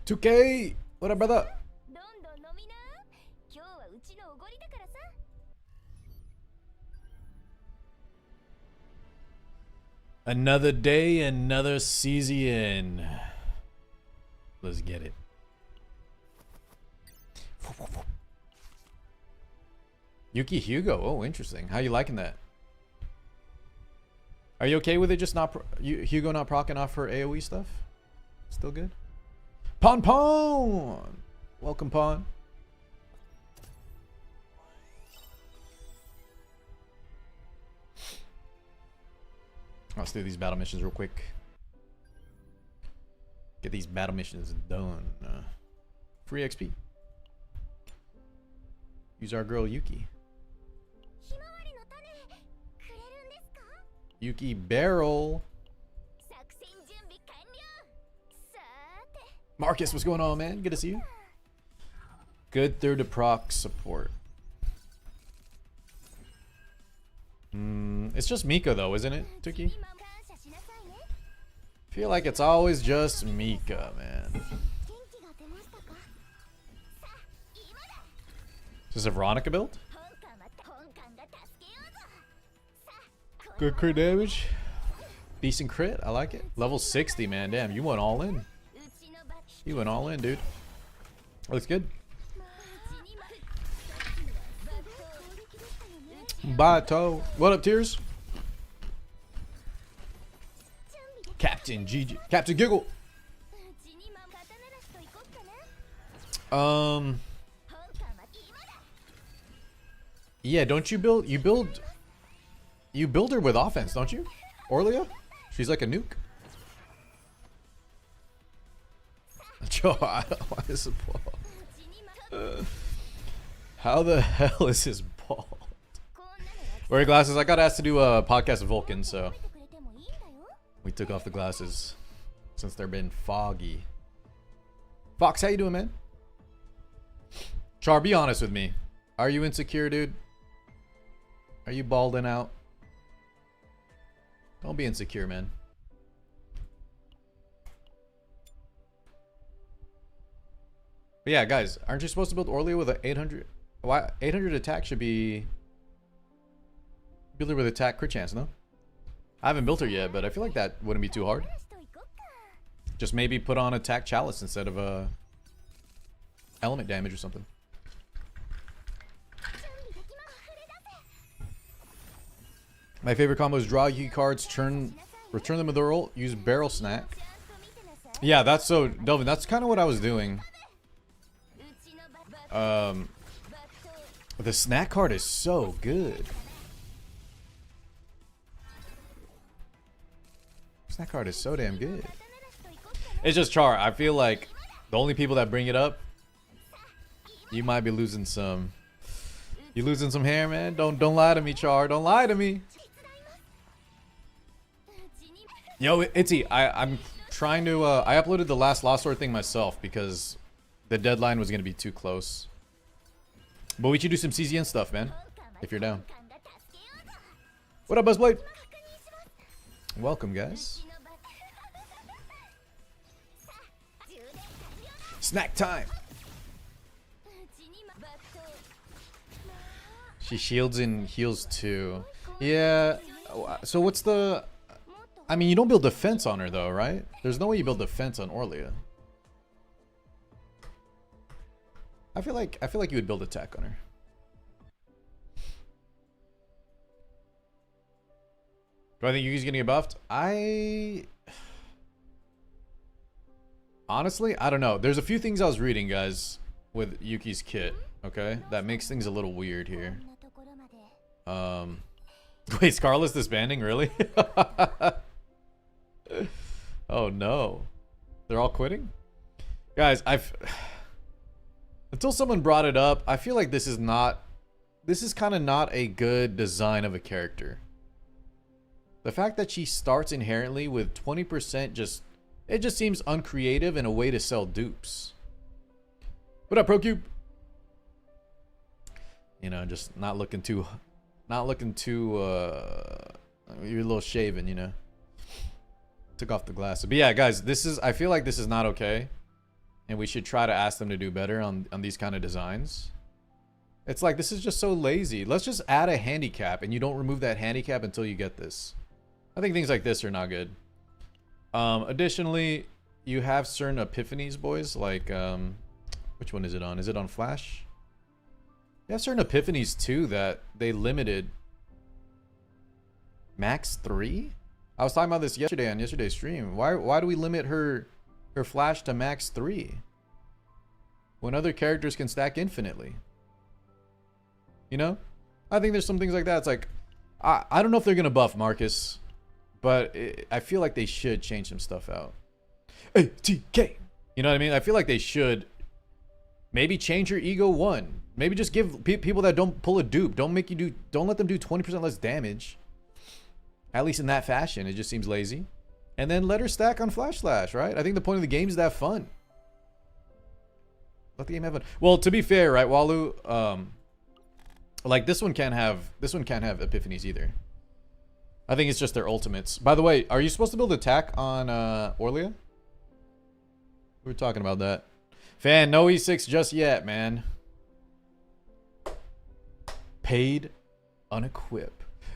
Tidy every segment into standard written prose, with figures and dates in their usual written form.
2K! What up, brother? Another day, another season. Let's get it. Yuki Hugo. Oh, interesting. How you liking that? Are you okay with it just not Hugo not proccing off her AoE stuff? Still good? Pon Pon! Welcome, Pon. Let's do these battle missions real quick. Get these battle missions done. Free XP. Use our girl Yuki. Yuki Barrel. Marcus, what's going on, man? Good to see you. Good third to proc support. It's just Mika though, isn't it, Tuki? Feel like it's always just Mika, man. Is this a Veronica build? Good crit damage. Decent crit, I like it. Level 60, man. Damn, you went all in. You went all in, dude. Looks good. Bato. What up, Tears? Captain GG. Captain Giggle. Yeah, don't you build you build her with offense, don't you? Orlia? She's like a nuke. Joe, why is it bald? How the hell is his bald? Wearing glasses. I got asked to do a podcast with Volkin, so we took off the glasses since they're been foggy. Fox, how you doing, man? Char, be honest with me. Are you insecure, dude? Are you balding out? Don't be insecure, man. But yeah, guys, aren't you supposed to build Orlia with an 800? Why 800 attack should be build her with attack crit chance, no? I haven't built her yet, but I feel like that wouldn't be too hard. Just maybe put on attack chalice instead of element damage or something. My favorite combo is draw Yuki cards, return them with the roll, use barrel snack. Yeah, that's so Delvin. That's kind of what I was doing. The snack card is so good. Snack card is so damn good. It's just Char. I feel like the only people that bring it up, you might be losing some. You losing some hair, man. Don't lie to me, Char. Don't lie to me. Yo, Itzy, I'm trying to. I uploaded the last Lost Sword thing myself because the deadline was gonna be too close. But we should do some CZN stuff, man. If you're down. What up, Buzzblade? Welcome, guys. Snack time. She shields and heals too. Yeah. So what's the? I mean, you don't build defense on her though, right? There's no way you build defense on Orlia. I feel like you would build attack on her. Do I think Yuki's gonna get buffed? Honestly, I don't know. There's a few things I was reading, guys, with Yuki's kit, okay? That makes things a little weird here. Wait, Scarlet's disbanding, really? Oh no. They're all quitting? Guys, until someone brought it up, I feel like this is kind of not a good design of a character. The fact that she starts inherently with 20% it just seems uncreative and a way to sell dupes. What up, ProCube? You know, just not looking too you're a little shaven, you know. Took off the glasses. But yeah, guys, I feel like this is not okay. and we should try to ask them to do better on these kind of designs. It's like, this is just so lazy. Let's just add a handicap, and you don't remove that handicap until you get this. I think things like this are not good. Additionally, you have certain epiphanies, boys. Like, which one is it on? Is it on Flash? You have certain epiphanies, too, that they limited. Max 3? I was talking about this yesterday on yesterday's stream. Why do we limit her Flash to max 3? When other characters can stack infinitely? You know? I think there's some things like that. It's like, I don't know if they're going to buff Marcus, but I feel like they should change some stuff out. ATK! You know what I mean? I feel like they should maybe change your ego 1. Maybe just give people that don't pull a dupe. Don't let them do 20% less damage. At least in that fashion. It just seems lazy. And then let her stack on Flash Slash, right? I think the point of the game is to have fun. Let the game have fun. Well, to be fair, right, Walu, like this one can't have epiphanies either. I think it's just their ultimates. By the way, are you supposed to build attack on Orlia? We were talking about that. Fan, no E6 just yet, man. Paid unequip.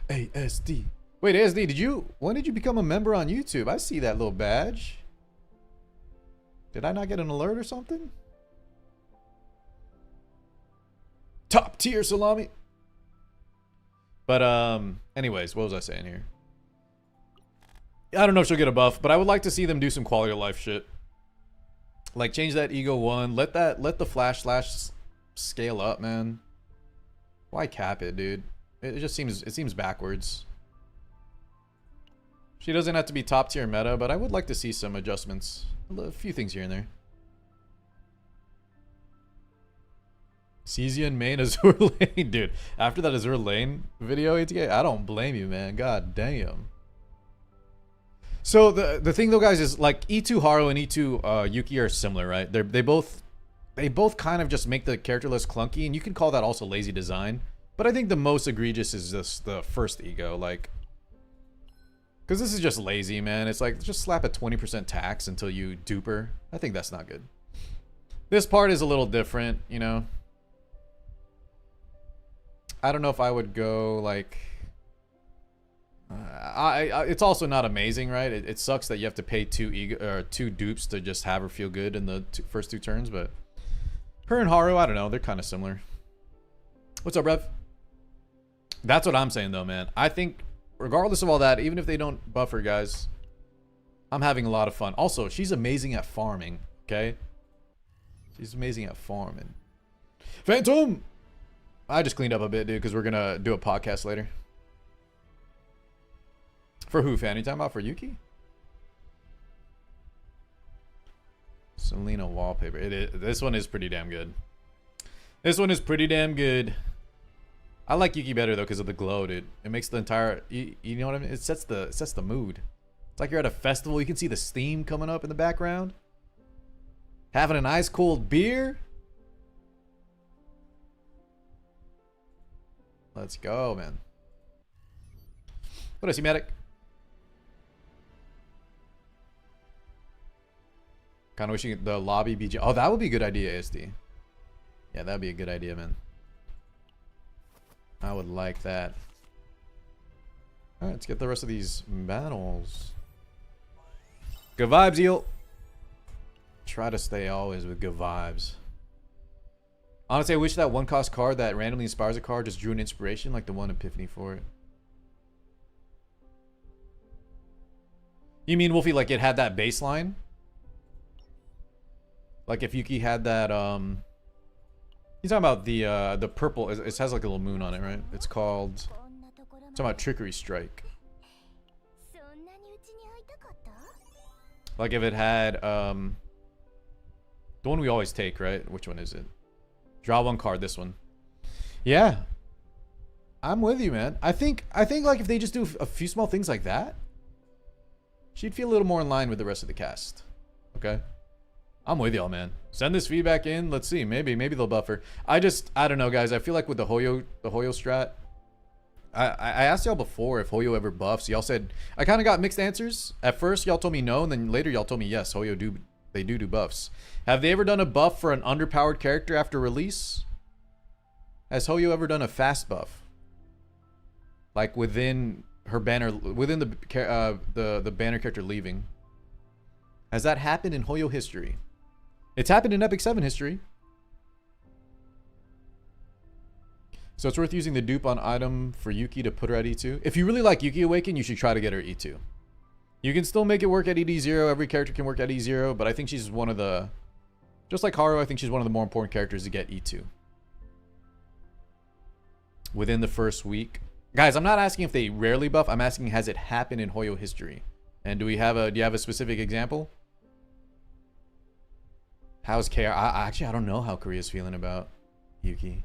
ASD. Wait, ASD, when did you become a member on YouTube? I see that little badge. Did I not get an alert or something? Top tier salami. But anyways, what was I saying here? I don't know if she'll get a buff, but I would like to see them do some quality of life shit. Like change that ego 1. Let the Flash Slash scale up, man. Why cap it, dude? It just seems backwards. She doesn't have to be top tier meta, but I would like to see some adjustments. A few things here and there. Cesian main Azure lane. Dude, after that Azure lane video, ATK, I don't blame you, man. God damn. So the thing though, guys, is like E2 Haru and E2 Yuki are similar, right? They both kind of just make the character less clunky, and you can call that also lazy design. But I think the most egregious is just the first ego, like, because this is just lazy, man. It's like, just slap a 20% tax until you dupe her. I think that's not good. This part is a little different, you know. I don't know if I would go, like... it's also not amazing, right? It sucks that you have to pay two dupes to just have her feel good in the first 2 turns, but... Her and Haru, I don't know. They're kind of similar. What's up, Rev? That's what I'm saying, though, man. I think... Regardless of all that, even if they don't buff her, guys, I'm having a lot of fun. Also, she's amazing at farming, okay? She's amazing at farming. Phantom! I just cleaned up a bit, dude, because we're going to do a podcast later. For who, fan? You talking about for Yuki? Selena wallpaper. This one is pretty damn good. This one is pretty damn good. I like Yuki better though because of the glow, dude. It makes the entire, you know what I mean? It sets the mood. It's like you're at a festival. You can see the steam coming up in the background. Having an ice cold beer. Let's go, man. What is he, medic? Kind of wishing the lobby BG. Oh, that would be a good idea, ASD. Yeah, that'd be a good idea, man. I would like that. Alright, let's get the rest of these battles. Good vibes, Eel. Try to stay always with good vibes. Honestly, I wish that one cost card that randomly inspires a card just drew an inspiration like the one Epiphany for it. You mean, Wolfie, like it had that baseline? Like if Yuki had that, He's talking about the purple. It has like a little moon on it, right? It's called... It's talking about Trickery Strike. Like if it had... The one we always take, right? Which one is it? Draw one card, this one. Yeah. I'm with you, man. I think like if they just do a few small things like that, she'd feel a little more in line with the rest of the cast. Okay? I'm with y'all, man. Send this feedback in. Let's see. Maybe they'll buffer. I don't know, guys. I feel like with the Hoyo strat, I asked y'all before if Hoyo ever buffs. Y'all said, I kind of got mixed answers. At first, y'all told me no, and then later y'all told me yes, Hoyo They do buffs. Have they ever done a buff for an underpowered character after release? Has Hoyo ever done a fast buff? Like within her banner, within the banner character leaving? Has that happened in Hoyo history? It's happened in Epic 7 history. So it's worth using the dupe on item for Yuki to put her at E2. If you really like Yuki Awaken, you should try to get her E2. You can still make it work at ED0. Every character can work at E0, but I think she's one of the... Just like Haru, I think she's one of the more important characters to get E2. Within the first week. Guys, I'm not asking if they rarely buff. I'm asking, has it happened in Hoyo history? And do you have a specific example? How's KR? Actually, I don't know how Korea's feeling about Yuki.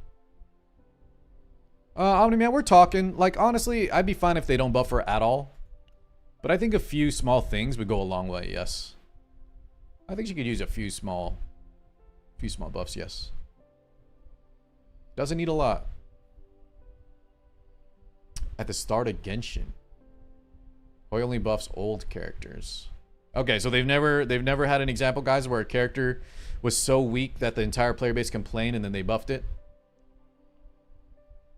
I mean, man, we're talking. Like, honestly, I'd be fine if they don't buff her at all. But I think a few small things would go a long way, yes. I think she could use a few small buffs, yes. Doesn't need a lot. At the start of Genshin. Hoyo only buffs old characters. Okay, so they've never had an example, guys, where a character was so weak that the entire player base complained and then they buffed it.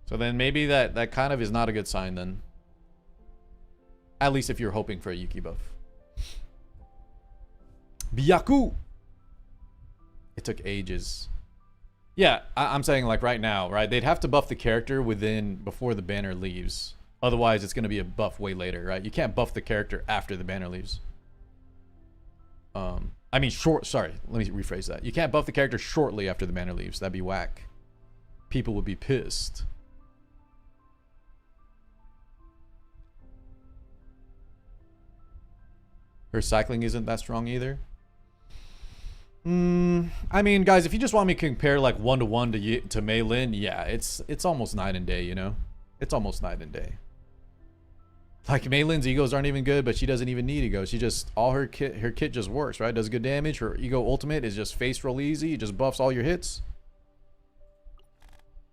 So then maybe that kind of is not a good sign then. At least if you're hoping for a Yuki buff. Byaku! It took ages. Yeah, I'm saying like right now, right? They'd have to buff the character before the banner leaves. Otherwise, it's going to be a buff way later, right? You can't buff the character after the banner leaves. I mean, sorry, let me rephrase that. You can't buff the character shortly after the banner leaves. That'd be whack. People would be pissed. Her cycling isn't that strong either. I mean, guys, if you just want me to compare like 1-to-1 to Mei Lin, yeah, it's almost night and day, you know? It's almost night and day. Like Mei Lin's egos aren't even good, but she doesn't even need ego. She just her kit just works, right? Does good damage. Her ego ultimate is just face roll easy, just buffs all your hits.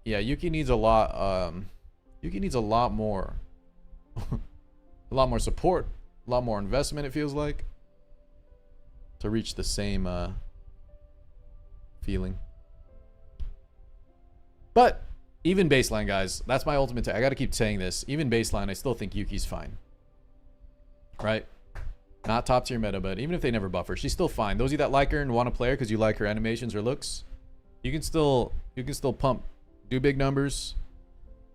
Yeah, Yuki needs a lot Yuki needs a lot more a lot more support. A lot more investment, it feels like, to reach the same feeling. But even baseline, guys, that's my ultimate take. I got to keep saying this. Even baseline, I still think Yuki's fine. Right? Not top tier meta, but even if they never buff her, she's still fine. Those of you that like her and want to play her because you like her animations or looks, you can still pump, do big numbers.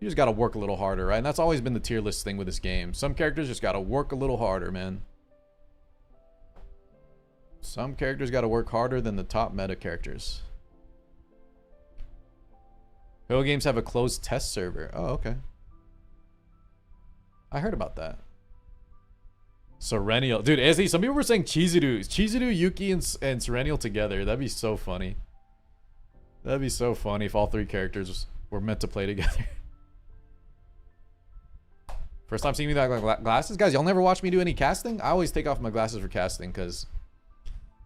You just got to work a little harder, right? And that's always been the tier list thing with this game. Some characters just got to work a little harder, man. Some characters got to work harder than the top meta characters. Hill games have a closed test server. Oh, okay. I heard about that. Serenial. Dude, Ezzy, some people were saying Chizuru, Yuki, and Serenial together. That'd be so funny. That'd be so funny if all three characters were meant to play together. First time seeing me without glasses? Guys, y'all never watch me do any casting? I always take off my glasses for casting because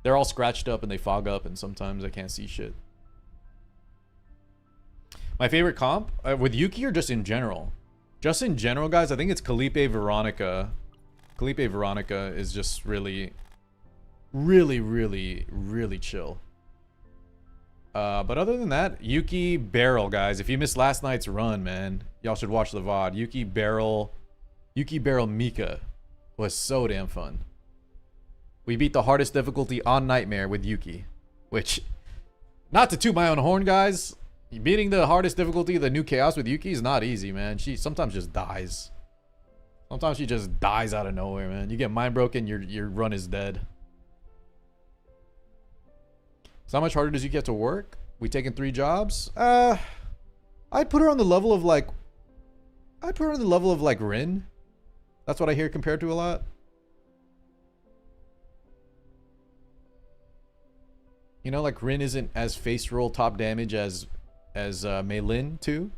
they're all scratched up and they fog up and sometimes I can't see shit. My favorite comp? With Yuki or just in general? Just in general, guys, I think it's Calipe Veronica. Calipe Veronica is just really chill. But other than that, Yuki Barrel, guys. If you missed last night's run, man, y'all should watch the VOD. Yuki Barrel Mika was so damn fun. We beat the hardest difficulty on Nightmare with Yuki, which, not to toot my own horn, guys, beating the hardest difficulty, the new Chaos with Yuki is not easy, man. She sometimes just dies. Sometimes she just dies out of nowhere, man. You get mind broken, your run is dead. So how much harder does Yuki have to work? We taking 3 jobs? I'd put her on the level of like Rin. That's what I hear compared to a lot. You know, like Rin isn't as face roll top damage as Mei Lin too.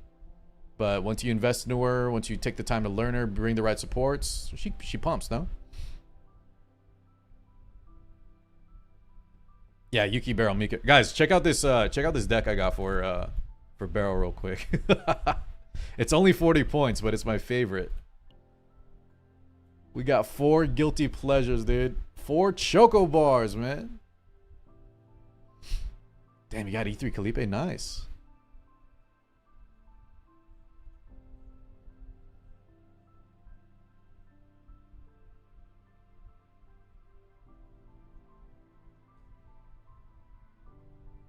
But once you invest into her, once you take the time to learn her, bring the right supports, she pumps, no? Yeah, Yuki Barrel Mika. Guys, check out this deck I got for Barrel real quick. It's only 40 points, but it's my favorite. We got 4 guilty pleasures, dude. 4 choco bars, man. Damn, you got E3 Kalipe. Nice.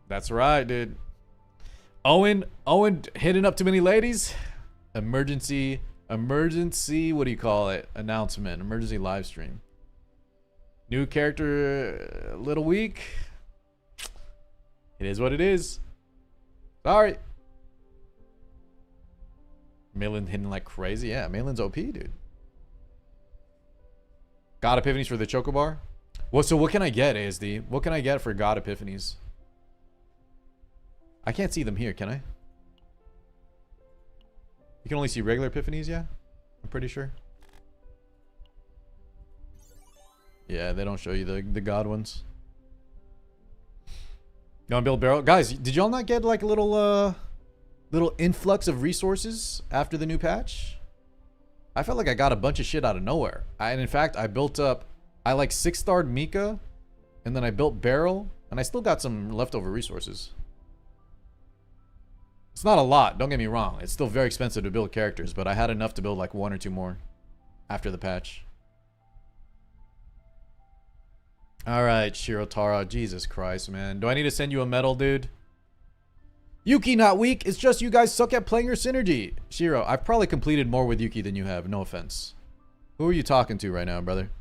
That's right, dude. Owen hitting up too many ladies. Emergency, what do you call it? Announcement, emergency live stream. New character, a little weak. It is what it is. Sorry. Malin hitting like crazy. Yeah, Malin's OP, dude. God Epiphanies for the Chocobar. Well, so what can I get, ASD? What can I get for God Epiphanies? I can't see them here, can I? You can only see regular Epiphanies, yeah? I'm pretty sure. Yeah, they don't show you the God ones. You want to build barrel? Guys, did y'all not get like a little influx of resources after the new patch? I felt like I got a bunch of shit out of nowhere. And in fact, I built up... I like 6-starred Mika, and then I built Barrel, and I still got some leftover resources. It's not a lot, don't get me wrong. It's still very expensive to build characters, but I had enough to build like 1 or 2 more after the patch. Alright, Shirotara. Jesus Christ, man. Do I need to send you a medal, dude? Yuki not weak. It's just you guys suck at playing your synergy. Shiro, I've probably completed more with Yuki than you have. No offense. Who are you talking to right now, brother?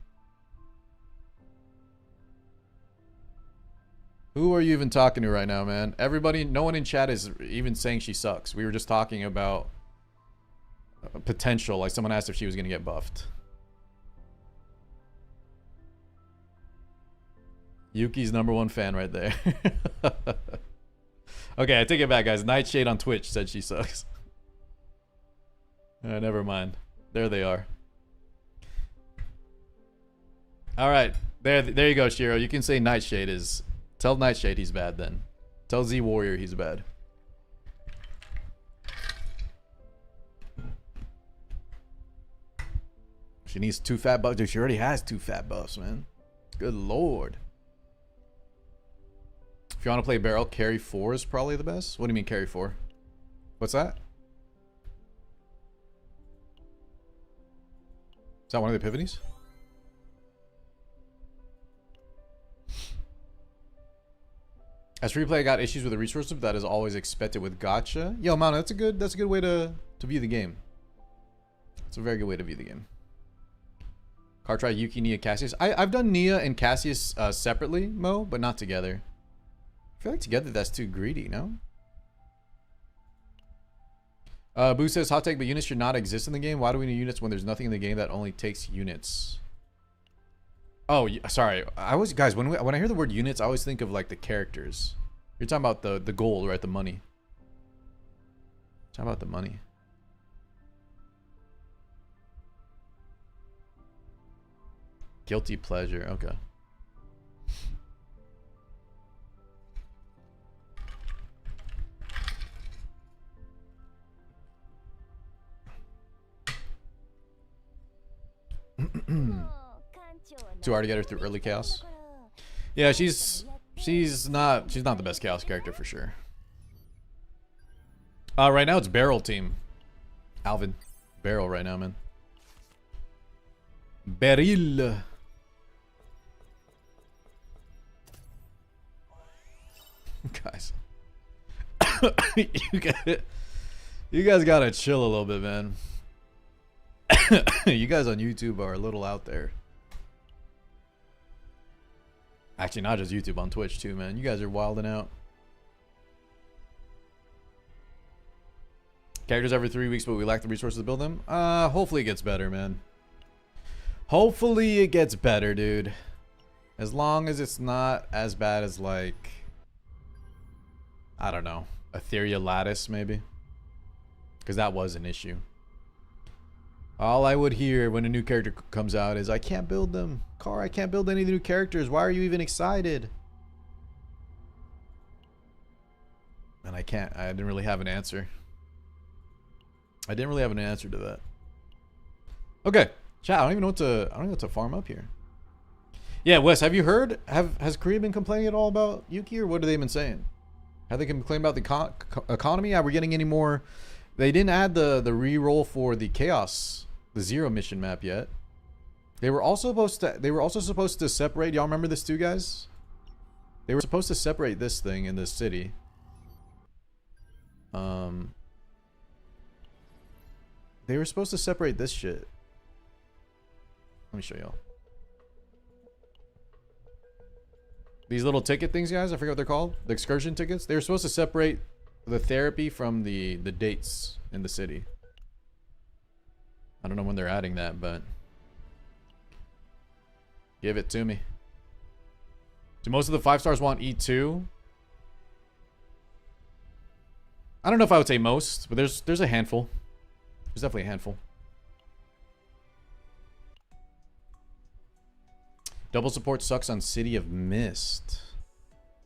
Who are you even talking to right now, man? Everybody, no one in chat is even saying she sucks. We were just talking about potential. Like someone asked if she was going to get buffed. Yuki's #1 fan right there. Okay, I take it back, guys. Nightshade on Twitch said she sucks. Never mind. There they are. All right. There you go, Shiro. You can say Nightshade is... Tell Nightshade he's bad then. Tell Z Warrior he's bad. She needs 2 fat buffs. Dude, she already has 2 fat buffs, man. Good lord. If you want to play Barrel, carry 4 is probably the best. What do you mean carry 4? What's that? Is that one of the Epiphanies? As free play, I got issues with the resources, but that is always expected with gacha. Yo, man, that's a good way to view the game. It's a very good way to view the game. Card try Yuki, Nia, Cassius. I've done Nia and Cassius separately, Mo, but not together. I feel like together that's too greedy, no? Boo says, hot take, but units should not exist in the game. Why do we need units when there's nothing in the game that only takes units? Oh, sorry. Guys, when I hear the word units, I always think of like the characters. You're talking about the gold, right? The money. Talking about the money. Guilty pleasure. Okay. Too hard to get her through early chaos. Yeah, she's not the best chaos character for sure. Right now it's Barrel team. Alvin, Barrel right now, man. Beryl. Guys, you guys gotta chill a little bit, man. You guys on YouTube are a little out there. Actually, not just YouTube, on Twitch too, man. You guys are wilding out. Characters every 3 weeks, but we lack the resources to build them. Hopefully it gets better, man. Hopefully it gets better, dude. As long as it's not as bad as, like, I don't know, Ethereal Lattice, maybe. Because that was an issue. All I would hear when a new character comes out is, I can't build them. Car, I can't build any of the new characters. Why are you even excited? And I didn't really have an answer. I didn't really have an answer to that. Okay. Chat, I don't even know what to farm up here. Yeah, Wes, have you heard? Has Korea been complaining at all about Yuki, or what have they been saying? How they can complain about the economy? Yeah, we're getting any more. They didn't add the re-roll for the chaos, the zero mission map yet. They were also supposed to separate. Y'all remember this too, guys? They were supposed to separate this thing in this city. They were supposed to separate this shit. Let me show y'all. These little ticket things, guys, I forget what they're called. The excursion tickets. They were supposed to separate the therapy from the dates in the city. I don't know when they're adding that, but give it to me. Do most of the 5 stars want E2? I don't know if I would say most, but there's a handful. There's definitely a handful. Double support sucks on City of Mist.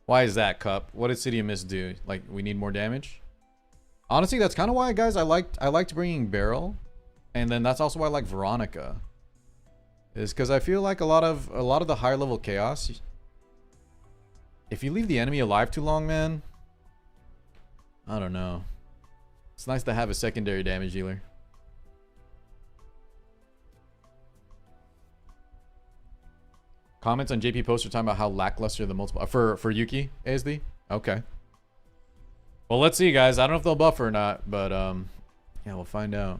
Why is that, Cup? What did City of Mist do? Like, we need more damage? Honestly, that's kind of why, guys, I liked bringing Beryl, and then that's also why I like Veronica. Is because I feel like a lot of the higher level chaos, if you leave the enemy alive too long, man, I don't know. It's nice to have a secondary damage dealer. Comments on JP poster talking about how lackluster the multiple for Yuki ASD. Okay. Well, let's see, guys. I don't know if they'll buff or not, but yeah, we'll find out.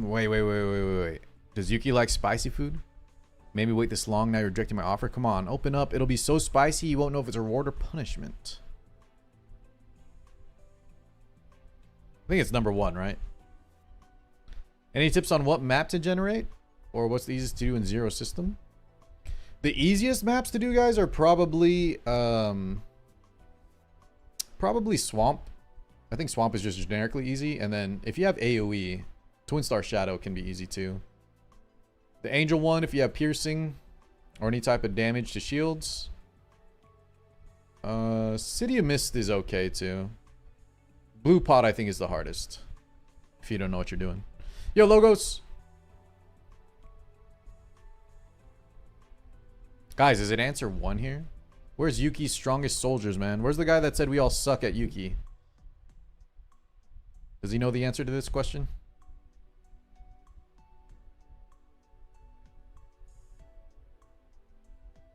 Wait. Does Yuki like spicy food? Maybe wait this long. Now you're rejecting my offer. Come on, open up. It'll be so spicy you won't know if it's a reward or punishment. I think it's number 1, right? Any tips on what map to generate? Or what's the easiest to do in Zero system? The easiest maps to do, guys, are probably Swamp. I think Swamp is just generically easy. And then if you have AoE, Twin Star Shadow can be easy too. The Angel one, if you have piercing or any type of damage to shields. City of Mist is okay too. Blue Pot, I think, is the hardest. If you don't know what you're doing. Yo, Logos. Guys, is it answer 1 here? Where's Yuki's strongest soldiers, man? Where's the guy that said we all suck at Yuki? Does he know the answer to this question?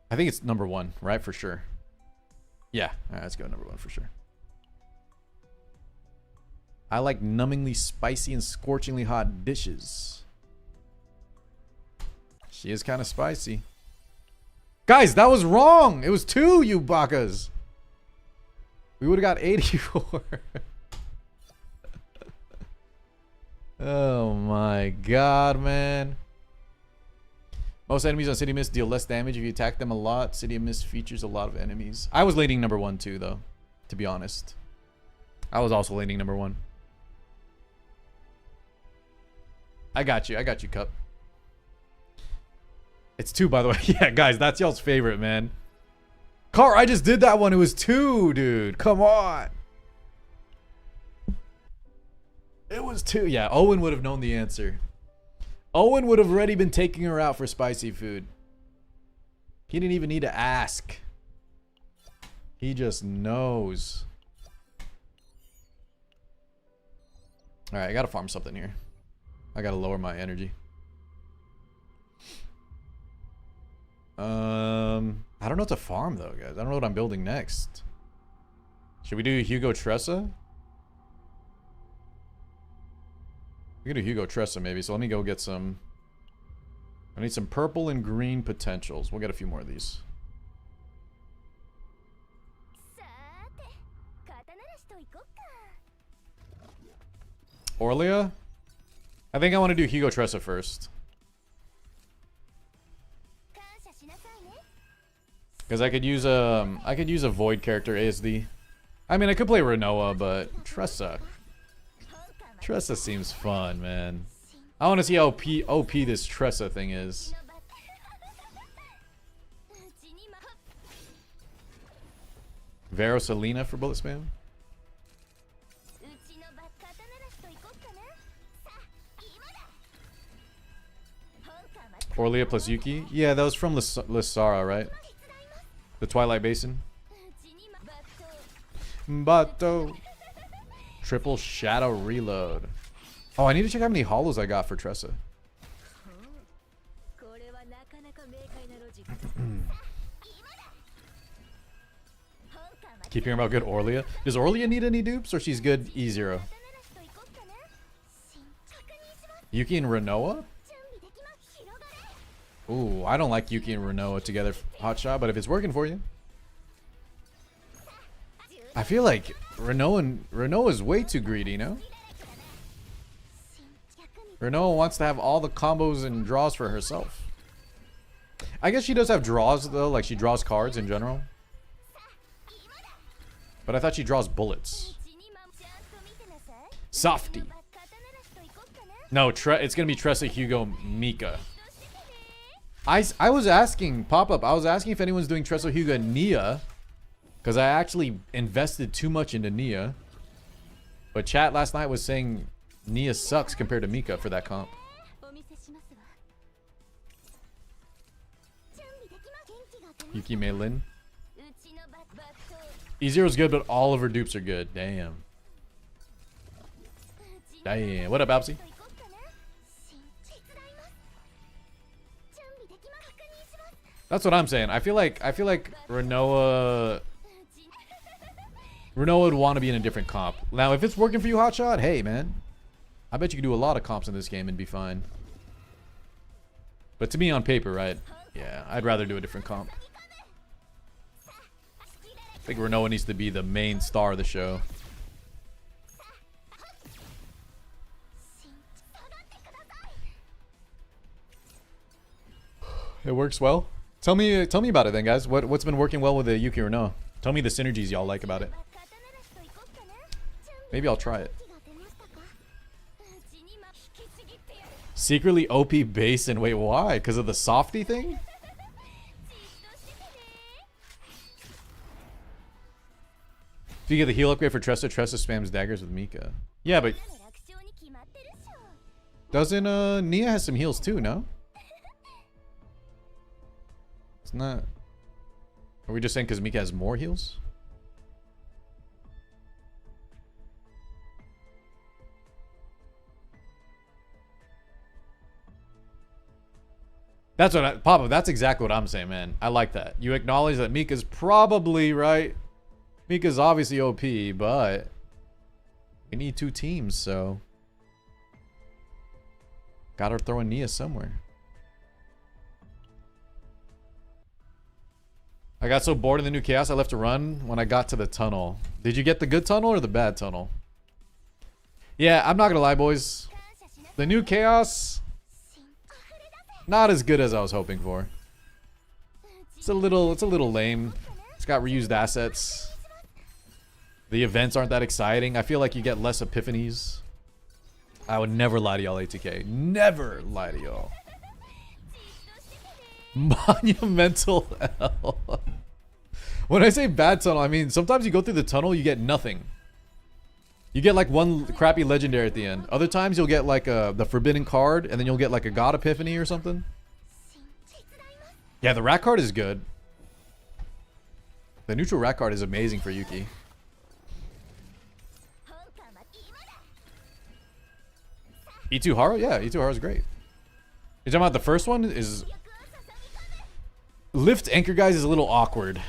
I think it's number 1, right? For sure. Yeah. All right, let's go number 1 for sure. I like numbingly spicy and scorchingly hot dishes. She is kind of spicy. Guys, that was wrong. It was 2, you bakas. We would have got 84. Oh my god, man. Most enemies on City of Mist deal less damage if you attack them a lot. City of Mist features a lot of enemies. I was leaning number 1 too, though, to be honest. I was also leaning number 1. I got you, Cup. It's 2, by the way. Yeah, guys, that's y'all's favorite, man. Car, I just did that one. It was 2, dude. Come on. It was 2. Yeah, Owen would have known the answer. Owen would have already been taking her out for spicy food. He didn't even need to ask. He just knows. Alright, I gotta farm something here. I gotta lower my energy. I don't know what to farm though, guys. I don't know what I'm building next. Should we do Hugo Tressa? We can do Hugo Tressa maybe, so let me go get some. I need some purple and green potentials. We'll get a few more of these. Orlia? I think I want to do Hugo Tressa first. Because I could use a Void character ASD. I mean, I could play Renoa, but Tressa seems fun, man. I want to see how OP this Tressa thing is. Verosalina for bullet spam. Orlia plus Yuki. Yeah, that was from Lysara, right? The Twilight Basin. Bato. Triple Shadow Reload. Oh, I need to check how many hollows I got for Tressa. Keep hearing about good Orlia. Does Orlia need any dupes, or she's good E0? Yuki and Renoa? Ooh, I don't like Yuki and Renoa together, hotshot, but if it's working for you. I feel like Renoa is way too greedy, no? Renoa wants to have all the combos and draws for herself. I guess she does have draws, though, like she draws cards in general. But I thought she draws bullets. Softy. No, it's going to be Tressa, Hugo, Mika. I was asking, Pop-Up, I was asking if anyone's doing Tressa, Hugo, Nia. Because I actually invested too much into Nia. But chat last night was saying Nia sucks compared to Mika for that comp. Yuki Mei-Lin. E0 is good, but all of her dupes are good. Damn. Damn. What up, Absy? That's what I'm saying. I feel like Renoa would want to be in a different comp. Now, if it's working for you, Hotshot, hey, man. I bet you could do a lot of comps in this game and be fine. But to me, on paper, right? Yeah, I'd rather do a different comp. I think Renoa needs to be the main star of the show. It works well. Tell me about it then, guys. What's been working well with the Yuki Renoa? Tell me the synergies y'all like about it. Maybe I'll try it. Secretly OP base and wait, why? Because of the softy thing? If you get the heal upgrade for Tressa, Tressa spams daggers with Mika. Yeah, but doesn't Nia has some heals too, no? It's not. Are we just saying because Mika has more heals? That's what Papa, that's exactly what I'm saying, man. I like that. You acknowledge that Mika's probably right. Mika's obviously OP, but we need two teams, so gotta throw in Nia somewhere. I got so bored in the new chaos I left to run when I got to the tunnel. Did you get the good tunnel or the bad tunnel? Yeah, I'm not gonna lie, boys. The new chaos, not as good as I was hoping for. It's a little lame. It's got reused assets. The events aren't that exciting. I feel like you get less epiphanies. I would never lie to y'all, ATK. Never lie to y'all. Monumental L. When I say bad tunnel, I mean sometimes you go through the tunnel, you get nothing. You get like one crappy legendary at the end. Other times you'll get like the forbidden card, and then you'll get like a god epiphany or something. Yeah, the rat card is good. The neutral rat card is amazing for Yuki. E2 Haro? Yeah, E2 Haro is great. You're talking about the first one? Is Lift Anchor, guys, is a little awkward.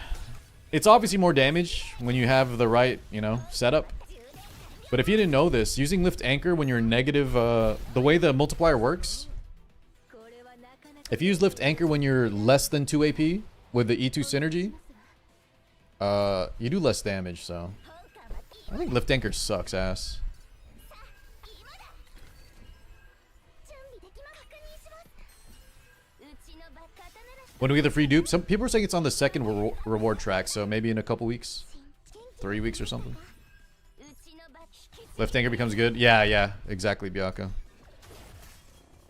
It's obviously more damage when you have the right, you know, setup. But if you didn't know this, using Lift Anchor when you're negative, the way the multiplier works, if you use Lift Anchor when you're less than 2 AP with the E2 synergy, you do less damage, so I think Lift Anchor sucks ass. When do we get the free dupe? Some people are saying it's on the second reward track, so maybe in a couple weeks. 3 weeks or something. Lift Anchor becomes good? Yeah, exactly, Bianca.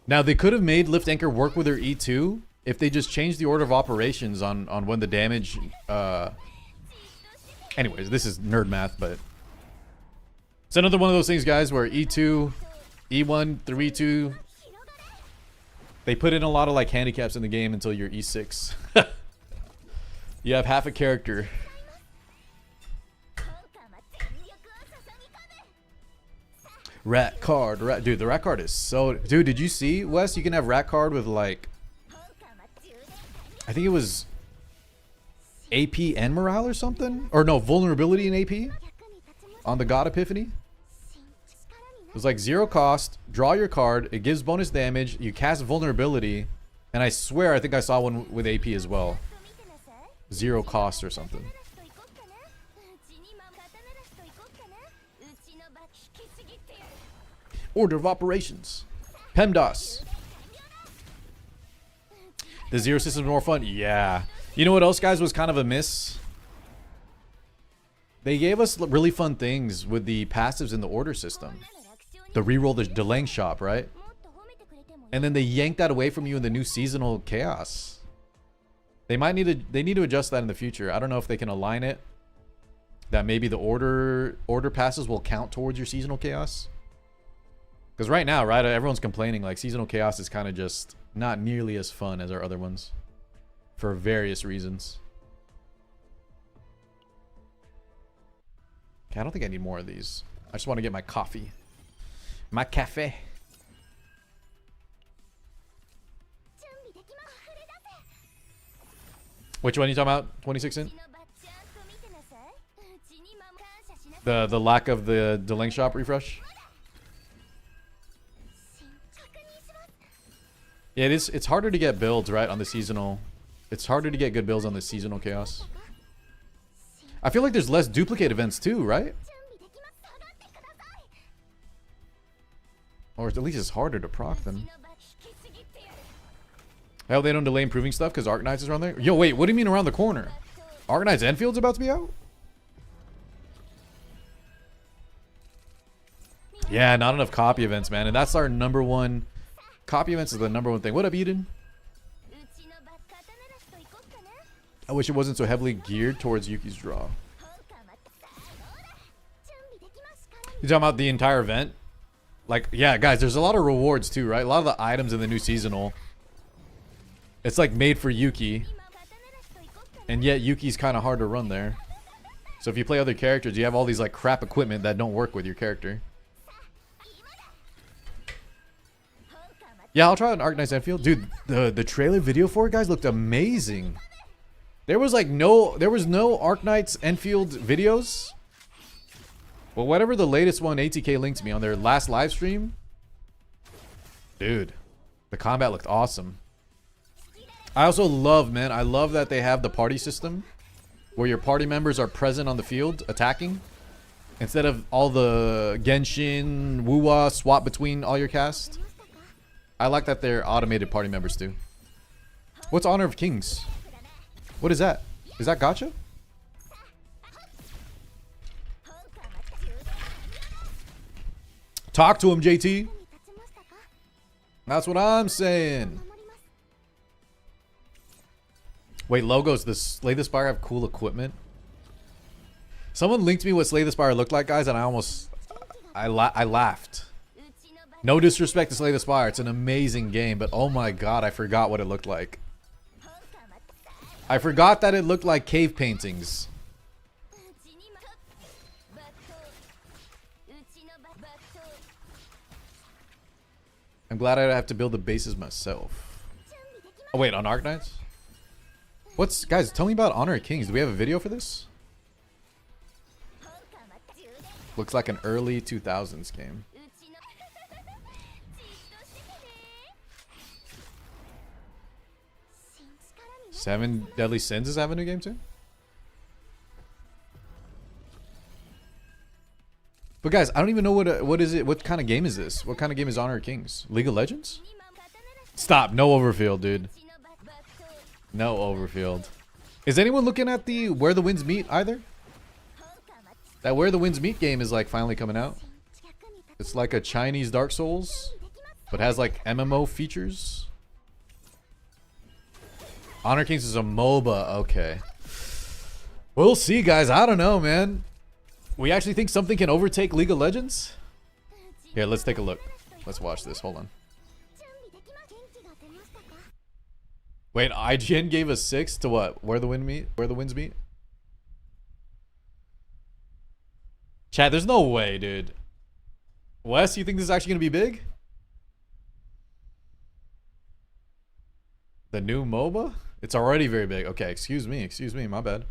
Now, they could have made Lift Anchor work with their E2 if they just changed the order of operations on when the damage... Anyways, this is nerd math, but... It's another one of those things, guys, where E2, E1 through E2... They put in a lot of like handicaps in the game until you're E6. You have half a character. Rat card. Dude, the rat card is so... Dude, did you see, Wes? You can have rat card with, like... I think it was... AP and morale or something? Or no, vulnerability and AP? On the God Epiphany? It was like 0 cost. Draw your card. It gives bonus damage. You cast vulnerability. And I swear I think I saw one with AP as well. 0 cost or something. Order of operations. PEMDAS. The 0 system is more fun? Yeah. You know what else, guys, was kind of a miss? They gave us really fun things with the passives in the order system. The reroll the delaying shop, right? And then they yanked that away from you in the new seasonal chaos. They need to adjust that in the future. I don't know if they can align it. That maybe the order passes will count towards your seasonal chaos. Because right now, right, everyone's complaining like seasonal chaos is kind of just not nearly as fun as our other ones. For various reasons. Okay, I don't think I need more of these. I just want to get my coffee. My cafe. Which one are you talking about? 26 in? The lack of the delaying shop refresh? Yeah, it's harder to get builds, right, on the seasonal. It's harder to get good builds on the seasonal chaos. I feel like there's less duplicate events too, right? Or at least it's harder to proc them. Hell, they don't delay improving stuff because Arknights is around there? Yo, wait, what do you mean around the corner? Arknights Enfield's about to be out? Yeah, not enough copy events, man. And that's our #1. Copy events is the #1 thing. What up, Eden? I wish it wasn't so heavily geared towards Yuki's draw. You talking about the entire event? Like, yeah, guys, there's a lot of rewards too, right? A lot of the items in the new seasonal. It's like made for Yuki. And yet Yuki's kind of hard to run there. So if you play other characters, you have all these like crap equipment that don't work with your character. Yeah, I'll try an Arknights Enfield. Dude, the trailer video for it, guys, looked amazing. There was no Arknights Enfield videos. Well, whatever the latest one ATK linked me on their last live stream. Dude, the combat looked awesome. I also love, man, I love that they have the party system where your party members are present on the field attacking instead of all the Genshin, Wuwa swap between all your cast. I like that they're automated party members too. What's Honor of Kings? What is that? Is that gacha? Talk to him, JT. That's what I'm saying. Wait, logos. The Slay the Spire have cool equipment. Someone linked me what Slay the Spire looked like, guys, and I laughed. No disrespect to Slay the Spire. It's an amazing game, but oh my god, I forgot what it looked like. I forgot that it looked like cave paintings. I'm glad I don't have to build the bases myself. Oh wait, on Arknights? Guys, tell me about Honor of Kings. Do we have a video for this? Looks like an early 2000s game. 7 Deadly Sins is having a new game too? But guys, I don't even know what is it. What kind of game is this? What kind of game is Honor of Kings? League of Legends? Stop. No overfield, dude. No overfield. Is anyone looking at the Where the Winds Meet either? That Where the Winds Meet game is like finally coming out. It's like a Chinese Dark Souls, but has like MMO features. Honor Kings is a MOBA. Okay. We'll see, guys. I don't know, man. We actually think something can overtake League of Legends? Here, let's take a look. Let's watch this. Hold on. Wait, IGN gave a 6 to what? Where the winds meet? Chat, there's no way, dude. Wes, you think this is actually gonna be big? The new MOBA? It's already very big. Okay, excuse me, my bad.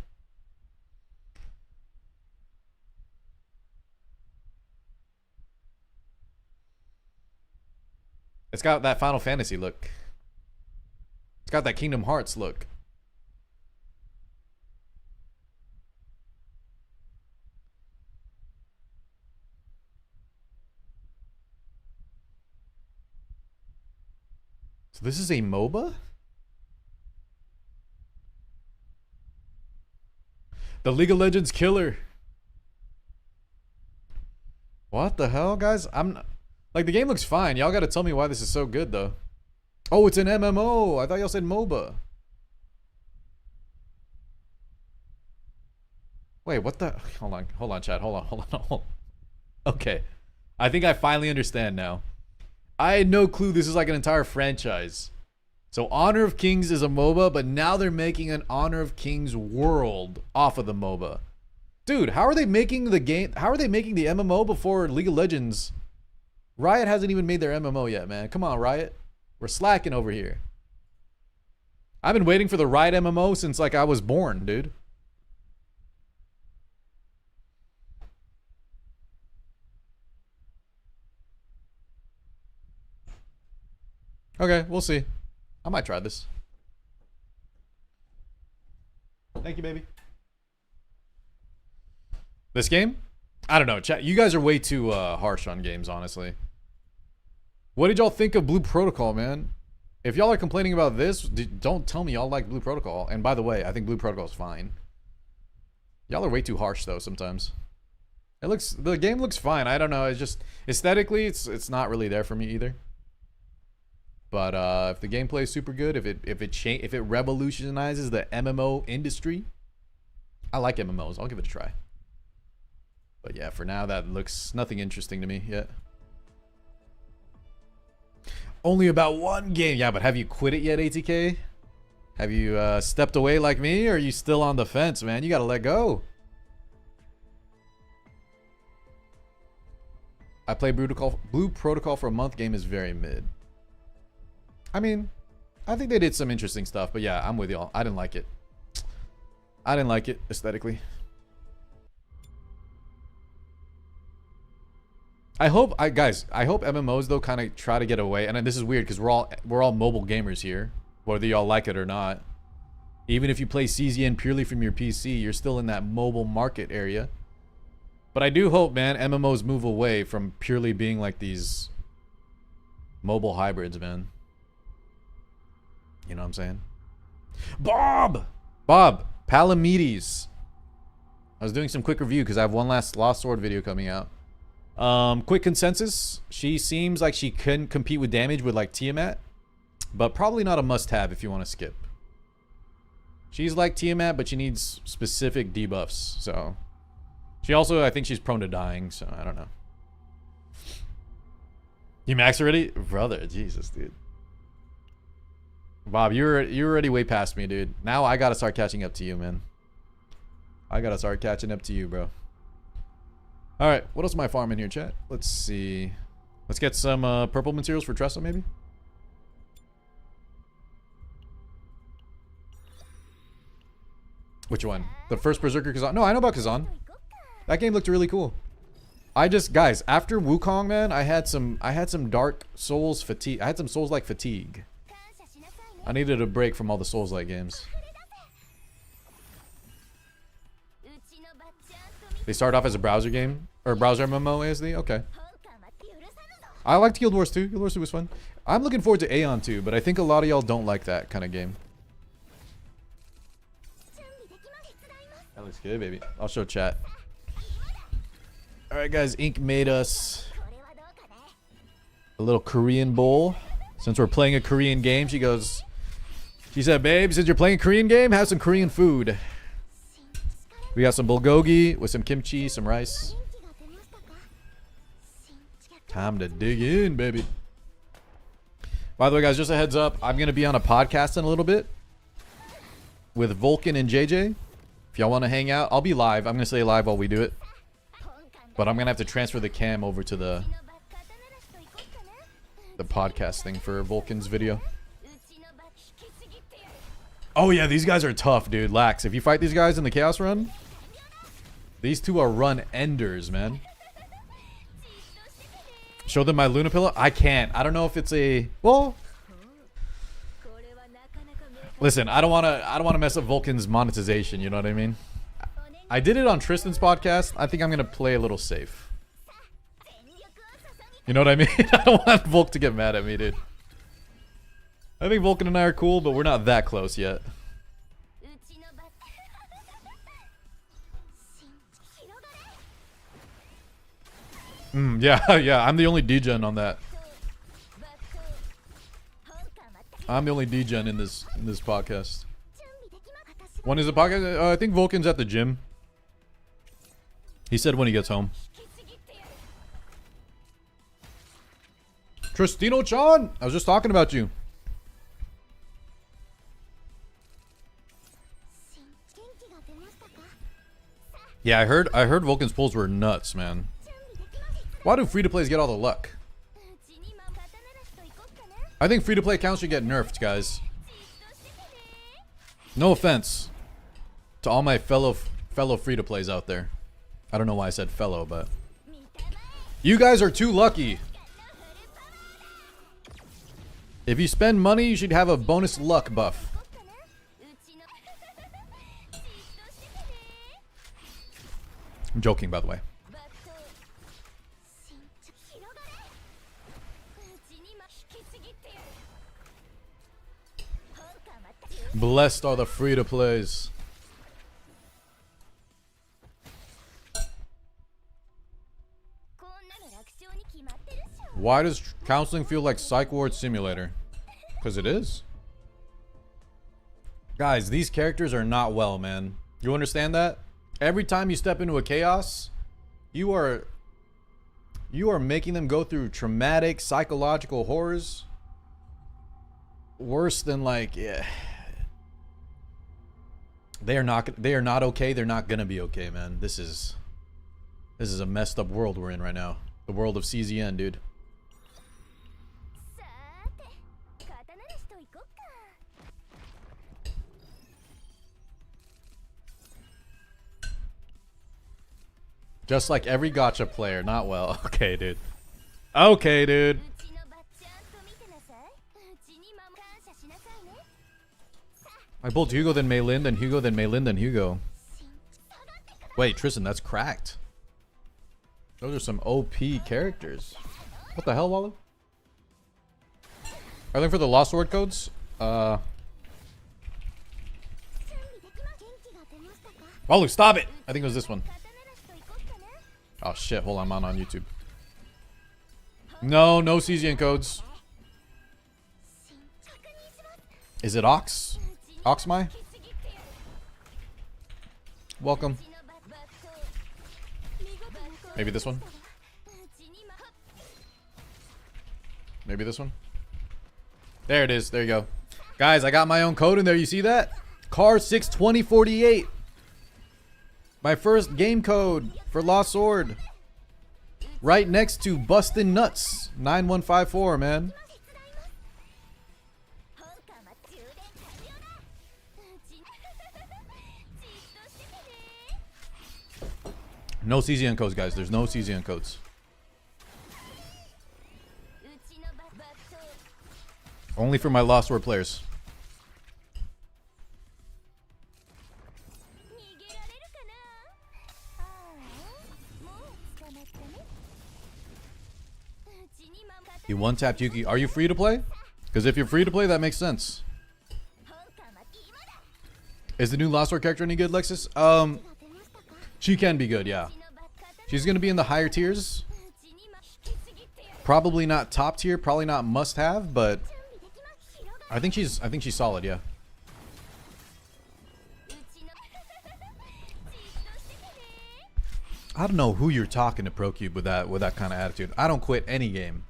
It's got that Final Fantasy look. It's got that Kingdom Hearts look. So this is a MOBA? The League of Legends killer. What the hell, guys? Like, the game looks fine. Y'all gotta tell me why this is so good, though. Oh, it's an MMO. I thought y'all said MOBA. Wait, what the? Hold on, chat. Hold on. Okay. I think I finally understand now. I had no clue this is like an entire franchise. So Honor of Kings is a MOBA, but now they're making an Honor of Kings world off of the MOBA. Dude, how are they making the game? How are they making the MMO before League of Legends? Riot hasn't even made their MMO yet, man. Come on, Riot. We're slacking over here. I've been waiting for the Riot MMO since like I was born, dude. Okay, we'll see. I might try this. Thank you, baby. This game? I don't know, chat. You guys are way too harsh on games, honestly. What did y'all think of Blue Protocol, man? If y'all are complaining about this, don't tell me y'all like Blue Protocol. And by the way, I think Blue Protocol is fine. Y'all are way too harsh, though, sometimes. The game looks fine. I don't know. It's just aesthetically, it's not really there for me either. But if the gameplay is super good, if it revolutionizes the MMO industry, I like MMOs. I'll give it a try. But yeah, for now, that looks nothing interesting to me yet. Only about one game. Yeah, but have you quit it yet, ATK? Have you stepped away like me, or are you still on the fence, man? You gotta let go. I played Blue Protocol for a month. Game is very mid. I mean, I think they did some interesting stuff, but yeah, I'm with y'all. I didn't like it. I didn't like it aesthetically. I hope MMOs though kind of try to get away, and this is weird because we're all mobile gamers here, whether y'all like it or not. Even if you play CZN purely from your PC, you're still in that mobile market area. But I do hope, man, MMOs move away from purely being like these mobile hybrids, man. You know what I'm saying? Bob Palamedes. I was doing some quick review because I have one last Lost Sword video coming out. Quick consensus. She seems like she can compete with damage with like Tiamat, but probably not a must-have if you want to skip. She's like Tiamat, but she needs specific debuffs. So she also, I think she's prone to dying. So I don't know. You max already, brother? Jesus, dude. Bob, you're already way past me, dude. Now I gotta start catching up to you, man. I gotta start catching up to you, bro. Alright, what else am I farming here, chat? Let's see. Let's get some purple materials for Tressa, maybe? Which one? The first Berserker Kazan? No, I know about Kazan. That game looked really cool. Guys, after Wukong, man, I had some Dark Souls fatigue. I had some Souls-like fatigue. I needed a break from all the Souls-like games. They start off as a browser game or browser MMO ASD. Okay. I liked Guild Wars 2. Guild Wars 2 was fun. I'm looking forward to Aeon 2, but I think a lot of y'all don't like that kind of game. That looks good, baby. I'll show chat. All right, guys. Ink made us a little Korean bowl. Since we're playing a Korean game, she said, babe, since you're playing a Korean game, have some Korean food. We got some bulgogi with some kimchi, some rice. Time to dig in, baby. By the way, guys, just a heads up. I'm going to be on a podcast in a little bit with Volkin and JJ. If y'all want to hang out, I'll be live. I'm going to stay live while we do it. But I'm going to have to transfer the cam over to the podcast thing for Volkin's video. Oh, yeah, these guys are tough, dude. Lax, if you fight these guys in the Chaos Run, these two are run enders, man. Show them my Luna Pillow? I can't. I don't know if it's a... Well... Listen, I don't want to mess up Volkin's monetization, you know what I mean? I did it on Tristan's podcast. I think I'm going to play a little safe. You know what I mean? I don't want Volk to get mad at me, dude. I think Volkin and I are cool, but we're not that close yet. Yeah, yeah, I'm the only degen on that. I'm the only degen in this podcast. When is the podcast? I think Volkin's at the gym. He said when he gets home. Tristino-chan! I was just talking about you. Yeah, I heard Volkin's pulls were nuts, man. Why do free-to-plays get all the luck? I think free-to-play accounts should get nerfed, guys. No offense to all my fellow free-to-plays out there. I don't know why I said fellow, but... You guys are too lucky. If you spend money, you should have a bonus luck buff. I'm joking, by the way. Blessed are the free-to-plays. Why does counseling feel like Psych Ward Simulator? Because it is. Guys, these characters are not well, man. You understand that? Every time you step into a chaos, you are making them go through traumatic psychological horrors. Worse than like, yeah. They are not okay. They're not gonna be okay, man. This is a messed up world we're in right now. The world of CZN, dude. Just like every gacha player, not well. Okay, dude. Okay, dude. I pulled Hugo, then Meilin, then Hugo, then Meilin, then Hugo. Wait, Tristan, that's cracked. Those are some OP characters. What the hell, Wallo? Are they for the Lost Sword codes? Wallo, stop it! I think it was this one. Oh shit, hold on, I'm on YouTube. No CZN codes. Is it Ox? Oxmy? Welcome. Maybe this one? Maybe this one? There it is. There you go. Guys, I got my own code in there. You see that? Car62048. My first game code for Lost Sword. Right next to Bustin' Nuts 9154, man. No CZN codes, guys. There's no CZN codes. Only for my Lost Sword players. You one-tapped Yuki. Are you free to play? Because if you're free to play, that makes sense. Is the new Lost Sword character any good, Lexus? She can be good, yeah. She's gonna be in the higher tiers. Probably not top tier, probably not must have, but I think she's solid, yeah. I don't know who you're talking to, ProCube, with that kind of attitude. I don't quit any game.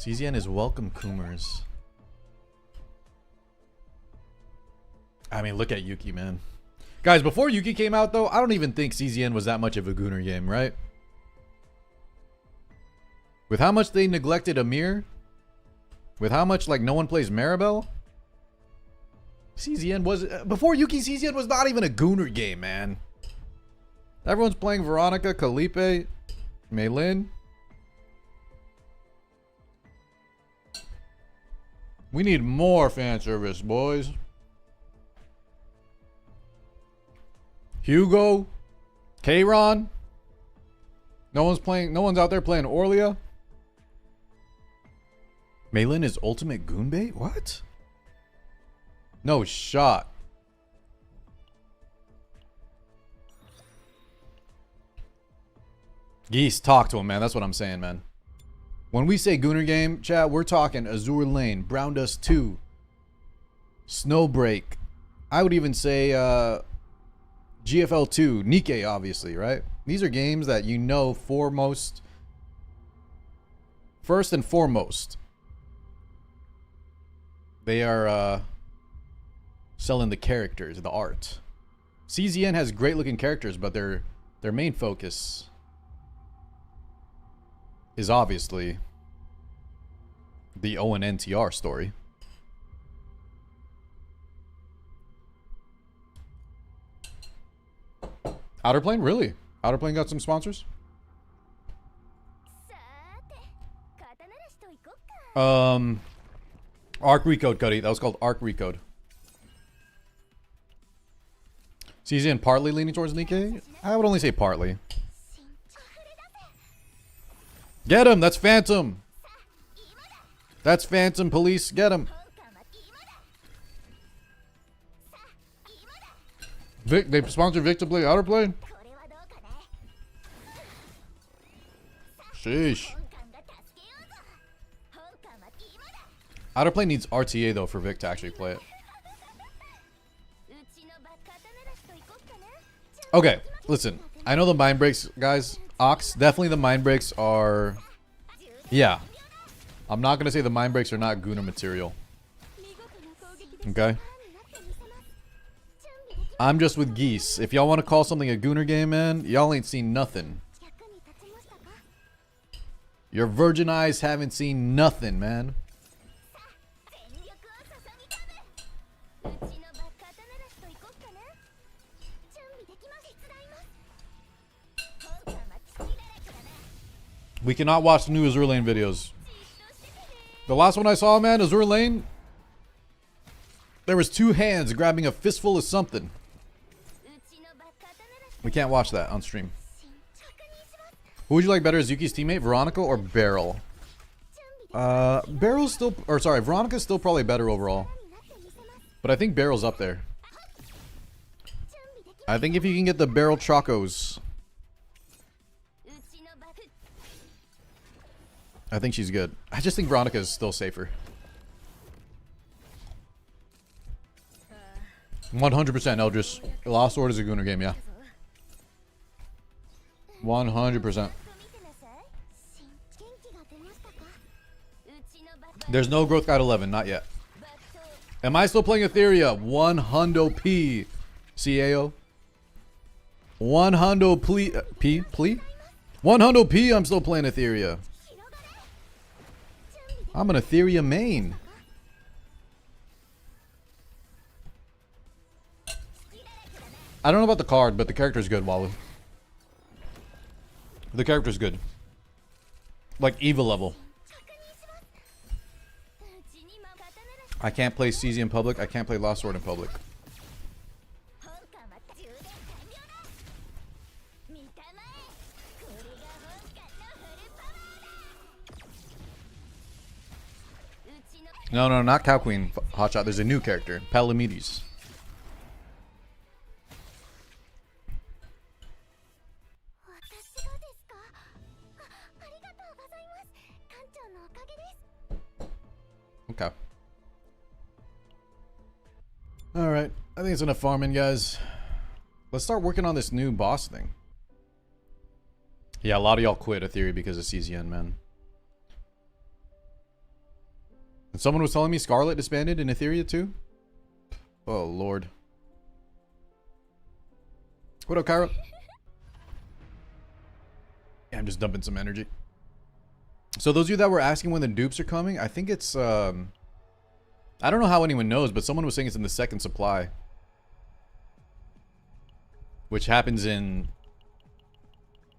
CZN is welcome, Coomers. I mean, look at Yuki, man. Guys, before Yuki came out, though, I don't even think CZN was that much of a Gooner game, right? With how much they neglected Amir, with how much, like, no one plays Maribel, CZN was... Before Yuki, CZN was not even a Gooner game, man. Everyone's playing Veronica, Kalipe, Meilin. We need more fan service, boys. Hugo, Kayron. No one's out there playing Orlia. Meilin is ultimate goonbait? What? No shot. Geese, talk to him, man. That's what I'm saying, man. When we say Gooner game, chat, we're talking Azure Lane, Brown Dust 2, Snowbreak. I would even say GFL 2, Nikkei, obviously, right? These are games that you know first and foremost, they are selling the characters, the art. CZN has great looking characters, but their main focus is obviously the ONNTR story. Outer Plane? Really? Outer Plane got some sponsors? Arc Recode, Cuddy. That was called Arc Recode. CZN partly leaning towards Nikkei? I would only say partly. Get him! That's Phantom! That's Phantom Police. Get him! Vic, they sponsored Vic to play Outer Plane? Sheesh. Outer Plane needs RTA though for Vic to actually play it. Okay, listen. I know the mind breaks, guys. Ox, definitely the mind breaks are... Yeah. I'm not going to say the mind breaks are not Gooner material. Okay? I'm just with Geese. If y'all want to call something a Gooner game, man, y'all ain't seen nothing. Your virgin eyes haven't seen nothing, man. We cannot watch the new Azure Lane videos. The last one I saw, man, Azure Lane, there was two hands grabbing a fistful of something. We can't watch that on stream. Who would you like better as Yuki's teammate, Veronica or Beryl? Beryl's still, or sorry, Veronica's still probably better overall. But I think Beryl's up there. I think if you can get the Beryl Chocos, I think she's good. I just think Veronica is still safer. 100% Eldris. Lost Sword is a Gooner game, yeah. 100%. There's no Growth Guide 11, not yet. Am I still playing Etheria? 100p. CAO. 100p. Plea? 100p, I'm still playing Etheria. I'm an Etheria main. I don't know about the card, but the character's good, Walu. The character's good. Like Eva level. I can't play CZ in public. I can't play Lost Sword in public. No, not Cow Queen, Hotshot. There's a new character, Palamedes. Okay. Alright. I think it's enough farming, guys. Let's start working on this new boss thing. Yeah, a lot of y'all quit Etheria because of CZN, man. And someone was telling me Scarlet disbanded in Etheria too. Oh, Lord. What up, Kyra? Yeah, I'm just dumping some energy. So those of you that were asking when the dupes are coming, I think it's, I don't know how anyone knows, but someone was saying it's in the second supply. Which happens in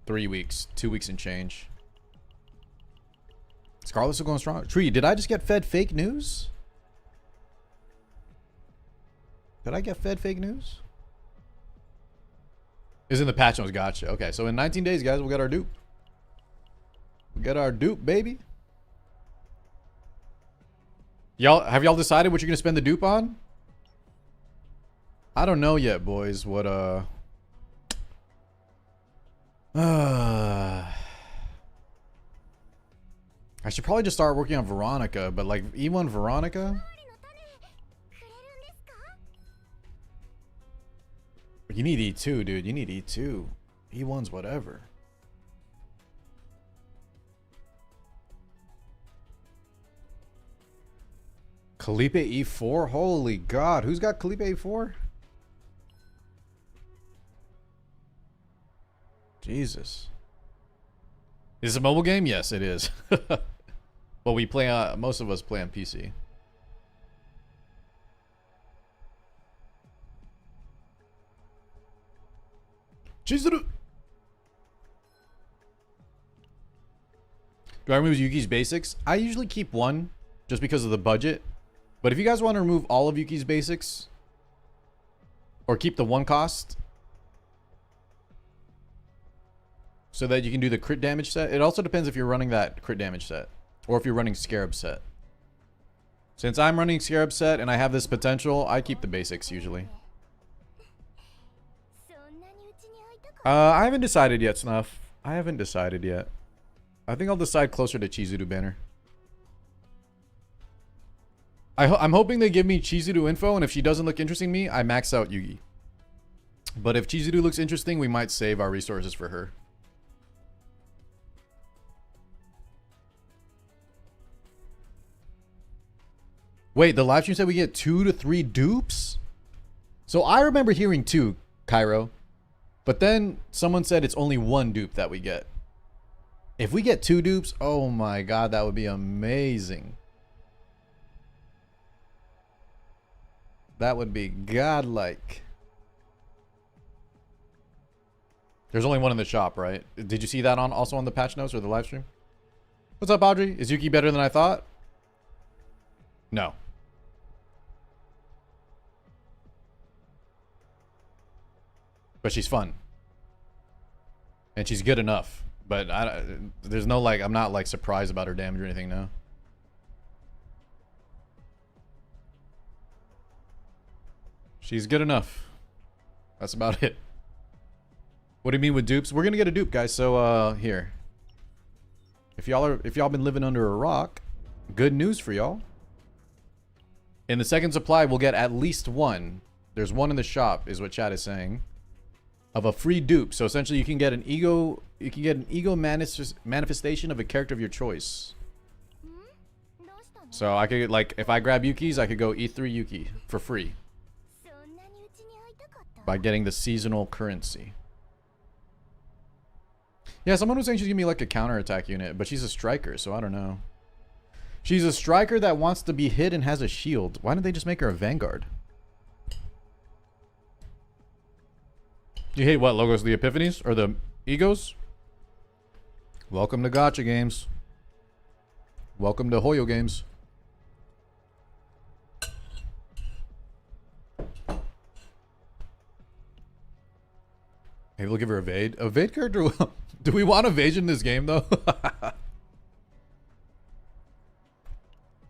3 weeks, 2 weeks and change. Scarlet's still going strong. Tree, did I just get fed fake news? Did I get fed fake news? Is in the patch notes. Gotcha. Okay, so in 19 days, guys, we'll get our dupe. We get our dupe, baby. Y'all, have y'all decided what you're gonna spend the dupe on? I don't know yet, boys. What I should probably just start working on Veronica, but like E1 Veronica. You need E2, dude. You need E2. E1's whatever. Khalipe E4? Holy God. Who's got Khalipe E4? Jesus. Is it a mobile game? Yes, it is. Well, we play on, most of us play on PC. Chizuru. Do I remove Yuki's basics? I usually keep one just because of the budget. But if you guys want to remove all of Yuki's basics or keep the one cost so that you can do the crit damage set. It also depends if you're running that crit damage set or if you're running Scarab set. Since I'm running Scarab set and I have this potential, I keep the basics usually. I haven't decided yet, Snuff. I haven't decided yet. I think I'll decide closer to Chizuru banner. I'm hoping they give me Chizuru info, and if she doesn't look interesting to me, I max out Yugi. But if Chizuru looks interesting, we might save our resources for her. Wait, the live stream said we get 2 to 3 dupes? So I remember hearing 2, Cairo. But then someone said it's only 1 dupe that we get. If we get 2 dupes, oh my God, that would be amazing. That would be godlike. There's only 1 in the shop, right? Did you see that on also on the patch notes or the live stream? What's up, Audrey? Is Yuki better than I thought? No. But she's fun. And she's good enough. But there's no like, I'm not like surprised about her damage or anything now. She's good enough. That's about it. What do you mean with dupes? We're gonna get a dupe, guys. So here. If y'all been living under a rock, good news for y'all. In the second supply, we'll get at least 1. There's 1 in the shop, is what chat is saying. Of a free dupe. So essentially you can get an ego manifestation of a character of your choice. So I could, like, if I grab Yuki's, I could go E3 Yuki for free by getting the seasonal currency. Yeah, someone was saying she's gonna be like a counterattack unit, but she's a striker, so I don't know. She's a striker that wants to be hit and has a shield. Why didn't they just make her a vanguard? You hate what, logos? The epiphanies? Or the egos? Welcome to gacha games. Welcome to Hoyo games. Maybe we'll give her evade. Evade character? Do we want evasion in this game, though?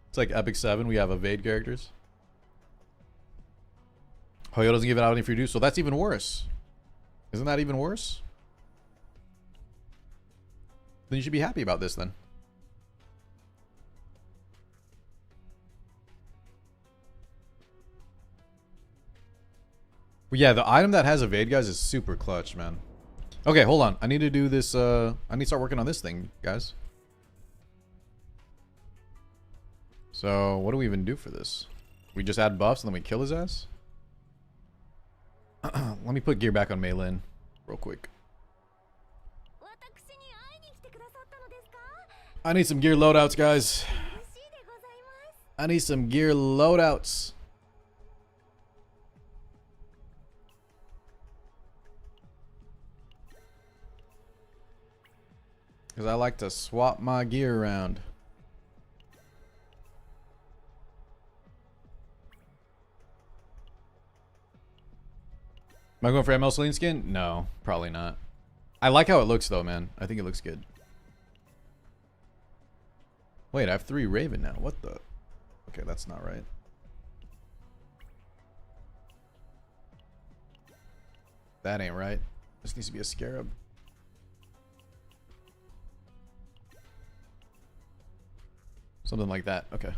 It's like Epic 7. We have evade characters. Hoyo doesn't give it out any free dues, so that's even worse. Isn't that even worse? Then you should be happy about this then. But yeah, the item that has evade, guys, is super clutch, man. Okay, hold on. I need to do this. I need to start working on this thing, guys. So what do we even do for this? We just add buffs and then we kill his ass? Let me put gear back on Meilin real quick. I need some gear loadouts, guys. I need some gear loadouts. Because I like to swap my gear around. Am I going for ML Celine skin? No, probably not. I like how it looks though, man. I think it looks good. Wait, I have 3 Raven now. What the? Okay, that's not right. That ain't right. This needs to be a Scarab. Something like that. Okay.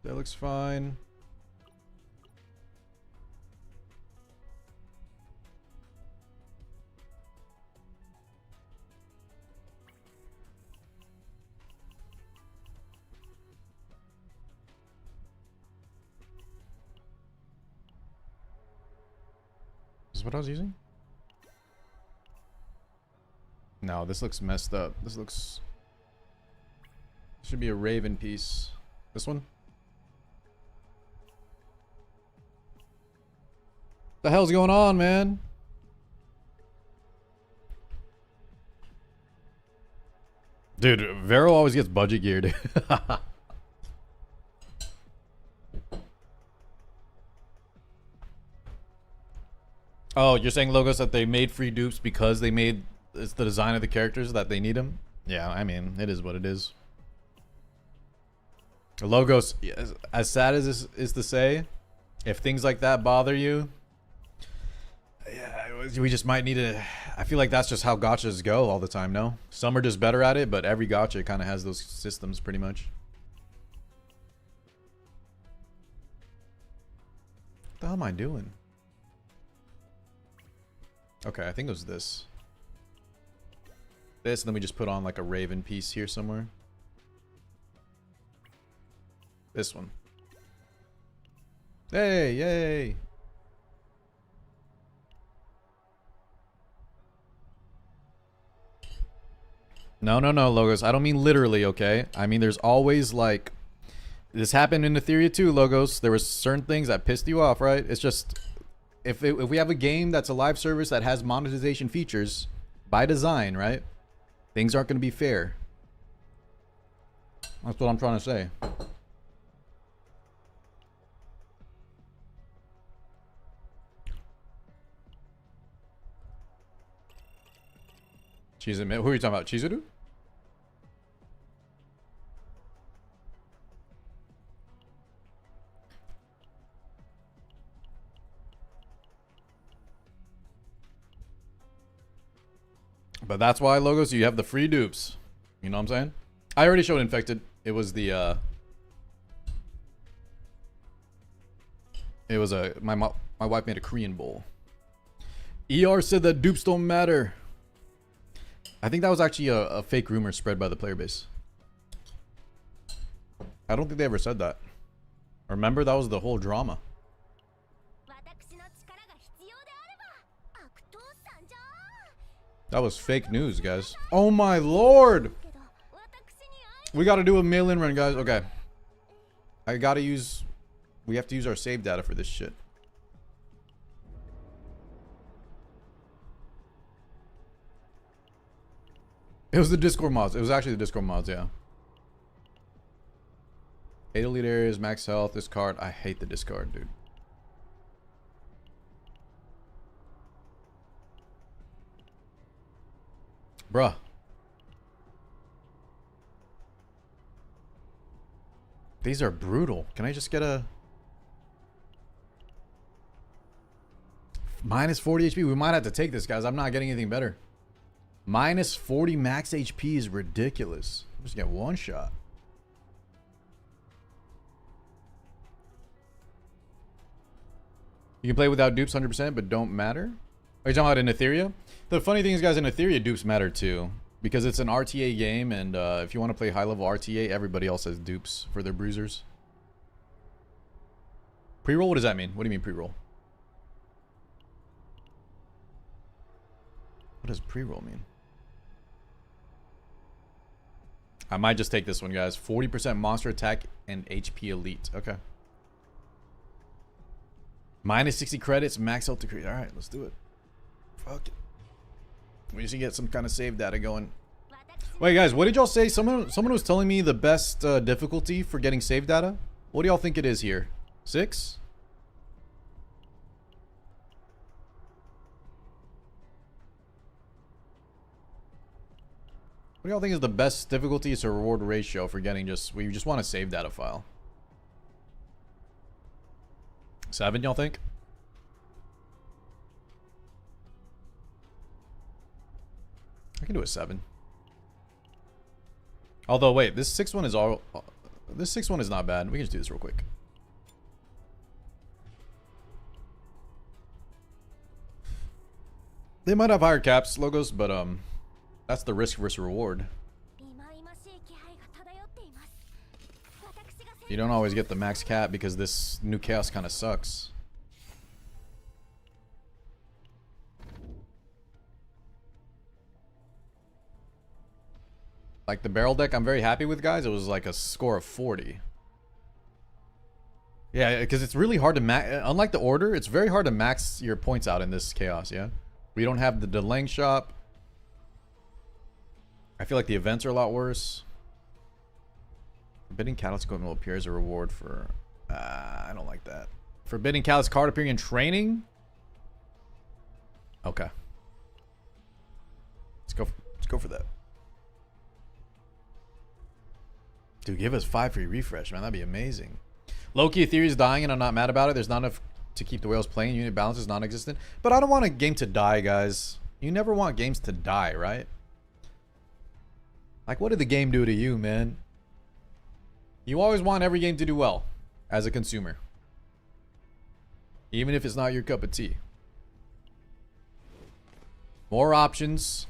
That looks fine. Is this what I was using? No, this looks messed up. This looks... Should be a Raven piece. This one? The hell's going on, man? Dude, Vero always gets budget geared. Oh, you're saying, Logos, that they made free dupes because they made... It's the design of the characters that they need them? Yeah, I mean, it is what it is. Logos, as sad as this is to say, if things like that bother you, yeah, we just might need to... I feel like that's just how gachas go all the time, no? Some are just better at it, but every gacha kind of has those systems pretty much. What the hell am I doing? Okay, I think it was this. This, and then we just put on like a Raven piece here somewhere. This one. Hey, yay! No, Logos. I don't mean literally, okay? I mean there's always like... This happened in Etheria too, Logos. There was certain things that pissed you off, right? It's just... If we have a game that's a live service that has monetization features, by design, right? Things aren't going to be fair. That's what I'm trying to say. Who are you talking about? Chizuru? But that's why, Logos, you have the free dupes. You know what I'm saying? I already showed Infected. It was the it was a my wife made a Korean bowl. ER said that dupes don't matter. I think that was actually a fake rumor spread by the player base. I don't think they ever said that. Remember, that was the whole drama. That was fake news, guys. Oh my lord! We gotta do a mail-in run, guys. Okay. I gotta use... We have to use our save data for this shit. It was the Discord mods. It was actually the Discord mods, yeah. 8 elite areas, max health, discard. I hate the discard, dude. Bruh. These are brutal. Can I just get a... Minus 40 HP? We might have to take this, guys. I'm not getting anything better. Minus 40 max HP is ridiculous. I'm just get one shot. You can play without dupes 100%, but don't matter? Are you talking about in Etheria? The funny thing is, guys, in Etheria, dupes matter too. Because it's an RTA game, and if you want to play high-level RTA, everybody else has dupes for their bruisers. Pre-roll? What does that mean? What do you mean pre-roll? What does pre-roll mean? I might just take this one, guys. 40% monster attack and HP elite. Okay. Minus 60 credits, max health decrease. All right, let's do it. Fuck it. We just need to get some kind of save data going. Wait, guys, what did y'all say? Someone was telling me the best difficulty for getting save data. What do y'all think it is here? 6? What do y'all think is the best difficulty to reward ratio for getting we just want a save data file? 7, y'all think? I can do a 7. Although, wait, this 6 one is this 6 one is not bad. We can just do this real quick. They might have higher caps logos, but that's the risk versus reward. You don't always get the max cap because this new chaos kind of sucks. Like the barrel deck, I'm very happy with, guys. It was like a score of 40. Yeah, because it's really hard to max. Unlike the order, it's very hard to max your points out in this chaos. Yeah, we don't have the Delang shop. I feel like the events are a lot worse. Forbidding Catalyst equipment will appear as a reward for... I don't like that. Forbidding Catalyst card appearing in training? Okay. Let's go for that. Dude, give us 5 free refresh, man. That'd be amazing. Loki theory is dying and I'm not mad about it. There's not enough to keep the whales playing. Unit balance is non-existent. But I don't want a game to die, guys. You never want games to die, right? Like, what did the game do to you, man? You always want every game to do well as a consumer. Even if it's not your cup of tea. More options.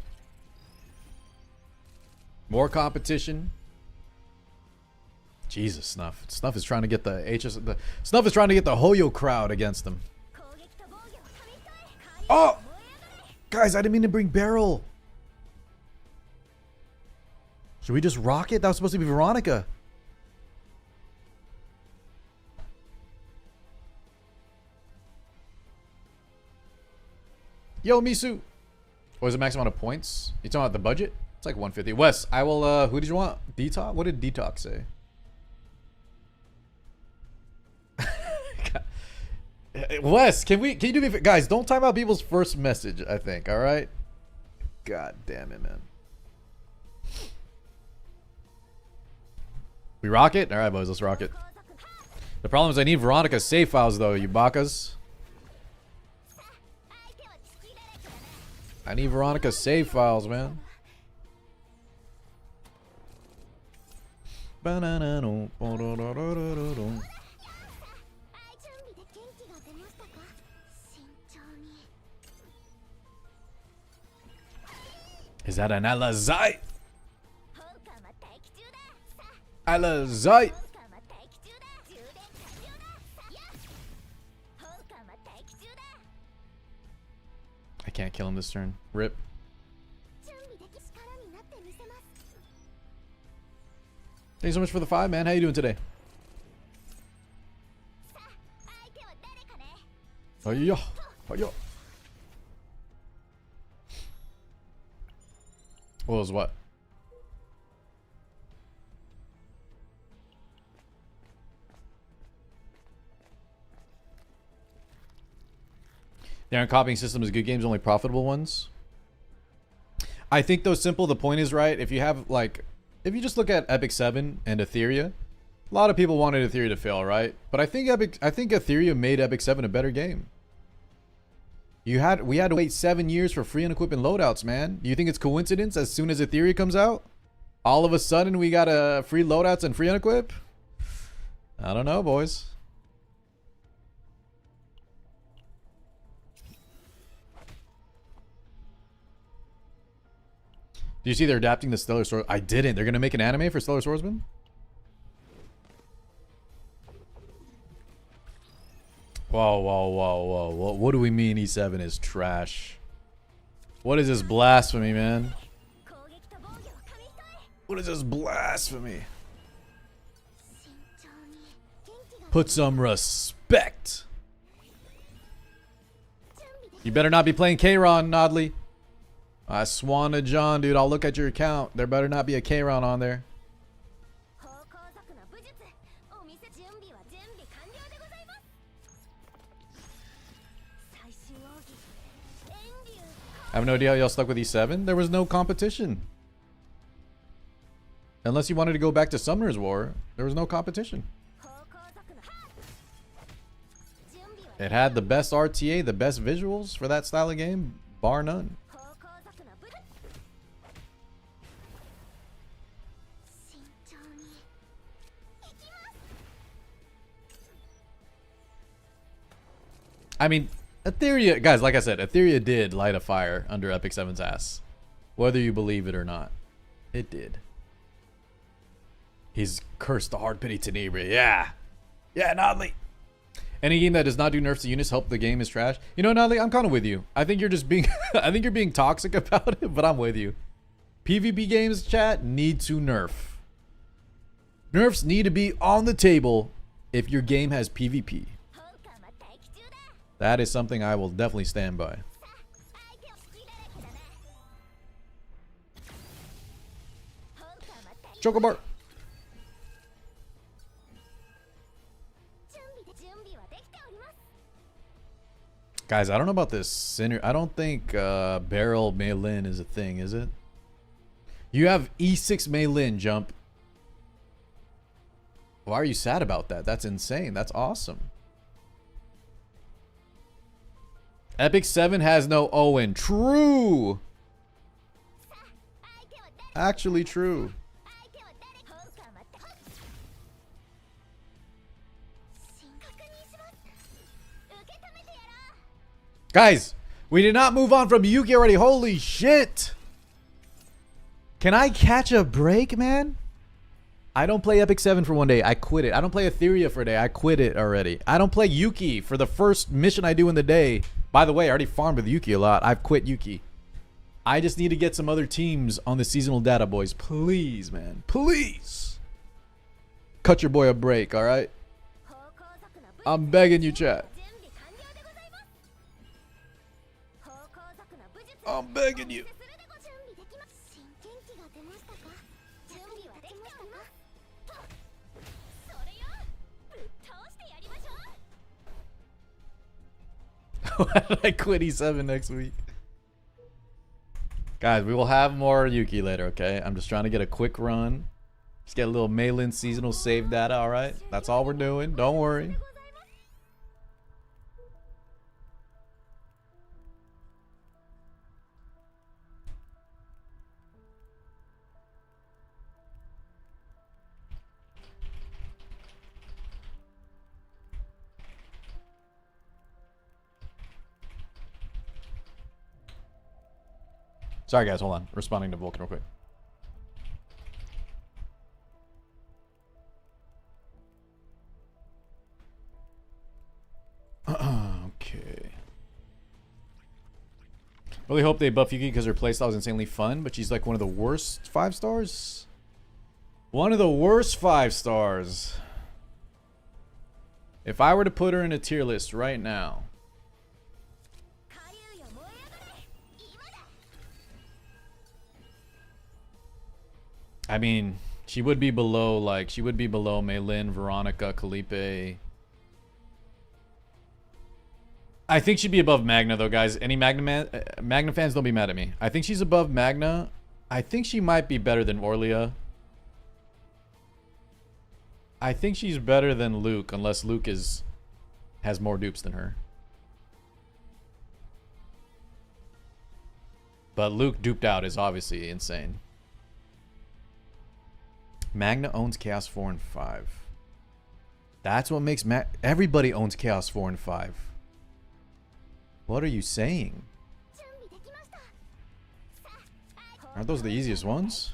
More competition. Jesus, Snuff. Snuff is trying to get Snuff is trying to get the Hoyo crowd against them. Oh! Guys, I didn't mean to bring Barrel. Should we just rock it? That was supposed to be Veronica. Yo, Misu. What is the max amount of points? You talking about the budget? It's like 150. Wes, I will, who did you want? Detox? What did Detox say? Wes, can you do me, guys, don't time out people's first message, I think, alright? God damn it, man. We rock it? Alright, boys, let's rock it. The problem is I need Veronica's save files, though, you bakas. I need Veronica's save files, man. Is that an Alazai? Alazai! I can't kill him this turn. Rip. Thanks so much for the 5, man. How you doing today? Oh yeah. Oh yeah. What was what? The iron copying system is good games, only profitable ones. I think though, simple, the point is right. If you have like, if you just look at Epic 7 and Etheria, a lot of people wanted Etheria to fail, right? But I think Etheria made Epic 7 a better game. We had to wait 7 years for free unequipped loadouts, man. You think it's coincidence as soon as Etheria comes out, all of a sudden we got free loadouts and free unequip? I don't know, boys. Do you see they're adapting the Stellar Sword? I didn't. They're going to make an anime for Stellar Swordsman? Whoa, whoa, whoa, whoa. What do we mean E7 is trash? What is this blasphemy, man? What is this blasphemy? Put some respect. You better not be playing K-Ron, Nodley. I swan to John, dude. I'll look at your account. There better not be a K-Ron on there. I have no idea how y'all stuck with E7. There was no competition. Unless you wanted to go back to Summoner's War, there was no competition. It had the best RTA, the best visuals for that style of game, bar none. I mean, Etheria, guys, like I said, Etheria did light a fire under Epic 7's ass. Whether you believe it or not, it did. He's cursed the hard pity Tenebria. Yeah. Yeah, Nodley. Any game that does not do nerfs to units help the game is trash. You know, Nodley, I'm kind of with you. I think you're just being I think you're being toxic about it, but I'm with you. PvP games, chat, need to nerf. Nerfs need to be on the table if your game has PvP. That is something I will definitely stand by. Chocobar. Guys, I don't know about this. I don't think barrel Mei-Lin is a thing, is it? You have E6 Mei-Lin jump. Why are you sad about that? That's insane. That's awesome. Epic 7 has no Owen. True. Actually true. Guys, we did not move on from Yuki already. Holy shit. Can I catch a break, man? I don't play Epic 7 for one day. I quit it. I don't play Etheria for a day. I quit it already. I don't play Yuki for the first mission I do in the day. By the way, I already farmed with Yuki a lot. I've quit Yuki. I just need to get some other teams on the seasonal data, boys. Please, man. Please. Cut your boy a break, all right? I'm begging you, chat. I'm begging you. Why did I quit E7 next week? Guys, we will have more Yuki later, okay? I'm just trying to get a quick run. Just get a little Mei-Lin seasonal save data, alright? That's all we're doing. Don't worry. Sorry, guys. Hold on. Responding to Volkin real quick. Okay. Really hope they buff Yuki because her playstyle is insanely fun, but she's like one of the worst 5 stars. One of the worst 5 stars. If I were to put her in a tier list right now, I mean, she would be below, like, she would be below Mei-Lin, Veronica, Calipe. I think she'd be above Magna, though, guys. Any Magna fans, don't be mad at me. I think she's above Magna. I think she might be better than Orlia. I think she's better than Luke, unless Luke has more dupes than her. But Luke duped out is obviously insane. Magna owns Chaos 4 and 5. That's what makes everybody owns Chaos 4 and 5. What are you saying? Aren't those the easiest ones?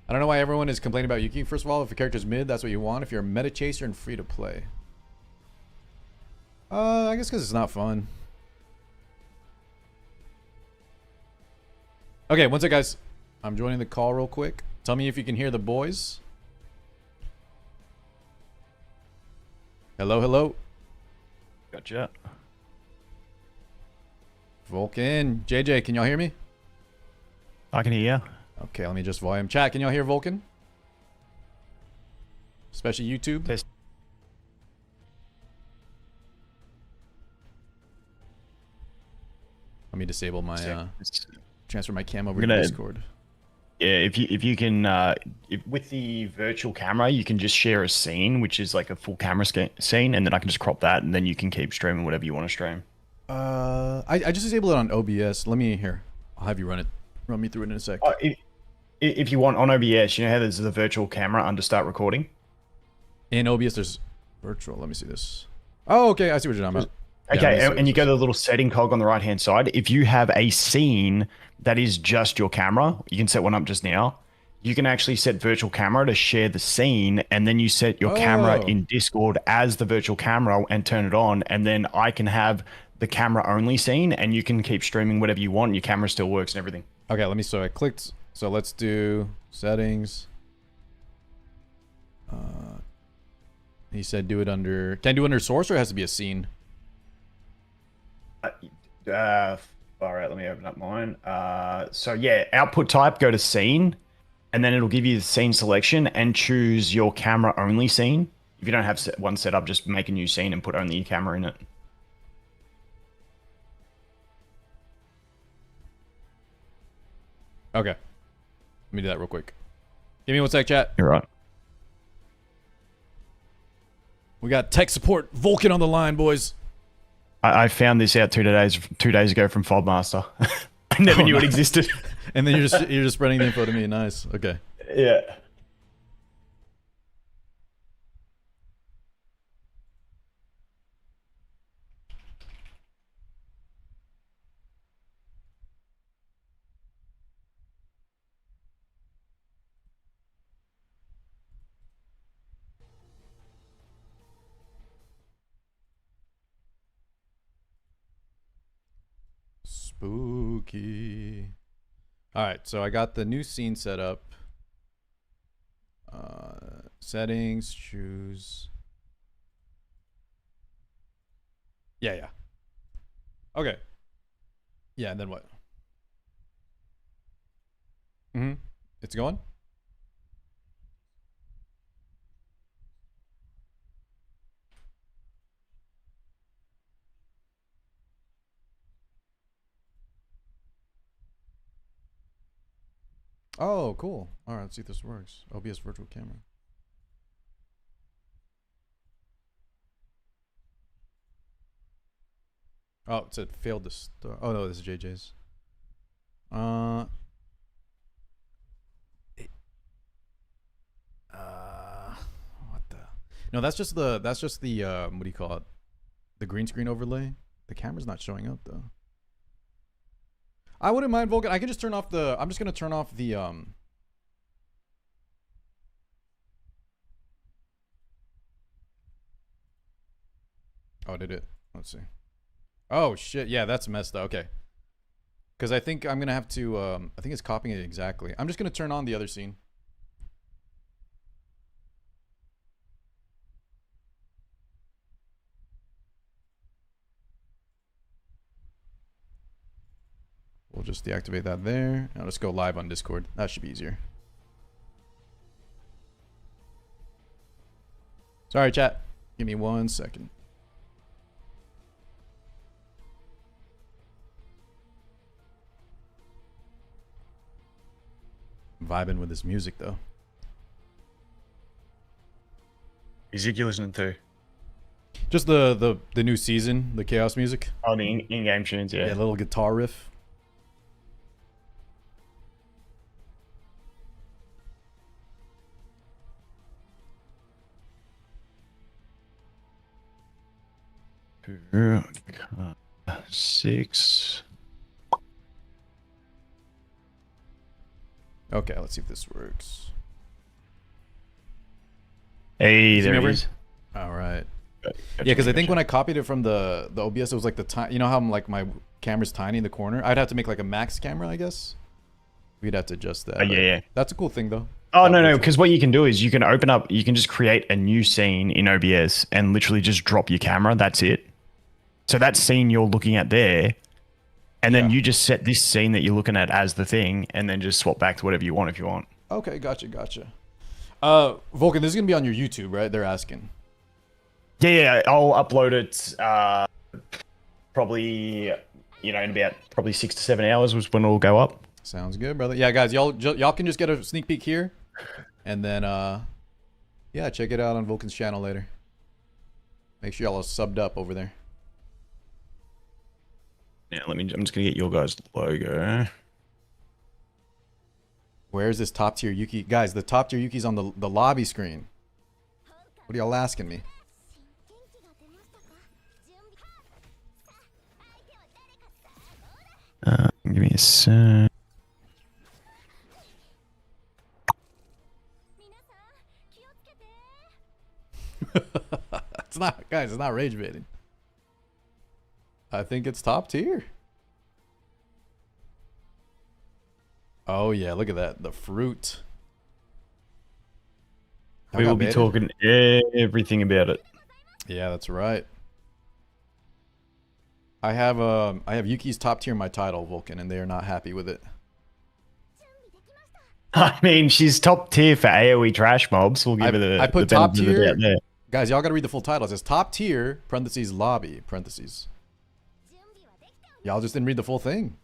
I don't know why everyone is complaining about Yuki. First of all, if a character's mid, that's what you want. If you're a meta chaser and free to play. I guess because it's not fun. Okay, one sec, guys. I'm joining the call real quick. Tell me if you can hear the boys. Hello, hello. Gotcha. Volkin, JJ, can y'all hear me? I can hear you. Okay, let me just volume. Chat, can y'all hear Volkin? Especially YouTube. Test. Let me disable my transfer my cam over to Discord. Yeah, if you can with the virtual camera, you can just share a scene, which is like a full camera scene, and then I can just crop that, and then you can keep streaming whatever you want to stream. I just disabled it on OBS. Let me here. I'll have you run me through it in a sec. If you want on OBS, you know how there's the virtual camera under start recording. In OBS, there's virtual. Let me see this. Oh, okay. I see what you're talking about. Okay, and you go to the little setting cog on the right hand side. If you have a scene that is just your camera, you can set one up just now. You can actually set virtual camera to share the scene, and then you set your camera in Discord as the virtual camera and turn it on, and then I can have the camera only scene, and you can keep streaming whatever you want. And your camera still works and everything. Okay, let me. So I clicked. So let's do settings. He said do it under. Can I do it under source, or it has to be a scene? All right, let me open up mine. So yeah, output type, go to scene, and then it'll give you the scene selection and choose your camera only scene. If you don't have one set up, just make a new scene and put only your camera in it. Okay. Let me do that real quick. Give me one sec, chat. You're right. We got tech support Volkin on the line, boys. I found this out 2 days ago from Fobmaster. I never knew it existed. And then you're just spreading the info to me. Nice. Okay. Yeah. Spooky. All right, so I got the new scene set up. Settings, choose. Yeah. Okay. Yeah, and then what? It's going? Oh, cool. All right, let's see if this works. OBS virtual camera. Oh, it said failed to start. Oh, no, this is JJ's. What the? No, that's just the, what do you call it? The green screen overlay. The camera's not showing up, though. I wouldn't mind Volkin. I could just turn off the, I'm just going to turn off the, oh, did it? Let's see. Oh, shit. Yeah, that's messed up. Okay. Because I think I'm going to have to, I think it's copying it exactly. I'm just going to turn on the other scene. We'll just deactivate that there. I'll just go live on Discord. That should be easier. Sorry, chat. Give me 1 second. I'm vibing with this music, though. Music you listening to? Just the new season, the chaos music. Oh, the in-game tunes, yeah. Yeah, a little guitar riff. Six. Okay, let's see if this works. Hey, See there me it over? is. All right. Gotcha, Yeah, because I think gotcha. when I copied it from the OBS, it was like the time. You know how I'm like my camera's tiny in the corner. I'd have to make like a max camera, I guess. We'd have to adjust that. Oh, yeah, But yeah. that's a cool thing though. Oh, About no, virtual. because what you can do is you can open up, you can just create a new scene in OBS and literally just drop your camera. That's it. So that scene you're looking at there, and then Yeah. you just set this scene that you're looking at as the thing, and then just swap back to whatever you want if you want. Okay, gotcha. Volkin, this is gonna be on your YouTube, right? They're asking. Yeah, yeah, I'll upload it probably, in about probably 6 to 7 hours was when it'll go up. Sounds good, brother. Yeah, guys, y'all can just get a sneak peek here, and then yeah, check it out on Volkin's channel later. Make sure y'all are subbed up over there. Yeah, I'm just gonna get your guys' logo. Where is this top tier Yuki? Guys, the top tier Yuki's on the lobby screen. What are y'all asking me? Give me a sec. It's not, guys, it's not rage baiting. I think it's top tier. Oh yeah, look at that. The fruit. We will be talking everything about it. Yeah, that's right. I have Yuki's top tier in my title, Volkin, and they are not happy with it. I mean, she's top tier for AoE trash mobs. We'll give her the I put the top benefit of the tier. doubt there. Guys, y'all gotta read the full title. It says top tier, parentheses, lobby, parentheses. Y'all just didn't read the full thing.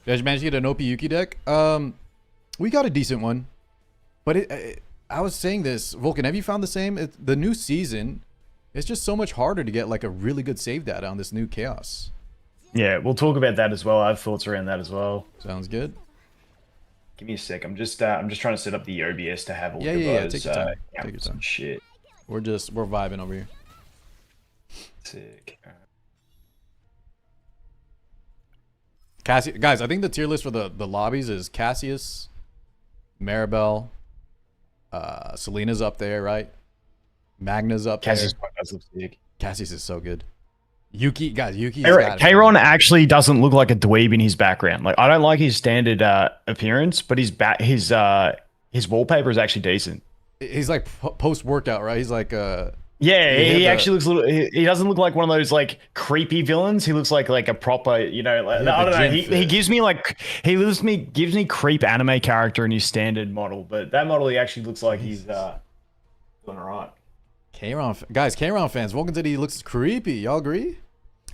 You guys managed to get an OP Yuki deck? We got a decent one. But I was saying this, Volkin, have you found the same? The new season, it's just so much harder to get like a really good save data on this new chaos. Yeah, we'll talk about that as well. I have thoughts around that as well. Sounds good. Give me a sec. I'm just trying to set up the OBS to have all Yeah, of yeah. those Take your time. Take your time. Shit. We're vibing over here. Sick. Guys, I think the tier list for the lobbies is Cassius, Maribel, Selena's up there, right? Magna's up Cassius there. does look sick. Cassius is so good. Yuki's Kayron actually doesn't look like a dweeb in his background. Like, I don't like his standard appearance, but his wallpaper is actually decent. He's like post workout, right? He's like yeah, he actually looks a little. He doesn't look like one of those like creepy villains. He looks like a proper, like, I don't know. He gives me creep anime character in his standard model, but that model he actually looks like he's doing alright. Kayron fans, Volkin said he looks creepy. Y'all agree?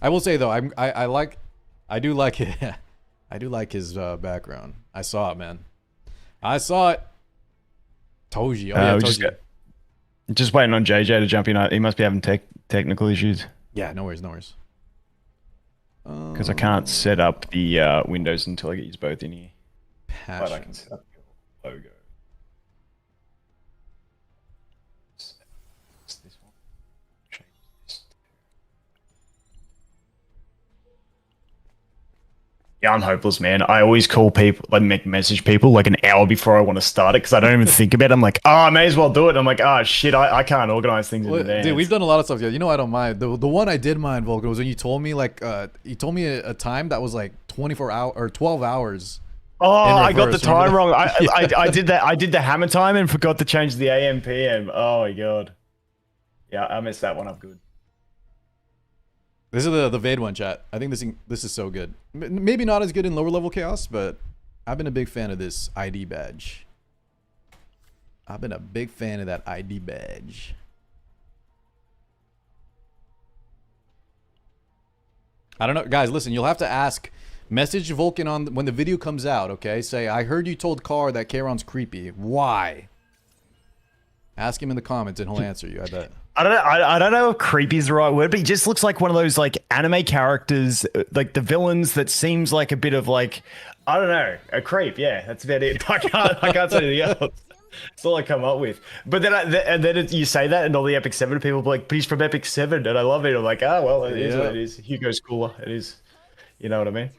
I will say though, I do like it. I do like his background. I saw it, man. I saw it. Toji. Oh yeah, Toji. Just waiting on JJ to jump in. He must be having technical issues. Yeah, no worries. Because I can't set up the windows until I get you both in here. Passion. But I can set up your logo. This one. Change this. Yeah, I'm hopeless, man. I always call people, like message people like an hour before I want to start it because I don't even think about it. I'm like, oh, I may as well do it. I'm like, oh shit, I can't organize things in advance. Dude, we've done a lot of stuff. Yeah, I don't mind. The one I did mind, Volkin, was when you told me a time that was like 24 hours or 12 hours. Oh, I got the time wrong. Yeah. I did that. I did the hammer time and forgot to change the AM PM. Oh my god. Yeah, I messed that one up good. This is the Vade one, chat. I think this is so good. Maybe not as good in lower level chaos, but I've been a big fan of this ID badge. I've been a big fan of that ID badge. I don't know, guys. Listen, you'll have to message Volkin on when the video comes out. Okay, say I heard you told Carr that Kayron's creepy. Why? Ask him in the comments and he'll answer you. I bet. I don't know if creepy is the right word, but he just looks like one of those like anime characters, like the villains that seems like a bit of like, I don't know, a creep. Yeah, that's about it. I can't say anything else. That's all I come up with. But then you say that and all the Epic 7 people be like, but he's from Epic 7 and I love it. I'm like, oh, well, it is what it is. Hugo's cooler. It is. You know what I mean?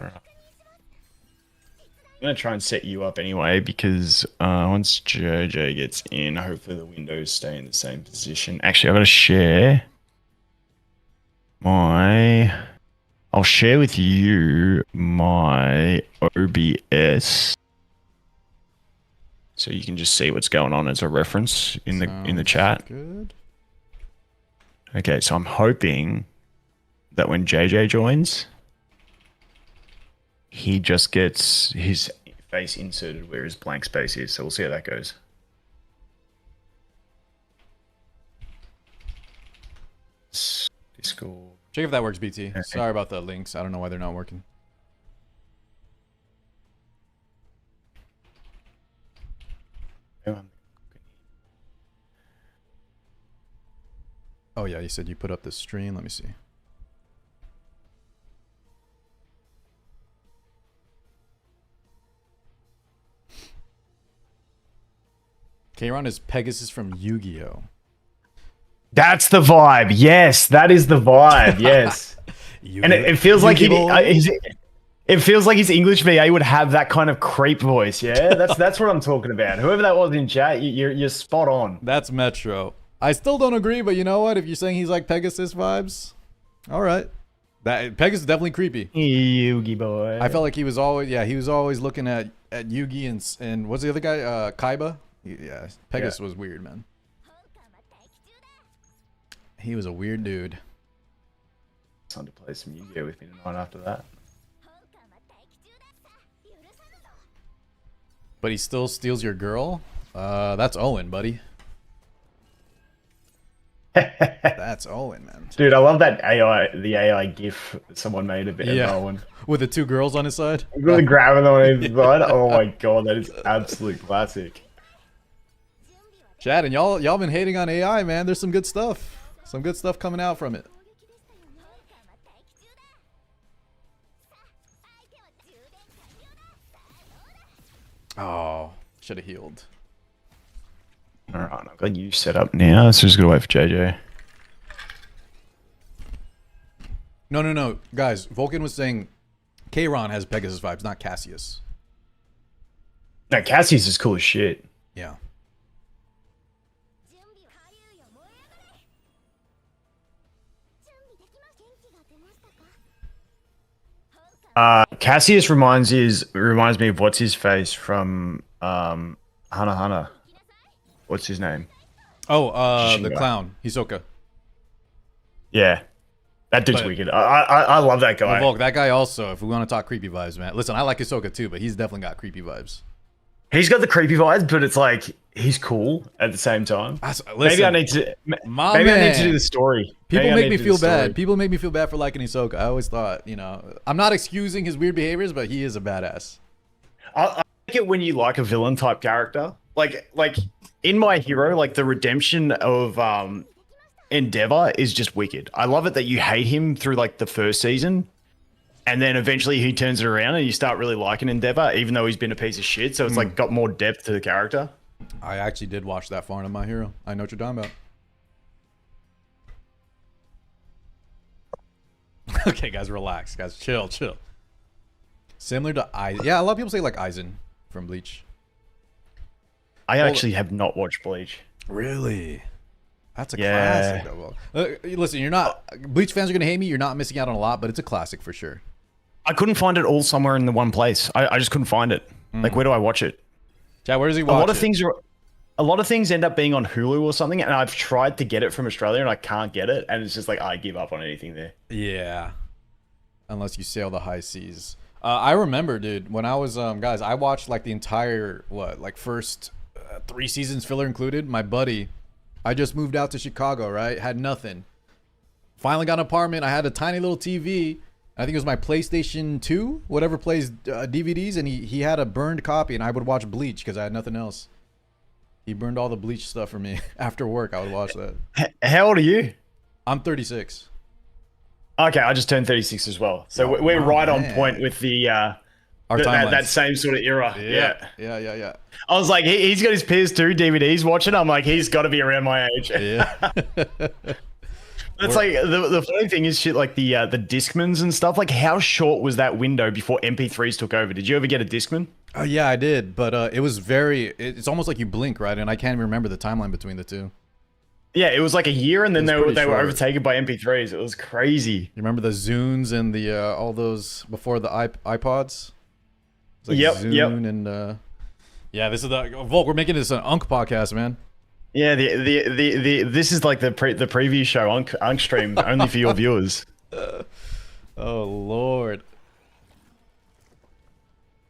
All right. gonna try and set you up anyway because once JJ gets in, hopefully the windows stay in the same position. Actually, I've got to share my. I'll share with you my OBS, so you can just see what's going on as a reference in the chat. Good. Okay, so I'm hoping that when JJ joins, he just gets his face inserted where his blank space is. So we'll see how that goes. Discord. Check if that works, BT. Okay. Sorry about the links. I don't know why they're not working. Oh yeah, you said you put up the stream. Let me see. Kayron is Pegasus from Yu-Gi-Oh. That's the vibe. Yes, that is the vibe. Yes. And it feels like it feels like his English VA would have that kind of creep voice. Yeah, that's what I'm talking about. Whoever that was in chat, you're spot on. That's Metro. I still don't agree, but you know what? If you're saying he's like Pegasus vibes, all right. That Pegasus is definitely creepy. Yugi boy. I felt like he was always looking at Yugi and what's the other guy? Kaiba. Yeah, Pegasus was weird, man. He was a weird dude. Time to play some Yu-Gi-Oh with me tonight after that. But he still steals your girl? That's Owen, buddy. That's Owen, man. Dude, I love that the AI GIF someone made of it. Yeah. Owen. With the two girls on his side? Really grabbing on his side. Oh my god, that is absolute classic. Chad, and y'all been hating on AI, man. There's some good stuff. Some good stuff coming out from it. Oh, should have healed. Alright, I've got you set up now, so just gotta wait for JJ. No. Guys, Volkin was saying Kayron has Pegasus vibes, not Cassius. No, Cassie's is cool as shit. Yeah. Cassius reminds me of what's his face from Hana Hana. What's his name? Oh, the clown, Hisoka. Yeah. That dude's wicked. I love that guy. Well, Volk, that guy also, if we want to talk creepy vibes, man. Listen, I like Hisoka too, but he's definitely got creepy vibes. He's got the creepy vibes, but it's like he's cool at the same time. Listen, maybe I need to do the story. People make me feel bad. People make me feel bad for liking Hisoka. I always thought, you know, I'm not excusing his weird behaviors, but he is a badass. I like it when you like a villain type character. Like in My Hero, like the redemption of Endeavor is just wicked. I love it that you hate him through like the first season, and then eventually he turns it around and you start really liking Endeavor, even though he's been a piece of shit. So it's like got more depth to the character. I actually did watch that far into My Hero. I know what you're talking about. Okay, guys, relax. Guys, chill. Similar to Aizen. Yeah, a lot of people say like Aizen from Bleach. I actually have not watched Bleach. Really? That's a classic. Listen, you're not... Bleach fans are going to hate me. You're not missing out on a lot, but it's a classic for sure. I couldn't find it all somewhere in the one place. I just couldn't find it. Like, where do I watch it? Chad, where does he watch A lot of things end up being on Hulu or something, and I've tried to get it from Australia, and I can't get it, and it's just like, I give up on anything there. Yeah. Unless you sail the high seas. I remember, dude, when I was... guys, I watched like the entire, first 3 seasons, filler included. My buddy... I just moved out to Chicago, right? Had nothing. Finally got an apartment. I had a tiny little TV. I think it was my PlayStation 2, whatever plays DVDs, and he had a burned copy, and I would watch Bleach because I had nothing else. He burned all the Bleach stuff for me. After work, I would watch that. How old are you? I'm 36. Okay, I just turned 36 as well. So we're right on point with the that same sort of era. Yeah. I was like, he's got his PS2 DVDs watching. I'm like, he's got to be around my age. Yeah. That's like the funny thing is shit like the Discmans and stuff. Like, how short was that window before MP3s took over? Did you ever get a Discman? Yeah, I did, but it was it's almost like you blink, right? And I can't even remember the timeline between the two. Yeah, it was like a year, and then they were short. overtaken by MP3s. It was crazy. You remember the Zunes and the all those before the iPods? It was like Yep. Zune and yeah, this is the Volk. We're making this an Unk podcast, man. Yeah, this is like the preview show Unk stream only for your viewers. Oh Lord.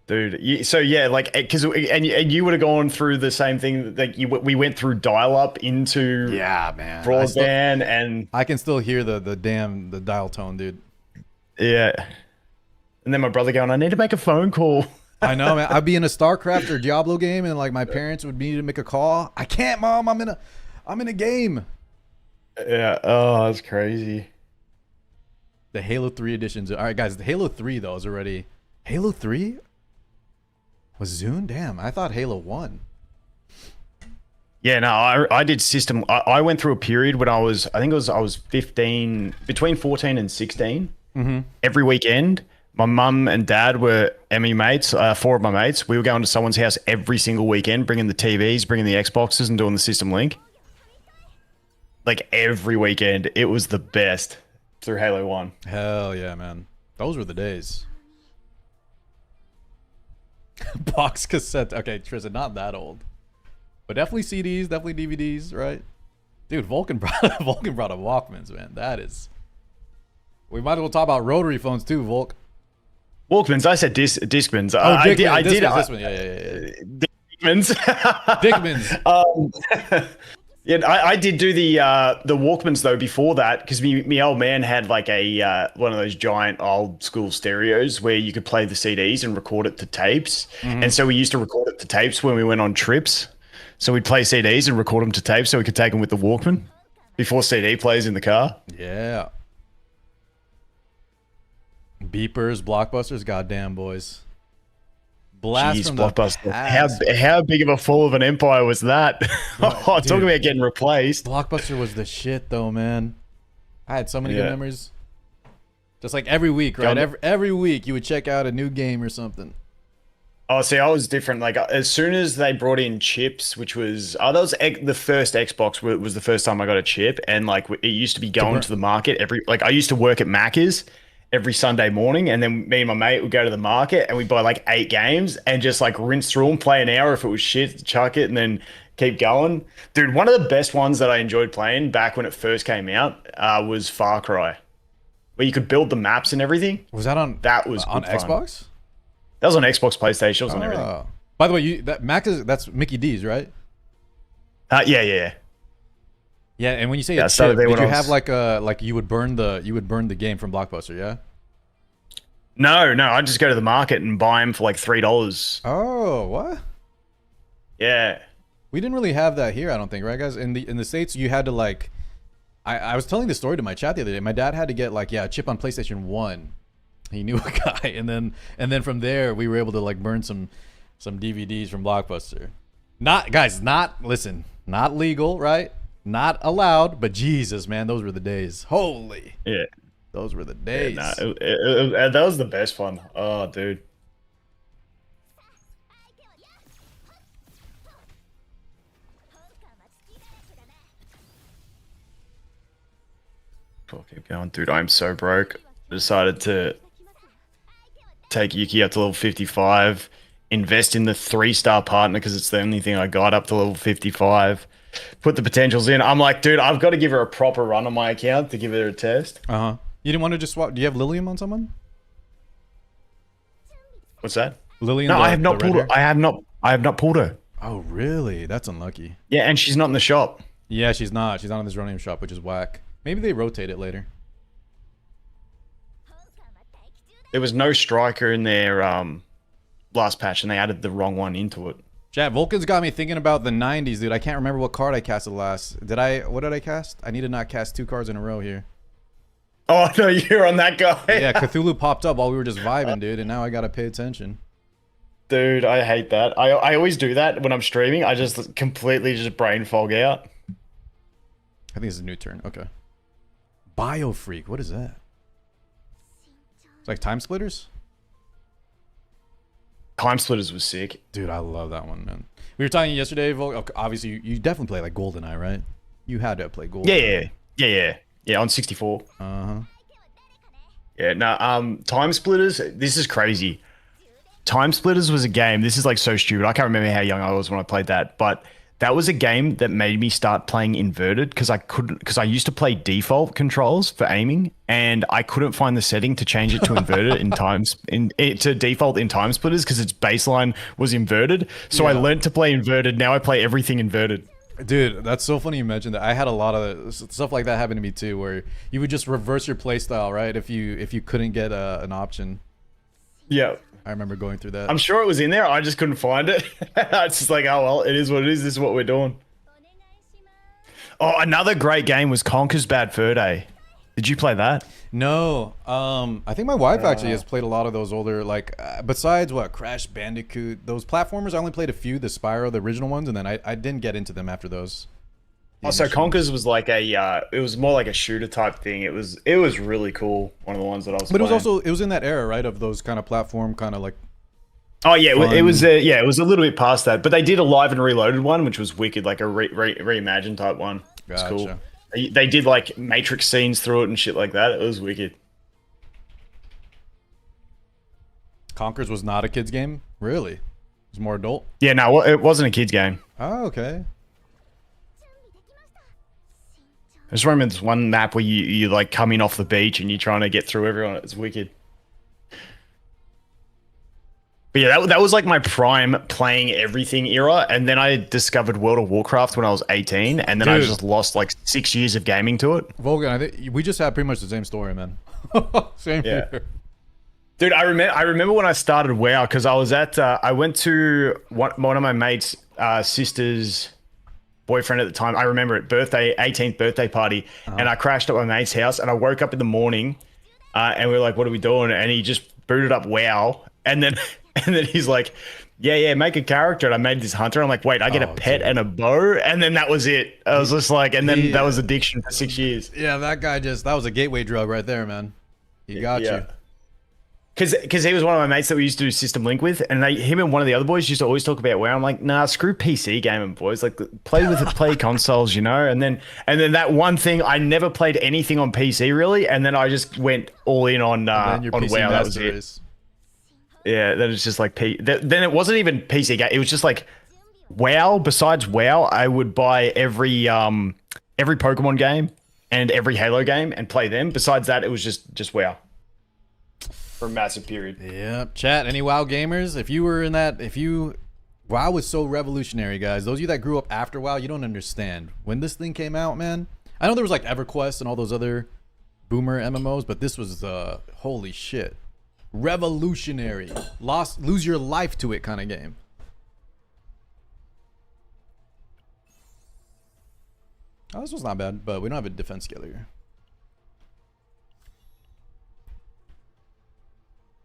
Dude, so yeah, like, because and you would have gone through the same thing. Like, we went through dial-up into broadband, and I can still hear the dial tone, dude. Yeah, and then my brother going, "I need to make a phone call." I know, man. I'd be in a StarCraft or Diablo game, and like my parents would need to make a call. I can't, Mom. I'm in a game. Yeah. Oh, that's crazy. The Halo 3 editions. All right, guys. The Halo 3 though is already Halo 3. Was Zune? Damn, I thought Halo 1. Yeah, no, I did system. I went through a period when I was 15, between 14 and 16. Mm-hmm. Every weekend, my mum and dad were ME mates, 4 of my mates. We were going to someone's house every single weekend, bringing the TVs, bringing the Xboxes, and doing the system link. Like, every weekend. It was the best through Halo 1. Hell yeah, man. Those were the days. Box cassette. Okay, Tristan, not that old, but definitely CDs, definitely DVDs, right? Dude, Volkin brought a Walkmans, man. That is. We might as well talk about rotary phones too, Volk. Walkmans. I said Discmans. Oh, I did. Discman. Yeah. Dickmans. Yeah, I did do the Walkmans though before that, because me old man had like a one of those giant old school stereos where you could play the CDs and record it to tapes, and so we used to record it to tapes when we went on trips. So we'd play CDs and record them to tapes so we could take them with the Walkman before CD plays in the car. Yeah. Beepers, Blockbusters, goddamn boys. Blast Jeez, from Blockbuster. How big of a fall of an empire was that? Oh, talking about getting replaced. Blockbuster was the shit though, man. I had so many good memories. Just like every week, right? Every week you would check out a new game or something. Oh, see, I was different. Like, as soon as they brought in chips, which was that was the first Xbox was the first time I got a chip, and like it used to be going to the market I used to work at Macca's every Sunday morning, and then me and my mate would go to the market and we'd buy like 8 games and just like rinse through them, play an hour. If it was shit, chuck it, and then keep going. Dude, one of the best ones that I enjoyed playing back when it first came out was Far Cry, where you could build the maps and everything. Was that on? That was on good fun. Xbox. That was on Xbox, PlayStation, it was on everything. By the way, that's Mickey D's, right? Yeah. Yeah, and when you say a chip, did you have like you would burn the game from Blockbuster, yeah? No, I just go to the market and buy them for like $3. Oh, what? Yeah. We didn't really have that here, I don't think, right, guys? In the States, you had to like, I was telling the story to my chat the other day. My dad had to get like a chip on PlayStation 1. He knew a guy, and then from there we were able to like burn some DVDs from Blockbuster. Not legal, right? Not allowed, but Jesus, man, those were the days. Holy. Yeah. Those were the days. Yeah, that was the best one. Oh, dude. Oh, keep going. Dude, I'm so broke. I decided to take Yuki up to level 55, invest in the 3-star partner because it's the only thing I got up to level 55. Put the potentials in. I'm like, dude, I've got to give her a proper run on my account to give her a test. Uh-huh. You didn't want to just swap? Do you have Lilium on someone? What's that? Lilium? No, I have not pulled her. I have not pulled her. Oh, really? That's unlucky. Yeah, and she's not in the shop. Yeah, she's not. She's not in this Ronium shop, which is whack. Maybe they rotate it later. There was no striker in their last patch, and they added the wrong one into it. Chat, Volkin's got me thinking about the 90s, dude. I can't remember what card I casted last. What did I cast? I need to not cast 2 cards in a row here. Oh, no, you're on that guy. Yeah, Cthulhu popped up while we were just vibing, dude, and now I gotta pay attention. Dude, I hate that. I always do that when I'm streaming. I just completely just brain fog out. I think it's a new turn. Okay. Biofreak. What is that? It's like Time Splitters? Time Splitters was sick. Dude, I love that one, man. We were talking yesterday, obviously, you definitely play like GoldenEye, right? You had to play GoldenEye. Yeah, on 64. Uh-huh. Yeah, no, Time Splitters, this is crazy. Time Splitters was a game, this is like so stupid. I can't remember how young I was when I played that, but that was a game that made me start playing inverted because I used to play default controls for aiming and I couldn't find the setting to change it to inverted to default in Time Splitters because its baseline was inverted. So I learned to play inverted. Now I play everything inverted. Dude, that's so funny you mentioned that. I had a lot of stuff like that happen to me too, where you would just reverse your playstyle, right? If you couldn't get an option. Yeah. I remember going through that. I'm sure it was in there. I just couldn't find it. It's just like, oh, well, it is what it is. This is what we're doing. Oh, another great game was Conker's Bad Fur Day. Did you play that? No. I think my wife actually has played a lot of those older, like, besides what, Crash Bandicoot, those platformers, I only played a few, the Spyro, the original ones, and then I didn't get into them after those. Oh, so Conker's was like it was more like a shooter type thing. It was really cool. One of the ones that I was. But playing. it was in that era, right? Of those kind of platform, kind of like. Oh yeah, it was it was a little bit past that, but they did a live and reloaded one, which was wicked, like a reimagined type one. It's cool. They did like Matrix scenes through it and shit like that. It was wicked. Conkers was not a kids game, really. It was more adult. Yeah, no, it wasn't a kids game. Oh, okay. I just remember this one map where you like coming off the beach and you're trying to get through everyone. It's wicked. But yeah, that was like my prime playing everything era. And then I discovered World of Warcraft when I was 18. And then I just lost like 6 years of gaming to it. Volkin, I think we just had pretty much the same story, man. Same here. Dude, I remember when I started WoW because I was at I went to one of my mates' sister's boyfriend at the time. I remember it, 18th birthday party, and I crashed at my mate's house. And I woke up in the morning, and we were like, "What are we doing?" And he just booted up WoW, and then he's like, "Yeah, make a character." And I made this hunter. I'm like, "Wait, I get a pet and a bow," and then that was it. I was just like, and then that was addiction for 6 years. Yeah, that guy that was a gateway drug right there, man. He got you. Because he was one of my mates that we used to do System Link with, and him and one of the other boys used to always talk about WoW. I'm like, nah, screw PC gaming, boys. Like, play consoles, you know. And then that one thing, I never played anything on PC really, and then I just went all in on WoW. That was it. Yeah, then it's just like then it wasn't even PC game. It was just like WoW. Besides WoW, I would buy every Pokemon game and every Halo game and play them. Besides that, it was just WoW. For a massive period. Yeah. Chat, any WoW gamers? If you were in that, WoW was so revolutionary, guys. Those of you that grew up after WoW, you don't understand. When this thing came out, man, I know there was like EverQuest and all those other boomer MMOs, but this was holy shit. Revolutionary. Lose your life to it kind of game. Oh, this was not bad, but we don't have a defense skill here.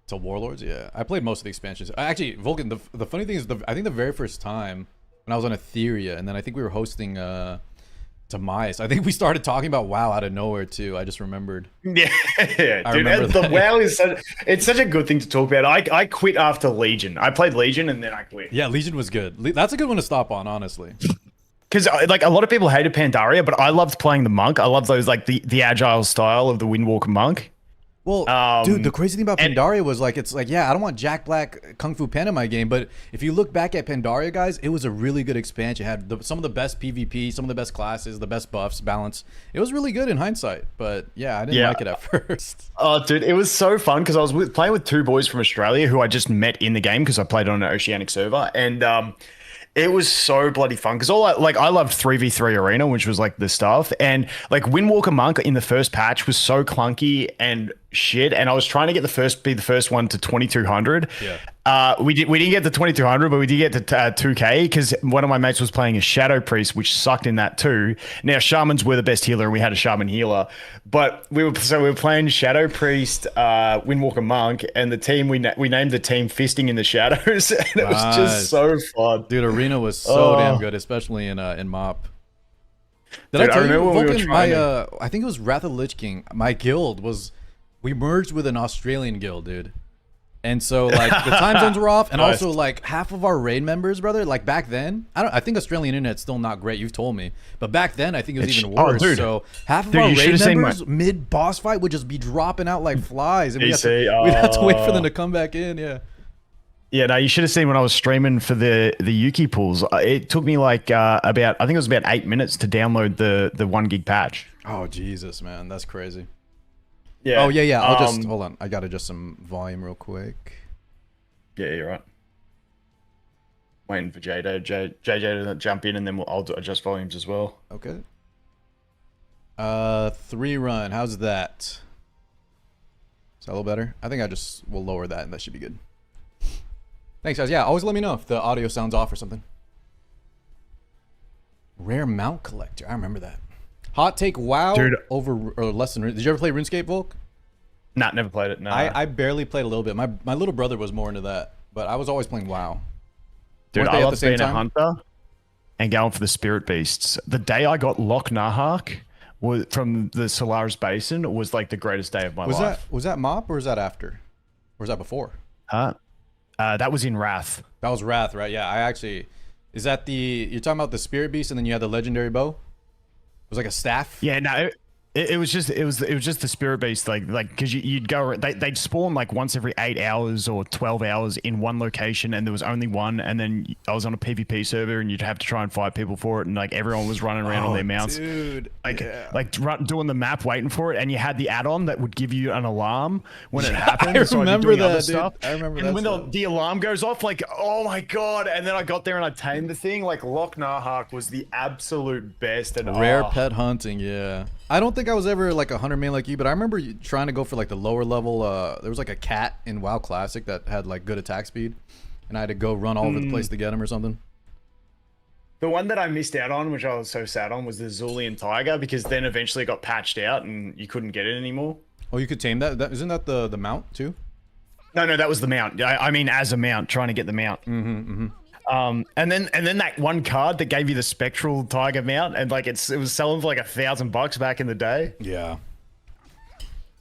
To Warlords, yeah. I played most of the expansions. Actually, Volkin, the funny thing is, I think the very first time when I was on Etheria, and then I think we were hosting Demise, I think we started talking about WoW out of nowhere too. I just remembered. Yeah, dude. The WoW is such a good thing to talk about. I quit after Legion. I played Legion and then I quit. Yeah, Legion was good. That's a good one to stop on, honestly. Because like a lot of people hated Pandaria, but I loved playing the monk. I love those like the agile style of the Windwalker monk. Well, dude, the crazy thing about Pandaria was like, it's like, yeah, I don't want Jack Black Kung Fu Panda in my game, but if you look back at Pandaria, guys, it was a really good expansion. It had some of the best PvP, some of the best classes, the best buffs, balance. It was really good in hindsight, but yeah, I didn't like it at first. Oh, dude, it was so fun because I was playing with two boys from Australia who I just met in the game because I played on an Oceanic server, and it was so bloody fun because I loved 3v3 arena, which was like the stuff, and like Windwalker Monk in the first patch was so clunky and shit, and I was trying to be the first one to 2200. We didn't get to 2200, but we did get to 2k because one of my mates was playing a Shadow Priest, which sucked in that too. Now shamans were the best healer, and we had a shaman healer, but we were playing Shadow Priest, Windwalker Monk, and the team we named the team Fisting in the Shadows, and it was just so fun. Dude, arena was so damn good, especially in MOP. Did I tell you, remember when we were Volkin, trying to... I think it was Wrath of the Lich King. My guild was, we merged with an Australian guild, dude. And so like the time zones were off, and Nice. also like half of our raid members, brother, like back then, I think Australian internet's still not great. You've told me, but back then I think it was even worse. dude. So half of Dude, our you raid should've seen members mid boss fight would just be dropping out like flies, and we'd PC, have to wait for them to come back in. Yeah. Yeah, no, you should have seen when I was streaming for the Yuki pools. It took me like about, I think it was about 8 minutes to download the 1 gig patch. Oh Jesus, man, that's crazy. Yeah. Oh yeah. I'll just hold on. I gotta adjust some volume real quick. Yeah, you're right. Waiting for JJ to jump in, and then I'll adjust volumes as well. Okay. 3 run. How's that? Is that a little better? I think we'll lower that, and that should be good. Thanks, guys. Yeah, always let me know if the audio sounds off or something. Rare mount collector. I remember that. Hot take. WoW Dude. over or less than. Did you ever play RuneScape, Volk? Nah, never played it. No. I barely played a little bit. My little brother was more into that, but I was always playing WoW. Dude, Weren't they I at love the same being a time? hunter and going for the spirit beasts. The day I got Loch Nahak was from the Solaris Basin was like the greatest day of my life. Was that MOP or was that after? Or was that before? Huh? That was in Wrath. That was Wrath, right? Yeah, I actually. Is that you're talking about the spirit beast, and then you had the legendary bow? It was like a staff. Yeah, no, it was just the spirit beast, like because you'd go, they'd spawn like once every 8 hours or 12 hours in one location, and there was only one, and then I was on a PvP server, and you'd have to try and fight people for it, and like everyone was running around on their mounts, dude. Doing the map waiting for it, and you had the add-on that would give you an alarm when it happened. I so I'd be remember doing that, other dude. stuff. I remember and that when stuff. the alarm goes off, like, oh my god! And then I got there and I tamed the thing. Like Loch Nahak was the absolute best. And Rare pet hunting, yeah. I don't think I was ever like a hunter main like you, but I remember trying to go for like the lower level. There was like a cat in WoW Classic that had like good attack speed, and I had to go run all over the place to get him or something. The one that I missed out on, which I was so sad on, was the Zulian Tiger, because then eventually it got patched out and you couldn't get it anymore. Oh, you could tame that? Isn't that the mount too? No, that was the mount. I mean, as a mount, trying to get the mount. And then that one card that gave you the spectral tiger mount, and like it was selling for like $1,000 back in the day. Yeah,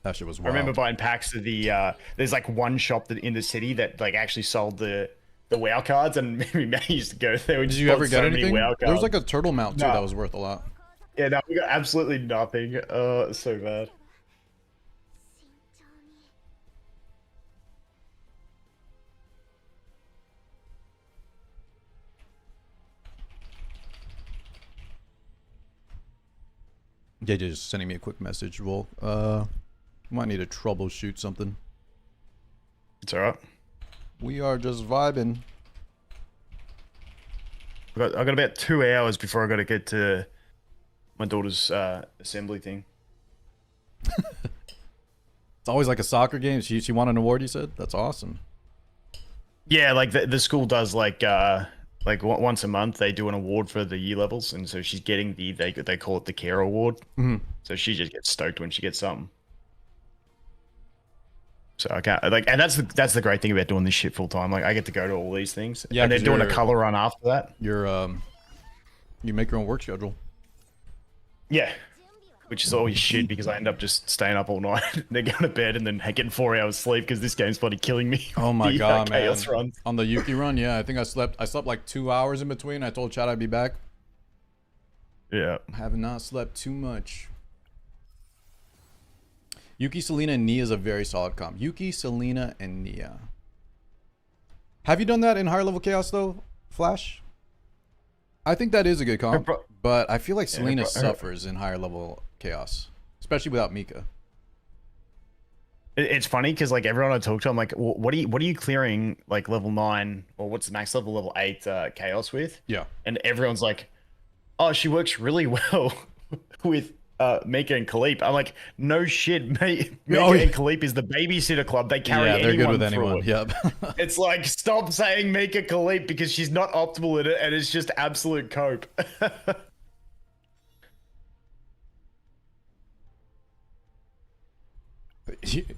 that shit was wild. I remember buying packs of the. There's like one shop in the city that like actually sold the WoW cards, and maybe Matt used to go there. Did you ever get anything? There was like a turtle mount too that was worth a lot. Yeah, no, we got absolutely nothing. It's so bad. JJ just sending me a quick message. Well, might need to troubleshoot something. It's alright. We are just vibing. I got about 2 hours before I got to get to my daughter's assembly thing. It's always like a soccer game. She won an award, you said? That's awesome. Yeah, like the school does like once a month they do an award for the year levels, and so she's getting they call it the care award. So she just gets stoked when she gets something. So I can't and that's the great thing about doing this shit full time. Like I get to go to all these things. Yeah, and then doing a color run after that. You make your own work schedule. Yeah, which is always shit because I end up just staying up all night, then going to bed, and then getting 4 hours sleep because this game's bloody killing me. Oh my god, man! Chaos runs. On the Yuki run, yeah, I think I slept like 2 hours in between. I told Chad I'd be back. Yeah, I have not slept too much. Yuki, Selena, and Nia is a very solid comp. Yuki, Selena, and Nia. Have you done that in higher level chaos though, Flash? I think that is a good comp, but I feel like Selena suffers in higher level chaos, especially without Mika. It's funny because like everyone I talk to, I'm like, what are you clearing like level 9 or what's the max level 8 chaos with? Yeah, and everyone's like, oh, she works really well with Mika and Khalip. I'm like, no shit, mate. Mika and Khalip is the babysitter club. They carry anyone. Yeah, they're good with through anyone. it. Yep. It's like, stop saying Mika Khalip because she's not optimal at it, and it's just absolute cope.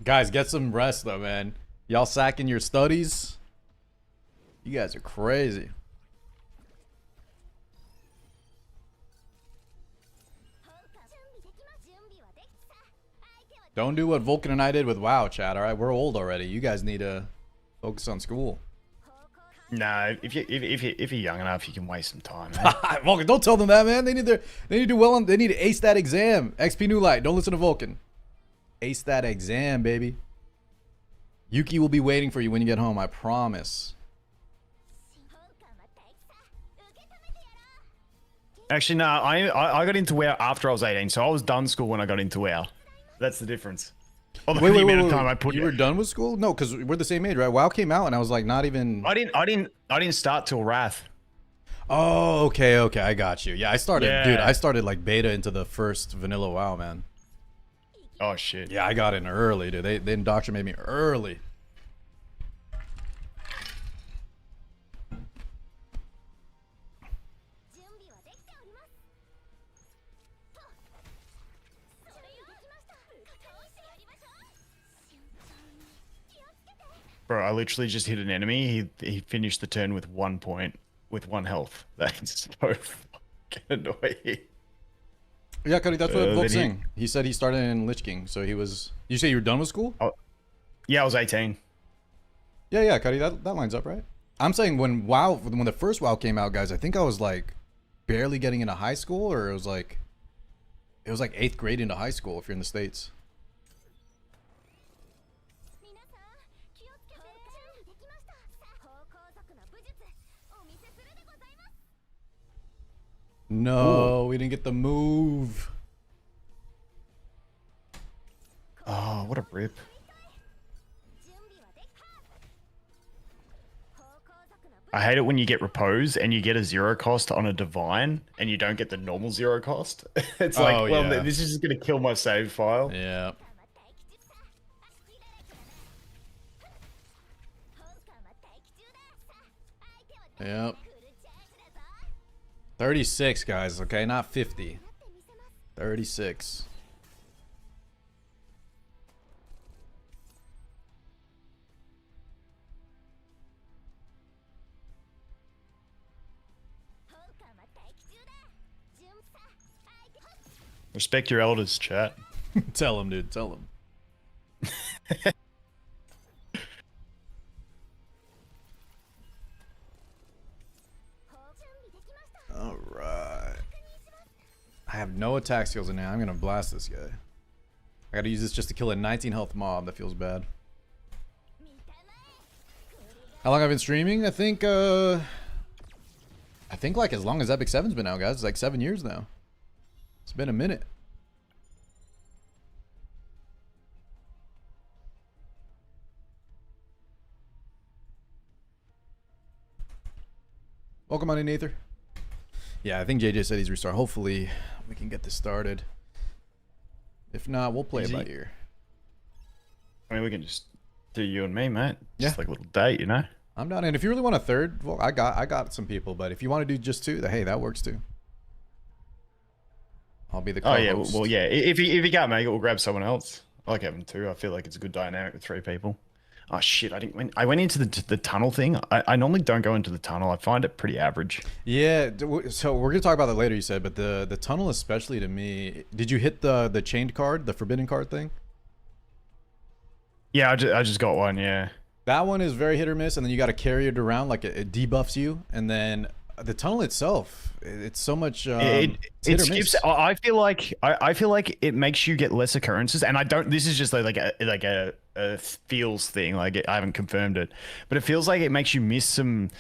Guys, get some rest though, man. Y'all sacking your studies. You guys are crazy. Don't do what Volkin and I did with WoW, chat. All right, we're old already. You guys need to focus on school. No, if you're young enough, you can waste some time. Volkin, don't tell them that, man. They need to do well. They need to ace that exam. XP New Light. Don't listen to Volkin. Ace that exam, baby. Yuki will be waiting for you when you get home. I promise. Actually, no. I got into WoW after I was 18, so I was done school when I got into WoW. That's the difference. Wait, you were done with school? No, because we're the same age, right? WoW came out, and I was like, not even. I didn't start till Wrath. Oh, okay, I got you. Yeah, I started, dude. I started like beta into the first vanilla WoW, man. Oh shit. Yeah, I got in early, dude. They indoctrinated me early. Bro, I literally just hit an enemy. He finished the turn with 1 point, with 1 health. That's so fucking annoying. Yeah, Cody, that's what Volk's saying. He said he started in Lich King, so he was. You say you were done with school? Oh, yeah, I was 18. Yeah, Cody, that lines up, right? I'm saying when the first WoW came out, guys, I think I was like barely getting into high school, or it was like 8th grade into high school if you're in the States. No, we didn't get the move. Oh, what a rip. I hate it when you get repose and you get a 0 cost on a divine and you don't get the normal 0 cost. It's like, this is just going to kill my save file. Yeah. Yep. 36, guys, okay? Not 50. 36. Respect your elders, chat. Tell them, dude. Tell them. All right. I have no attack skills in now. I'm gonna blast this guy. I gotta use this just to kill a 19 health mob. That feels bad. How long I've been streaming? I think like as long as Epic 7's been out, guys. It's like 7 years now. It's been a minute. Welcome on in, Nathan. Yeah, I think JJ said he's restart. Hopefully, we can get this started. If not, we'll play it by ear. I mean, we can just do you and me, mate. Just Yeah. like a little date, you know? I'm down. And if you really want a third, well, I got some people. But if you want to do just 2, hey, that works too. I'll be the co-host. Oh, yeah. Well, yeah. If you can't make it, we'll grab someone else. I like having 2. I feel like it's a good dynamic with 3 people. Oh shit! I went into the tunnel thing. I normally don't go into the tunnel. I find it pretty average. Yeah, so we're gonna talk about that later. You said, but the tunnel, especially to me. Did you hit the chained card, the forbidden card thing? Yeah, I just got one. Yeah. That one is very hit or miss, and then you got to carry it around like it debuffs you, and then the tunnel itself, it's so much. It skips. I feel like it makes you get less occurrences, and I don't. This is just like a feels thing. Like I haven't confirmed it, but it feels like it makes you miss some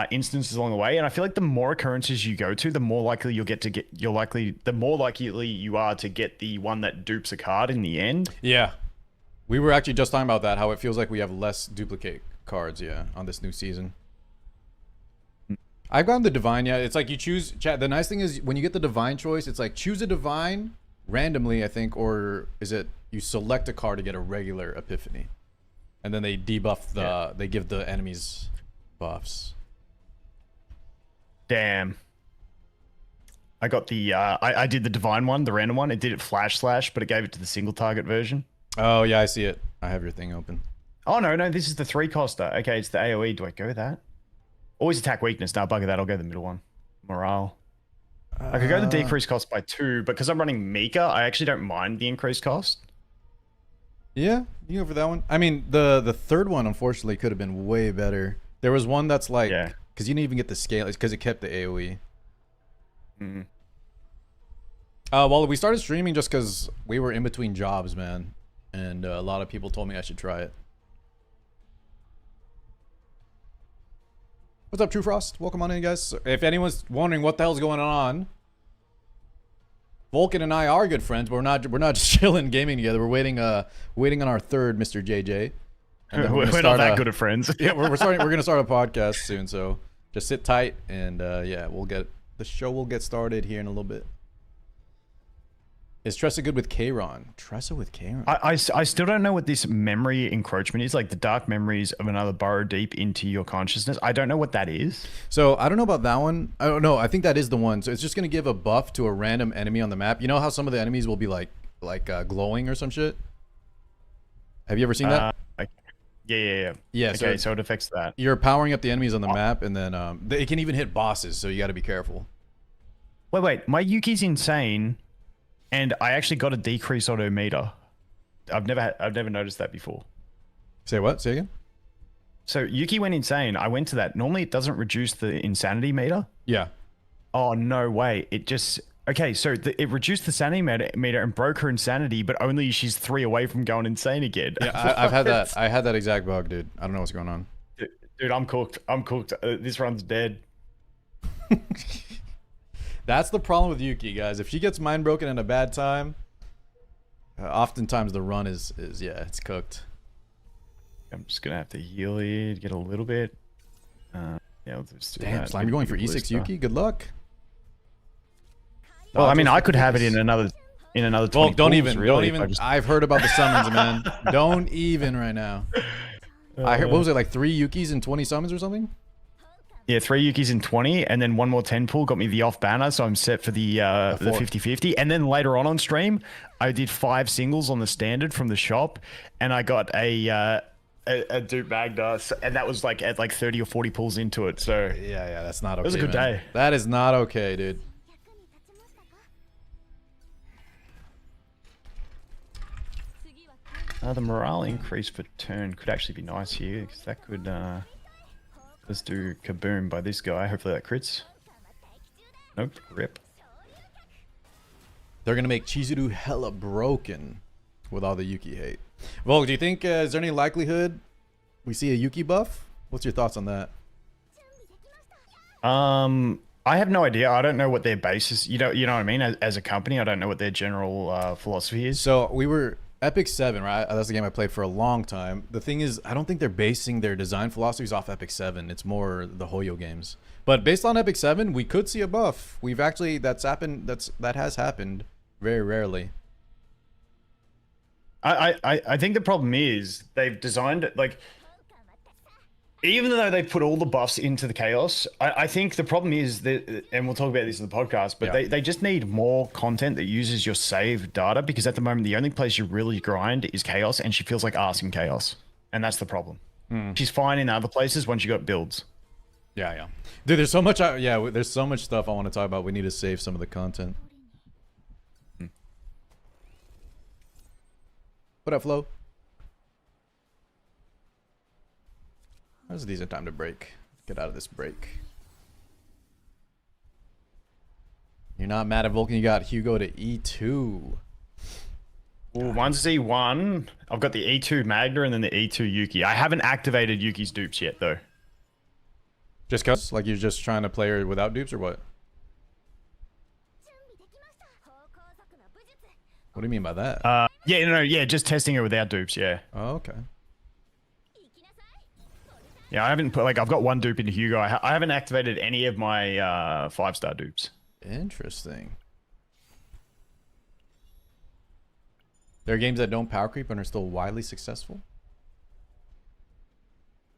instances along the way. And I feel like the more occurrences you go to, the more likely the more likely you are to get the one that dupes a card in the end. Yeah, we were actually just talking about that. How it feels like we have less duplicate cards. Yeah, on this new season. I've gotten the divine. Yeah, it's like you choose. Chat. The nice thing is when you get the divine choice, it's like choose a divine randomly, I think, or is it you select a card to get a regular epiphany, and then they debuff they give the enemies buffs. Damn. I got the I did the divine one, the random one. It did it flash slash, but it gave it to the single target version. Oh yeah, I see it. I have your thing open. Oh no, this is the 3 coster. Okay, it's the AoE. Do I go with that? Always attack weakness. Nah, bugger that. I'll go the middle one. Morale. I could go the decreased cost by 2, but because I'm running Mika, I actually don't mind the increased cost. Yeah, you go for that one. I mean, the third one unfortunately could have been way better. There was one that's like, Yeah. because you didn't even get the scale. It's because it kept the AOE. Mm. Well, we started streaming just because we were in between jobs, man, and a lot of people told me I should try it. What's up, True Frost? Welcome on in, guys. If anyone's wondering what the hell's going on, Volkin and I are good friends, but we're not just chilling gaming together. We're waiting on our third Mr. JJ. And then We're not that good of friends. Yeah, we're gonna start a podcast soon, so just sit tight and yeah, the show will get started here in a little bit. Is Tressa good with Kayron? Tressa with Kayron? I still don't know what this memory encroachment is, like the dark memories of another burrow deep into your consciousness. I don't know what that is. So I don't know about that one. I don't know. I think that is the one. So it's just gonna give a buff to a random enemy on the map. You know how some of the enemies will be like glowing or some shit? Have you ever seen that? Yeah. Yeah. Okay, so it affects that. You're powering up the enemies on the map, and then it can even hit bosses. So you got to be careful. Wait. My Yuki's insane. And I actually got a decrease auto meter. I've never noticed that before. Say what? Say again? So Yuki went insane. I went to that. Normally it doesn't reduce the insanity meter. Yeah. Oh, no way. It just... Okay, so it reduced the sanity meter and broke her insanity, but only she's 3 away from going insane again. Yeah, I've had that. I had that exact bug, dude. I don't know what's going on. Dude, I'm cooked. This run's dead. That's the problem with Yuki, guys. If she gets mind broken in a bad time, oftentimes the run is yeah, it's cooked. I'm just gonna have to heal here to get a little bit. Yeah, I'll just do Damn, that. Slime, you're going for E6 Yuki? Good luck. Well, I mean, I could have it in another 20 Well, don't pools, even. I've heard about the summons, man. Don't even right now. I heard, what was it, like 3 Yukis and 20 summons or something? Yeah, 3 Yukis in 20, and then 1 more 10 pull got me the off banner, so I'm set for the 50-50. And then later on stream, I did 5 singles on the standard from the shop, and I got a dupe Magda, and that was like at like 30 or 40 pulls into it. So yeah, that's not okay. It was a good day. That is not okay, dude. The morale increase per turn could actually be nice here, because that could let's do kaboom by this guy. Hopefully that crits. Nope, rip. They're gonna make Chizuru hella broken with all the Yuki hate. Volk, do you think is there any likelihood we see a Yuki buff? What's your thoughts on that? I have no idea. I don't know what their basis. You know what I mean. As a company, I don't know what their general philosophy is. So we were Epic 7, right? That's the game I played for a long time. The thing is, I don't think they're basing their design philosophies off Epic 7. It's more the Hoyo games. But based on Epic 7, we could see a buff. We've actually that has happened very rarely. I think the problem is they've designed it like, even though they put all the buffs into the chaos, I think the problem is that, and we'll talk about this in the podcast, but they just need more content that uses your save data, because at the moment the only place you really grind is chaos, and she feels like arse in chaos, and that's the problem. She's fine in other places once you got builds. Yeah. Dude, there's so much. There's so much stuff I want to talk about. We need to save some of the content. What up, Flo? Now's a decent time to break. Get out of this break. You're not mad at Volkin. You got Hugo to E2. Ooh, one's E1. I've got the E2 Magda and then the E2 Yuki. I haven't activated Yuki's dupes yet, though. Just cause, like, you're just trying to play her without dupes, or what? What do you mean by that? Yeah, just testing her without dupes, yeah. Oh, okay. Yeah, I haven't put, like, I've got 1 dupe into Hugo. I haven't activated any of my 5-star dupes. Interesting. There are games that don't power creep and are still widely successful.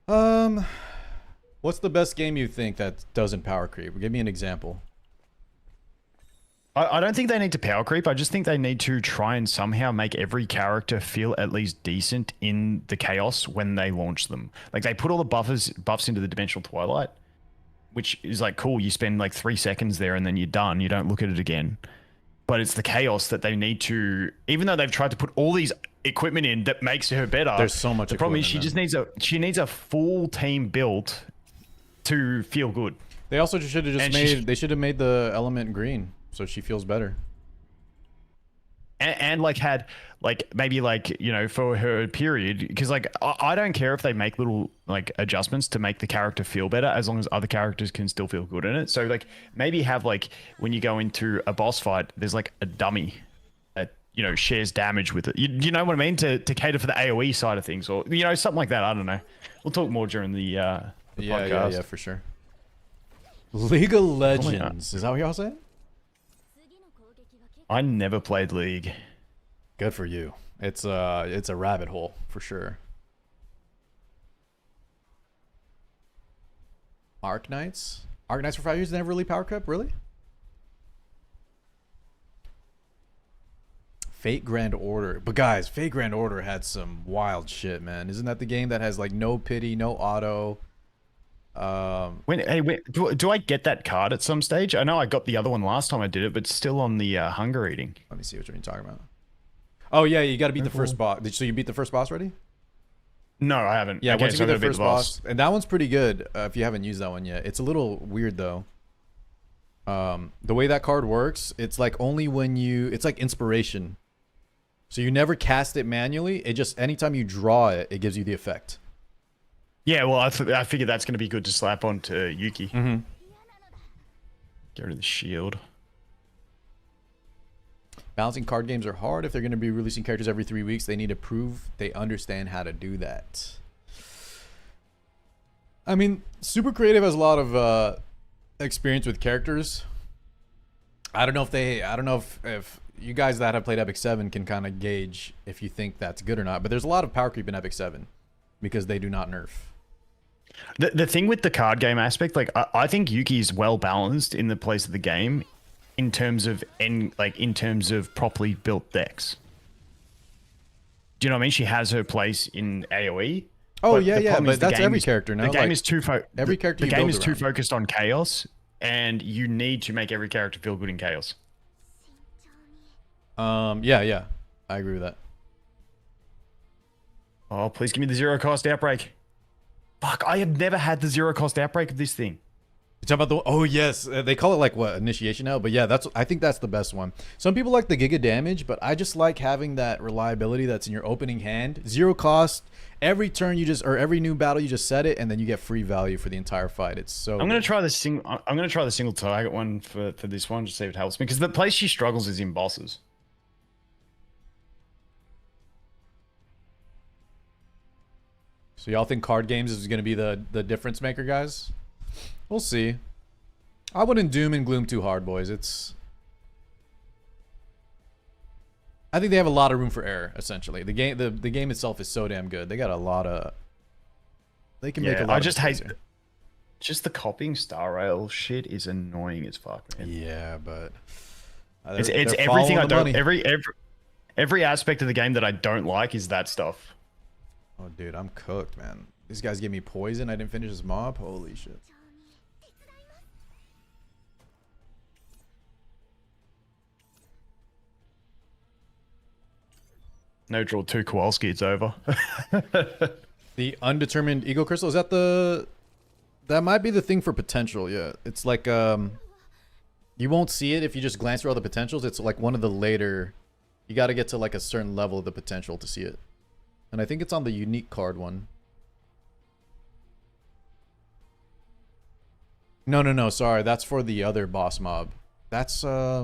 What's the best game you think that doesn't power creep? Give me an example. I don't think they need to power creep. I just think they need to try and somehow make every character feel at least decent in the chaos when they launch them. Like, they put all the buffs into the Dimensional Twilight, which is like, cool. You spend like 3 seconds there and then you're done. You don't look at it again. but it's the chaos that they need to. Even though they've tried to put all these equipment in that makes her better, There's so much. The problem is she needs a full team built to feel good. They also should have they should have made the element green so she feels better. And like had like maybe like, you know, for her period, because like I don't care if they make little like adjustments to make the character feel better as long as other characters can still feel good in it. So like maybe have like when you go into a boss fight, there's like a dummy that, you know, shares damage with it. You know what I mean? To cater for the AoE side of things, or, you know, something like that. I don't know. We'll talk more during the podcast. Yeah, for sure. League of Legends. Is that what y'all saying? I never played League. Good for you. It's a rabbit hole for sure. Arc Knights for 5 years, never really Power Cup, really? Fate Grand Order. But guys, Fate Grand Order had some wild shit, man. Isn't that the game that has like no pity, no auto? Do I get that card at some stage? I know I got the other one last time I did it, but still on the hunger eating. Let me see which one you're talking about. Oh yeah, you got to beat the first boss. So you beat the first boss already? No, I haven't. Yeah, once you beat the first boss, and that one's pretty good. If you haven't used that one yet, it's a little weird though. The way that card works, it's like only when it's like inspiration. So you never cast it manually. It just anytime you draw it, it gives you the effect. Yeah, well, I figured that's going to be good to slap onto Yuki. Mm-hmm. Get rid of the shield. Balancing card games are hard. If they're going to be releasing characters every 3 weeks, they need to prove they understand how to do that. I mean, Super Creative has a lot of experience with characters. I don't know if you guys that have played Epic 7 can kind of gauge if you think that's good or not. But there's a lot of power creep in Epic 7 because they do not nerf. The thing with the card game aspect, like I think Yuki is well balanced in the place of the game, in terms of properly built decks. Do you know what I mean? She has her place in AoE. Oh yeah, but that's every character now. The game is too every character. The game is too focused on chaos, and you need to make every character feel good in chaos. Yeah, I agree with that. Oh, please give me the zero cost outbreak. Fuck, I have never had the zero cost outbreak of this thing. You talking about oh yes, they call it like what, initiation now, but yeah, I think that's the best one. Some people like the giga damage, but I just like having that reliability that's in your opening hand. Zero cost, every turn or every new battle you just set it, and then you get free value for the entire fight. It's so I'm gonna try the single target one for this one, just see if it helps me, because the place she struggles is in bosses. So y'all think card games is going to be the difference maker, guys? We'll see. I wouldn't doom and gloom too hard, boys. I think they have a lot of room for error. Essentially, the game itself is so damn good. They got a lot of. They can make a lot. I just hate just the copying Star Rail shit is annoying as fuck, man. Yeah, but it's everything I don't. Every aspect of the game that I don't like is that stuff. Oh, dude, I'm cooked, man. These guys gave me poison. I didn't finish this mob. Holy shit. No draw 2 Kowalski, it's over. The undetermined ego crystal, is that that might be the thing for potential, yeah. It's like you won't see it if you just glance through all the potentials. It's like one of the later, you got to get to like a certain level of the potential to see it. And I think it's on the unique card one. No, sorry. That's for the other boss mob. That's, I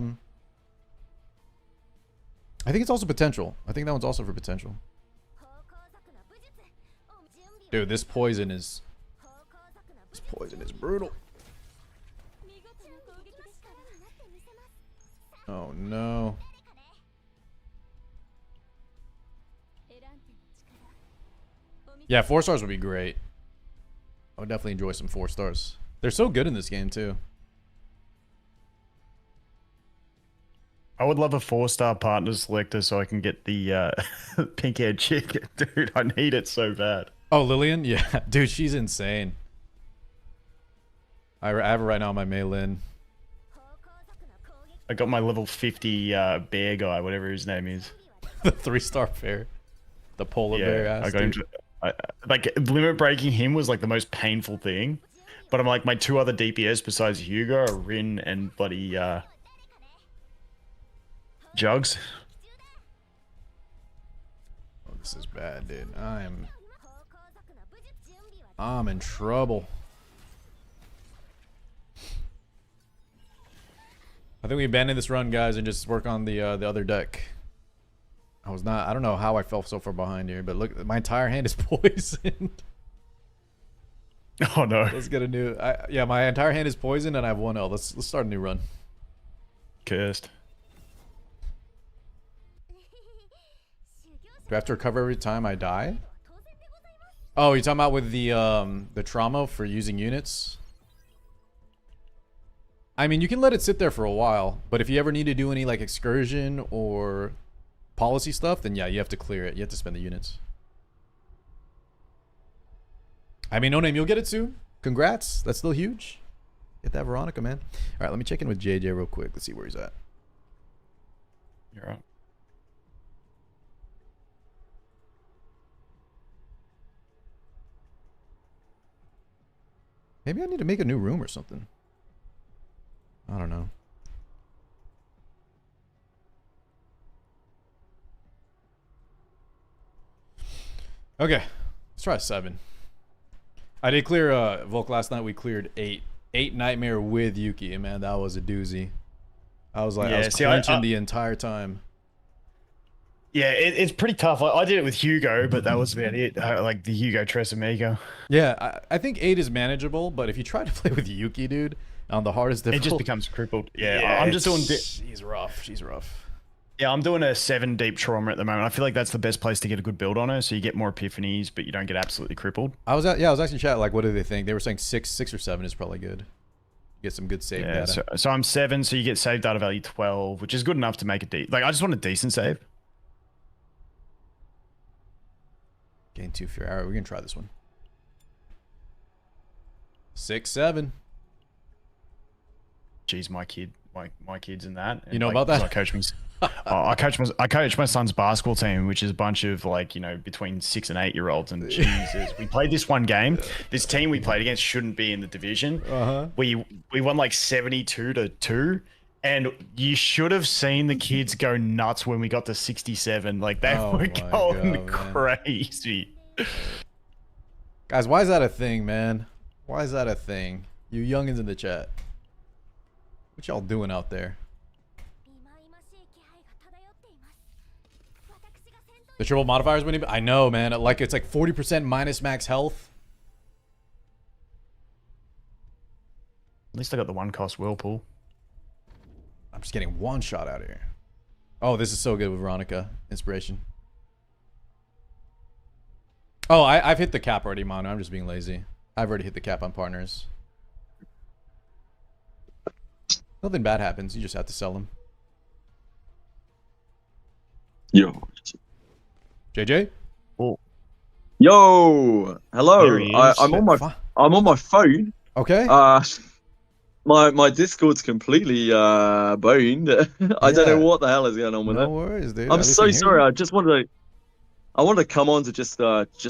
think it's also potential. I think that one's also for potential. Dude, this poison is brutal. Oh, no. Yeah, 4 stars would be great. I would definitely enjoy some 4 stars. They're so good in this game, too. I would love a 4-star partner selector so I can get the pink-haired chick. Dude, I need it so bad. Oh, Lillian? Yeah. Dude, she's insane. I have her right now on my Mei Lin. I got my level 50 bear guy, whatever his name is. The 3-star bear. The polar bear ass. I got him. Like limit breaking him was like the most painful thing. But I'm like my 2 other DPS besides Hugo are Rin and bloody Jugs. Oh, this is bad, dude. I'm in trouble. I think we abandon this run, guys, and just work on the other deck. I don't know how I fell so far behind here, but look, my entire hand is poisoned. Oh no. Let's get a new. Yeah, my entire hand is poisoned, and I have 1 L. Let's start a new run. Cursed. Do I have to recover every time I die? Oh, you're talking about with the trauma for using units? I mean, you can let it sit there for a while, but if you ever need to do any like excursion or policy stuff, then yeah, you have to clear it. You have to spend the units. I mean, no name, you'll get it soon. Congrats. That's still huge. Get that Veronica, man. All right, let me check in with JJ real quick. Let's see where he's at. You're right. Maybe I need to make a new room or something. I don't know. Okay, let's try 7. I did clear Volk last night. We cleared 8. 8 Nightmare with Yuki, and man, that was a doozy. I was like, I was clenching the entire time. Yeah, it's pretty tough. I did it with Hugo, but that was about it. Like the Hugo Tresamigo. Yeah, I think 8 is manageable, but if you try to play with Yuki, dude, on the hardest difficult, it just becomes crippled. Yeah, I'm just doing. She's rough. She's rough. Yeah, I'm doing a 7 deep trauma at the moment. I feel like that's the best place to get a good build on her, so you get more epiphanies, but you don't get absolutely crippled. I was actually chatting like, what do they think? They were saying 6 or 7 is probably good. Get some good save data. So I'm 7, so you get save data value 12, which is good enough to make it like I just want a decent save. Gain 2 fear. All right, we're gonna try this one. 6, 7. Jeez, my kid's in that. You know about that? I coach my son's basketball team, which is a bunch of like, you know, between 6 and 8 year olds. And Jesus, we played this one game. This team we played against shouldn't be in the division. We won like 72-2. And you should have seen the kids go nuts when we got to 67. Like they were going crazy. Guys, why is that a thing, man? Why is that a thing? You youngins in the chat. What y'all doing out there? The triple modifiers winning. I know, man. Like it's like 40% minus max health. At least I got the 1 cost whirlpool. I'm just getting 1 shot out of here. Oh, this is so good with Veronica. Inspiration. Oh, I've hit the cap already, Manu. I'm just being lazy. I've already hit the cap on partners. Nothing bad happens. You just have to sell them. Yo. JJ? Oh. Yo. Hello. I'm on my phone. Okay. My Discord's completely boned. I don't know what the hell is going on with it. No worries, dude. I'm so sorry. I wanted to come on to just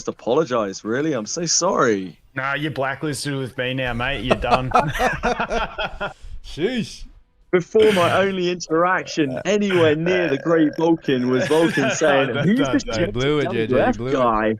apologize. Really, I'm so sorry. Nah, you're blacklisted with me now, mate. You're done. Sheesh. Before my only interaction anywhere near the Great Volkin was Volkin saying, "Who's this blew it, JJ, blew guy?"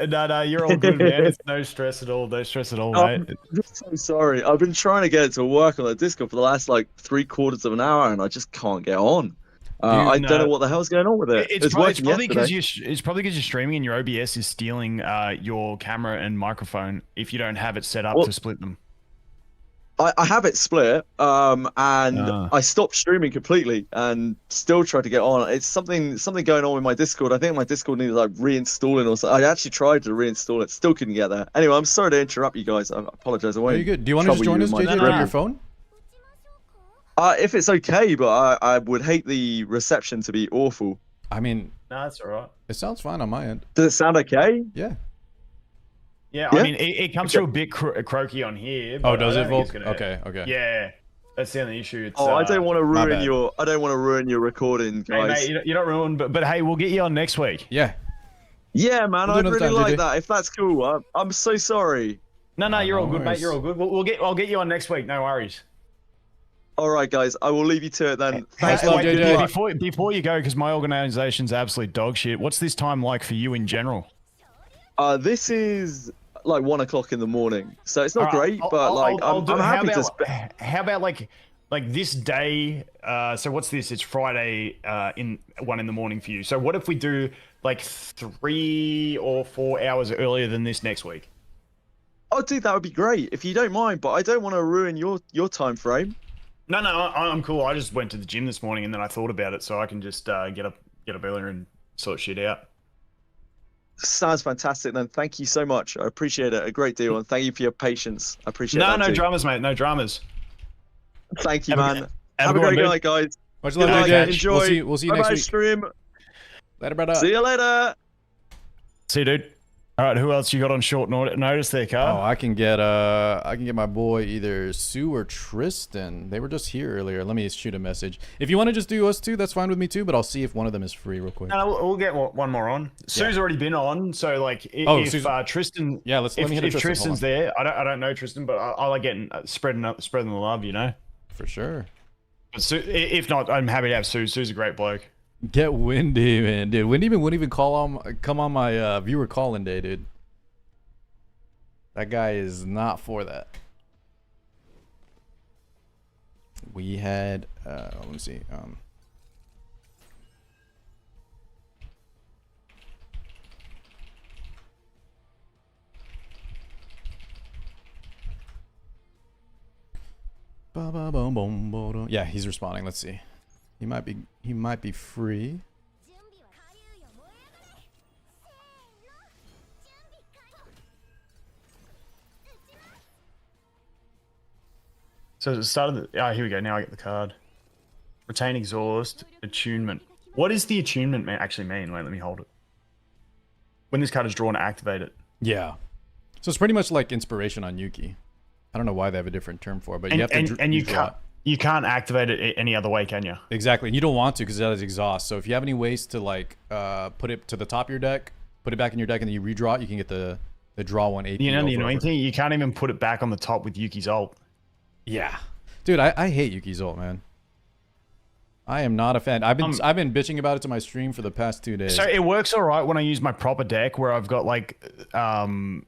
No, you're all good, man. It's no stress at all. No stress at all, mate. I'm so sorry. I've been trying to get it to work on the Discord for the last like 3/4 of an hour, and I just can't get on. I don't know what the hell's going on with it. It's probably because you're streaming and your OBS is stealing your camera and microphone if you don't have it set up to split them. I have it split, and I stopped streaming completely and still tried to get on. It's something going on with my Discord. I think my Discord needed like reinstalling or something. I actually tried to reinstall it, still couldn't get there. Anyway, I'm sorry to interrupt you guys. I apologize. Are you good? Do you want to just join us, JJ, on your phone? If it's okay, but I would hate the reception to be awful. I mean, no, that's all right. It sounds fine on my end. Does it sound okay? Yeah. Yeah, I mean, it comes through a bit croaky on here. Oh, does it, Volk? Okay. Yeah. That's the only issue. It's, I don't want to ruin bad. your recording, Hey, guys. mate, you're not ruined, but hey, we'll get you on next week. Yeah. Yeah, man, We'll do I'd another really time, like JJ. that. If that's cool, I'm so sorry. No, you're all no good, mate. worries. You're all good. I'll get you on next week. No worries. All right, guys, I will leave you to it then. Thanks, Thanks, love, good JJ. luck. Before you go, because my organization's absolute dog shit. What's this time like for you in general? This is like 1 o'clock in the morning, so it's not All right, great, but like I'm happy to. How about like this day? So what's this? It's Friday in 1 in the morning for you. So what if we do like 3 or 4 hours earlier than this next week? Oh, dude, that would be great if you don't mind, but I don't want to ruin your time frame. No, I'm cool. I just went to the gym this morning and then I thought about it, so I can just get up earlier and sort shit out. Sounds fantastic. Then thank you so much. I appreciate it a great deal, and thank you for your patience. I appreciate that. No too. dramas, mate. No dramas. Thank you, Have a- man. have a Have a good great one, night, guys. Much love, Good JJ. night. Enjoy. We'll see you next Bye-bye, week. stream. Later, brother. See you later. See you, dude. All right, who else you got on short notice there, Oh, Carl? I can get my boy either Sue or Tristan. They were just here earlier. Let me shoot a message. If you want to just do us two, that's fine with me too. But I'll see if one of them is free real quick. No, we'll get one more on. Sue's already been on, so like if Tristan, yeah, let me hit a if Tristan. Tristan's there, I don't know Tristan, but I like getting spreading the love, you know. For sure. But if not, I'm happy to have Sue. Sue's a great bloke. Get Windy, man, dude. Windy wouldn't even come on my viewer call-in day, dude. That guy is not for that. We had let me see. Yeah, he's responding. Let's see. He might be free. So it started. Here we go. Now I get the card. Retain exhaust attunement. What does the attunement actually mean? Wait, let me hold it. When this card is drawn, activate it. Yeah. So it's pretty much like inspiration on Yuki. I don't know why they have a different term for it, but you have to and you can't activate it any other way, can you? Exactly. And you don't want to because that is exhaust. So if you have any ways to like put it to the top of your deck, put it back in your deck, and then you redraw it, you can get the draw one AP. You know the annoying thing? You can't even put it back on the top with Yuki's ult. Yeah. Dude, I hate Yuki's ult, man. I am not a fan. I've been bitching about it to my stream for the past 2 days. So it works all right when I use my proper deck where I've got like my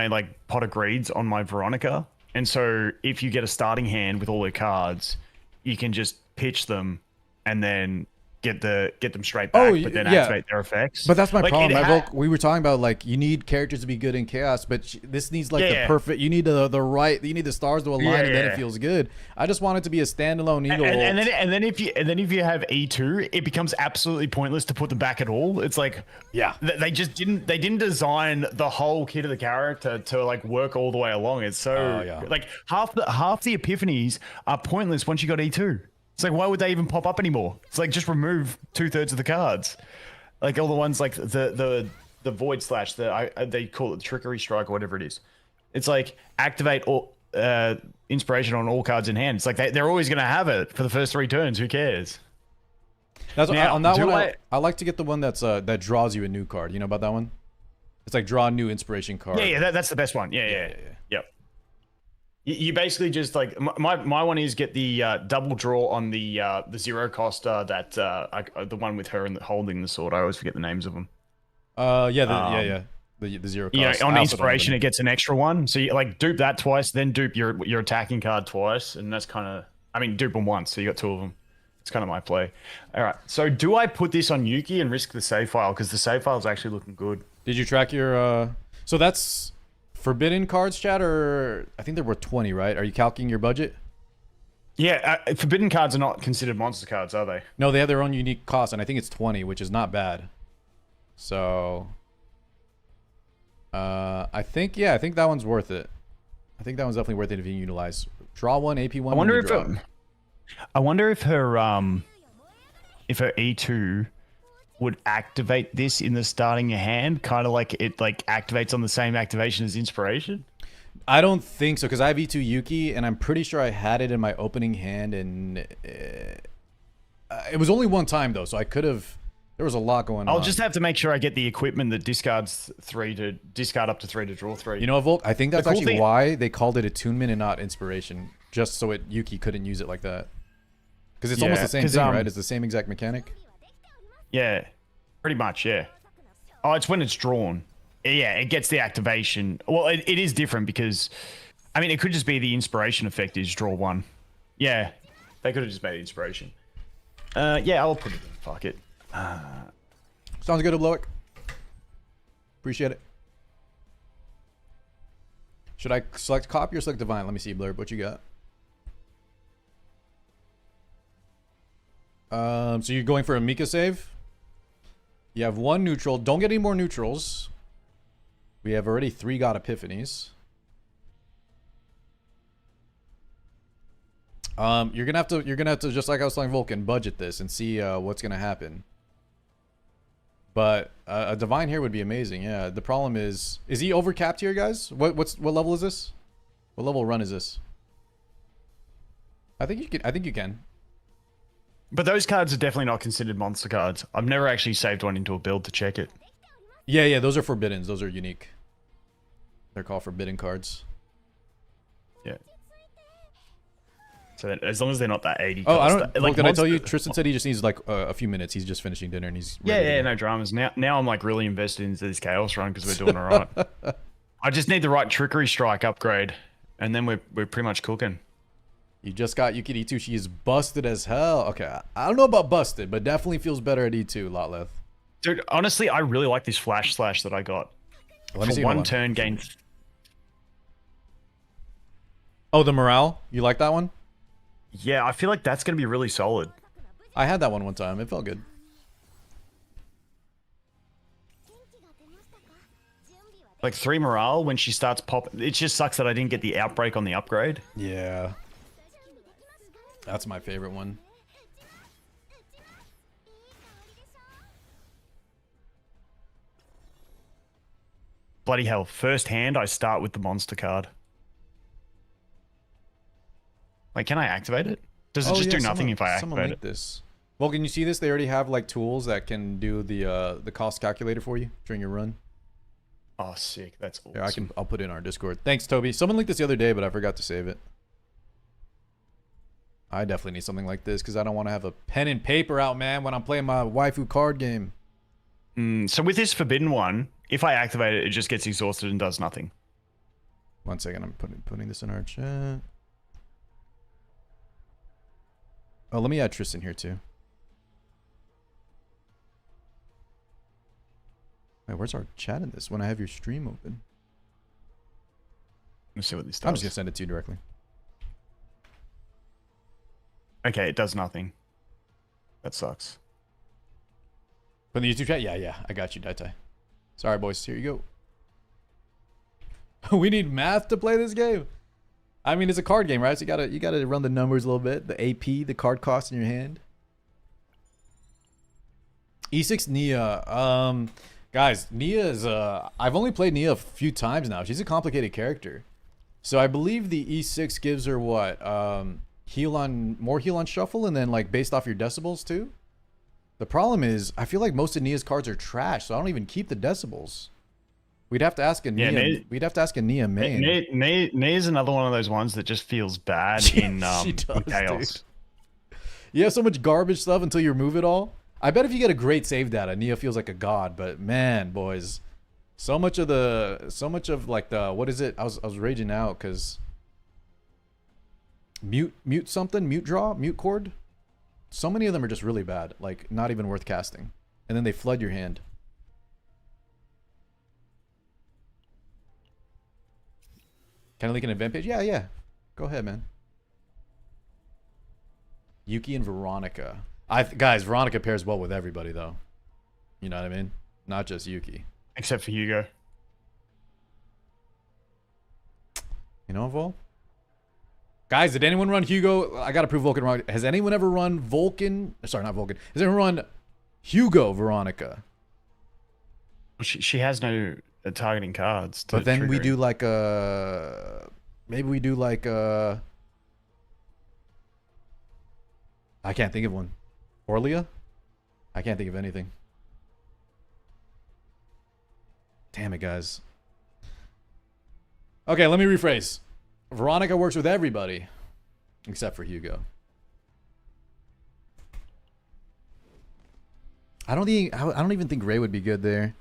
like pot of greeds on my Veronica. And so if you get a starting hand with all their cards, you can just pitch them and then get them straight back, but then activate their effects. But that's my problem. We were talking about like you need characters to be good in chaos, but this needs like the perfect. You need you need the stars to align, and then it feels good. I just want it to be a standalone eagle. And then if you have E2, it becomes absolutely pointless to put them back at all. It's like they didn't design the whole kit of the character to like work all the way along. It's so like half the epiphanies are pointless once you got E2. It's like, why would they even pop up anymore? It's like, just remove 2/3 of the cards. Like all the ones like the Void Slash, they call it the Trickery Strike or whatever it is. It's like, activate all inspiration on all cards in hand. It's like, they're always going to have it for the first 3 turns. Who cares? That's now, on that one, I like to get the one that's that draws you a new card. You know about that one? It's like draw a new inspiration card. Yeah, that's the best one. Yeah. Yep. You basically just like my one is get the double draw on the 0 cost the one with her and holding the sword. I always forget the names of them. The 0 cost. Yeah, on inspiration it gets an extra one. So you like dupe that twice, then dupe your attacking card twice, and that's kind of dupe them once, so you got 2 of them. It's kind of my play. All right, so do I put this on Yuki and risk the save file because the save file is actually looking good? Did you track your? So that's forbidden cards, chat, or I think there were 20, right? Are you calculating your budget? Yeah, forbidden cards are not considered monster cards, are they? No, they have their own unique cost, and I think it's 20, which is not bad. So, I think that one's worth it. I think that one's definitely worth it if you utilize. Draw 1, AP 1. I wonder if her E2 would activate this in the starting hand, kind of like it like activates on the same activation as inspiration. I don't think so, because I have E2 Yuki, and I'm pretty sure I had it in my opening hand, and it was only one time, though, so I could have... There was a lot going on. I'll just have to make sure I get the equipment that discards 3 to discard up to 3 to draw 3. You know, Volk, I think that's actually why they called it attunement and not inspiration, just so Yuki couldn't use it like that. Because it's almost the same thing, right? It's the same exact mechanic. Yeah, pretty much, yeah. Oh, it's when it's drawn. Yeah, it gets the activation. Well, it is different because, I mean, it could just be the inspiration effect is draw 1. Yeah, they could have just made inspiration. Yeah, I'll put it in. Fuck it. Sounds good, Obloic. Appreciate it. Should I select copy or select divine? Let me see, Blurb. What you got? So you're going for a Mika save? You have 1 neutral. Don't get any more neutrals. We have already 3 God Epiphanies. You're gonna have to, just like I was telling Volkin, budget this and see what's gonna happen. But a divine here would be amazing. Yeah. The problem is he overcapped here, guys? What level is this? What level run is this? I think you can. But those cards are definitely not considered monster cards. I've never actually saved one into a build to check it. Yeah, those are forbiddens. Those are unique. They're called forbidden cards. Yeah. So as long as they're not that 80 Oh, cost, I don't. Like, did I tell you? Tristan said he just needs like a few minutes. He's just finishing dinner and he's ready to go. No dramas. Now I'm like really invested into this chaos run because we're doing all right. I just need the right trickery strike upgrade, and then we're pretty much cooking. You just got Yuki at E2. She is busted as hell. Okay, I don't know about busted, but definitely feels better at E2. Lotleth. Dude, honestly, I really like this flash slash that I got. Let me see. One turn gain. Oh, the morale. You like that one? Yeah, I feel like that's gonna be really solid. I had that one time. It felt good. Like 3 morale when she starts popping. It just sucks that I didn't get the outbreak on the upgrade. Yeah. That's my favorite one. Bloody hell. First hand, I start with the monster card. Like, can I activate it? Does it just do nothing if I activate it? This. Well, can you see this? They already have like tools that can do the cost calculator for you during your run. Oh, sick. That's awesome. Yeah, I'll put it in our Discord. Thanks, Toby. Someone linked this the other day, but I forgot to save it. I definitely need something like this because I don't want to have a pen and paper out, man, when I'm playing my waifu card game. So with this forbidden one, if I activate it, it just gets exhausted and does nothing. 1 second. I'm putting this in our chat. Oh, let me add Tristan here too. Wait, where's our chat in this when I have your stream open? Let's see what this does. I'm just gonna send it to you directly. Okay, it does nothing. That sucks. From the YouTube chat? Yeah. I got you, Daitai. Sorry, boys. Here you go. We need math to play this game. I mean, it's a card game, right? So you gotta run the numbers a little bit. The AP, the card cost in your hand. E6 Nia. Guys, Nia is I've only played Nia a few times now. She's a complicated character. So I believe the E6 gives her what? More heal on shuffle, and then like based off your decibels too. The problem is I feel like most of Nia's cards are trash, so I don't even keep the decibels. We'd have to ask a Nia. Yeah, we'd have to ask a Nia main. Nia's another one of those ones that just feels bad in chaos. Dude. You have so much garbage stuff until you remove it all. I bet if you get a great save data, Nia feels like a god. But man, boys, so much of like the what is it? I was raging out because mute draw, mute chord. So many of them are just really bad, like not even worth casting, and then they flood your hand. Can I link an event page? Yeah. Go ahead, man. Yuki and Veronica. Guys, Veronica pairs well with everybody, though. You know what I mean? Not just Yuki. Except for Hugo. You know, Vol? Guys, did anyone run Hugo? I gotta prove Volkin wrong. Has anyone ever run Volkin? Sorry, not Volkin. Has anyone run Hugo Veronica? She has no targeting cards. But then we triggering. do like a... Maybe we do like a... I can't think of one. Orlia? I can't think of anything. Damn it, guys. Okay, let me rephrase. Veronica works with everybody except for Hugo. I don't even think Ray would be good there,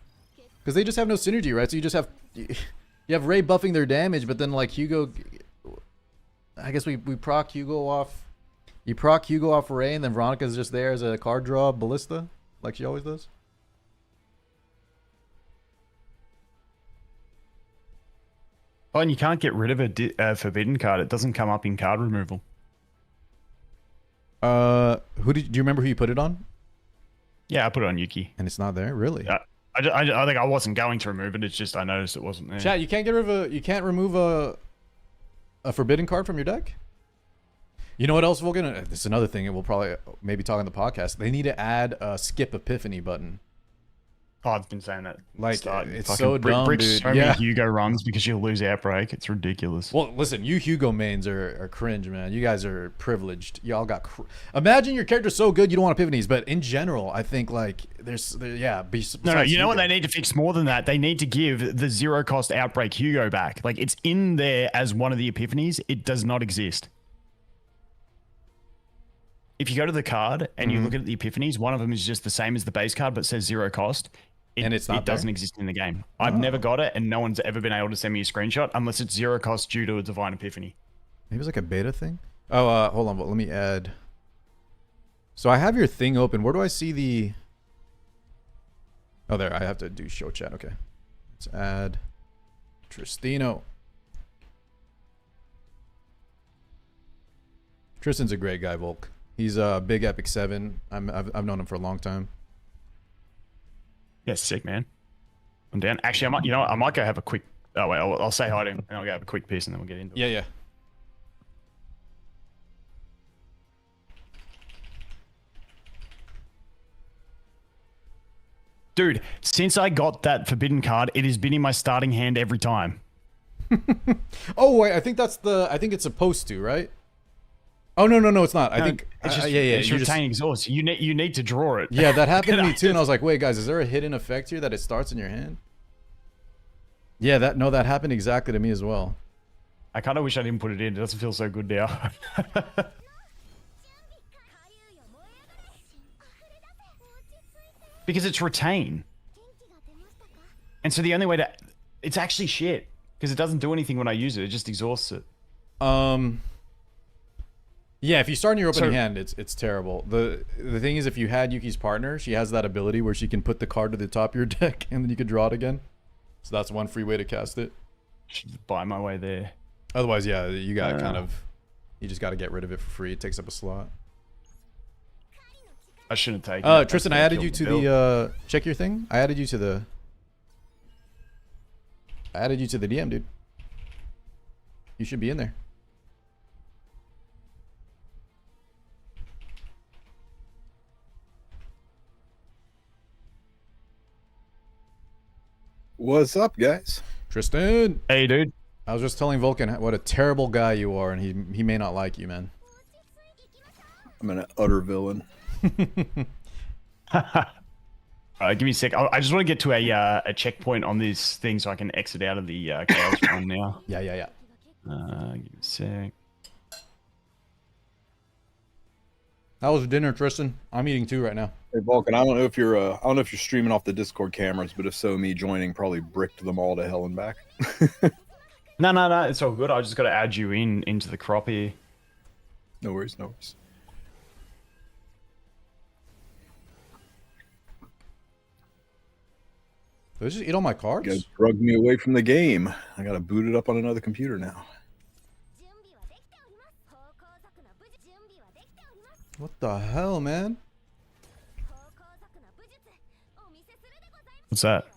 because they just have no synergy, right? So you just have Ray buffing their damage, but then like Hugo, I guess we proc Hugo off. You proc Hugo off Ray, and then Veronica's just there as a card draw ballista, like she always does. Oh, and you can't get rid of a forbidden card. It doesn't come up in card removal. Do you remember who you put it on? Yeah, I put it on Yuki. And it's not there, really? I think I wasn't going to remove it. It's just I noticed it wasn't there. Chat, you can't get rid of you can't remove a forbidden card from your deck. You know what else, Volkin? This is another thing, and we'll probably maybe talk on the podcast. They need to add a skip epiphany button. Oh, I've been saying that. Like, it's so dumb, Brick dude. so many Hugo runs because you'll lose Outbreak. It's ridiculous. Well, listen, you Hugo mains are cringe, man. You guys are privileged. Y'all got... Imagine your character's so good you don't want epiphanies, but in general, I think, like, No, you know what they need to fix more than that? They need to give the zero-cost Outbreak Hugo back. Like, it's in there as one of the epiphanies. It does not exist. If you go to the card and you look at the epiphanies, one of them is just the same as the base card but says zero cost. And it doesn't exist in the game. I've never got it, and no one's ever been able to send me a screenshot unless it's zero cost due to a divine epiphany. Maybe it's like a beta thing. Oh, hold on, but let me add. So I have your thing open. Where do I see the? Oh, there. I have to do show chat. Okay, let's add Tristino. Tristan's a great guy, Volk. He's a big Epic 7. I've known him for a long time. Yeah, sick, man. I'm down. Actually, I might go have a quick... Oh, wait, I'll say hi to him, and I'll go have a quick piece, and then we'll get into it. Yeah. Dude, since I got that forbidden card, it has been in my starting hand every time. Oh, wait, I think it's supposed to, right? Oh, no, it's not. I think it's just it's retaining exhaust. You need to draw it. Yeah, that happened to me too, and I was like, wait, guys, is there a hidden effect here that it starts in your hand? Yeah, that happened exactly to me as well. I kind of wish I didn't put it in. It doesn't feel so good now. Because it's retain. And so the only way to... It's actually shit. Because it doesn't do anything when I use it. It just exhausts it. Yeah, if you start in your opening hand, it's terrible. The thing is, if you had Yuki's partner, she has that ability where she can put the card to the top of your deck, and then you could draw it again. So that's one free way to cast it. Should buy my way there. Otherwise, yeah, you got you just got to get rid of it for free. It takes up a slot. I shouldn't take it. Tristan, I added you to the check your thing. I added you to the DM, dude. You should be in there. What's up, guys? Tristan. Hey, dude. I was just telling Volkin what a terrible guy you are, and he may not like you, man. I'm an utter villain. Give me a sec. I just want to get to a checkpoint on this thing so I can exit out of the chaos run now. Yeah. Give me a sec. How was dinner, Tristan? I'm eating too right now. Hey, Vulcan, I don't know if you're streaming off the Discord cameras, but if so, me joining probably bricked them all to hell and back. No, it's all good. I just got to add you into the crop here. No worries, no worries. Did I just eat all my cards? You guys drugged me away from the game. I gotta boot it up on another computer now. What the hell, man? What's that?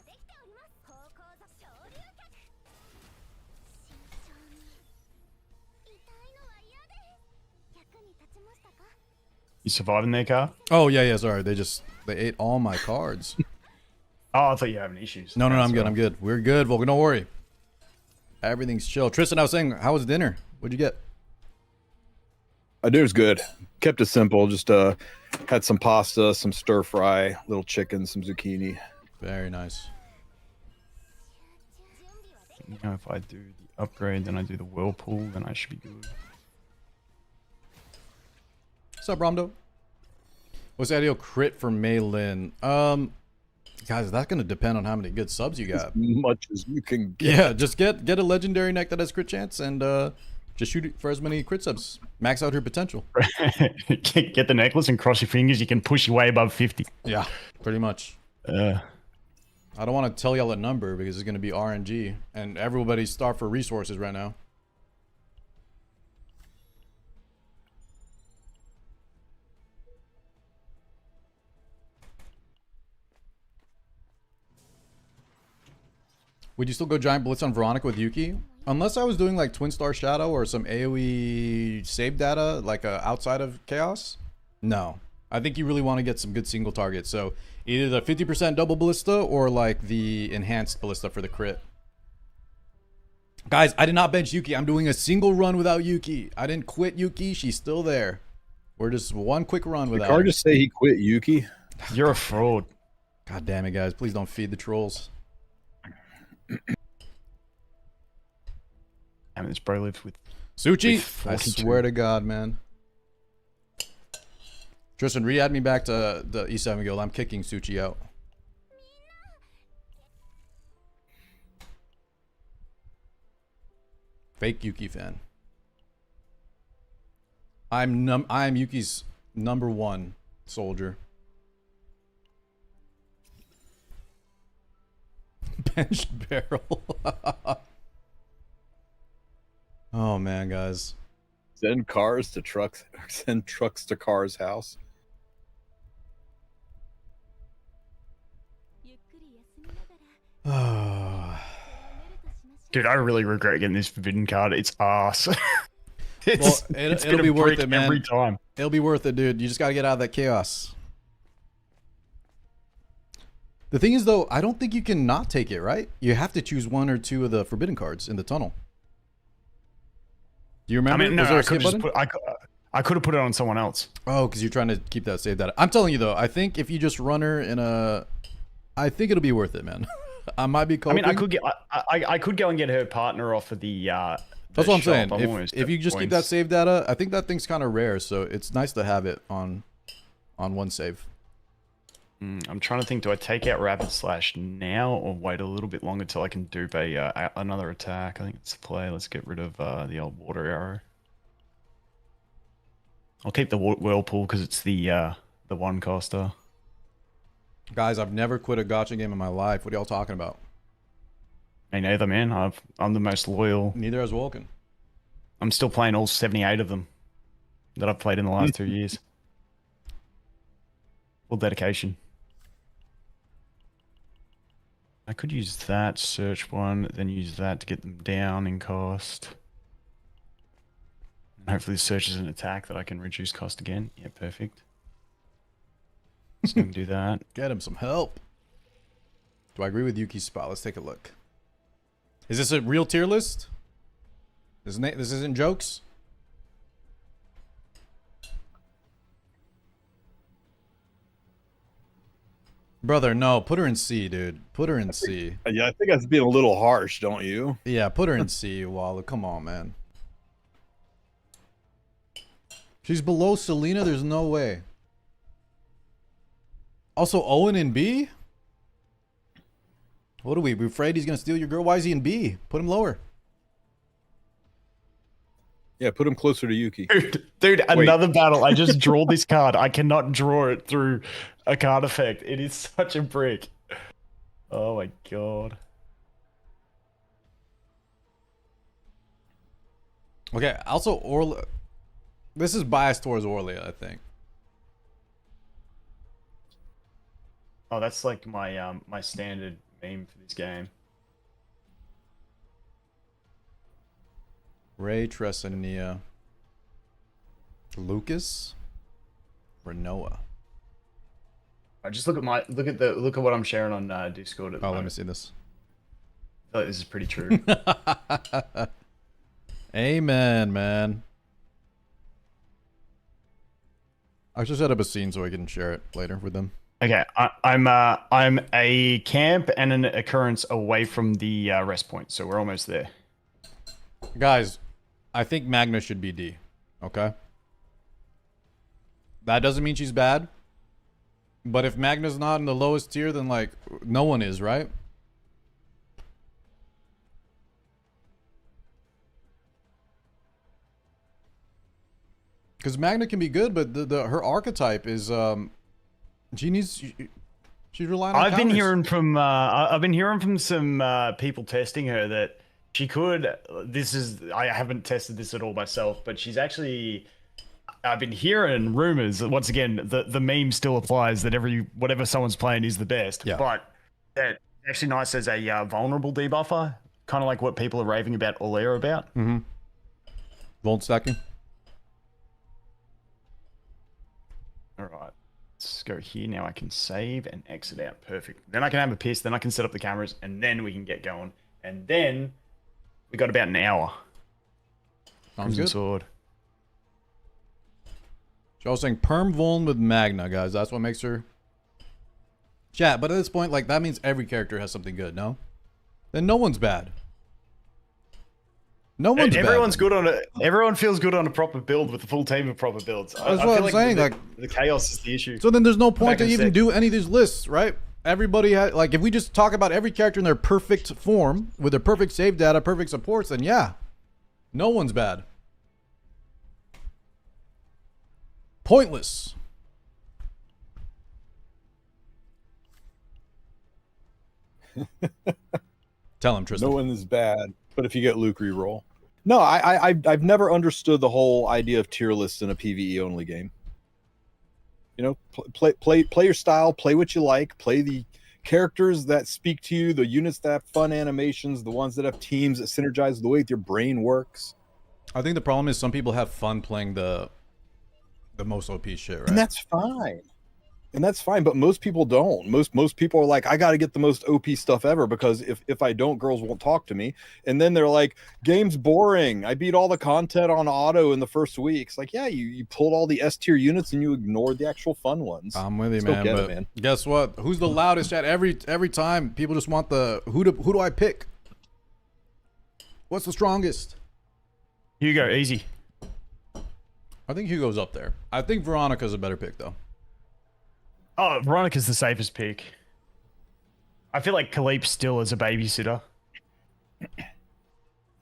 You surviving there, Car? Oh yeah, sorry. They ate all my cards. Oh, I thought you were having issues. No, I'm good. I'm good. We're good, Volkin. Don't worry. Everything's chill. Tristan, I was saying, how was dinner? What'd you get? Dinner's good. Kept it simple. Just had some pasta, some stir fry, little chicken, some zucchini. Very nice. You know, if I do the upgrade, then I do the whirlpool, then I should be good. What's up, Romdo? What's the ideal crit for Maylin? Guys, that's gonna depend on how many good subs you got. As much as you can get. Yeah, just get a legendary neck that has crit chance and just shoot it for as many crit subs. Max out her potential. Get the necklace and cross your fingers. You can push your way above 50. Yeah, pretty much. I don't want to tell y'all a number because it's gonna be RNG and everybody's starved for resources right now. Would you still go Giant Blitz on Veronica with Yuki? Unless I was doing like Twin Star Shadow or some AoE save data, like outside of Chaos? No. I think you really want to get some good single targets. So either the 50% double ballista or like the enhanced ballista for the crit. Guys, I did not bench Yuki. I'm doing a single run without Yuki. I didn't quit Yuki. She's still there. We're just one quick run without her. Did Car just say he quit Yuki? You're a fraud. God damn it, guys. Please don't feed the trolls. I mean, this bro lives with Suchi, I 42. swear to God, man. Tristan, re-add me back to the E7 guild. I'm kicking Suchi out. Fake Yuki fan. I'm Yuki's #1 soldier. Benched barrel. Oh man, guys. Send cars to trucks. Send trucks to Car's house. Dude, I really regret getting this forbidden card. It's ass. Well, it'll be worth it, man. Every time. It'll be worth it, dude. You just gotta get out of that chaos. The thing is, though, I don't think you can not take it, right? You have to choose 1 or 2 of the forbidden cards in the tunnel. Do you remember? I mean, no, Was there I a skip could button? I could have put it on someone else. Oh, because you're trying to keep that save data. I'm telling you, though, I think if you just run her in a... I think it'll be worth it, man. I might be coping. I mean, I could go and get her partner off of the That's what I'm saying. saying. If you just keep that save data, I think that thing's kind of rare, so it's nice to have it on one save. I'm trying to think, do I take out Rapid Slash now or wait a little bit longer till I can do another attack? I think it's the play. Let's get rid of the old water arrow. I'll keep the Whirlpool because it's the one coster. Guys, I've never quit a gacha game in my life. What are y'all talking about? Me neither, man. I'm the most loyal. Neither has Volkin. I'm still playing all 78 of them that I've played in the last 2 years. Full dedication. I could use that search one, then use that to get them down in cost. And hopefully search is an attack that I can reduce cost again. Yeah, perfect. So we can do that. Get him some help. Do I agree with Yuki's spot? Let's take a look. Is this a real tier list? This isn't jokes? Brother, no. Put her in C, dude. Put her in C. Yeah, I think that's being a little harsh, don't you? Yeah, put her in C, Wallo. Come on, man. She's below Selena? There's no way. Also, Owen in B? What are we? We're afraid he's going to steal your girl? Why is he in B? Put him lower. Yeah, put him closer to Yuki. Dude, another battle. I just draw this card. I cannot draw it through a card effect. It is such a brick. Oh my god. Okay, also Orla. This is biased towards Orlia, I think. Oh, that's like my my standard meme for this game. Ray, Tressa, Nia. Lucas? Renoa. Just look at what I'm sharing on Discord. At the Oh, let moment. me see this. I feel like this is pretty true. Amen, man. I should set up a scene so I can share it later with them. Okay, I'm a camp and an occurrence away from the rest point, so we're almost there. Guys, I think Magna should be D. Okay? That doesn't mean she's bad. But if Magna's not in the lowest tier, then, like, no one is, right? Because Magna can be good, but her archetype is, she's relying on I've been counters. hearing from some people testing her that she could. I haven't tested this at all myself, but she's actually. I've been hearing rumors that once again the meme still applies that whatever someone's playing is the best. Yeah. But that actually nice as a vulnerable debuffer, kind of like what people are raving about Olair about. Mm-hmm. Volt stacking. All right. Let's go here now. I can save and exit out. Perfect. Then I can have a piss. Then I can set up the cameras, and then we can get going. And then we got about an hour. Sounds Crimson good. Sword. So I was saying perm vuln with Magna, guys. That's what makes her. Chat, but at this point, like, that means every character has something good, no? Then no one's bad. No one's bad. Everyone feels good on a proper build with a full team of proper builds. That's what I'm saying. The chaos is the issue. So then there's no point to even say- do any of these lists, right? Everybody has, like, if we just talk about every character in their perfect form, with their perfect save data, perfect supports, then yeah, no one's bad. Pointless. Tell him, Tristan. No one is bad, but if you get Luke reroll. No, I've never understood the whole idea of tier lists in a PvE only game. You know, play your style, play what you like, play the characters that speak to you, the units that have fun animations, the ones that have teams that synergize the way your brain works. I think the problem is some people have fun playing the most OP shit, right? And that's fine. And that's fine, but most people don't. Most people are like, I got to get the most OP stuff ever because if I don't, girls won't talk to me. And then they're like, game's boring. I beat all the content on auto in the first week. It's like, yeah, you pulled all the S tier units and you ignored the actual fun ones. I'm with you, Still man. get But it, man. guess what? Who's the loudest at every time? People just want the who do I pick? What's the strongest? Hugo, easy. I think Hugo's up there. I think Veronica's a better pick though. Oh, Veronica's the safest pick. I feel like Khalip still is a babysitter.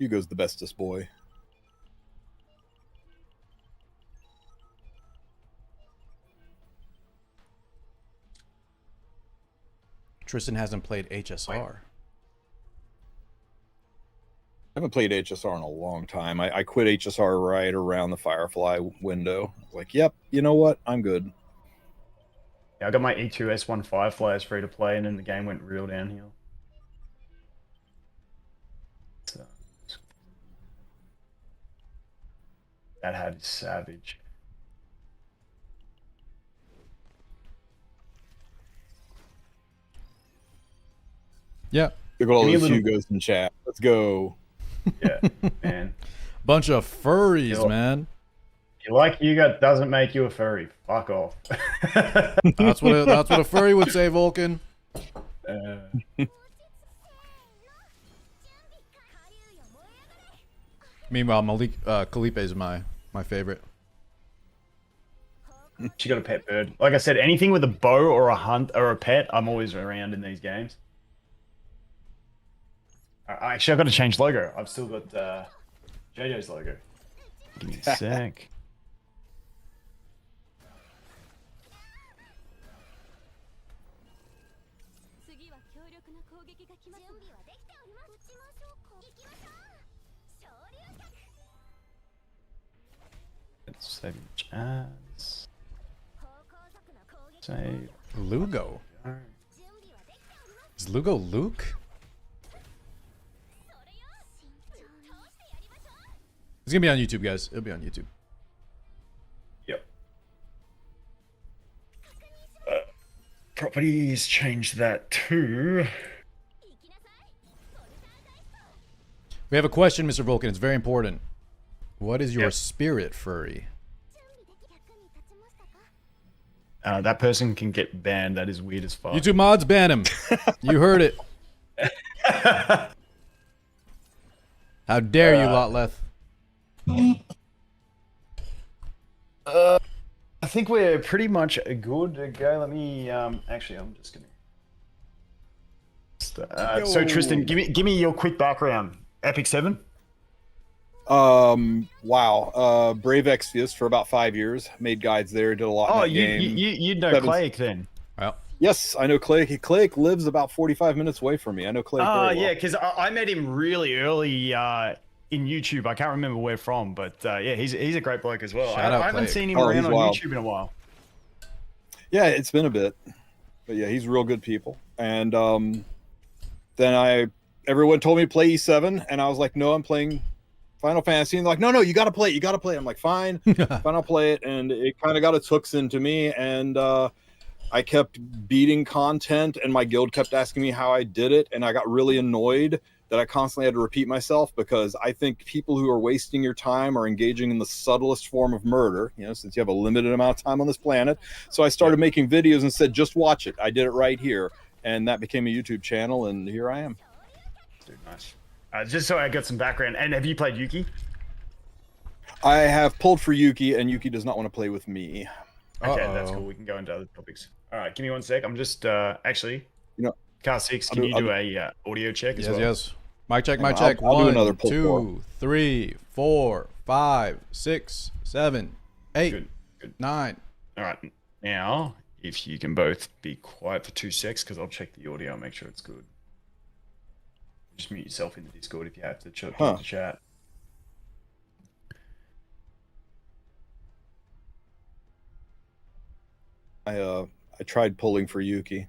Hugo's the bestest boy. Tristan hasn't played HSR. I haven't played HSR in a long time. I quit HSR right around the Firefly window. I was like, yep, you know what? I'm good. Yeah, I got my E2S1 Fireflies free to play, and then the game went real downhill. So, that hat is savage. Yeah. Look at all Give me a those little- Hugos in chat. Let's go. Yeah, man. Bunch of furries, Yo. man. You like Hugo doesn't make you a furry. Fuck off. That's what a furry would say, Volkin. Meanwhile, Kalipe is my favorite. She got a pet bird. Like I said, anything with a bow or a hunt or a pet, I'm always around in these games. Actually, I've got to change logo. I've still got JJ's logo. Give me a sec. Let's save chance. Save. Lugo. Is Lugo Luke? It's gonna be on YouTube, guys. It'll be on YouTube. Yep. properties, change that to. We have a question, Mr. Volkin. It's very important. What is your Yep. spirit furry? That person can get banned. That is weird as fuck. YouTube mods, ban him. You heard it. How dare you, Lotleth? I think we're pretty much good to go. Let me actually, I'm just gonna. So Tristan, give me your quick background. Epic 7. Wow. Brave Exvius for about 5 years. Made guides there. Did a lot. Oh, in that game. you know Clake then. Well, Yes, I know Clake. Clake lives about 45 minutes away from me. I know Clake. Oh, very well. yeah, because I met him really early in YouTube. I can't remember where from, but yeah, he's a great bloke as well. Shout out I haven't Clake. seen him Oh, around he's on wild. YouTube in a while. Yeah, it's been a bit, but yeah, he's real good people. And then everyone told me to play E7, and I was like, no, I'm playing Final Fantasy. And they're like, no, you got to play it. You got to play it. I'm like, fine, fine, I'll play it. And it kind of got its hooks into me, and I kept beating content, and my guild kept asking me how I did it, and I got really annoyed that I constantly had to repeat myself, because I think people who are wasting your time are engaging in the subtlest form of murder, since you have a limited amount of time on this planet. So I started making videos and said, just watch it. I did it right here. And that became a YouTube channel, and here I am. Dude, nice. Just so I got some background. And have you played Yuki? I have pulled for Yuki, and Yuki does not want to play with me. Okay, that's Uh-oh. cool. We can go into other topics. All right, give me 1 sec. I'm just actually, You know, Car 6, can you do a audio check as yes, well? yes. Mic check, Hang mic on, check. I'll do 1, another pull 2, 3, 4, 5, 6, 7, 8, Good. 9. All right, now if you can both be quiet for 2 secs, because I'll check the audio and make sure it's good. Just mute yourself in the Discord if you have to the chat. I tried pulling for Yuki.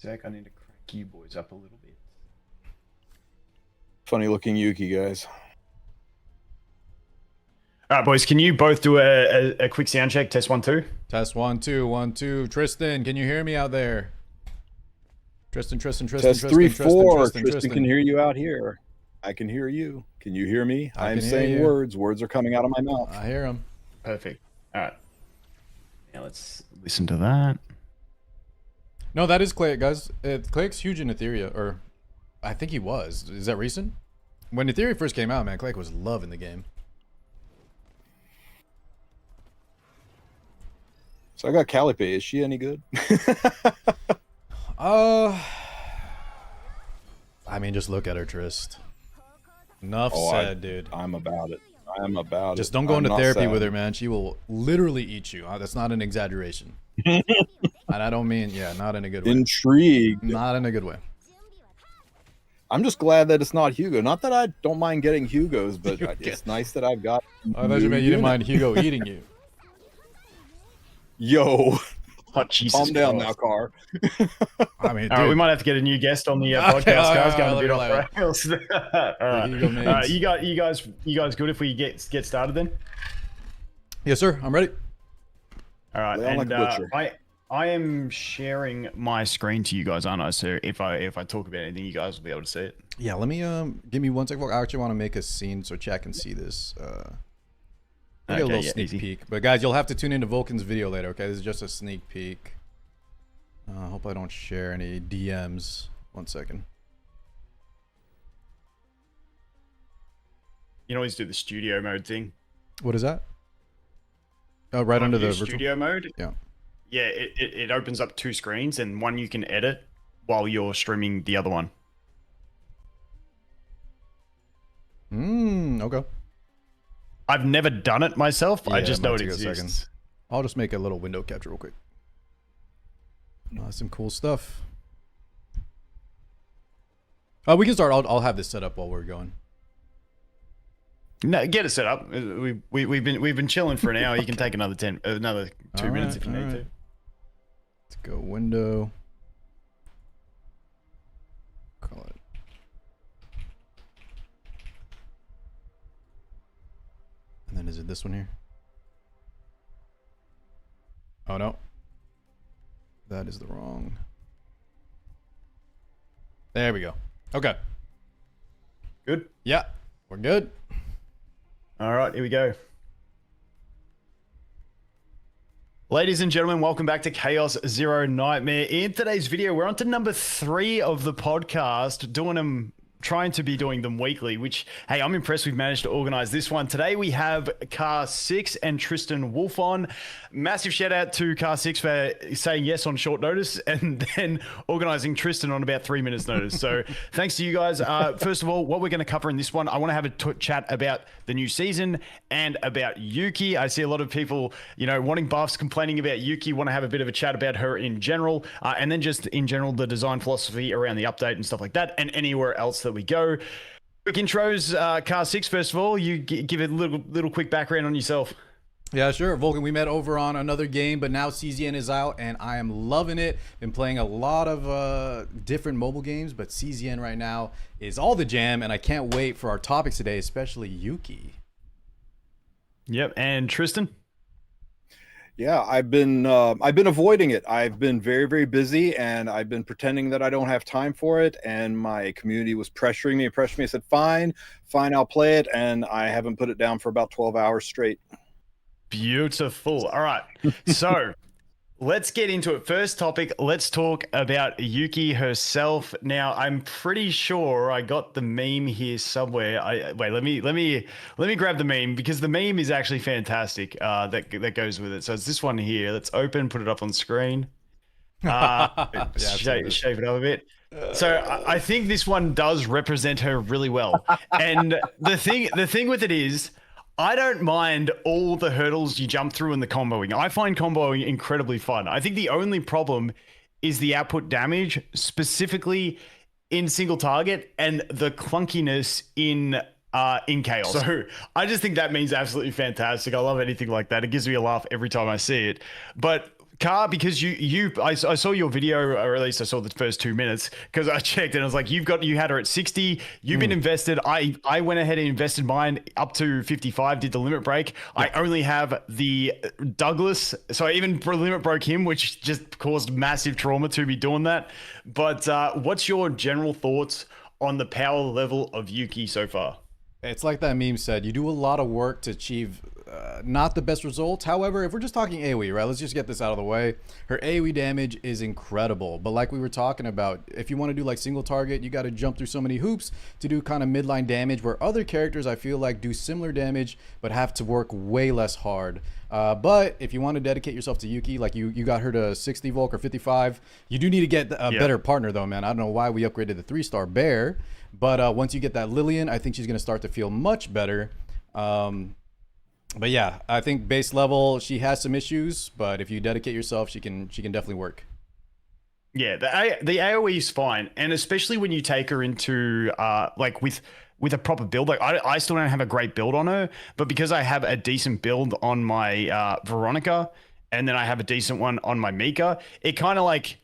Zach, I need to crank you boys up a little bit. Funny looking Yuki, guys. All right, boys, can you both do a quick sound check? Test 1, 2. Test 1, 2, 1, 2. Tristan, can you hear me out there? Tristan. Test 3, 4. Tristan can hear you out here. I can hear you. Can you hear me? I I'm can hear saying you. words. Words are coming out of my mouth. I hear him. Perfect. All right. Now let's listen to that. No, that is Clay, guys. Clay's huge in Etheria, or I think he was. Is that recent? When Etheria first came out, man, Clay was loving the game. So I got Calipe. Is she any good? I mean, just look at her, Trist. Enough said, dude. I'm about it. I'm about it. Just don't go I'm into not therapy sad. with her, man. She will literally eat you. That's not an exaggeration. And I don't mean, not in a good way. Intrigued. Not in a good way. I'm just glad that it's not Hugo. Not that I don't mind getting Hugos, but You it's nice that I've got. I thought you meant you didn't mind Hugo eating you. Yo, Oh, Jesus calm down Christ. now, Car. I mean, All right, we dude, might have to get a new guest on the Okay, podcast. all Guys, right, going a all bit right, off rails. All right, Hugo Mains. you guys good if we get started then? yes, sir. I'm ready. All right, Lay on and like a butcher. I am sharing my screen to you guys, aren't I? So if I talk about anything, you guys will be able to see it. Yeah, let me give me 1 second. I actually want to make a scene so chat can see this. I'll get a little sneak easy. peek. But guys, you'll have to tune into Volkin's video later, okay? This is just a sneak peek. I hope I don't share any DMs. 1 second. You can always do the studio mode thing. What is that? Oh, right under the Your virtual. studio mode. Yeah. Yeah, it opens up 2 screens, and one you can edit while you're streaming the other one. Okay. I've never done it myself. I Yeah, just it know might it take a second. exists. I'll just make a little window capture real quick. Oh, that's some cool stuff. We can start. I'll have this set up while we're going. No, get it set up. We've been chilling for an hour. You can take another 2 minutes if you need to. Let's go window. Call it. And then is it this one here? Oh no. That is the wrong. There we go. Okay. Good. Yeah, we're good. All right, here we go. Ladies and gentlemen, welcome back to Chaos Zero Nightmare. In today's video, we're on to number 3 of the podcast, trying to be doing them weekly, which, hey, I'm impressed we've managed to organize this one. Today we have Car 6 and Tristan Wolf on. Massive shout out to Car 6 for saying yes on short notice and then organizing Tristan on about 3 minutes notice. So thanks to you guys. First of all, what we're going to cover in this one, I want to have a chat about the new season and about Yuki. I see a lot of people, wanting buffs, complaining about Yuki, want to have a bit of a chat about her in general, and then just in general, the design philosophy around the update and stuff like that, and anywhere else that we go. Quick intros, Car 6, first of all, you give a little quick background on yourself. Yeah, sure. Volkin, we met over on another game, but now CZN is out, and I am loving it. Been playing a lot of different mobile games, but CZN right now is all the jam, and I can't wait for our topics today, especially Yuki. Yep, and Tristan? Yeah, I've been avoiding it. I've been very, very busy, and I've been pretending that I don't have time for it. And my community was pressuring me. I said, fine, I'll play it. And I haven't put it down for about 12 hours straight. Beautiful. All right. So let's get into it. First topic, let's talk about Yuki herself. Now, I'm pretty sure I got the meme here somewhere. Wait, let me grab the meme, because the meme is actually fantastic. That goes with it. So it's this one here. Let's open, put it up on screen. Shape it up a bit. So I think this one does represent her really well. And the thing with it is, I don't mind all the hurdles you jump through in the comboing. I find comboing incredibly fun. I think the only problem is the output damage, specifically in single target, and the clunkiness in chaos. So I just think that means absolutely fantastic. I love anything like that. It gives me a laugh every time I see it. But Car, because I saw your video, or at least I saw the first 2 minutes, because I checked and I was like, you had her at 60. You've been invested. I went ahead and invested mine up to 55. Did the limit break? Yeah. I only have the Douglas, so I even limit broke him, which just caused massive trauma to me doing that. But what's your general thoughts on the power level of Yuki so far? It's like that meme said, you do a lot of work to achieve not the best results. However, if we're just talking AoE, right, let's just get this out of the way. Her AoE damage is incredible, but like we were talking about, if you want to do like single target, you got to jump through so many hoops to do kind of midline damage, where other characters I feel like do similar damage but have to work way less hard. But if you want to dedicate yourself to Yuki, like you got her to 60 Volk or 55, you do need to get a better partner though, man. I don't know why we upgraded the 3-star Bear, but once you get that Lillian, I think she's going to start to feel much better. But yeah, I think base level, she has some issues, but if you dedicate yourself, she can definitely work. Yeah, the AoE is fine, and especially when you take her into like with a proper build. Like I still don't have a great build on her, but because I have a decent build on my Veronica, and then I have a decent one on my Mika, it kind of like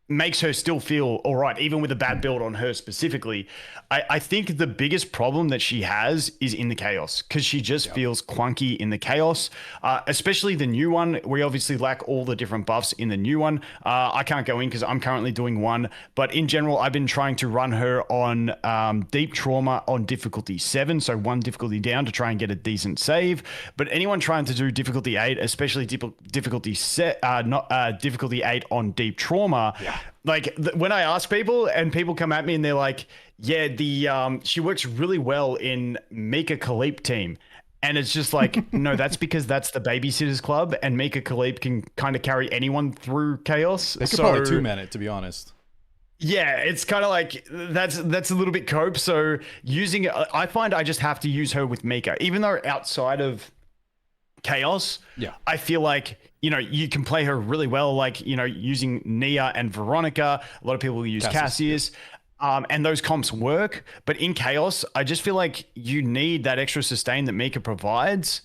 makes her still feel all right, even with a bad build on her specifically. I think the biggest problem that she has is in the chaos, because she just feels clunky in the chaos, especially the new one. We obviously lack all the different buffs in the new one. I can't go in because I'm currently doing one, but in general, I've been trying to run her on Deep Trauma on difficulty 7, so 1 difficulty down to try and get a decent save. But anyone trying to do difficulty 8, especially difficulty 8 on Deep Trauma, like when I ask people and people come at me and they're like, yeah, she works really well in Mika Khalip team. And it's just like, no, that's because that's the Babysitters Club, and Mika Khalip can kind of carry anyone through chaos. They could probably 2-man it, to be honest. Yeah, it's kind of like that's a little bit cope. So using it, I find I just have to use her with Mika, even though outside of chaos, I feel like, you can play her really well, like, using Nia and Veronica. A lot of people use Cassius. And those comps work, but in chaos, I just feel like you need that extra sustain that Mika provides.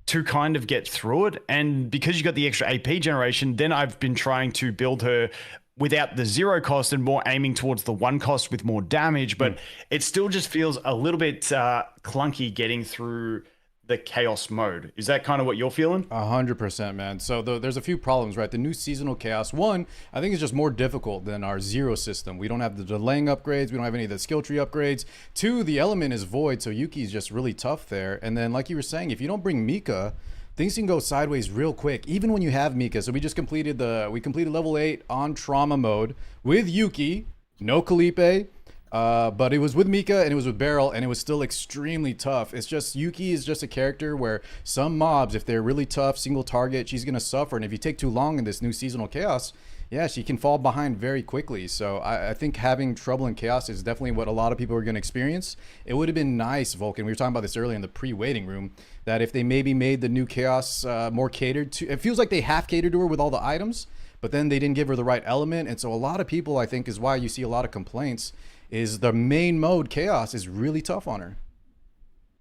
to kind of get through it. And because you got the extra AP generation, then I've been trying to build her without the 0 cost and more aiming towards the 1 cost with more damage. But it still just feels a little bit clunky getting through the chaos mode. Is that kind of what you're feeling? 100%, man. So there's a few problems, right? The new seasonal chaos, one, I think it's just more difficult than our 0 system. We don't have the delaying upgrades. We don't have any of the skill tree upgrades. 2, the element is void, so Yuki's just really tough there. And then, like you were saying, if you don't bring Mika, things can go sideways real quick, even when you have Mika. So we just completed level 8 on trauma mode with Yuki, no Kalipe. But it was with Mika and it was with Beryl, and it was still extremely tough. It's just Yuki is just a character where some mobs, if they're really tough, single target, she's gonna suffer. And if you take too long in this new seasonal chaos, yeah, she can fall behind very quickly. So I think having trouble in chaos is definitely what a lot of people are gonna experience. It would have been nice, Volkin, we were talking about this earlier in the pre-waiting room, that if they maybe made the new chaos more catered to, it feels like they half catered to her with all the items, but then they didn't give her the right element. And so a lot of people, I think, is why you see a lot of complaints, is the main mode chaos is really tough on her.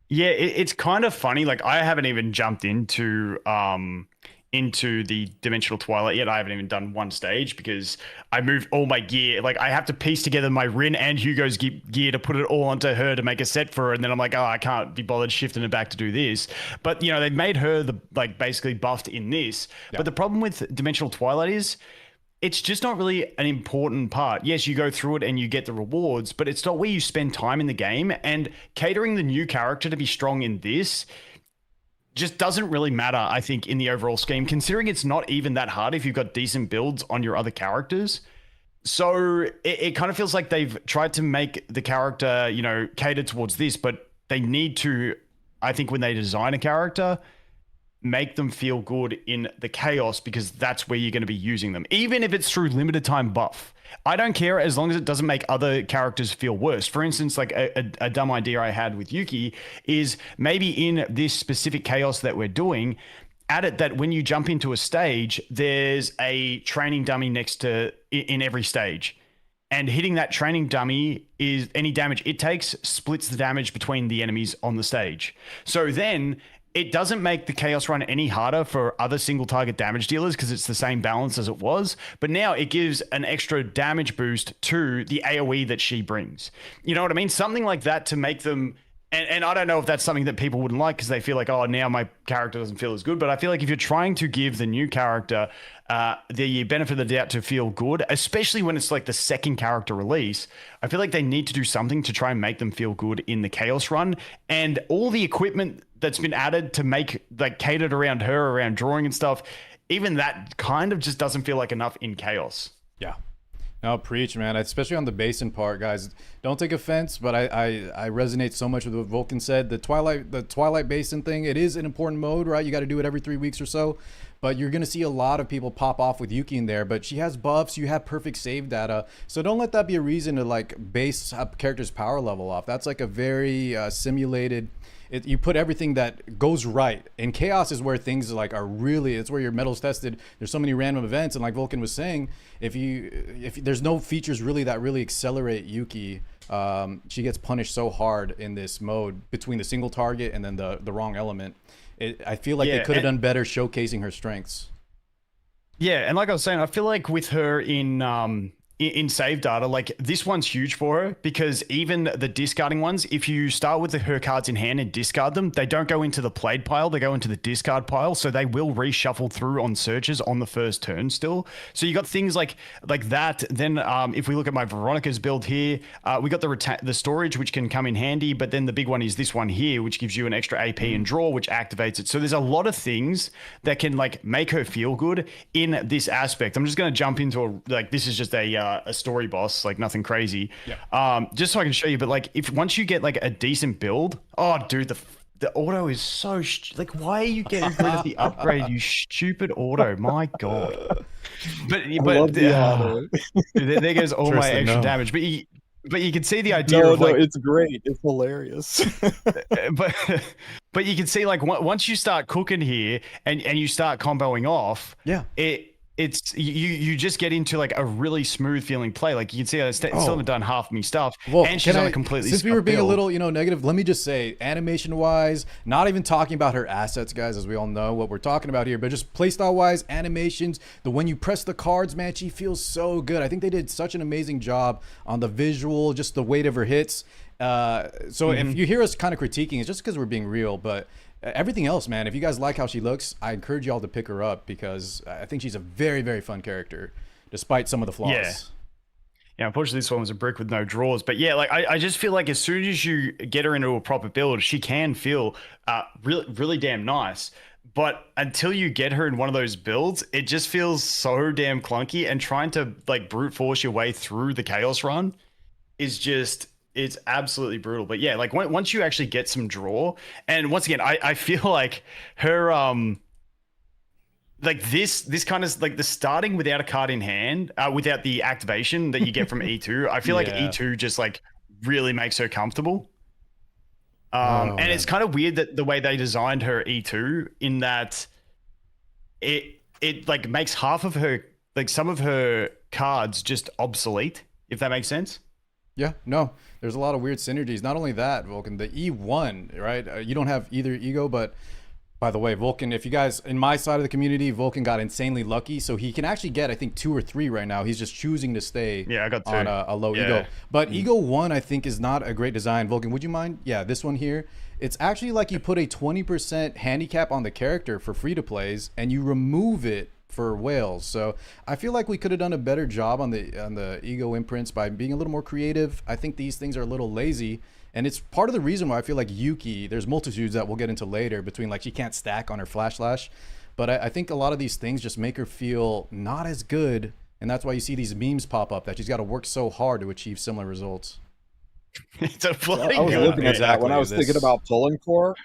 Yeah, it's kind of funny. Like, I haven't even jumped into the Dimensional Twilight yet. I haven't even done one stage because I moved all my gear. Like, I have to piece together my Rin and Hugo's gear to put it all onto her to make a set for her. And then I'm like, oh, I can't be bothered shifting it back to do this. But, you know, they made her basically buffed in this. Yeah. But the problem with Dimensional Twilight is, it's just not really an important part. Yes, you go through it and you get the rewards, but it's not where you spend time in the game. And catering the new character to be strong in this just doesn't really matter, I think, in the overall scheme, considering it's not even that hard if you've got decent builds on your other characters. So it kind of feels like they've tried to make the character, you know, catered towards this, but they need to, I think, when they design a character, make them feel good in the chaos, because that's where you're going to be using them. Even if it's through limited time buff, I don't care as long as it doesn't make other characters feel worse. For instance, like a dumb idea I had with Yuki is maybe in this specific chaos that we're doing, add it that when you jump into a stage, there's a training dummy next to in every stage. And hitting that training dummy, is any damage it takes splits the damage between the enemies on the stage. So then it doesn't make the chaos run any harder for other single target damage dealers because it's the same balance as it was. But now it gives an extra damage boost to the AoE that she brings. You know what I mean? Something like that to make them... And I don't know if that's something that people wouldn't like because they feel like, oh, now my character doesn't feel as good. But I feel like if you're trying to give the new character the benefit of the doubt to feel good, especially when it's like the second character release, I feel like they need to do something to try and make them feel good in the Chaos run. And all the equipment that's been added to make, like, catered around her, around drawing and stuff, even that kind of just doesn't feel like enough in Chaos. Yeah. No, preach, man. Especially on the basin part, guys. Don't take offense, but I resonate so much with what Volkin said. The Twilight Basin thing, it is an important mode, right? You got to do it every 3 weeks or so. But you're going to see a lot of people pop off with Yuki in there. But she has buffs. You have perfect save data. So don't let that be a reason to, like, base a character's power level off. That's like a very simulated... you put everything that goes right. And Chaos is where things like are really, it's where your metal's tested. There's so many random events, and like Volkin was saying, if there's no features really that really accelerate Yuki, she gets punished so hard in this mode between the single target and then the wrong element. I feel like they could have done better showcasing her strengths. Yeah, and like I was saying, I feel like with her in save data, like, this one's huge for her, because even the discarding ones, if you start with her cards in hand and discard them, they don't go into the played pile, they go into the discard pile, so they will reshuffle through on searches on the first turn still. So you got things like that. Then if we look at my Veronica's build here, we got the storage, which can come in handy, but then the big one is this one here, which gives you an extra AP and draw, which activates it. So there's a lot of things that can, like, make her feel good in this aspect. I'm just going to jump into this is just a story boss, like nothing crazy. Yeah. Just so I can show you, but like, if once you get like a decent build, oh dude, the auto is so like, why are you getting rid of the upgrade, you stupid auto? My god. But there goes all my extra damage. But you can see the idea of, like, it's great, it's hilarious. but you can see, like, once you start cooking here and you start comboing off, yeah, you just get into like a really smooth feeling play. Like you can see I still haven't done half me stuff, Well, and she's on a completely. Since we were being build. a little, negative, let me just say, animation wise, not even talking about her assets, guys, as we all know what we're talking about here, but just playstyle wise, animations, when you press the cards, man, she feels so good. I think they did such an amazing job on the visual, just the weight of her hits. So if you hear us kind of critiquing, it's just because we're being real, but everything else, man, if you guys like how she looks, I encourage y'all to pick her up because I think she's a very, very fun character, despite some of the flaws. Yeah, unfortunately, this one was a brick with no drawers. But yeah, like I just feel like as soon as you get her into a proper build, she can feel really, really damn nice. But until you get her in one of those builds, it just feels so damn clunky. And trying to like brute force your way through the chaos run is just, it's absolutely brutal. But yeah, like once you actually get some draw, and once again, I feel like her like this kind of like the starting without a card in hand, without the activation that you get from E2. I feel like E2 just like really makes her comfortable. And it's kind of weird that the way they designed her E2 in that it like makes half of her, like some of her cards just obsolete, if that makes sense. Yeah, no, there's a lot of weird synergies. Not only that, Volkin, the E1, right? You don't have either ego, but by the way, Volkin, if you guys, in my side of the community, Volkin got insanely lucky. So he can actually get, I think, 2 or 3 right now. He's just choosing to stay I got 2. on a low ego. But ego 1, I think, is not a great design. Volkin, would you mind? Yeah, this one here. It's actually like you put a 20% handicap on the character for free-to-plays, and you remove it for whales. So I feel like we could have done a better job on the ego imprints by being a little more creative. I think these things are a little lazy, and it's part of the reason why I feel like Yuki, there's multitudes that we'll get into later between like she can't stack on her flash slash, but I think a lot of these things just make her feel not as good, and that's why you see these memes pop up that she's got to work so hard to achieve similar results. It's a floating I was looking at that when I was This- thinking about pulling for.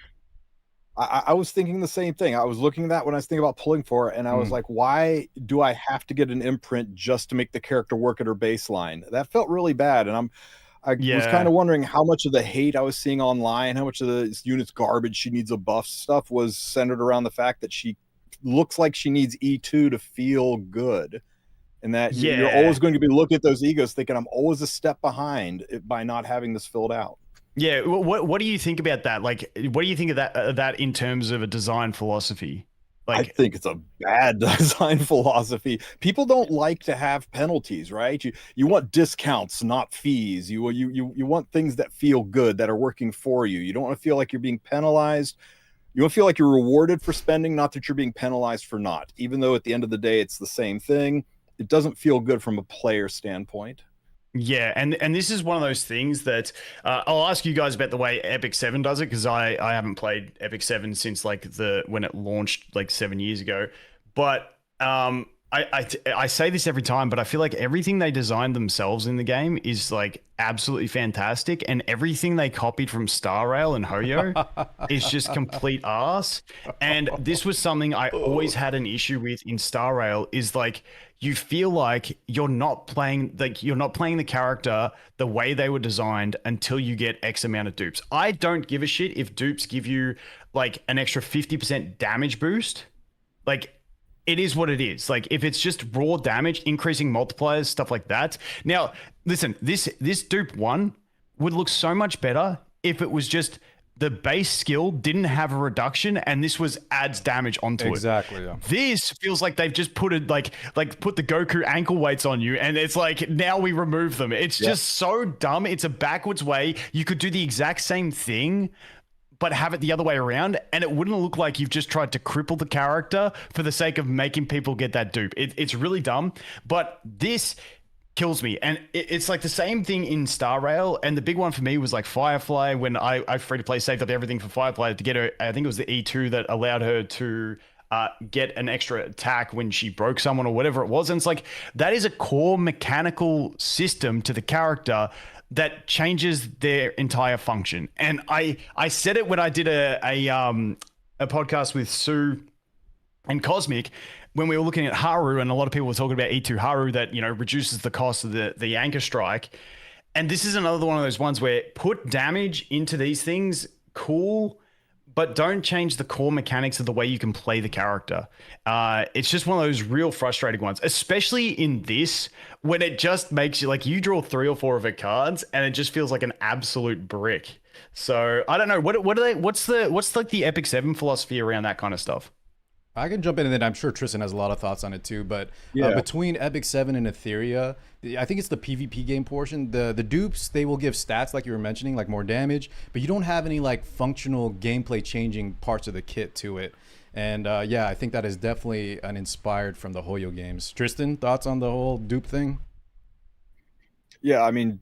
I was thinking the same thing. I was looking at that when I was thinking about pulling for it, and I was like, why do I have to get an imprint just to make the character work at her baseline? That felt really bad, and I was kind of wondering how much of the hate I was seeing online, how much of the unit's garbage, she needs a buff stuff, was centered around the fact that she looks like she needs E2 to feel good. And that you're always going to be looking at those egos thinking, I'm always a step behind by not having this filled out. Yeah, what do you think about that? Like, what do you think of that in terms of a design philosophy? Like, I think it's a bad design philosophy. People don't like to have penalties, right? You want discounts, not fees. You want things that feel good, that are working for you. You don't want to feel like you're being penalized. You want to feel like you're rewarded for spending, not that you're being penalized for not. Even though at the end of the day, it's the same thing. It doesn't feel good from a player standpoint. Yeah, and this is one of those things that I'll ask you guys about the way Epic 7 does it, because I haven't played Epic 7 since like when it launched like 7 years ago. But I say this every time, but I feel like everything they designed themselves in the game is like absolutely fantastic, and everything they copied from Star Rail and Hoyo is just complete arse. And this was something I always had an issue with in Star Rail, is like you feel like you're not playing the character the way they were designed until you get X amount of dupes. I don't give a shit if dupes give you like an extra 50% damage boost. Like, it is what it is. Like, if it's just raw damage, increasing multipliers, stuff like that. Now, listen, this dupe 1 would look so much better if it was just the base skill didn't have a reduction and this was adds damage onto Exactly, it. yeah. This feels like they've just put it like put the Goku ankle weights on you, and it's like now we remove them. It's just so dumb. It's a backwards way. You could do the exact same thing, but have it the other way around, and it wouldn't look like you've just tried to cripple the character for the sake of making people get that dupe. It's really dumb, but this kills me. And it's like the same thing in Star Rail, and the big one for me was like Firefly, when I free to play saved up everything for Firefly to get her. I think it was the E2 that allowed her to get an extra attack when she broke someone or whatever it was. And it's like, that is a core mechanical system to the character that changes their entire function. And I said it when I did a podcast with Sue and Cosmic, when we were looking at Haru, and a lot of people were talking about E2 Haru that, you know, reduces the cost of the anchor strike. And this is another one of those ones where put damage into these things, cool, but don't change the core mechanics of the way you can play the character. It's just one of those real frustrating ones, especially in this, when it just makes you like you draw 3 or 4 of her cards and it just feels like an absolute brick. So I don't know. What are they? What's like the Epic 7 philosophy around that kind of stuff? I can jump in, and then I'm sure Tristan has a lot of thoughts on it too. But between Epic 7 and Etheria, I think it's the PvP game portion. The dupes, they will give stats like you were mentioning, like more damage, but you don't have any like functional gameplay changing parts of the kit to it. And yeah, I think that is definitely an inspired from the Hoyo games. Tristan, thoughts on the whole dupe thing? Yeah, I mean,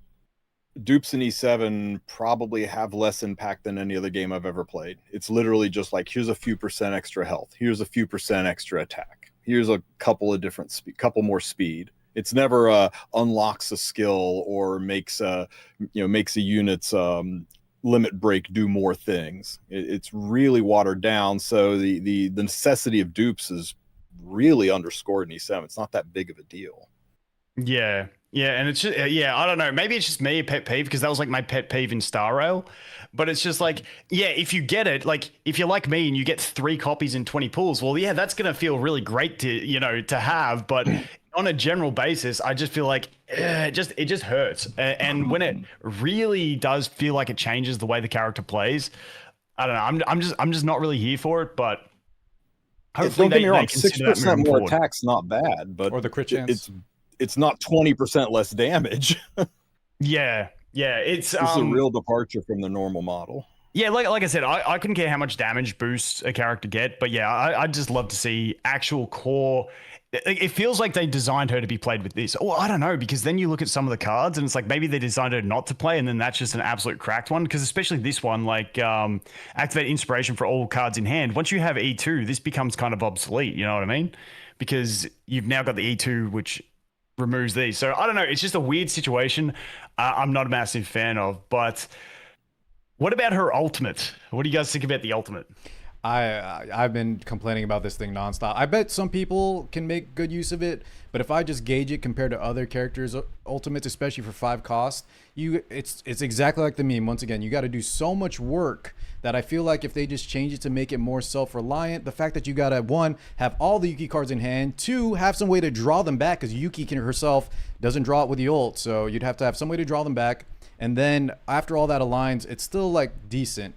dupes in E7 probably have less impact than any other game I've ever played. It's literally just like, here's a few percent extra health, here's a few percent extra attack, here's a couple of different couple more speed. It's never unlocks a skill or makes a unit's limit break do more things. It's really watered down. So the necessity of dupes is really underscored in E7. It's not that big of a deal. Yeah. Yeah, and it's just, I don't know. Maybe it's just me, a pet peeve, because that was like my pet peeve in Star Rail. But it's just like, yeah, if you get it, like if you're like me and you get 3 copies in 20 pools, well, yeah, that's going to feel really great to have. But on a general basis, I just feel like it just hurts. And when it really does feel like it changes the way the character plays, I don't know. I'm just not really here for it. But hopefully, don't get me wrong, 6% more attack's not bad, but or the crit chance. It's not 20% less damage. Yeah. It's a real departure from the normal model. Yeah, like I said, I couldn't care how much damage boosts a character get, but yeah, I'd just love to see actual core. It feels like they designed her to be played with this. Oh, I don't know, because then you look at some of the cards and it's like maybe they designed her not to play, and then that's just an absolute cracked one. Because especially this one, like activate inspiration for all cards in hand. Once you have E2, this becomes kind of obsolete. You know what I mean? Because you've now got the E2, which removes these. So I don't know. It's just a weird situation. I'm not a massive fan of. But what about her ultimate? What do you guys think about the ultimate? I've been complaining about this thing nonstop. I bet some people can make good use of it, but if I just gauge it compared to other characters' ultimates, especially for 5 cost, it's exactly like the meme. Once again, you got to do so much work that I feel like if they just change it to make it more self-reliant, the fact that you got to 1, have all the Yuki cards in hand, 2, have some way to draw them back, because Yuki herself doesn't draw it with the ult, so you'd have to have some way to draw them back, and then after all that aligns, it's still like decent.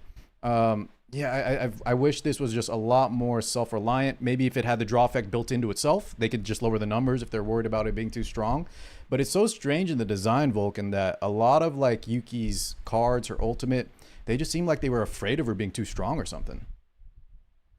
Yeah, I wish this was just a lot more self-reliant. Maybe if it had the draw effect built into itself, they could just lower the numbers if they're worried about it being too strong. But it's so strange in the design, Volkin, that a lot of like Yuki's cards, her ultimate, they just seem like they were afraid of her being too strong or something.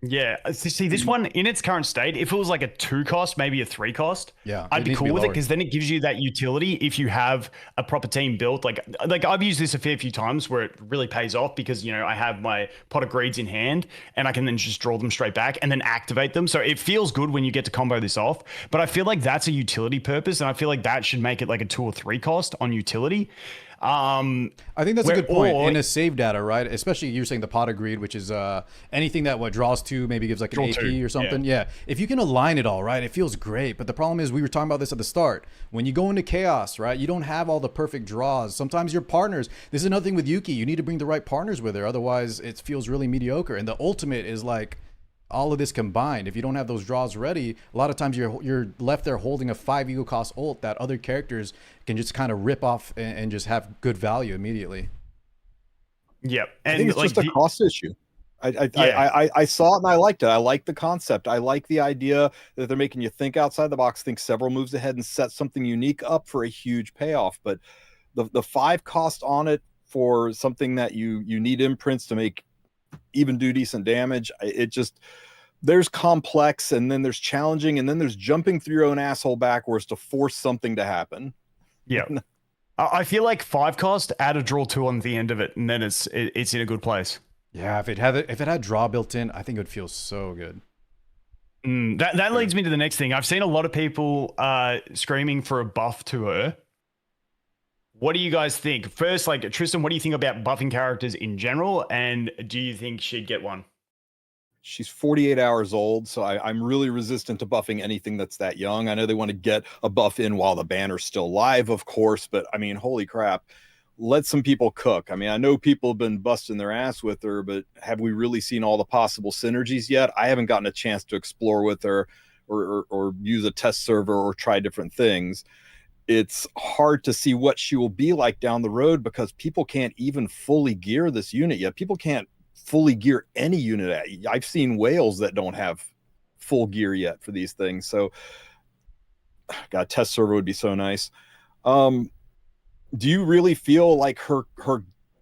Yeah, see this one in its current state, if it was like a 2 cost, maybe a 3 cost, yeah, I'd be cool with it, because then it gives you that utility if you have a proper team built. Like I've used this a fair few times where it really pays off, because I have my pot of greeds in hand and I can then just draw them straight back and then activate them. So it feels good when you get to combo this off. But I feel like that's a utility purpose, and I feel like that should make it like a 2 or 3 cost on utility. I think that's a good point in a save data, right? Especially you're saying the pot of greed, which is anything that draws 2, maybe gives like an AP or something. Yeah. If you can align it all, right, it feels great. But the problem is, we were talking about this at the start. When you go into chaos, right, you don't have all the perfect draws. Sometimes your partners. This is another thing with Yuki. You need to bring the right partners with her, otherwise it feels really mediocre. And the ultimate is like all of this combined. If you don't have those draws ready, a lot of times you're left there holding a 5 ego cost ult that other characters can just kind of rip off and just have good value immediately. Yep. And I think it's just a cost issue. I saw it and I liked it. I like the concept. I like the idea that they're making you think outside the box, think several moves ahead, and set something unique up for a huge payoff. But the 5 cost on it for something that you need imprints to make even do decent damage, there's complex, and then there's challenging, and then there's jumping through your own asshole backwards to force something to happen. Yeah. I feel like 5 cost, add a draw 2 on the end of it, and then it's in a good place. Yeah, if it had draw built in, I think it would feel so good. That leads me to the next thing. I've seen a lot of people screaming for a buff to her. What do you guys think? First, like, Tristan, what do you think about buffing characters in general? And do you think she'd get one? She's 48 hours old, so I'm really resistant to buffing anything that's that young. I know they want to get a buff in while the banner's still live, of course, but I mean, holy crap. let some people cook. I mean, I know people have been busting their ass with her, but have we really seen all the possible synergies yet? I haven't gotten a chance to explore with her or use a test server or try different things. It's hard to see what she will be like down the road because people can't even fully gear this unit yet. People can't fully gear any unit. I've seen whales that don't have full gear yet for these things. So, God, test server would be so nice. Do you really feel like her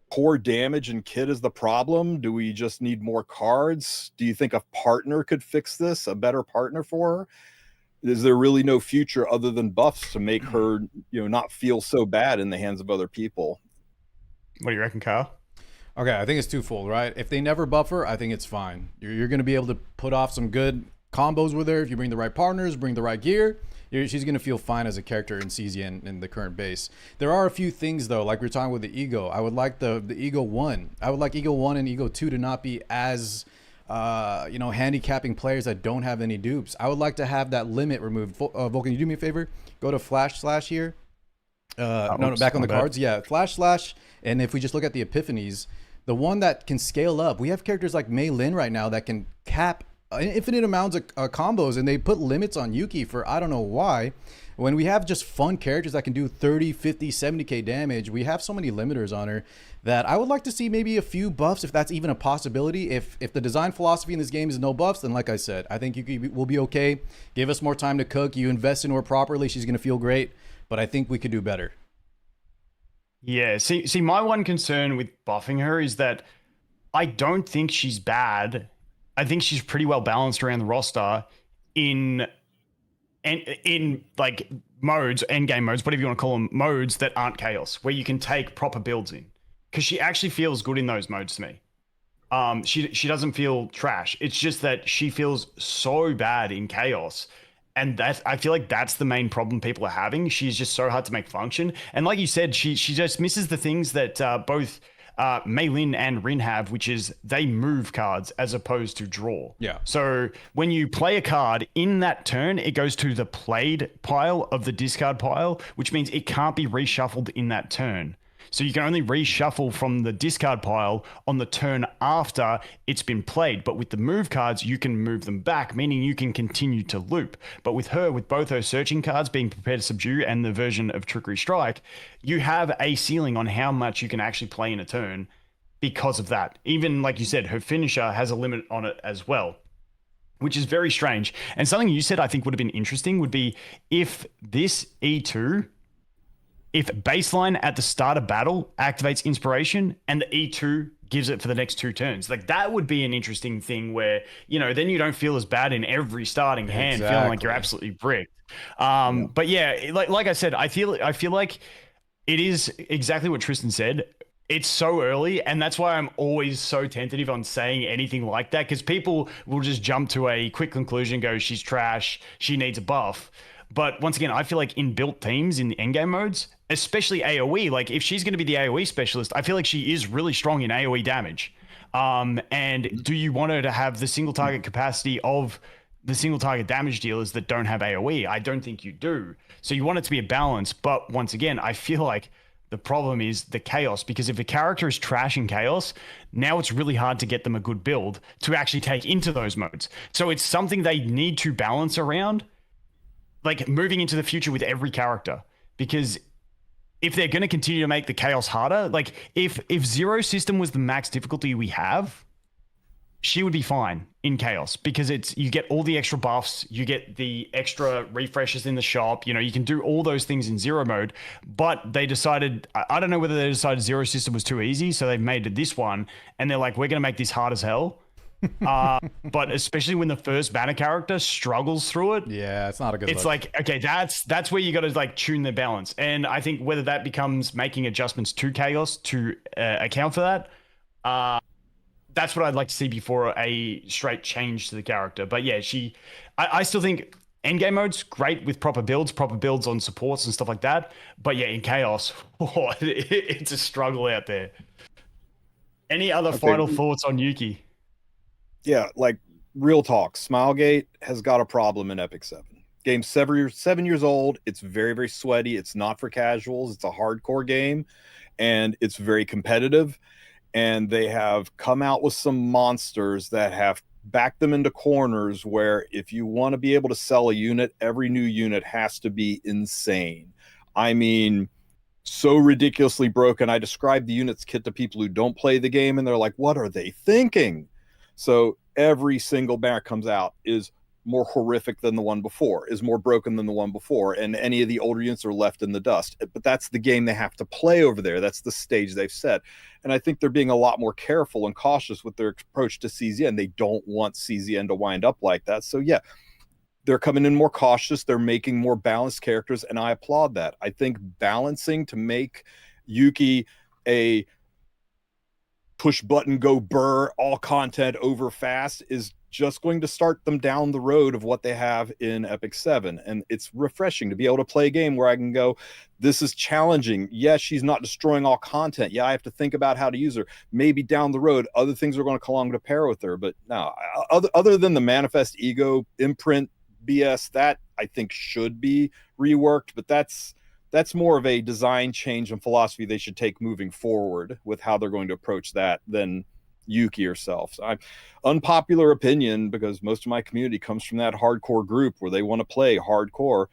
poor damage and kit is the problem? Do we just need more cards? Do you think a partner could fix this? A better partner for her? Is there really no future other than buffs to make her, not feel so bad in the hands of other people? What do you reckon, Kyle? Okay, I think it's twofold, right? If they never buff her, I think it's fine. You're going to be able to put off some good combos with her if you bring the right partners, bring the right gear. She's going to feel fine as a character in CZ in the current base. There are a few things, though, like we we're talking with the Ego. I would like the Ego 1. I would like Ego 1 and Ego 2 to not be as, handicapping players that don't have any dupes. I would like to have that limit removed. Volkin, you do me a favor? Go to Flash Slash here. Back on the cards. Yeah, Flash Slash. And if we just look at the Epiphanies, the one that can scale up, we have characters like Mei Lin right now that can cap infinite amounts of combos, and they put limits on Yuki for I don't know why. When we have just fun characters that can do 30, 50, 70k damage, we have so many limiters on her that I would like to see maybe a few buffs if that's even a possibility. If the design philosophy in this game is no buffs, then like I said, I think Yuki will be okay. Give us more time to cook. You invest in her properly, she's going to feel great, but I think we could do better. Yeah, see, my one concern with buffing her is that I don't think she's bad. I think she's pretty well balanced around the roster in like modes, end game modes, whatever you want to call them, modes that aren't chaos, where you can take proper builds in. Because she actually feels good in those modes to me. She doesn't feel trash. It's just that she feels so bad in chaos. And I feel like that's the main problem people are having. She's just so hard to make function. And like you said, she just misses the things that both Mei Lin and Rin have, which is they move cards as opposed to draw. Yeah. So when you play a card in that turn, it goes to the played pile of the discard pile, which means it can't be reshuffled in that turn. So you can only reshuffle from the discard pile on the turn after it's been played. But with the move cards, you can move them back, meaning you can continue to loop. But with her, with both her searching cards being Prepare to Subdue and the version of Trickery Strike, you have a ceiling on how much you can actually play in a turn because of that. Even like you said, her finisher has a limit on it as well, which is very strange. And something you said I think would have been interesting would be if this E2... if baseline at the start of battle activates inspiration and the E2 gives it for the next 2 turns, like that would be an interesting thing where, then you don't feel as bad in every starting hand, feeling like you're absolutely bricked. But yeah, like I said, I feel like it is exactly what Tristan said. It's so early, and that's why I'm always so tentative on saying anything like that, because people will just jump to a quick conclusion, go, she's trash, she needs a buff. But once again, I feel like in built teams in the endgame modes, especially AoE, like if she's going to be the AoE specialist, I feel like she is really strong in AoE damage. And do you want her to have the single target capacity of the single target damage dealers that don't have AoE? I don't think you do. So you want it to be a balance. But once again, I feel like the problem is the chaos, because if a character is trash in chaos, now it's really hard to get them a good build to actually take into those modes. So it's something they need to balance around, like moving into the future with every character, because if they're going to continue to make the chaos harder, like if Zero System was the max difficulty we have, she would be fine in chaos, because you get all the extra buffs, you get the extra refreshes in the shop, you can do all those things in Zero mode. But they decided, I don't know whether they decided Zero System was too easy, so they've made it this one, and they're like, we're going to make this hard as hell. But especially when the first banner character struggles through it, yeah, it's not a good it's look. Like, okay, that's where you got to like tune the balance. And I think whether that becomes making adjustments to chaos to account for that, that's what I'd like to see before a straight change to the character. But yeah, I still think endgame mode's great with proper builds on supports and stuff like that. But yeah, in chaos, it's a struggle out there. Any other final thoughts on Yuki? Yeah, like real talk. Smilegate has got a problem in Epic 7. Game 7 years old. It's very, very sweaty. It's not for casuals. It's a hardcore game. and it's very competitive. And they have come out with some monsters that have backed them into corners where if you want to be able to sell a unit, every new unit has to be insane. I mean, so ridiculously broken. I describe the units kit to people who don't play the game, and they're like, what are they thinking? So every single banner comes out is more horrific than the one before, is more broken than the one before, and any of the older units are left in the dust. But that's the game they have to play over there. That's the stage they've set. And I think they're being a lot more careful and cautious with their approach to CZN. They don't want CZN to wind up like that. So yeah, they're coming in more cautious. They're making more balanced characters, and I applaud that. I think balancing to make Yuki a push button, go burr, all content over fast is just going to start them down the road of what they have in Epic 7. And it's refreshing to be able to play a game where I can go, this is challenging. Yes, she's not destroying all content. Yeah, I have to think about how to use her. Maybe down the road, other things are going to come along to pair with her. But no, other than the manifest ego imprint BS, that I think should be reworked. But that's more of a design change and philosophy they should take moving forward with how they're going to approach that than Yuki herself. So I'm unpopular opinion because most of my community comes from that hardcore group where they want to play hardcore.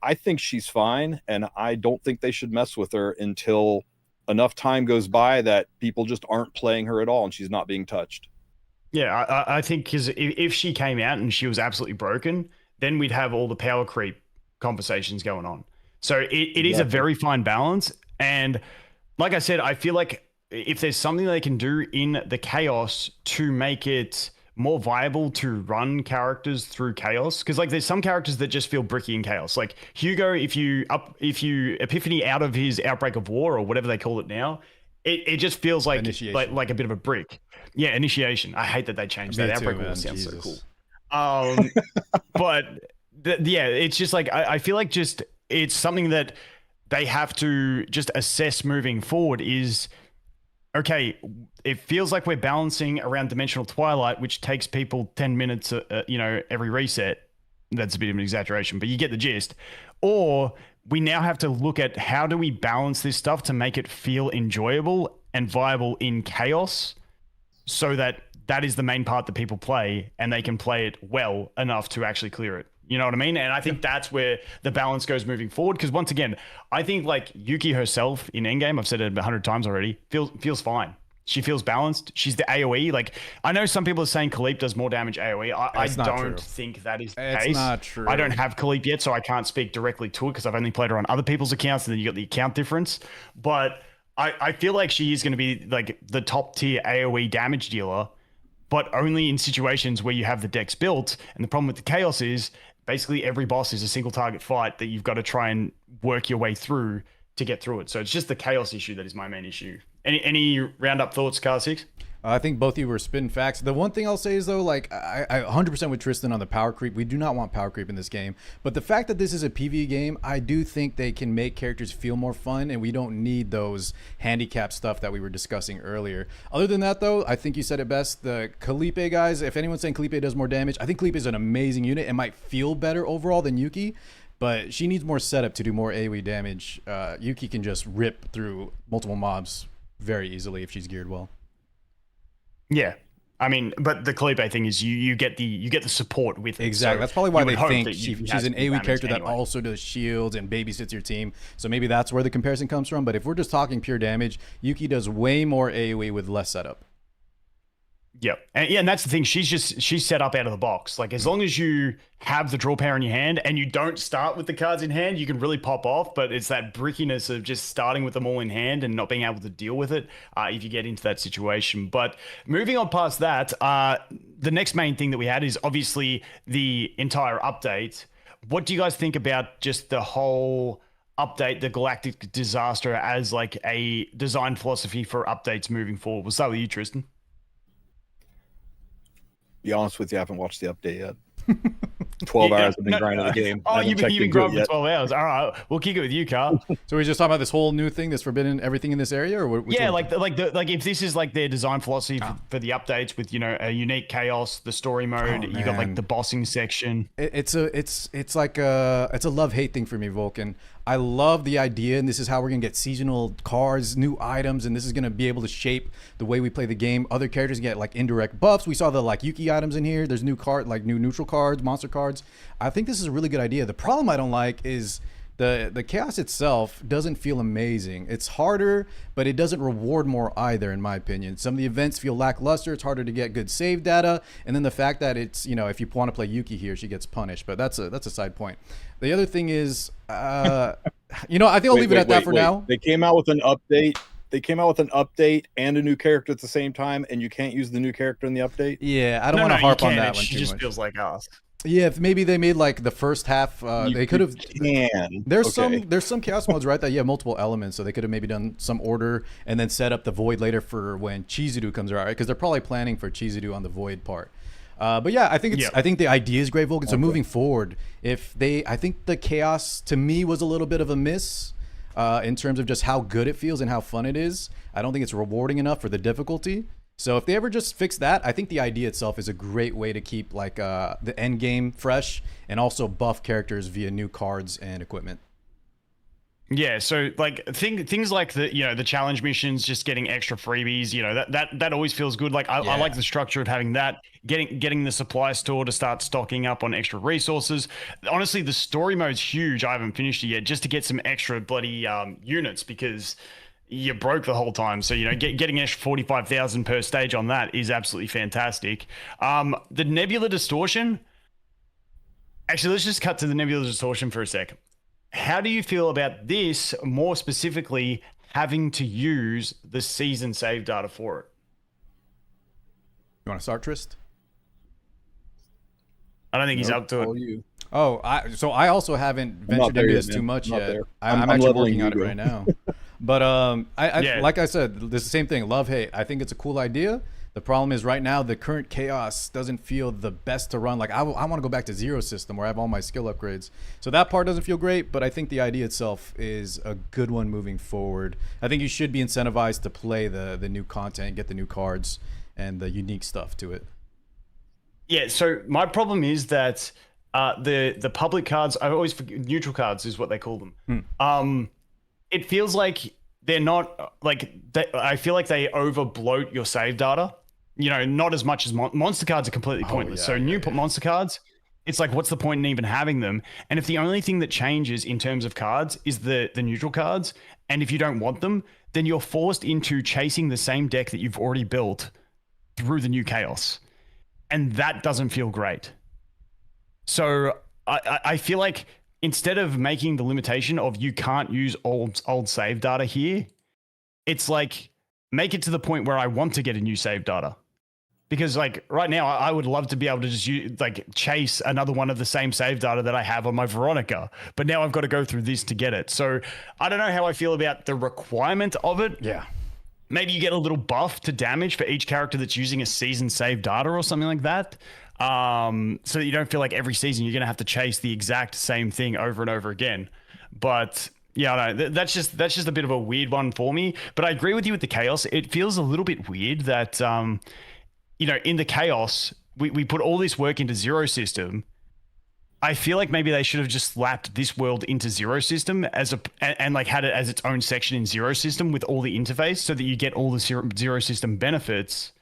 I think she's fine, and I don't think they should mess with her until enough time goes by that people just aren't playing her at all and she's not being touched. Yeah, I think because if she came out and she was absolutely broken, then we'd have all the power creep conversations going on. So it is a very fine balance. And like I said, I feel like if there's something they can do in the chaos to make it more viable to run characters through chaos, because like there's some characters that just feel bricky in chaos. Like Hugo, if you epiphany out of his outbreak of war or whatever they call it now, it just feels like a bit of a brick. Yeah, initiation. I hate that they changed that. Outbreak of war sounds so cool. But yeah, it's just like I feel like just it's something that they have to just assess moving forward is, okay, it feels like we're balancing around Dimensional Twilight, which takes people 10 minutes, every reset. That's a bit of an exaggeration, but you get the gist. Or we now have to look at how do we balance this stuff to make it feel enjoyable and viable in chaos so that is the main part that people play and they can play it well enough to actually clear it. You know what I mean? And I think that's where the balance goes moving forward. Because once again, I think like Yuki herself in Endgame, I've said it 100 times already, feels fine. She feels balanced. She's the AoE. Like I know some people are saying Khaleep does more damage AoE. I don't think that is the case. It's not true. I don't have Khaleep yet, so I can't speak directly to it because I've only played her on other people's accounts, and then you got the account difference. But I feel like she is going to be like the top tier AoE damage dealer, but only in situations where you have the decks built. And the problem with the chaos is basically every boss is a single target fight that you've got to try and work your way through to get through it. So it's just the chaos issue that is my main issue. Any roundup thoughts, Car 6? I think both of you were spitting facts. The one thing I'll say is though, like I 100% with Tristan on the power creep. We do not want power creep in this game. But the fact that this is a PvE game, I do think they can make characters feel more fun, and we don't need those handicap stuff that we were discussing earlier. Other than that though, I think you said it best. The Khaleep guys, if anyone's saying Khaleep does more damage, I think Khaleep is an amazing unit and might feel better overall than Yuki. But she needs more setup to do more AoE damage. Yuki can just rip through multiple mobs very easily if she's geared well. Yeah, I mean, but the Khaleep thing is you get the support with it. Exactly. So that's probably why they think she's an AoE character that also does shields and babysits your team. So maybe that's where the comparison comes from. But if we're just talking pure damage, Yuki does way more AoE with less setup. Yeah, and that's the thing. She's set up out of the box. Like as long as you have the draw power in your hand and you don't start with the cards in hand, you can really pop off. But it's that brickiness of just starting with them all in hand and not being able to deal with it if you get into that situation. But moving on past that, the next main thing that we had is obviously the entire update. What do you guys think about just the whole update, the Galactic Disaster, as like a design philosophy for updates moving forward? We'll start with you, Tristan. Be honest with you, I haven't watched the update yet. 12 hours I've been grinding the game. Oh, you've been grinding for 12 hours. All right, we'll kick it with you, Carl. So we're just talking about this whole new thing that's forbidden everything in this area, or yeah, like if this is like their design philosophy for the updates with a unique chaos, the story mode, you got like the bossing section. It's like a love-hate thing for me, Volkin. I love the idea, and this is how we're gonna get seasonal cards, new items, and this is gonna be able to shape the way we play the game. Other characters get like indirect buffs. We saw the like YUKI items in here. There's new new neutral cards, monster cards. I think this is a really good idea. The problem I don't like is the chaos itself doesn't feel amazing. It's harder, but it doesn't reward more either, in my opinion. Some of the events feel lackluster. It's harder to get good save data, and then the fact that it's, you know, if you want to play Yuki here, she gets punished. But that's a side point. The other thing is, you know, I think I'll leave it at that for now. They came out with an update. They came out with an update and a new character at the same time, and you can't use the new character in the update. Yeah, I don't want to harp on that one she too just much. feels like us. Yeah, if maybe they made like the first half, they could have. There's some chaos modes, right? That you have multiple elements, so they could have maybe done some order and then set up the void later for when Chizuru comes around, right? Because they're probably planning for Chizuru on the void part. But yeah, I think I think the idea is great, Volkin. So moving forward, I think the chaos to me was a little bit of a miss in terms of just how good it feels and how fun it is. I don't think it's rewarding enough for the difficulty. So if they ever just fix that, I think the idea itself is a great way to keep like the end game fresh and also buff characters via new cards and equipment. Yeah, so like things like the challenge missions, just getting extra freebies, that always feels good. Like I like the structure of having that, getting the supply store to start stocking up on extra resources. Honestly, the story mode's huge. I haven't finished it yet, just to get some extra bloody units, because you're broke the whole time. So, getting an extra 45,000 per stage on that is absolutely fantastic. The Nebula Distortion. Actually, let's just cut to the Nebula Distortion for a sec. How do you feel about this, more specifically, having to use the season save data for it? You want to start, Trist? I don't think he's up to it. You. Oh, I also haven't ventured into this too much yet. I'm actually working on it right now. But like I said, this is the same thing. Love, hate. I think it's a cool idea. The problem is right now the current chaos doesn't feel the best to run. Like I want to go back to zero system where I have all my skill upgrades. So that part doesn't feel great, but I think the idea itself is a good one moving forward. I think you should be incentivized to play the new content, get the new cards and the unique stuff to it. Yeah, so my problem is that the public cards, I always forget, neutral cards is what they call them. It feels like they're not I feel like they over bloat your save data. Not as much as monster cards are completely pointless. Monster cards, it's like, what's the point in even having them? And if the only thing that changes in terms of cards is the neutral cards, and if you don't want them, then you're forced into chasing the same deck that you've already built through the new chaos. And that doesn't feel great. So I feel like instead of making the limitation of you can't use old save data here, it's like, make it to the point where I want to get a new save data. Because like right now, I would love to be able to just chase another one of the same save data that I have on my Veronica. But now I've got to go through this to get it. So I don't know how I feel about the requirement of it. Yeah. Maybe you get a little buff to damage for each character that's using a season save data or something like that. So that you don't feel like every season you're going to have to chase the exact same thing over and over again. But yeah, no, that's just a bit of a weird one for me. But I agree with you with the chaos. It feels a little bit weird that, in the chaos, we put all this work into zero system. I feel like maybe they should have just slapped this world into zero system and had it as its own section in zero system with all the interface, so that you get all the zero system benefits.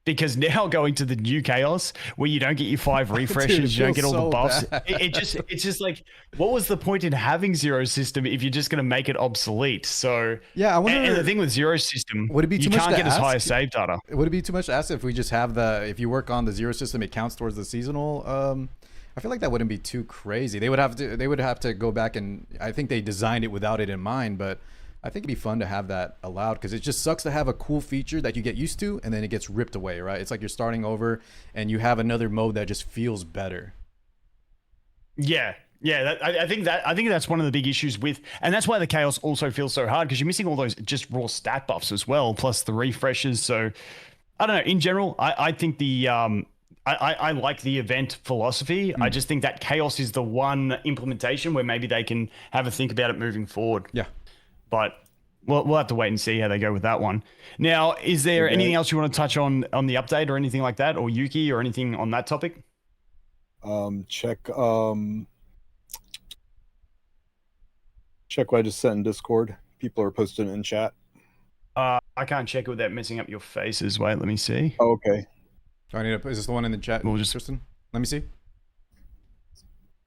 Because now going to the new chaos where you don't get your 5 refreshes, you don't get all the buffs. It's just like, what was the point in having zero system if you're just going to make it obsolete? So yeah, I wonder. And the thing with zero system, would it be too you much can't to get as ask? high as save data. Would it be too much to ask if we just have if you work on the zero system, it counts towards the seasonal? I feel like that wouldn't be too crazy. They would have to go back, and I think they designed it without it in mind, but I think it'd be fun to have that allowed, because it just sucks to have a cool feature that you get used to and then it gets ripped away, right? It's like you're starting over and you have another mode that just feels better. Yeah. I think that's one of the big issues with, and that's why the chaos also feels so hard, because you're missing all those just raw stat buffs as well, plus the refreshes. So I don't know. In general, I think I like the event philosophy. I just think that chaos is the one implementation where maybe they can have a think about it moving forward. Yeah. But we'll have to wait and see how they go with that one. Now, is there anything else you want to touch on the update or anything like that, or Yuki or anything on that topic? Check what I just sent in Discord. People are posting it in chat. I can't check it without messing up your faces. Wait, let me see. Oh, okay. Do I need to, is this the one in the chat? We'll just Tristan? Let me see.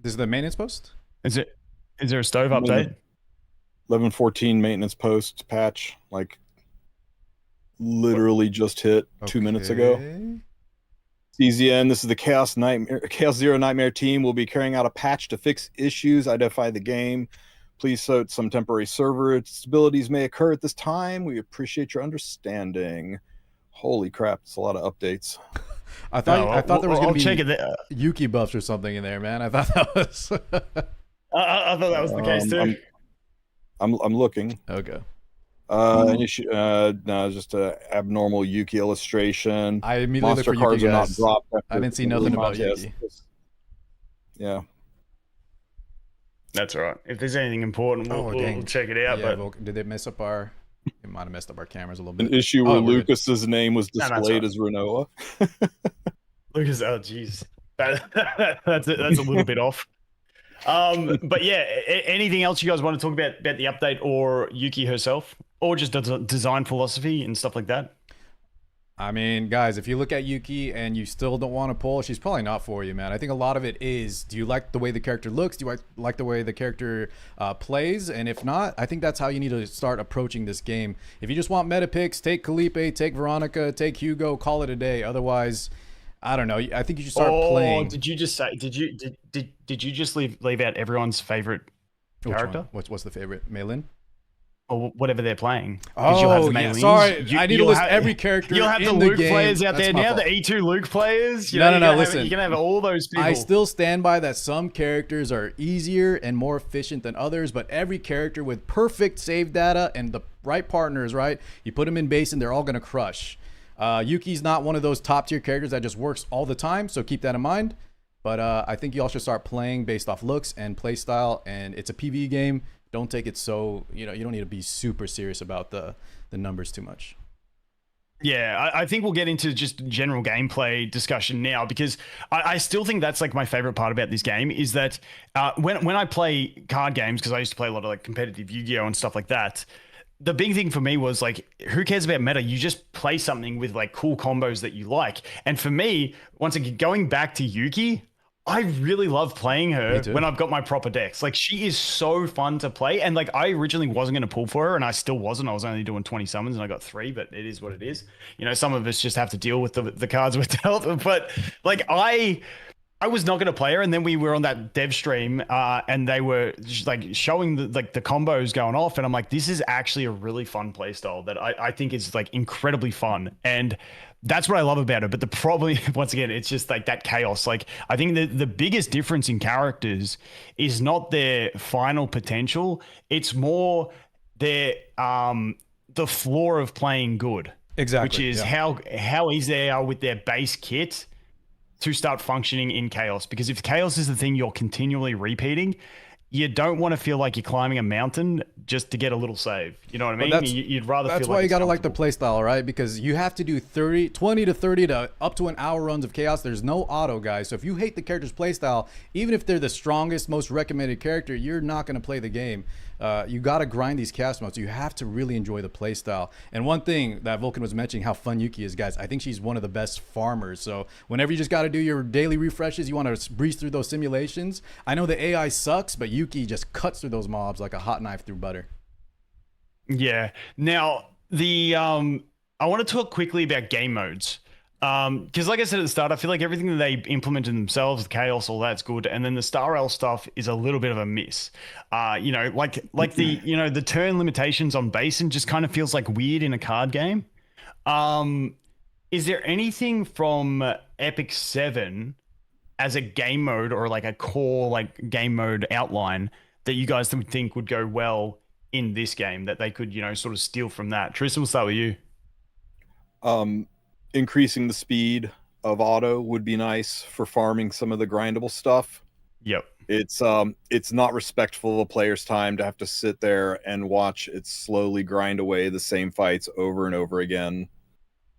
This is the maintenance post? Is there a stove update? 11:14 maintenance post patch, like literally just hit 2 minutes ago. CZN, this is the Chaos Zero Nightmare team. Will be carrying out a patch to fix issues, identify the game. Please note some temporary server instabilities may occur at this time. We appreciate your understanding. Holy crap, it's a lot of updates. I thought there was going to be Yuki buffs or something in there, man. I thought that was. I thought that was the case too. I'm looking. Okay. No, just a abnormal Yuki illustration. I immediately Monster looked for cards Yuki, are not guys. dropped. I didn't see nothing about Yuki. Yeah. That's all right. If there's anything important, we'll check it out. Yeah, but did they mess up our? It might have messed up our cameras a little bit. An issue where Lucas's name was displayed as Renoa. Lucas, oh jeez, that's a little bit off. But yeah, anything else you guys want to talk about the update or Yuki herself, or just the design philosophy and stuff like that? I mean, guys, if you look at Yuki and you still don't want to pull, she's probably not for you, man. I think a lot of it is, do you like the way the character looks? Do you like the way the character plays? And if not, I think that's how you need to start approaching this game. If you just want meta picks, take Felipe, take Veronica, take Hugo, call it a day. Otherwise, I don't know. I think you should start playing. Did you just say? Did you just leave out everyone's favorite character? What's the favorite? Meilin? Or whatever they're playing. Oh, yeah. Sorry. I need to list every character. You'll have in the Luke game. players out there now, fault. the E2 Luke players. No, listen. You're going to have all those people. I still stand by that some characters are easier and more efficient than others, but every character with perfect save data and the right partners, right? You put them in base and they're all going to crush. Yuki's not one of those top tier characters that just works all the time, so keep that in mind. But I think you all should start playing based off looks and play style, and it's a PvE game. Don't take it so, you don't need to be super serious about the numbers too much. Yeah, I think we'll get into just general gameplay discussion now, because I still think that's like my favorite part about this game is that when I play card games, because I used to play a lot of like competitive Yu-Gi-Oh and stuff like that, the big thing for me was like, who cares about meta? You just play something with like cool combos that you like. And for me, once again, going back to Yuki, I really love playing her when I've got my proper decks. Like, she is so fun to play. And like, I originally wasn't going to pull for her, and I still wasn't. I was only doing 20 summons and I got 3, but it is what it is. Some of us just have to deal with the cards we're dealt. But like, I was not going to play her, and then we were on that dev stream and they were just like showing the combos going off, and I'm like, this is actually a really fun play style that I think is like incredibly fun. And that's what I love about it. But the problem, once again, it's just like that chaos. Like, I think the biggest difference in characters is not their final potential. It's more their the floor of playing good. Exactly. Which is how easy they are with their base kit to start functioning in chaos. Because if chaos is the thing you're continually repeating, you don't want to feel like you're climbing a mountain just to get a little save. You know what I mean? You'd rather feel like that's why you got to like the playstyle, right? Because you have to do 20 to 30 to up to an hour runs of chaos. There's no auto, guys. So if you hate the character's playstyle, even if they're the strongest, most recommended character, you're not going to play the game. You got to grind these chaos modes. You have to really enjoy the playstyle. And one thing that Volkin was mentioning, how fun Yuki is, guys. I think she's one of the best farmers. So whenever you just got to do your daily refreshes, you want to breeze through those simulations. I know the AI sucks, but Yuki just cuts through those mobs like a hot knife through butter. Yeah. Now, I want to talk quickly about game modes. Because like I said at the start, I feel like everything that they implemented themselves, the chaos, all that's good, and then the Star L stuff is a little bit of a miss. Like the the turn limitations on Basin just kind of feels like weird in a card game. Is there anything from Epic 7 as a game mode or like a core like game mode outline that you guys think would go well in this game that they could sort of steal from that? Tristan, we'll start with you. Increasing the speed of auto would be nice for farming some of the grindable stuff. Yep. It's not respectful of a player's time to have to sit there and watch it slowly grind away the same fights over and over again.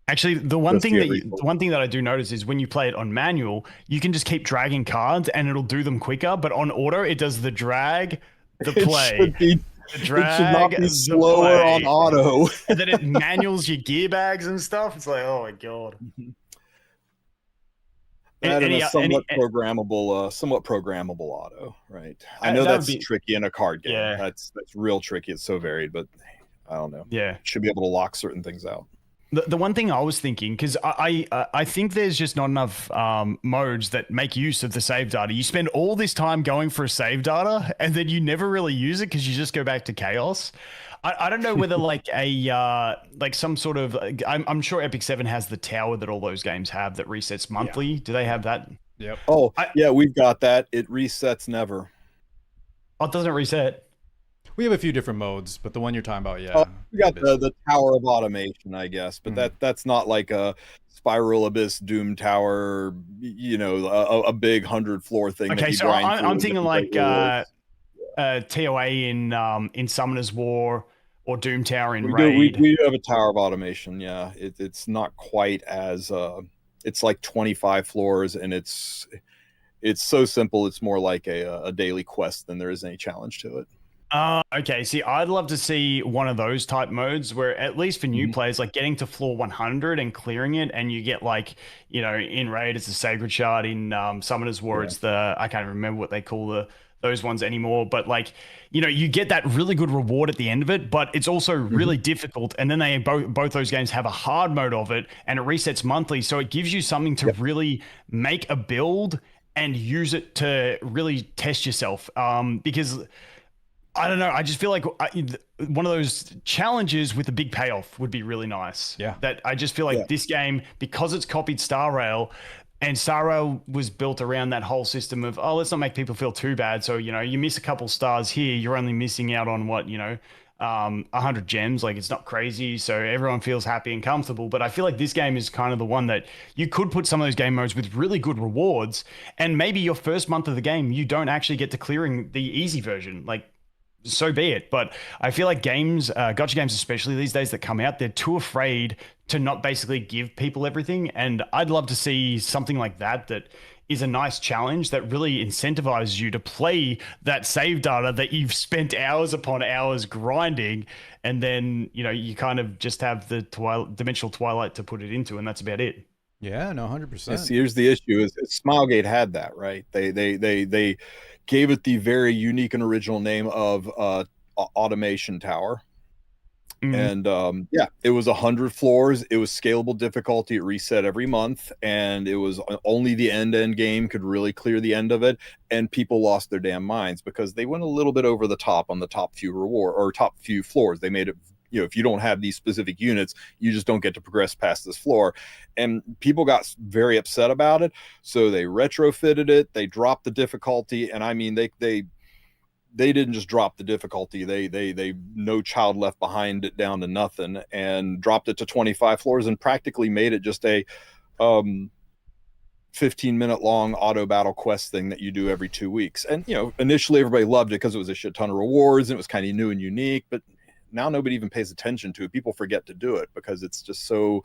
Actually, the one thing that I do notice is when you play it on manual, you can just keep dragging cards and it'll do them quicker. But on auto, it does the drag, the play. It should not drag, be the slower on play, auto. and then it manuals your gear bags and stuff. It's like, oh my god. That and a somewhat any- programmable auto, right? I know that would that's be- tricky in a card game. Yeah. That's real tricky. It's so varied, but I don't know. Yeah. Should be able to lock certain things out. The one thing I was thinking, because I think there's just not enough modes that make use of the save data. You spend all this time going for a save data, and then you never really use it because you just go back to chaos. I don't know whether like like some sort of I'm sure Epic 7 has the tower that all those games have that resets monthly. Yeah. Do they have that? Yep. Oh, yeah, we've got that. It resets never. Oh, it doesn't reset. We have a few different modes, but the one you're talking about, yeah. Oh, we got the Tower of Automation, I guess, but that's not like a Spiral Abyss Doom Tower, you know, a big 100-floor thing. Okay, so I'm thinking like TOA in Summoner's War or Doom Tower in Raid. We do have a Tower of Automation, yeah. It's not quite as it's like 25 floors, and it's so simple. It's more like a daily quest than there is any challenge to it. Okay. See, I'd love to see one of those type modes where, at least for new players, like getting to floor 100 and clearing it, and you get like, you know, in Raid it's the Sacred Shard, in Summoner's War it's the, I can't remember what they call those ones anymore, but like, you know, you get that really good reward at the end of it, but it's also really difficult. And then they both those games have a hard mode of it, and it resets monthly, so it gives you something to really make a build and use it to really test yourself. Because I don't know. I just feel like one of those challenges with a big payoff would be really nice. Yeah. That I just feel like this game, because it's copied Star Rail, and Star Rail was built around that whole system of, oh, let's not make people feel too bad. So, you know, you miss a couple stars here, you're only missing out on what, you know, 100 gems. Like, it's not crazy. So everyone feels happy and comfortable. But I feel like this game is kind of the one that you could put some of those game modes with really good rewards. And maybe your first month of the game, you don't actually get to clearing the easy version. Like, so be it. But I feel like games, gotcha games especially these days that come out, they're too afraid to not basically give people everything. And I'd love to see something like that is a nice challenge that really incentivizes you to play that save data that you've spent hours upon hours grinding, and then, you know, you kind of just have the dimensional twilight to put it into, and that's about it. Yeah, no, 100%. See, here's the issue: is Smilegate had that, right? They gave it the very unique and original name of Automation Tower. And it was 100 floors. It was scalable difficulty. It reset every month, and it was only the end game could really clear the end of it. And people lost their damn minds because they went a little bit over the top on the top few floors. They made it, you know, if you don't have these specific units, you just don't get to progress past this floor. And people got very upset about it, so they retrofitted it. They dropped the difficulty, and I mean, they didn't just drop the difficulty. They No Child Left Behind it down to nothing, and dropped it to 25 floors, and practically made it just a 15-minute long auto battle quest thing that you do every 2 weeks. And, you know, initially everybody loved it because it was a shit ton of rewards and it was kind of new and unique, but now nobody even pays attention to it. People forget to do it because it's just so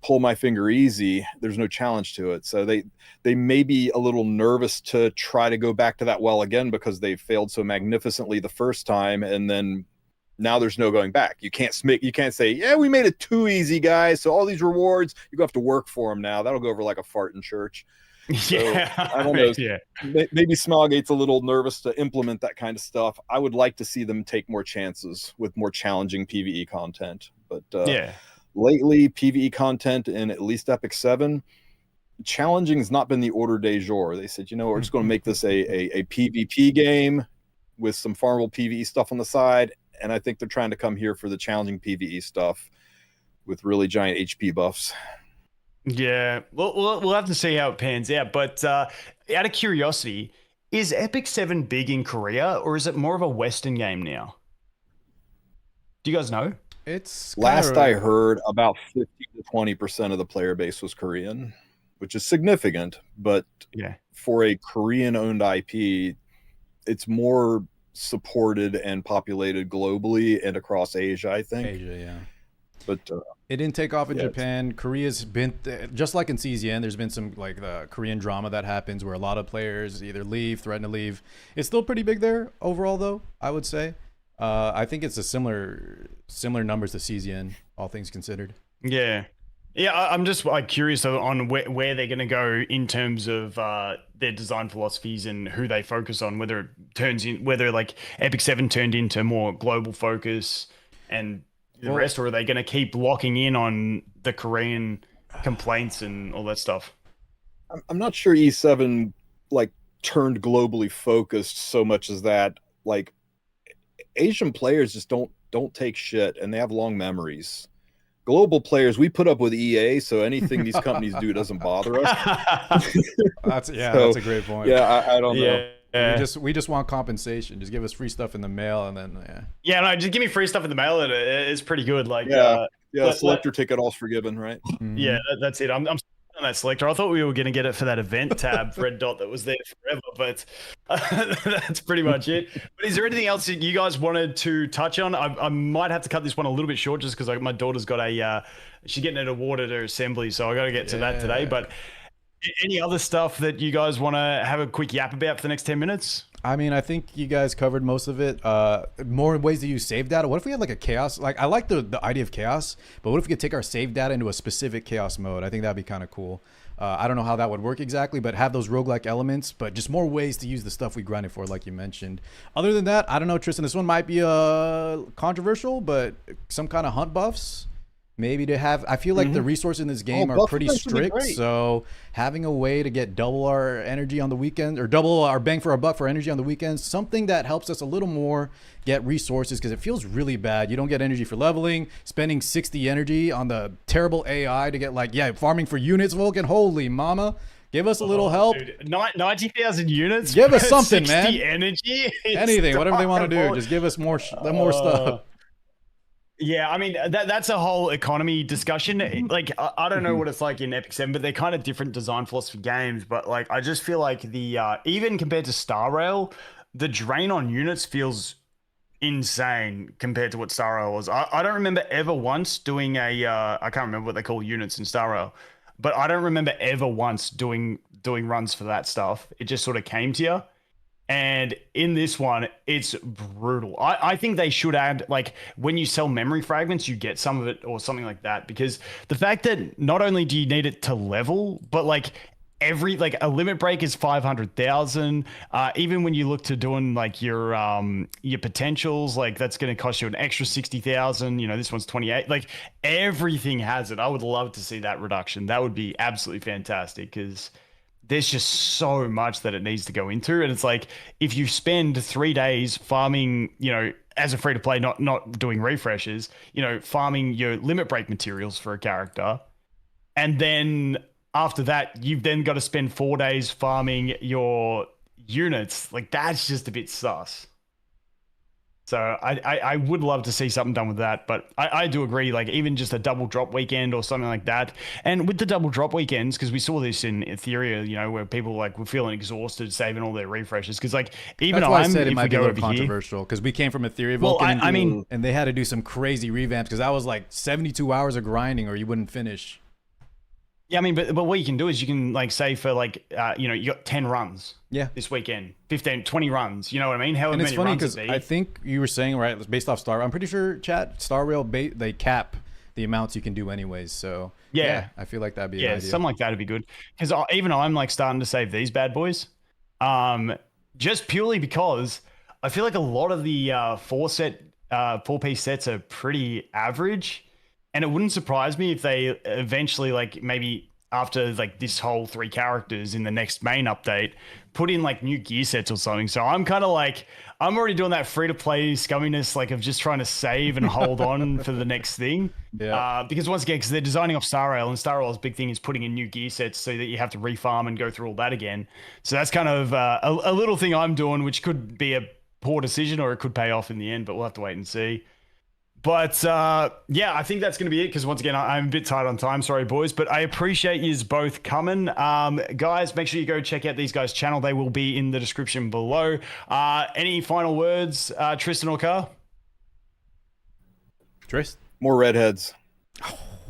pull my finger easy. There's no challenge to it. So they may be a little nervous to try to go back to that well again because they failed so magnificently the first time, and then now there's no going back. You can't say, yeah, we made it too easy, guys, so all these rewards, you have to work for them now. That'll go over like a fart in church. So, I don't know. Yeah. Maybe Smilegate's a little nervous to implement that kind of stuff. I would like to see them take more chances with more challenging PvE content. But lately, PvE content in at least Epic 7, challenging has not been the order du jour. They said, you know, we're just going to make this a PvP game with some farmable PvE stuff on the side. And I think they're trying to come here for the challenging PvE stuff with really giant HP buffs. Yeah, we'll have to see how it pans out. But out of curiosity, is Epic 7 big in Korea, or is it more of a Western game now? Do you guys know? It's last I heard, about 50 to 20% of the player base was Korean, which is significant. But for a Korean-owned IP, it's more supported and populated globally and across Asia, I think. Asia, yeah. But it didn't take off in Japan. Korea's been just like in CZN. There's been some like the Korean drama that happens where a lot of players either leave, threaten to leave. It's still pretty big there overall, though, I would say. I think it's a similar numbers to CZN, all things considered. Yeah. Yeah, I'm just like curious on where they're going to go in terms of their design philosophies and who they focus on, whether like Epic 7 turned into more global focus and the rest, or are they going to keep locking in on the Korean complaints and all that stuff? I'm not sure E7 like turned globally focused so much as that. Like Asian players just don't take shit, and they have long memories. Global players, we put up with EA, so anything these companies do doesn't bother us. That's a great point. Yeah, I don't know. We just want compensation. Just give us free stuff in the mail, and then no, just give me free stuff in the mail. It's pretty good. Like selector ticket, all's forgiven, right? Yeah, that's it. I'm on that selector. I thought we were going to get it for that event tab, red dot that was there forever, but that's pretty much it. But is there anything else that you guys wanted to touch on? I might have to cut this one a little bit short just because my daughter's got she's getting an award at her assembly, so I got to get to that today. But any other stuff that you guys want to have a quick yap about for the next 10 minutes? I mean, I think you guys covered most of it. More ways to use save data. What if we had like a chaos? Like, I like the idea of chaos, but what if we could take our save data into a specific chaos mode? I think that'd be kind of cool. I don't know how that would work exactly, but have those roguelike elements, but just more ways to use the stuff we grinded for, like you mentioned. Other than that, I don't know, Tristan, this one might be controversial, but some kind of hunt buffs. Maybe to have, I feel like the resources in this game are pretty strict. So having a way to get double our energy on the weekend, or double our bang for our buck for energy on the weekends, something that helps us a little more get resources, because it feels really bad. You don't get energy for leveling, spending 60 energy on the terrible AI to get farming for units, Volkin. Holy mama. Give us a little help. Dude, 90,000 units. Give us something, 60 man. Energy. Anything, whatever they want to do. Just give us more stuff. Yeah, I mean, that's a whole economy discussion. Like, I don't know what it's like in Epic 7, but they're kind of different design philosophy games. But, like, I just feel like even compared to Star Rail, the drain on units feels insane compared to what Star Rail was. I don't remember ever once doing I can't remember what they call units in Star Rail, but I don't remember ever once doing runs for that stuff. It just sort of came to you. And in this one, it's brutal. I think they should add, like, when you sell memory fragments, you get some of it or something like that. Because the fact that not only do you need it to level, but, like, a limit break is 500,000. Even when you look to doing, like, your potentials, like, that's going to cost you an extra 60,000. You know, this one's 28. Like, everything has it. I would love to see that reduction. That would be absolutely fantastic, because there's just so much that it needs to go into. And it's like, if you spend 3 days farming, you know, as a free to play, not doing refreshes, you know, farming your limit break materials for a character. And then after that, you've then got to spend 4 days farming your units. Like, that's just a bit sus. So I would love to see something done with that, but I do agree, like, even just a double drop weekend or something like that. And with the double drop weekends, because we saw this in Etheria, you know, where people, like, were feeling exhausted saving all their refreshes, because, like, even that's why I said it might be a little controversial, because we came from Etheria, Volkin, I mean, and they had to do some crazy revamps, because that was like 72 hours of grinding or you wouldn't finish. Yeah, I mean, but what you can do is you can, like, say for, like, you know, you got 10 runs this weekend, 15, 20 runs, you know what I mean? However and it's many funny runs because I think you were saying, right, based off Star, I'm pretty sure, chat, Star Rail, they cap the amounts you can do anyways. So, yeah I feel like that'd be an idea. Something like that would be good. Because even I'm, like, starting to save these bad boys. Just purely because I feel like a lot of the 4-piece sets are pretty average. And it wouldn't surprise me if they eventually, like, maybe after, like, this whole 3 characters in the next main update, put in, like, new gear sets or something. So I'm kind of like, I'm already doing that free-to-play scumminess, like, of just trying to save and hold on for the next thing. Yeah. Because once again, because they're designing off Star Rail, and Star Rail's big thing is putting in new gear sets so that you have to refarm and go through all that again. So that's kind of a little thing I'm doing, which could be a poor decision or it could pay off in the end, but we'll have to wait and see. But yeah, I think that's going to be it, because once again, I'm a bit tight on time. Sorry, boys, but I appreciate yous both coming. Guys, make sure you go check out these guys' channel. They will be in the description below. Any final words, Tristan or Carr? Tris? More redheads.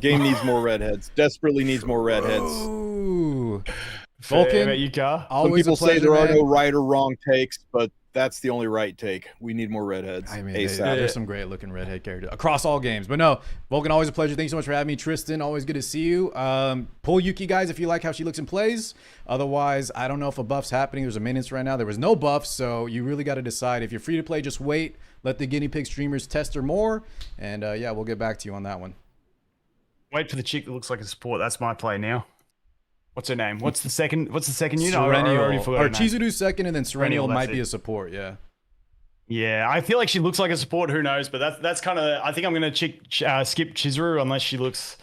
Game needs more redheads. Desperately needs more redheads. Ooh. Volkin, Volkin, you, Carr? Some people say there are no right or wrong takes, but That's the only right take. We need more redheads. I mean, ASAP. there's some great looking redhead characters across all games. But no, Volkin, always a pleasure. Thanks so much for having me. Tristan, always good to see you. Pull Yuki, guys, if you like how she looks and plays. Otherwise, I don't know if a buff's happening. There's a maintenance right now. There was no buff, so you really got to decide. If you're free to play, just wait. Let the guinea pig streamers test her more. And yeah, we'll get back to you on that one. Wait for the chick that looks like a support. That's my play now. What's her name? What's the second unit? Serenial. Or Chizuru's second, and then Serenial might that's be it. a support, yeah. Yeah, I feel like she looks like a support. Who knows? But that's kind of. I think I'm gonna skip Chizuru unless she looks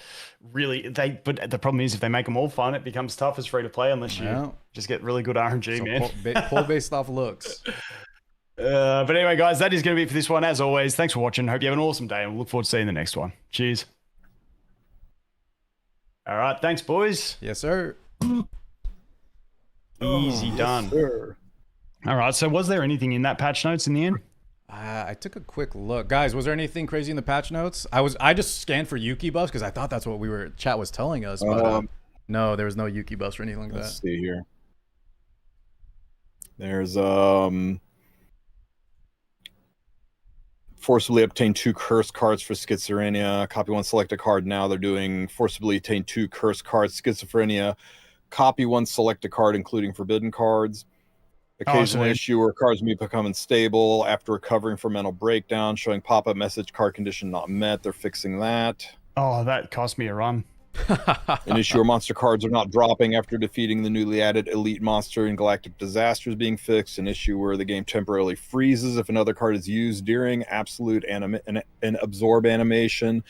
really. But the problem is if they make them all fun, it becomes tough as free to play unless you just get really good RNG, So man. pull based off looks. But anyway, guys, that is going to be it for this one. As always, thanks for watching. Hope you have an awesome day, and we'll look forward to seeing the next one. Cheers. All right, thanks, boys. Yes, sir. Easy done. Sure. All right, so was there anything in that patch notes in the end? I took a quick look, guys. Was there anything crazy in the patch notes? I just scanned for Yuki buffs because I thought that's what chat was telling us, but no, there was no Yuki buffs or anything like that. Let's see here. There's forcibly obtain 2 curse cards for schizophrenia. Copy 1 selected card. Now they're doing forcibly obtain 2 curse cards schizophrenia. Copy 1 selected card, including forbidden cards. Occasional issue where cards may become unstable after recovering from mental breakdown, showing pop-up message card condition not met. They're fixing that. Oh, that cost me a run. An issue where monster cards are not dropping after defeating the newly added elite monster in Galactic Disaster is being fixed. An issue where the game temporarily freezes if another card is used during absolute and absorb animation.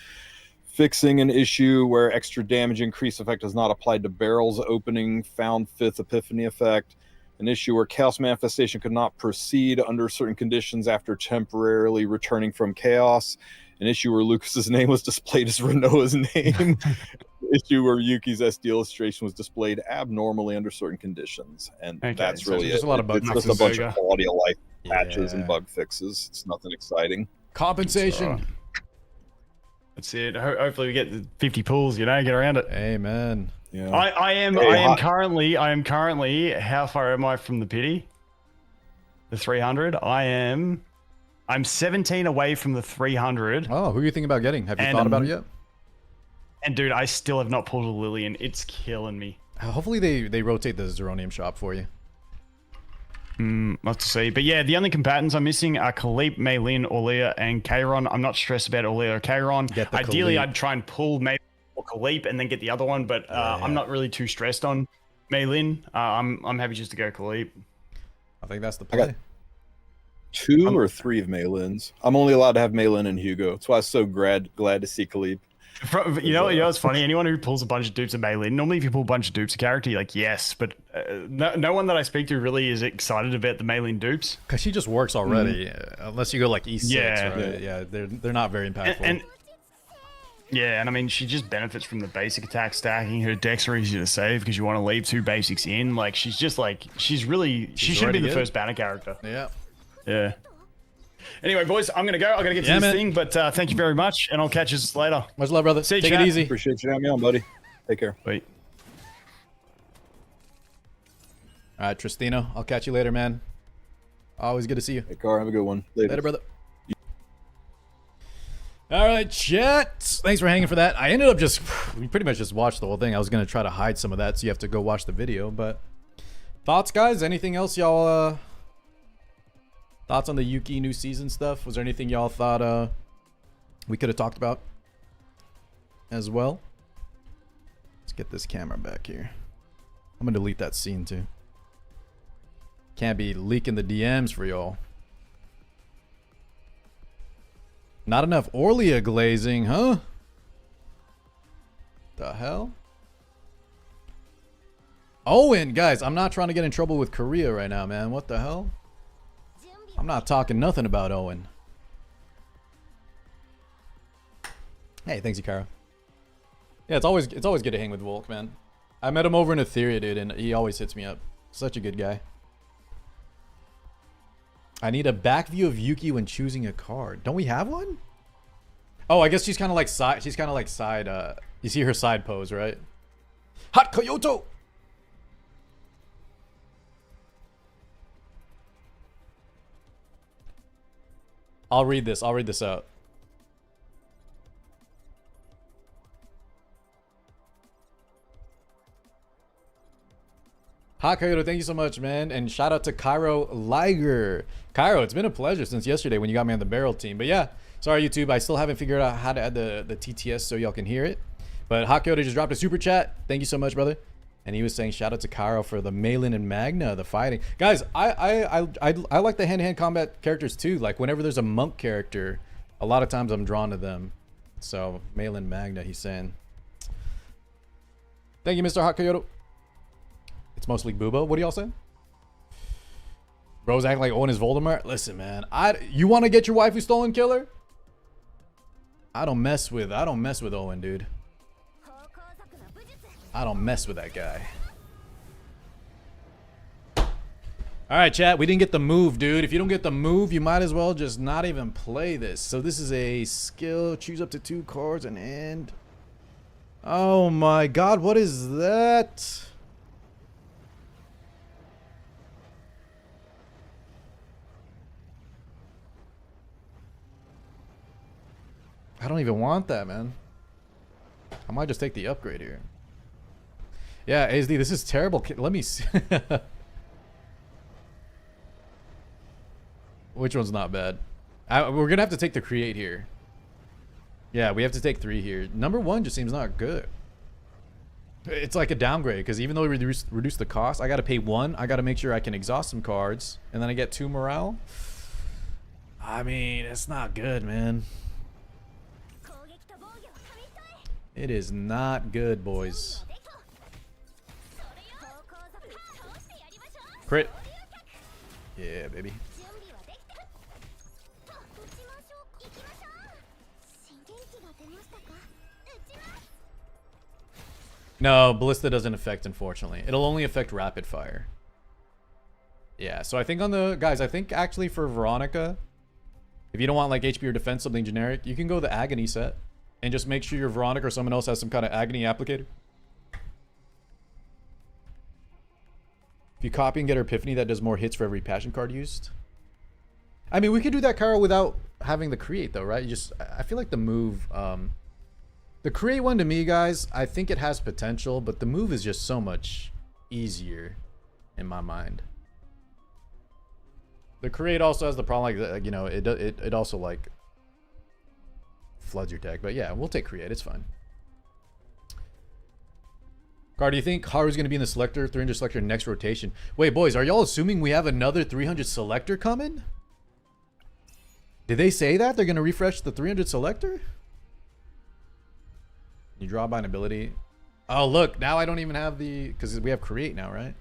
Fixing an issue where extra damage increase effect is not applied to barrels opening, found 5th epiphany effect. An issue where chaos manifestation could not proceed under certain conditions after temporarily returning from chaos. An issue where Lucas's name was displayed as Renoa's name. Issue where Yuki's SD illustration was displayed abnormally under certain conditions. And that's so really just it. a lot of bug It's just a bunch fixes. of quality of life patches Yeah. and bug fixes. It's nothing exciting. Compensation. That's it. Hopefully we get the 50 pulls, get around it. Amen. Yeah. I am currently, how far am I from the pity? The 300? I'm 17 away from the 300. Oh, who are you thinking about getting? Have you thought about it yet? And dude, I still have not pulled a Lillian. It's killing me. Hopefully they rotate the Zeronium shop for you. We'll have to see. But yeah, the only combatants I'm missing are Khalip, Maylin, Orlia, and Kairon. I'm not stressed about Orlia or Kairon. Get the Ideally, Khalip. I'd try and pull Maylin or Khalip and then get the other one, but I'm not really too stressed on Maylin. I'm happy just to go Khalip. I think that's the I got play. 2 or 3 of Maylins. I'm only allowed to have Maylin and Hugo. That's why I was so glad to see Khalib. You know what's funny? Anyone who pulls a bunch of dupes of Maylin, normally if you pull a bunch of dupes of character, you're like, yes, but no one that I speak to really is excited about the Maylin dupes. Because she just works already, unless you go like E6, Yeah. right? Yeah, they're not very impactful. And I mean, she just benefits from the basic attack stacking. Her decks are easy to save because you want to leave 2 basics in. Like, she should be already the good. first banner character. yeah. Yeah. Anyway, boys, I'm gonna go. I gotta get to this man. thing, but thank you very much, and I'll catch you later. Much love, brother. See you, Take chat. it easy. Appreciate you having me on, buddy. Take care. Wait. All right, Tristino. I'll catch you later, man. Always good to see you. Hey, Car, have a good one. Later, brother. All right, chat. Thanks for hanging for that. I ended up we pretty much just watched the whole thing. I was going to try to hide some of that, so you have to go watch the video. But thoughts, guys? Anything else y'all, thoughts on the Yuki new season stuff? Was there anything y'all thought we could have talked about as well? Let's get this camera back here. I'm going to delete that scene, too. Can't be leaking the DMs for y'all. Not enough Orlia glazing, huh? The hell? Owen, guys, I'm not trying to get in trouble with Korea right now, man. What the hell? I'm not talking nothing about Owen. Hey, thanks, Yukara. Yeah, it's always good to hang with Volk, man. I met him over in Etheria, dude, and he always hits me up. Such a good guy. I need a back view of Yuki when choosing a card. Don't we have one? Oh, I guess she's kind of like side. She's kind of like side. You see her side pose, right? Hot Kyoto. I'll read this. I'll read this out. Hi, Kyoto. Thank you so much, man. And shout out to Cairo Liger. Cairo, it's been a pleasure since yesterday when you got me on the barrel team. But yeah, sorry, YouTube. I still haven't figured out how to add the TTS so y'all can hear it. But Hot Kyoto just dropped a super chat. Thank you so much, brother. And he was saying shout out to Cairo for the Malin and Magna, the fighting. Guys, I like the hand-to-hand combat characters too. Like whenever there's a monk character, a lot of times I'm drawn to them. So Malin Magna, he's saying. Thank you, Mr. Hot Kyoto. It's mostly Boobo. What do y'all say? Bro's acting like Owen is Voldemort. Listen, man. You want to get your waifu stolen, killer? I don't mess with Owen, dude. I don't mess with that guy. Alright, chat. We didn't get the move, dude. If you don't get the move, you might as well just not even play this. So this is a skill. Choose up to 2 cards and end. Oh my god, what is that? I don't even want that, man. I might just take the upgrade here. Yeah, ASD, this is terrible. Let me see. Which one's not bad? We're gonna have to take the create here. Yeah, we have to take 3 here. Number 1 just seems not good. It's like a downgrade, because even though we reduce the cost, I gotta pay 1. I gotta make sure I can exhaust some cards, and then I get 2 morale. I mean, it's not good, man. It is not good, boys. Crit. Yeah, baby. No, Ballista doesn't affect, unfortunately. It'll only affect rapid fire. Yeah, so I think on the... Guys, I think actually for Veronica, if you don't want like HP or defense, something generic, you can go the Agony set. And just make sure your Veronica or someone else has some kind of Agony applicator. If you copy and get her Epiphany, that does more hits for every passion card used. I mean, we could do that, Kara, without having the create, though, right? You just... I feel like the move... the create one, to me, guys, I think it has potential, but the move is just so much easier in my mind. The create also has the problem, like, you know, it also, like... floods your deck, but yeah, we'll take create. It's fine. Car, do you think Haru's going to be in the selector, 300 selector next rotation? Wait, boys, are y'all assuming we have another 300 selector coming? Did they say that they're going to refresh the 300 selector? You draw by an ability. Oh, look, now I don't even have the, because we have create now, right?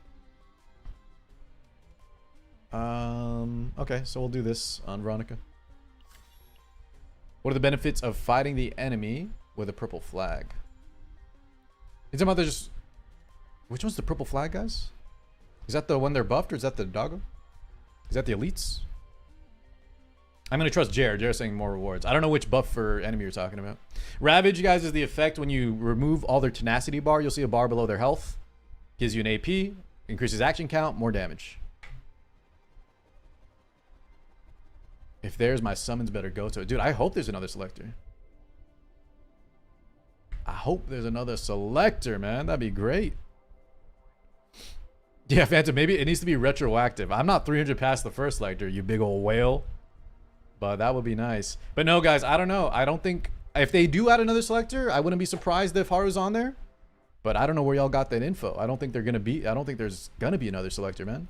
Okay, so we'll do this on Veronica. What are the benefits of fighting the enemy with a purple flag? Is about just... Which one's the purple flag, guys? Is that the one they're buffed, or is that the doggo? Is that the elites? I'm going to trust Jared. Jared's saying more rewards. I don't know which buff for enemy you're talking about. Ravage, guys, is the effect when you remove all their tenacity bar. You'll see a bar below their health. Gives you an AP. Increases action count. More damage. If there's my summons, better go to it. Dude, I hope there's another selector. I hope there's another selector, man. That'd be great. Yeah, Phantom, maybe it needs to be retroactive. I'm not 300 past the first selector, you big old whale. But that would be nice. But no, guys, I don't know. I don't think... If they do add another selector, I wouldn't be surprised if Haru's on there. But I don't know where y'all got that info. I don't think they're going to be... I don't think there's going to be another selector, man.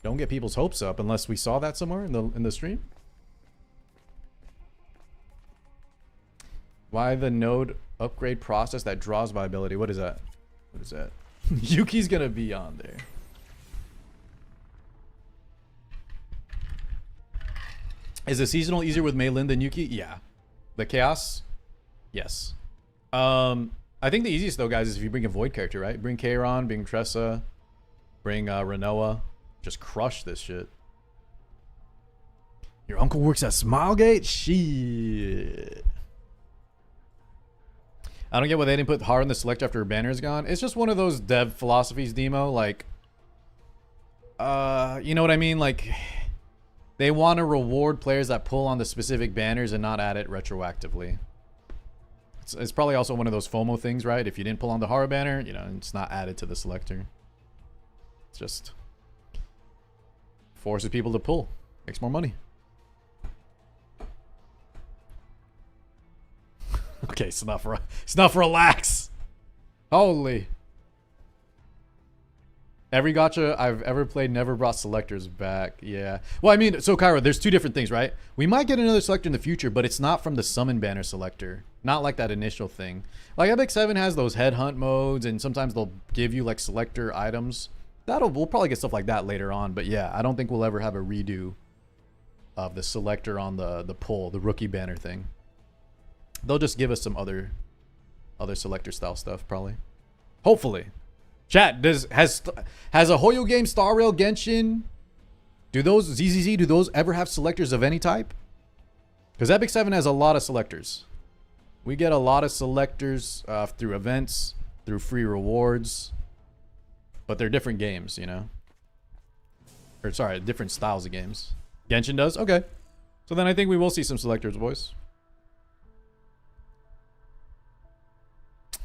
Don't get people's hopes up unless we saw that somewhere in the stream. Why the node upgrade process that draws by ability? What is that? What is that? Yuki's gonna be on there. Is the seasonal easier with Mei Lin than Yuki? Yeah. The chaos? Yes. I think the easiest though, guys, is if you bring a void character, right? Bring Kairon, bring Tressa, bring Renoa. Just crush this shit. Your uncle works at Smilegate? Shit. I don't get why they didn't put Haru in the select after her banner is gone. It's just one of those dev philosophies, Demo. Like, you know what I mean? Like, They want to reward players that pull on the specific banners and not add it retroactively. It's probably also one of those FOMO things, right? If you didn't pull on the horror banner, you know, it's not added to the selector. It's just forces people to pull. Makes more money. Okay, Snuff, relax. Holy. Every gacha I've ever played never brought selectors back. Yeah. Well, I mean, so Kyra, there's two different things, right? We might get another selector in the future, but it's not from the summon banner selector. Not like that initial thing. Like Epic 7 has those headhunt modes, and sometimes they'll give you like selector items. We'll probably get stuff like that later on, but yeah, I don't think we'll ever have a redo of the selector on the pull, the rookie banner thing. They'll just give us some other selector style stuff, probably. Hopefully. Chat, has a Hoyo game, Star Rail, Genshin, do those ZZZ, do those ever have selectors of any type? Because Epic 7 has a lot of selectors. We get a lot of selectors through events, through free rewards, but they're different games, you know? Or sorry, different styles of games. Genshin does? Okay. So then I think we will see some selectors, boys.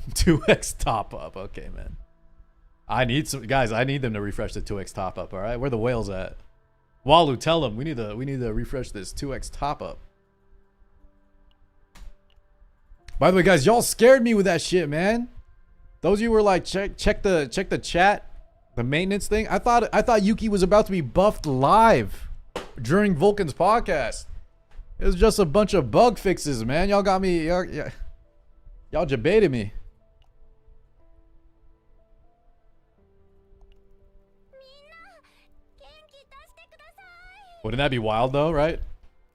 2x top up. Okay, man. I need some guys. I need them to refresh the 2x top up. All right, where the whales at? Walu, tell them we need to refresh this 2x top up. By the way, guys, y'all scared me with that shit, man. Those of you were like, check the chat, the maintenance thing. I thought Yuki was about to be buffed live during Volkin's podcast. It was just a bunch of bug fixes, man. Y'all got me. Y'all debated me. Wouldn't that be wild though, right?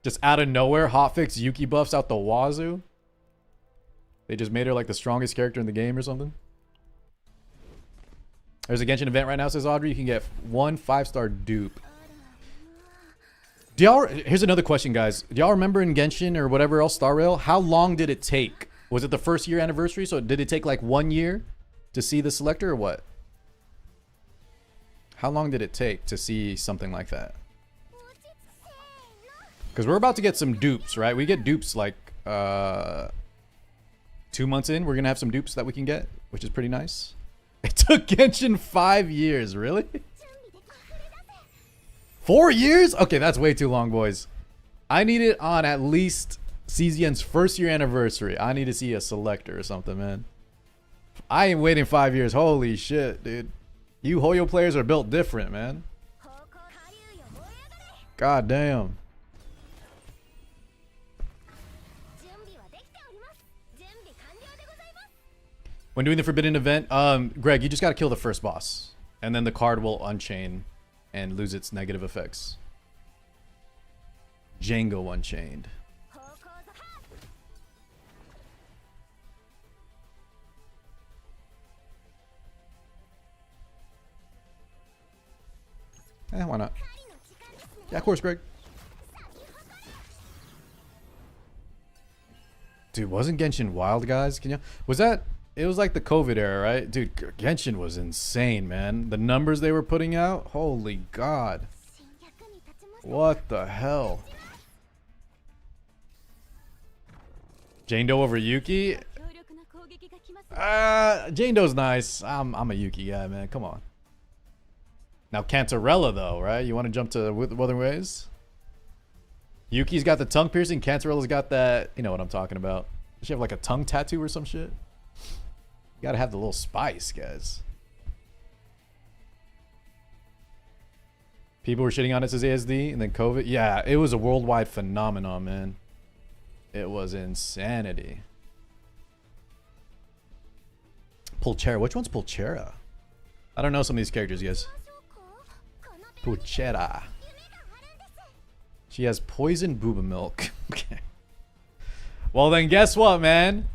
Just out of nowhere, hotfix Yuki buffs out the wazoo. They just made her like the strongest character in the game or something. There's a Genshin event right now, says Audrey. You can get 1 5-star dupe. Here's another question, guys. Do y'all remember in Genshin or whatever else, Star Rail, how long did it take? Was it the first year anniversary? So did it take like 1 year to see the selector or what? How long did it take to see something like that? Because we're about to get some dupes, right? We get dupes like 2 months in. We're going to have some dupes that we can get, which is pretty nice. It took Genshin 5 years. Really? 4 years? Okay, that's way too long, boys. I need it on at least CZN's first year anniversary. I need to see a selector or something, man. I ain't waiting 5 years. Holy shit, dude. You Hoyo players are built different, man. God damn. When doing the Forbidden event, Greg, you just got to kill the first boss. And then the card will unchain and lose its negative effects. Django Unchained. Why not? Yeah, of course, Greg. Dude, wasn't Genshin wild, guys? Was that... It was like the COVID era, right? Dude, Genshin was insane, man. The numbers they were putting out, holy God. What the hell? Jane Doe over Yuki? Jane Doe's nice. I'm a Yuki guy, man. Come on. Now Cantarella, though, right? You want to jump to Wuthering Waves? Yuki's got the tongue piercing. Cantarella's got that... You know what I'm talking about. Does she have like a tongue tattoo or some shit? You gotta have the little spice, guys. People were shitting on it as ASD and then COVID. Yeah, it was a worldwide phenomenon, man. It was insanity. Pulchera. Which one's Pulchera? I don't know some of these characters, guys. Pulchera. She has poison booba milk. Okay. Well, then guess what, man?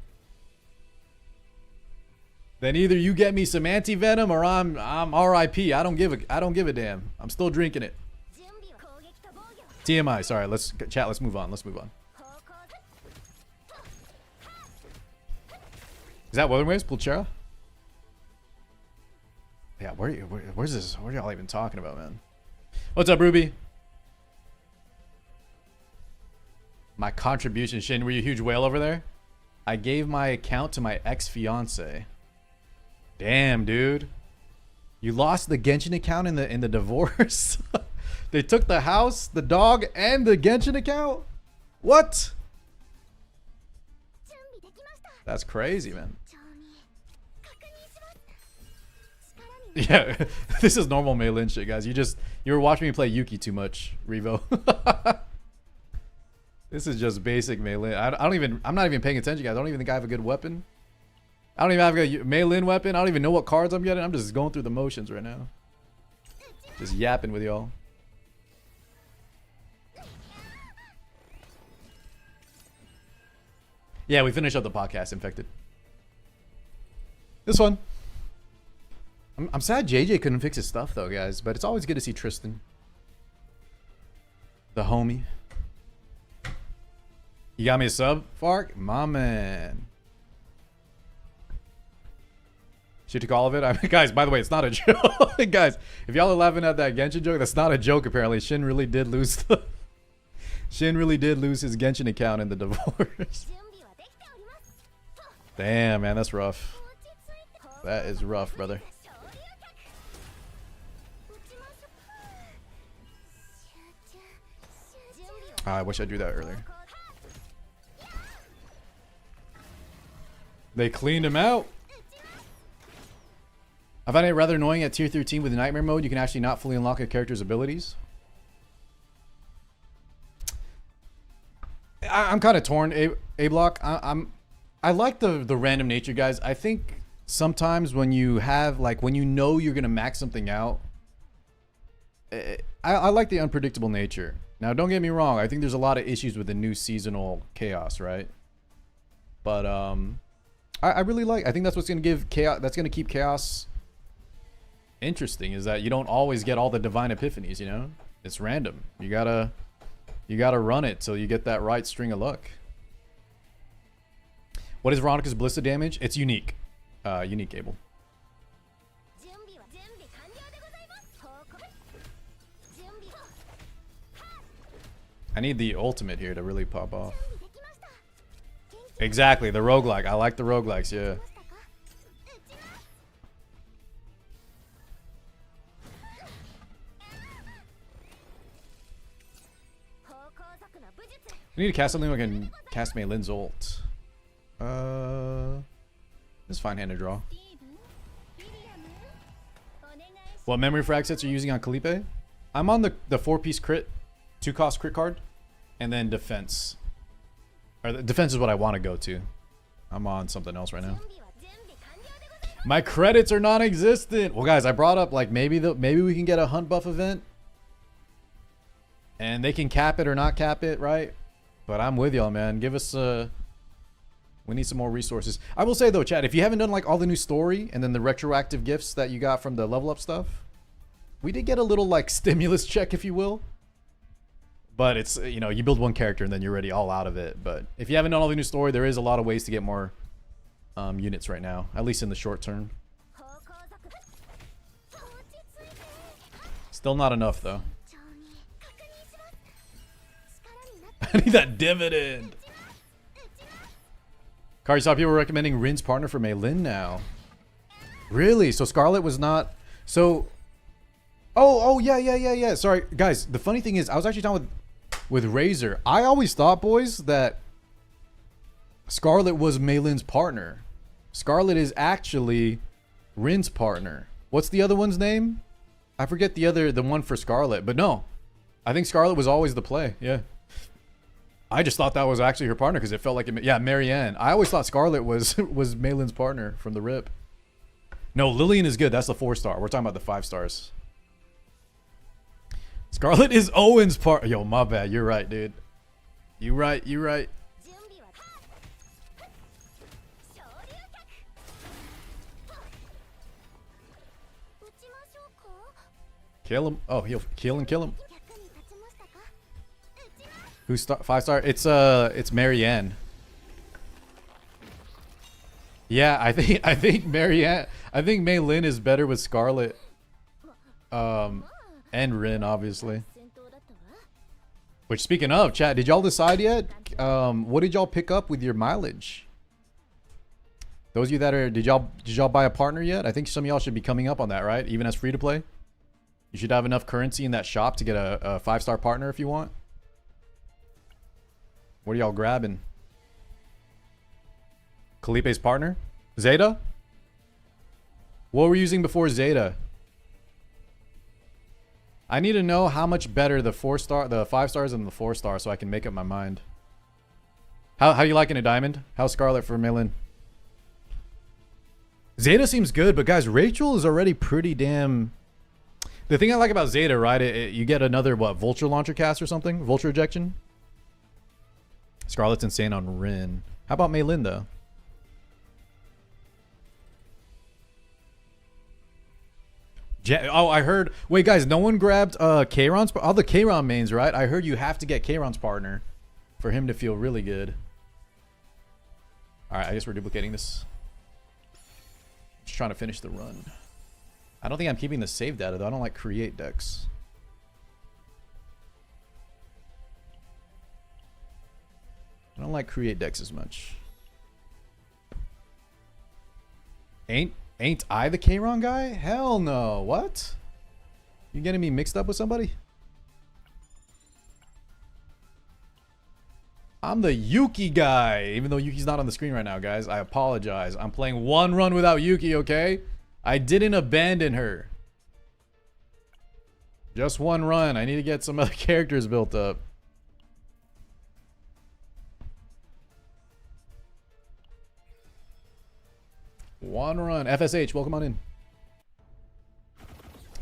Then either you get me some anti-venom or I'm RIP. I don't give a damn. I'm still drinking it. TMI, sorry. Let's move on. Is that Wuthering Waves? Pulchera? Yeah, where's this? What are y'all even talking about, man? What's up, Ruby? My contribution, Shin, were you a huge whale over there? I gave my account to my ex-fiance. Damn, dude. You lost the Genshin account in the divorce? They took the house, the dog, and the Genshin account? What? That's crazy, man. Yeah, this is normal Mei Lin shit, guys. You were watching me play Yuki too much, Revo. This is just basic Mei Lin. I'm not even paying attention, guys. I don't even think I have a good weapon. I don't even have a Mei Lin weapon. I don't even know what cards I'm getting. I'm just going through the motions right now. Just yapping with y'all. Yeah, we finished up the podcast, Infected. This one. I'm sad JJ couldn't fix his stuff though, guys, but it's always good to see Tristan. The homie. You got me a sub, Fark? My man. She took all of it? Guys, by the way, it's not a joke. Guys, if y'all are laughing at that Genshin joke, that's not a joke apparently. Shin really did lose Shin really did lose his Genshin account in the divorce. Damn, man, that's rough. That is rough, brother. I wish I drew that earlier. They cleaned him out. I find it rather annoying at tier 13 with nightmare mode. You can actually not fully unlock a character's abilities. I'm kind of torn, A block. I like the random nature, guys. I think sometimes when you have when you know you're gonna max something out, I like the unpredictable nature. Now, don't get me wrong. I think there's a lot of issues with the new seasonal chaos, right? But I really like. I think that's what's gonna give chaos. That's gonna keep chaos interesting. Is that you don't always get all the divine epiphanies. You know, it's random. You gotta run it till you get that right string of luck. What is Veronica's Ballista damage? It's unique. Unique, Abel. I need the ultimate here to really pop off. Exactly, the roguelike. I like the roguelikes, yeah. I need to cast something where I can cast Mei Lin's ult. This fine-handed draw. What memory frag sets are you using on Kalipe? I'm on the 4-piece crit, 2-cost crit card, and then defense. Or the defense is what I want to go to. I'm on something else right now. My credits are non-existent. Well, guys, I brought up maybe we can get a hunt buff event, and they can cap it or not cap it, right? But I'm with y'all, man. Give us we need some more resources. I will say though, chat, if you haven't done all the new story and then the retroactive gifts that you got from the level up stuff, we did get a little stimulus check, if you will. But it's, you build one character and then you're already all out of it. But if you haven't done all the new story, there is a lot of ways to get more units right now, at least in the short term. Still not enough though. I need that dividend. Kari saw people recommending Rin's partner for Mei Lin now. Really? So Scarlet was not. So. Oh yeah. Sorry, guys. The funny thing is, I was actually talking with Razor. I always thought, boys, that Scarlet was Mei Lin's partner. Scarlet is actually Rin's partner. What's the other one's name? I forget the one for Scarlet, but no. I think Scarlet was always the play. Yeah. I just thought that was actually her partner because it felt like it. Yeah, Marianne. I always thought Scarlet was Mei Lin's partner from the rip. No, Lillian is good. That's the 4-star. We're talking about the 5 stars. Scarlet is Owen's part. Yo, my bad. You're right, dude. You right. Kill him. Oh, he'll kill him. Who's 5-star? It's Marianne. Yeah, I think Marianne. I think Mei Lin is better with Scarlet. And Rin, obviously. Which, speaking of, chat, did y'all decide yet? What did y'all pick up with your mileage? Those of you that are, did y'all buy a partner yet? I think some of y'all should be coming up on that, right? Even as free to play. You should have enough currency in that shop to get a 5-star partner if you want. What are y'all grabbing? Kalipe's partner? Zeta? What were we using before Zeta? I need to know how much better the 5 stars and the 4 star so I can make up my mind. How you liking it, Diamond? How's Scarlet for Millen? Zeta seems good, but guys, Rachel is already pretty damn... The thing I like about Zeta, right? You get another, what, Vulture launcher cast or something? Vulture ejection? Scarlet's insane on Rin. How about Meilin, though? Oh, I heard... Wait, guys, no one grabbed Kayron's... All the Kayron mains, right? I heard you have to get Kayron's partner for him to feel really good. Alright, I guess we're duplicating this. Just trying to finish the run. I don't think I'm keeping the save data, though. I don't like create decks. I don't like create decks as much. Ain't I the Kayron guy? Hell no. What? You getting me mixed up with somebody? I'm the Yuki guy. Even though Yuki's not on the screen right now, guys. I apologize. I'm playing one run without Yuki, okay? I didn't abandon her. Just one run. I need to get some other characters built up. One run. FSH, welcome on in.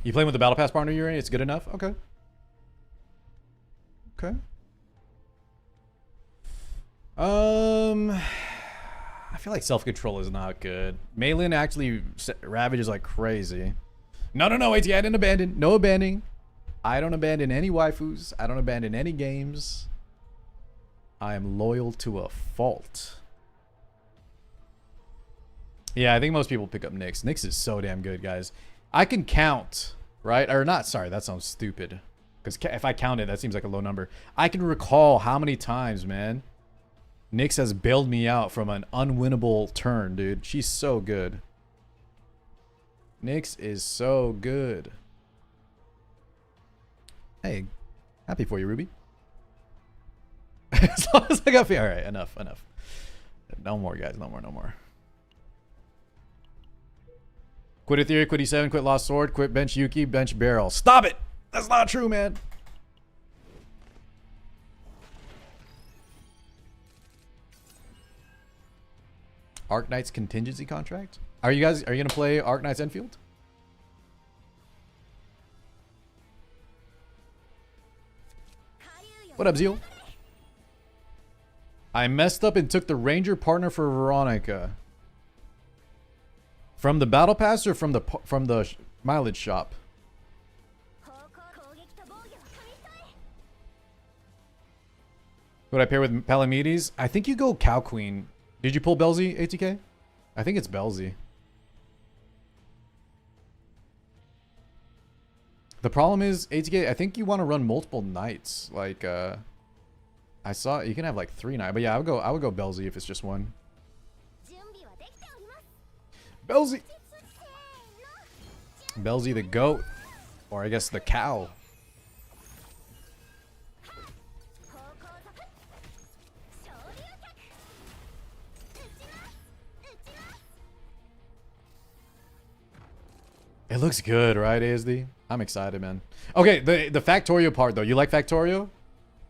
You playing with the Battle Pass partner you're in? It's good enough? Okay. Okay. I feel like self-control is not good. Meilin actually ravages like crazy. No, AT, I didn't abandon. No abandoning. I don't abandon any waifus. I don't abandon any games. I am loyal to a fault. Yeah, I think most people pick up Nyx. Nyx is so damn good, guys. I can count, right? Or not, sorry, that sounds stupid. Because if I count it, that seems like a low number. I can recall how many times, man, Nyx has bailed me out from an unwinnable turn, dude. She's so good. Nyx is so good. Hey, happy for you, Ruby. As long as I got fear. Alright, enough. No more, guys. No more. Quit Etheria, quit E7, quit Lost Sword, quit bench Yuki, bench Barrel. Stop it! That's not true, man. Arc Knight's contingency contract? Are you gonna play Arc Knight's Enfield? What up, Zeal? I messed up and took the Ranger partner for Veronica. From the Battle Pass or from the mileage shop? Would I pair with Palamedes? I think you go Cow Queen. Did you pull Belzy, ATK? I think it's Belzy. The problem is, ATK, I think you want to run multiple knights. Like, I saw you can have like 3 knights, but yeah, I would go Belzy if it's just one. Belzy! Belzy the goat. Or I guess the cow. It looks good, right, ASD? I'm excited, man. Okay, the Factorio part though. You like Factorio?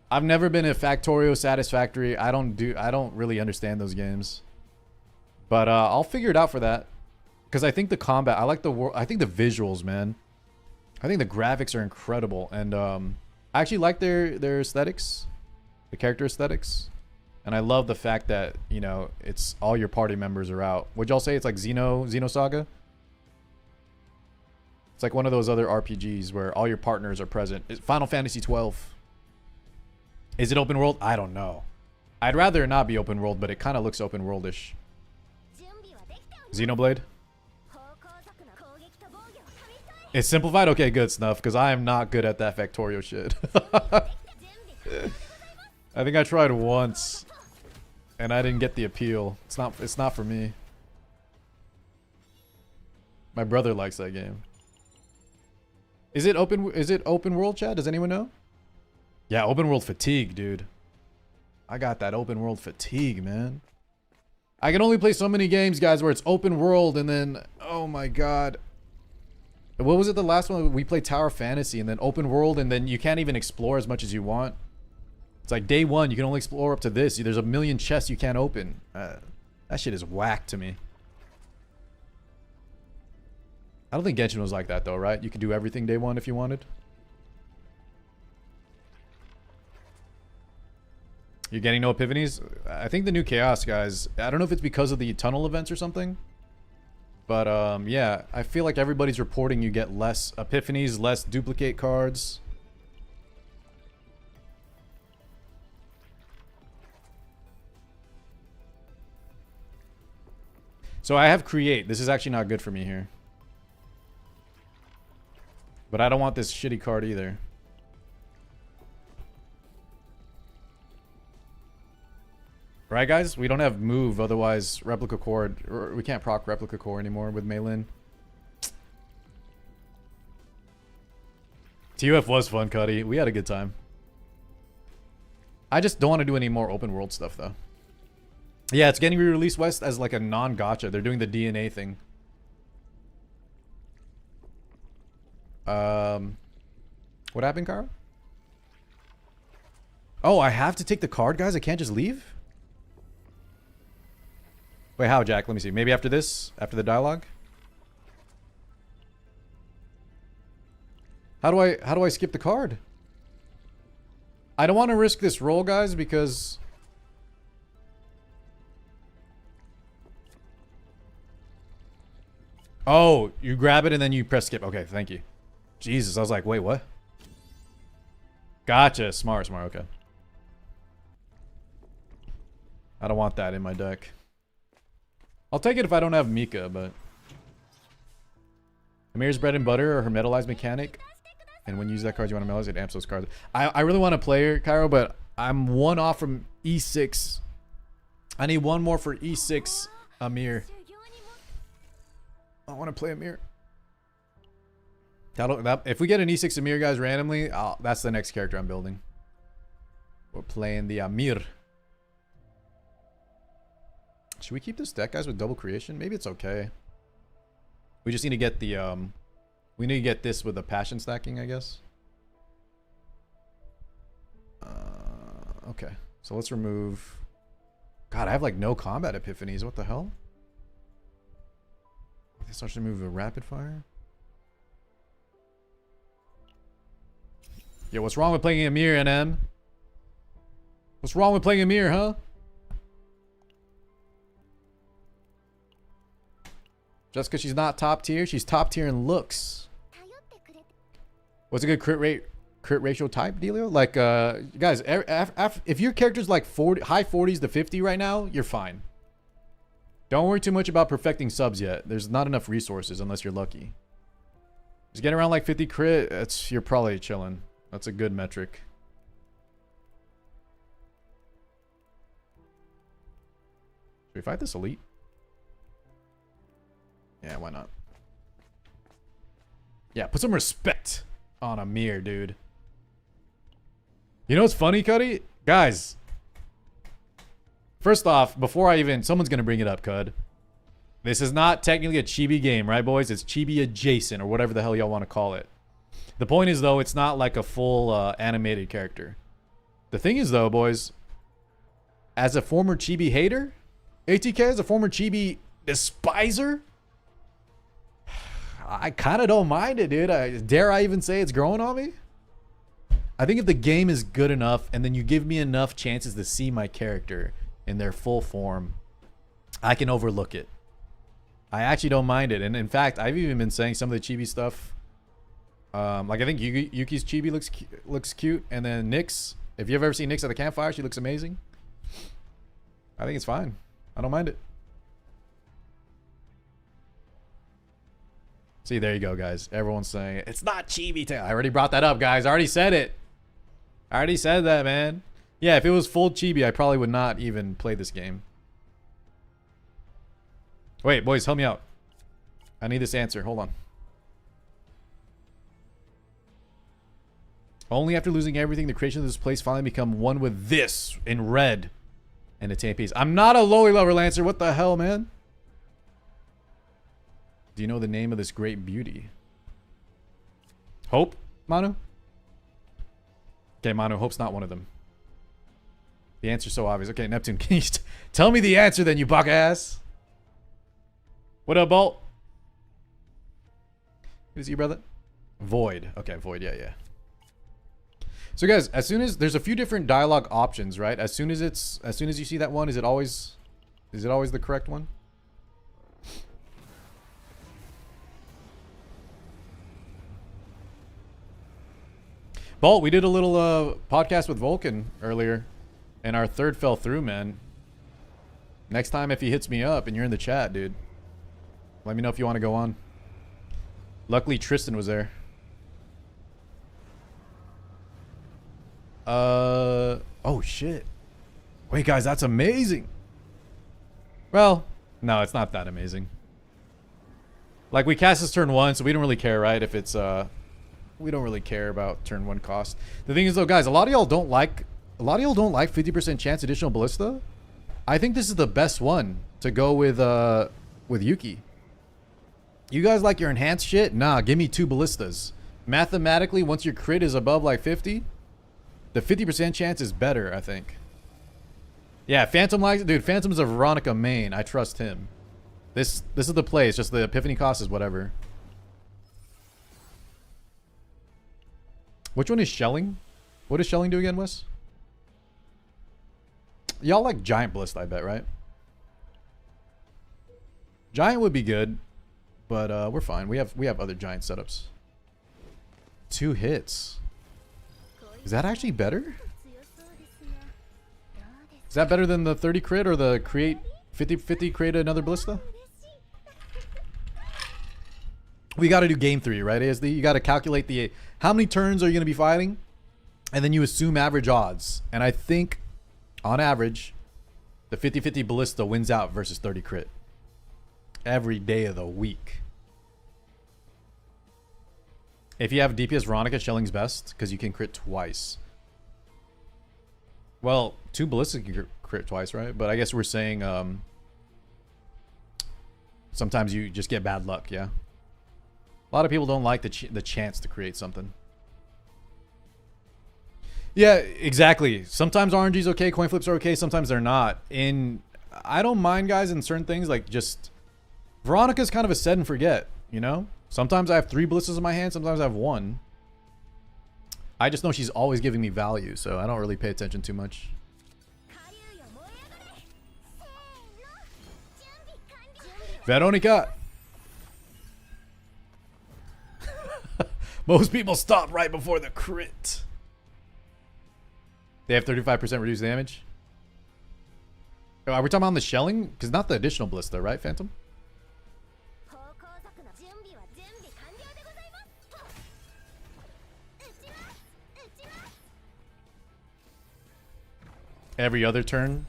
I've never been a Factorio Satisfactory. I don't really understand those games. But I'll figure it out for that. Because I think the combat, I think the visuals, man. I think the graphics are incredible. And I actually like their aesthetics. The character aesthetics. And I love the fact that, you know, it's all your party members are out. Would y'all say it's like Xenosaga? It's like one of those other RPGs where all your partners are present. Final Fantasy 12. Is it open world? I don't know. I'd rather it not be open world, but it kind of looks open worldish. Xenoblade? It's simplified? Okay, good stuff, because I am not good at that Factorio shit. I think I tried once, and I didn't get the appeal. It's not for me. My brother likes that game. Is it open world, chat? Does anyone know? Yeah, open world fatigue, dude. I got that open world fatigue, man. I can only play so many games, guys, where it's open world and then, oh my god. What was it, the last one? We played Tower Fantasy and then open world and then you can't even explore as much as you want. It's like day one, you can only explore up to this. There's a million chests you can't open. That shit is whack to me. I don't think Genshin was like that though, right? You could do everything day one if you wanted. You're getting no epiphanies? I think the new chaos, guys. I don't know if it's because of the tunnel events or something. But yeah, I feel like everybody's reporting you get less epiphanies, less duplicate cards. So I have create. This is actually not good for me here. But I don't want this shitty card either. Right, guys? We don't have move, otherwise replica core, or we can't proc replica core anymore with Meilin. TUF was fun, Cuddy. We had a good time. I just don't want to do any more open world stuff, though. Yeah, it's getting re-released, West, as like a non-gacha. They're doing the DNA thing. What happened, Kara? Oh, I have to take the card, guys? I can't just leave? Wait, how, Jack? Let me see. Maybe after this? After the dialogue? How do I skip the card? I don't want to risk this roll, guys, because... Oh, you grab it and then you press skip. Okay, thank you. Jesus, I was like, wait, what? Gotcha. Smart, okay. I don't want that in my deck. I'll take it if I don't have Mika, but... Amir's bread and butter or her metallized mechanic. And when you use that card, you want to metalize it, amps those cards. I really want to play her, Cairo, but I'm one off from E6. I need one more for E6 Amir. I want to play Amir. If we get an E6 Amir, guys, randomly, that's the next character I'm building. We're playing the Amir. Should we keep this deck, guys, with double creation? Maybe it's okay. We just need to get the, we need to get this with the passion stacking, I guess. Okay. So let's remove... God, I have, like, no combat epiphanies. What the hell? They start to move a rapid fire? Yo, what's wrong with playing Amir, NM? What's wrong with playing Amir, huh? Just because she's not top tier, she's top tier in looks. What's a good crit ratio type, Delio? Like, guys, if your character's like 40, high 40s to 50 right now, you're fine. Don't worry too much about perfecting subs yet. There's not enough resources unless you're lucky. Just get around like 50 crit, you're probably chilling. That's a good metric. Should we fight this elite? Yeah, why not? Yeah, put some respect on Amir, dude. You know what's funny, Cuddy? Guys. First off, before I even... Someone's going to bring it up, Cud. This is not technically a chibi game, right, boys? It's chibi adjacent, or whatever the hell y'all want to call it. The point is, though, it's not like a full animated character. The thing is, though, boys, as a former chibi hater, ATK as a former chibi despiser, I kind of don't mind it, dude. Dare I even say it's growing on me? I think if the game is good enough and then you give me enough chances to see my character in their full form, I can overlook it. I actually don't mind it. And in fact, I've even been saying some of the chibi stuff. Like I think Yuki's chibi looks cute. And then Nyx, if you've ever seen Nyx at the campfire, she looks amazing. I think it's fine. I don't mind it. See, there you go, guys. Everyone's saying it's not chibi. I already brought that up, guys. I already said it. I already said that, man. Yeah, if it was full chibi, I probably would not even play this game. Wait, boys, help me out. I need this answer. Hold on. Only after losing everything, the creation of this place finally become one with this in red and attain peace. I'm not a lowly lover, Lancer. What the hell, man? Do you know the name of this great beauty? Hope, Manu? Okay, Manu, Hope's not one of them. The answer's so obvious. Okay, Neptune, can you tell me the answer then, you buck ass? What up, Bolt? Who's you, brother? Void. Okay, Void. Yeah, yeah. So, guys, as soon as there's a few different dialogue options, right? As soon as you see that one, is it always the correct one? Bolt, we did a little podcast with Volkin earlier, and our third fell through, man. Next time, if he hits me up and you're in the chat, dude, let me know if you want to go on. Luckily, Tristan was there. Oh shit. Wait, guys, that's amazing. Well, no, it's not that amazing. Like, we cast this turn 1, so we don't really care, right? If it's we don't really care about turn 1 cost. The thing is, though, guys, a lot of y'all don't like 50% chance additional ballista. I think this is the best one to go with Yuki. You guys like your enhanced shit? Nah, give me 2 ballistas. Mathematically, once your crit is above like 50, the 50% chance is better, I think. Yeah, Phantom likes it. Dude, Phantom's a Veronica main. I trust him. This is the play. It's just the epiphany cost is whatever. Which one is shelling? What does shelling do again, Wes? Y'all like giant ballista, I bet, right? Giant would be good, but we're fine. We have other giant setups. 2 hits. Is that actually better? Is that better than the 30 crit or the create 50-50 create another ballista? We got to do game 3, right, ASD? You got to calculate the how many turns are you going to be fighting, and then you assume average odds. And I think, on average, the 50-50 ballista wins out versus 30 crit every day of the week. If you have DPS Veronica, shelling's best because you can crit twice. Well, 2 ballistas can crit twice, right? But I guess we're saying sometimes you just get bad luck, yeah? A lot of people don't like the chance to create something. Yeah, exactly. Sometimes RNG's okay, coin flips are okay, sometimes they're not. I don't mind, guys, in certain things, like just... Veronica's kind of a set and forget, you know? Sometimes I have 3 ballistas in my hand, sometimes I have 1. I just know she's always giving me value, so I don't really pay attention too much. Veronica! Most people stop right before the crit. They have 35% reduced damage. Are we talking about the shelling? Because not the additional ballista, right, Phantom? Every other turn.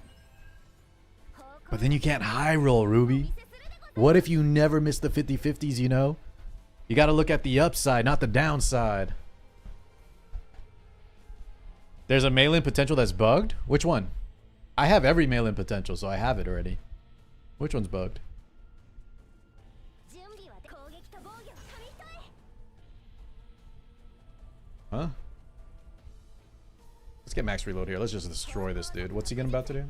But then you can't high roll, Ruby. What if you never miss the 50-50s, you know? You gotta look at the upside, not the downside. There's a mail-in potential that's bugged? Which one? I have every mail-in potential, so I have it already. Which one's bugged? Huh? Let's get max reload here. Let's just destroy this dude. What's he gonna about to do?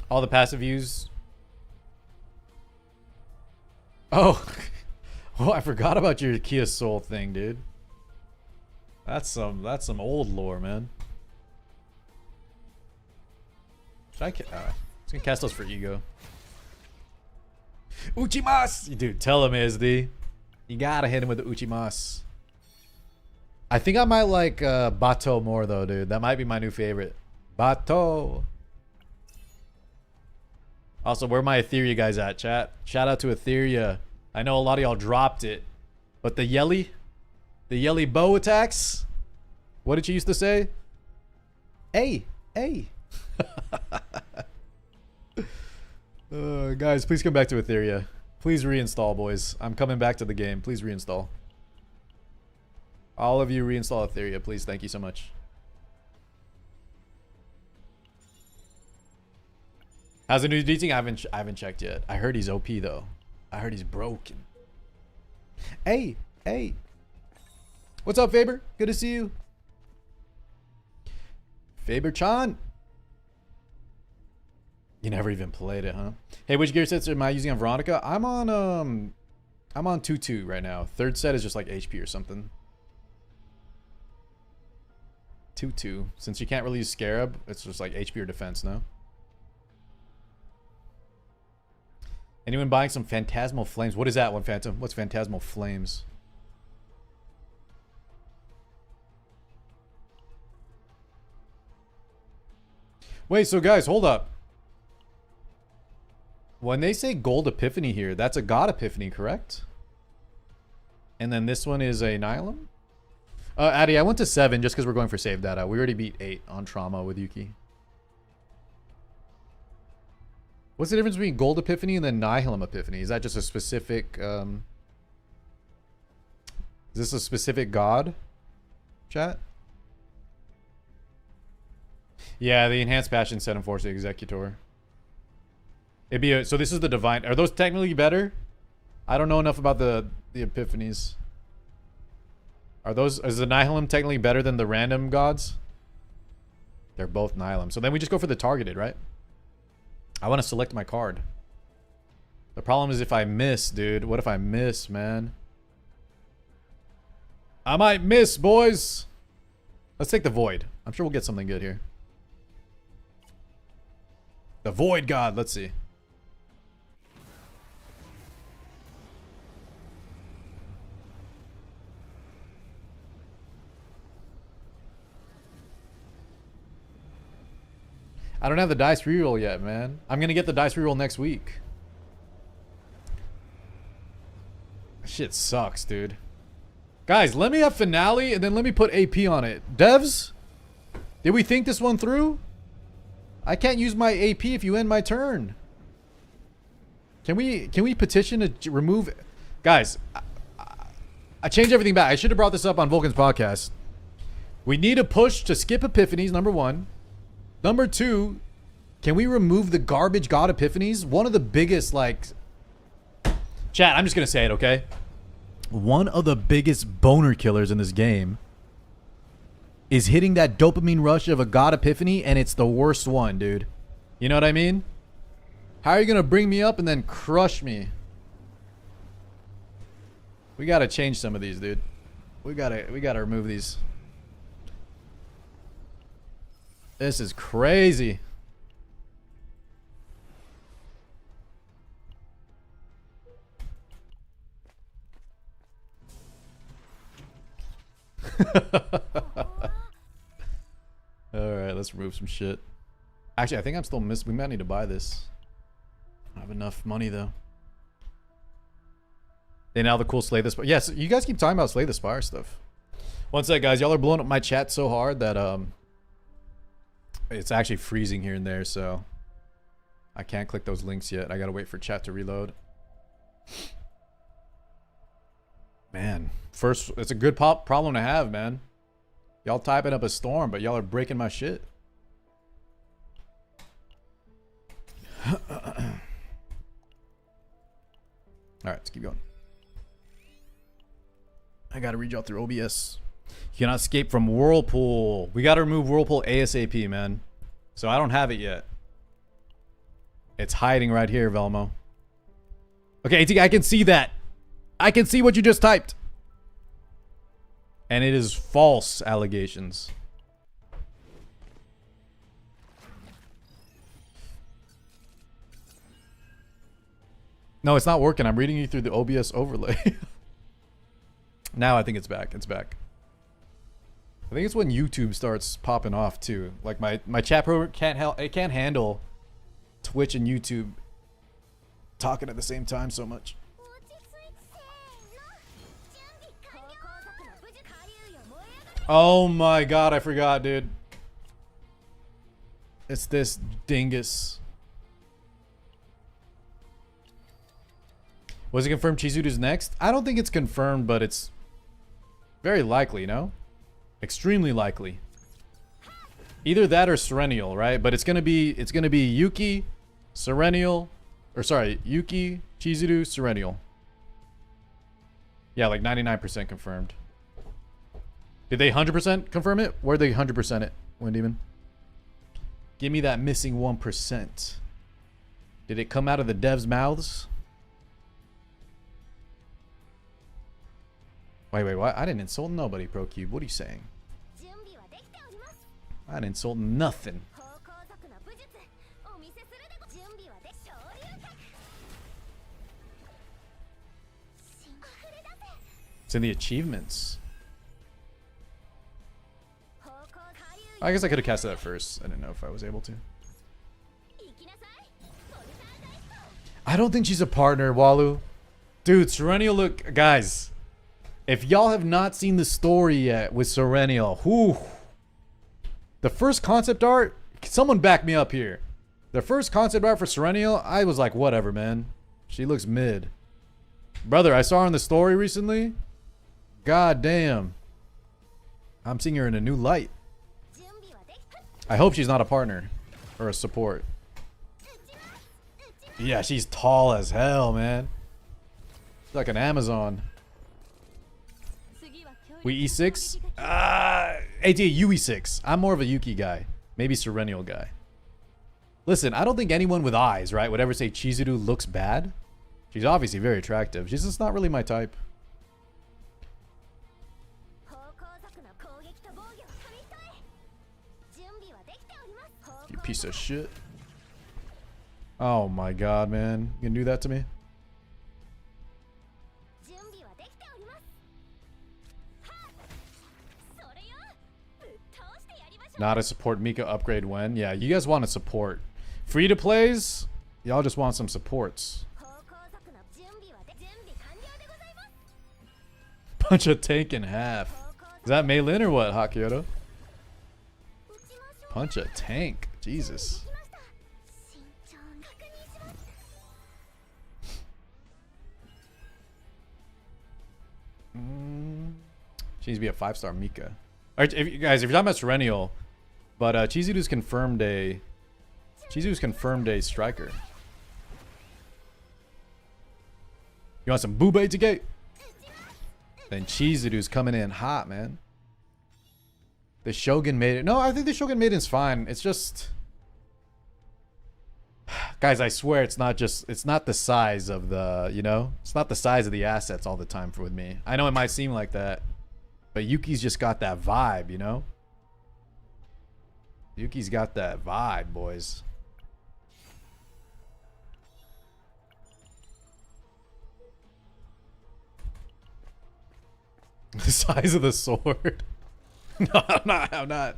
All the passive views. Oh, oh! I forgot about your Kia Soul thing, dude. That's some old lore, man. Should I? Just gonna cast those for ego. Uchimas, dude. Tell him, SD. You gotta hit him with the Uchimas. I think I might like Bato more though, dude. That might be my new favorite. Bato. Also, where my Etheria guys at, chat? Shout out to Etheria. I know a lot of y'all dropped it, but the yelly bow attacks. What did you used to say? Hey. Guys, please come back to Etheria. Please reinstall, boys. I'm coming back to the game. Please reinstall. All of you reinstall Etheria, please. Thank you so much. How's the new DT? I haven't checked yet. I heard he's OP though. I heard he's broken. Hey. What's up, Faber? Good to see you. Faber-chan. You never even played it, huh? Hey, which gear sets am I using on Veronica? I'm on 2-2 right now. Third set is just like HP or something. 2-2. Since you can't really use Scarab, it's just like HP or defense, no? Anyone buying some Phantasmal Flames? What is that one, Phantom? What's Phantasmal Flames? Wait, so guys, hold up. When they say Gold Epiphany here, that's a God Epiphany, correct? And then this one is a Nihilum? Addy, I went to 7 just because we're going for save data. We already beat 8 on Trauma with Yuki. What's the difference between Gold Epiphany and then Nihilum Epiphany? Is that just a specific... is this a specific god? Chat? Yeah, the Enhanced Passion set Enforce the Executor. It'd be so this is the Divine... Are those technically better? I don't know enough about the Epiphanies. Is the Nihilum technically better than the random gods? They're both Nihilum. So then we just go for the targeted, right? I want to select my card. The problem is if I miss, dude. What if I miss, man? I might miss, boys. Let's take the Void. I'm sure we'll get something good here. The Void God. Let's see. I don't have the dice reroll yet, man. I'm gonna get the dice reroll next week. Shit sucks, dude. Guys, let me have finale and then let me put AP on it. Devs, did we think this one through? I can't use my AP if you end my turn. Can we petition to remove... Guys, I changed everything back. I should have brought this up on Volkin's podcast. We need a push to skip Epiphanies, number 1. Number 2, can we remove the garbage God Epiphanies? One of the biggest, like... Chat, I'm just going to say it, okay? One of the biggest boner killers in this game is hitting that dopamine rush of a God Epiphany, and it's the worst one, dude. You know what I mean? How are you going to bring me up and then crush me? We got to change some of these, dude. We got to remove these. This is crazy. Alright, let's remove some shit. Actually, I think I'm still missing. We might need to buy this. I don't have enough money, though. And now the cool Slay the Spire. Yes, you guys keep talking about Slay the Spire stuff. One sec, guys. Y'all are blowing up my chat so hard that, it's actually freezing here and there, so I can't click those links yet. I gotta wait for chat to reload. Man, first, it's a good problem to have, man. Y'all typing up a storm, but y'all are breaking my shit. Alright, let's keep going. I gotta read y'all through OBS. You cannot escape from Whirlpool. We gotta remove Whirlpool ASAP, man. So I don't have it yet. It's hiding right here, Velmo. Okay, AT, I can see that. I can see what you just typed. And it is false allegations. No, it's not working. I'm reading you through the OBS overlay. Now I think it's back. It's back. I think it's when YouTube starts popping off too. Like my chat program can't handle Twitch and YouTube talking at the same time so much. Oh my god, I forgot, dude. It's this dingus. Was it confirmed Chizuru's next? I don't think it's confirmed, but it's very likely, no? Extremely likely. Either that or Serenial, right? But it's gonna be Yuki, Serenial, or sorry, Yuki, Chizuru, Serenial. Yeah, like 99% confirmed. Did they 100% confirm it? Where'd they 100% it, Windemon? Give me that missing 1%. Did it come out of the devs' mouths? Wait, what? I didn't insult nobody, ProCube. What are you saying? I didn't insult nothing. It's in the achievements. I guess I could have casted that first. I didn't know if I was able to. I don't think she's a partner, Walu. Dude, Serenial, look, guys. If y'all have not seen the story yet with Serenial, whew. The first concept art, someone back me up here. The first concept art for Serenial, I was like, whatever, man. She looks mid. Brother, I saw her in the story recently. God damn. I'm seeing her in a new light. I hope she's not a partner or a support. Yeah, she's tall as hell, man. She's like an Amazon. We E6? ATA, you E6. I'm more of a Yuki guy. Maybe Serenial guy. Listen, I don't think anyone with eyes, right, would ever say Chizuru looks bad. She's obviously very attractive. She's just not really my type. You piece of shit. Oh my god, man. You gonna do that to me? Not a support Mika upgrade when? Yeah, you guys want a support. Free to plays? Y'all just want some supports. Punch a tank in half. Is that Meilin or what, Hakioto? Punch a tank. Jesus. She needs to be a 5-star Mika. Alright, if you're talking about Serenial, but Chizuru's confirmed a striker. You want some boobay to get? Then Chizuru's coming in hot, man. The Shogun Maiden. No, I think the Shogun Maiden's fine. It's just, guys, I swear it's not the size of the, you know? It's not the size of the assets all the time with me. I know it might seem like that, but Yuki's just got that vibe, you know? Yuki's got that vibe, boys. The size of the sword. No, I'm not.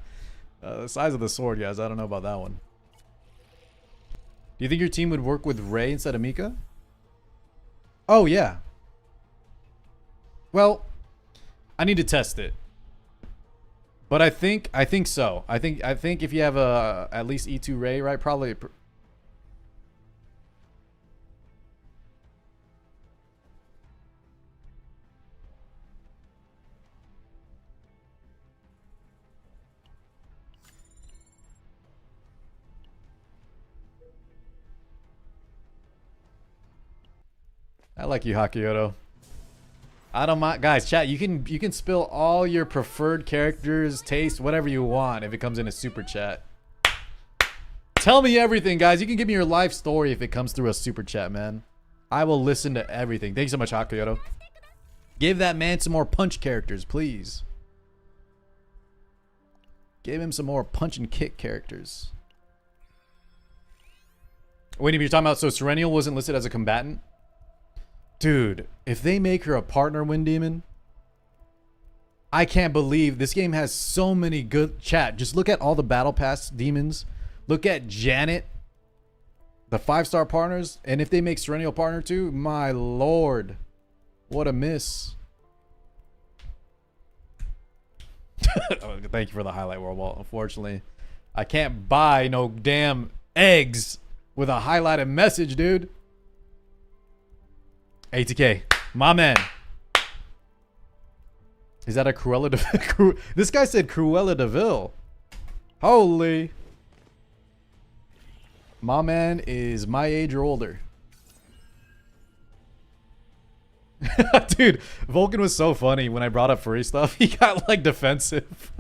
The size of the sword, guys. I don't know about that one. Do you think your team would work with Ray instead of Mika? Oh, yeah. Well, I need to test it. But I think so. I think if you have a at least E2 Ray, right? Probably. I like you, Hakioto. I don't mind, guys. Chat, you can spill all your preferred characters, taste, whatever you want if it comes in a super chat. Tell me everything, guys. You can give me your life story if it comes through a super chat, man. I will listen to everything. Thanks so much, Hakioto. Give that man some more punch characters, please. Give him some more punch and kick characters. Wait, if you're talking about, so Serenial wasn't listed as a combatant? Dude, if they make her a partner, Wind Demon, I can't believe this game has so many good chat. Just look at all the battle pass demons. Look at Janet, the 5-star partners, and if they make Serennial partner too, my lord, what a miss. Oh, thank you for the highlight, World Wall. Unfortunately, I can't buy no damn eggs with a highlighted message, dude. ATK, my man. Is that a Cruella de This guy said Cruella de Vil. Holy. My man is my age or older. Dude, Volkin was so funny when I brought up furry stuff. He got like defensive.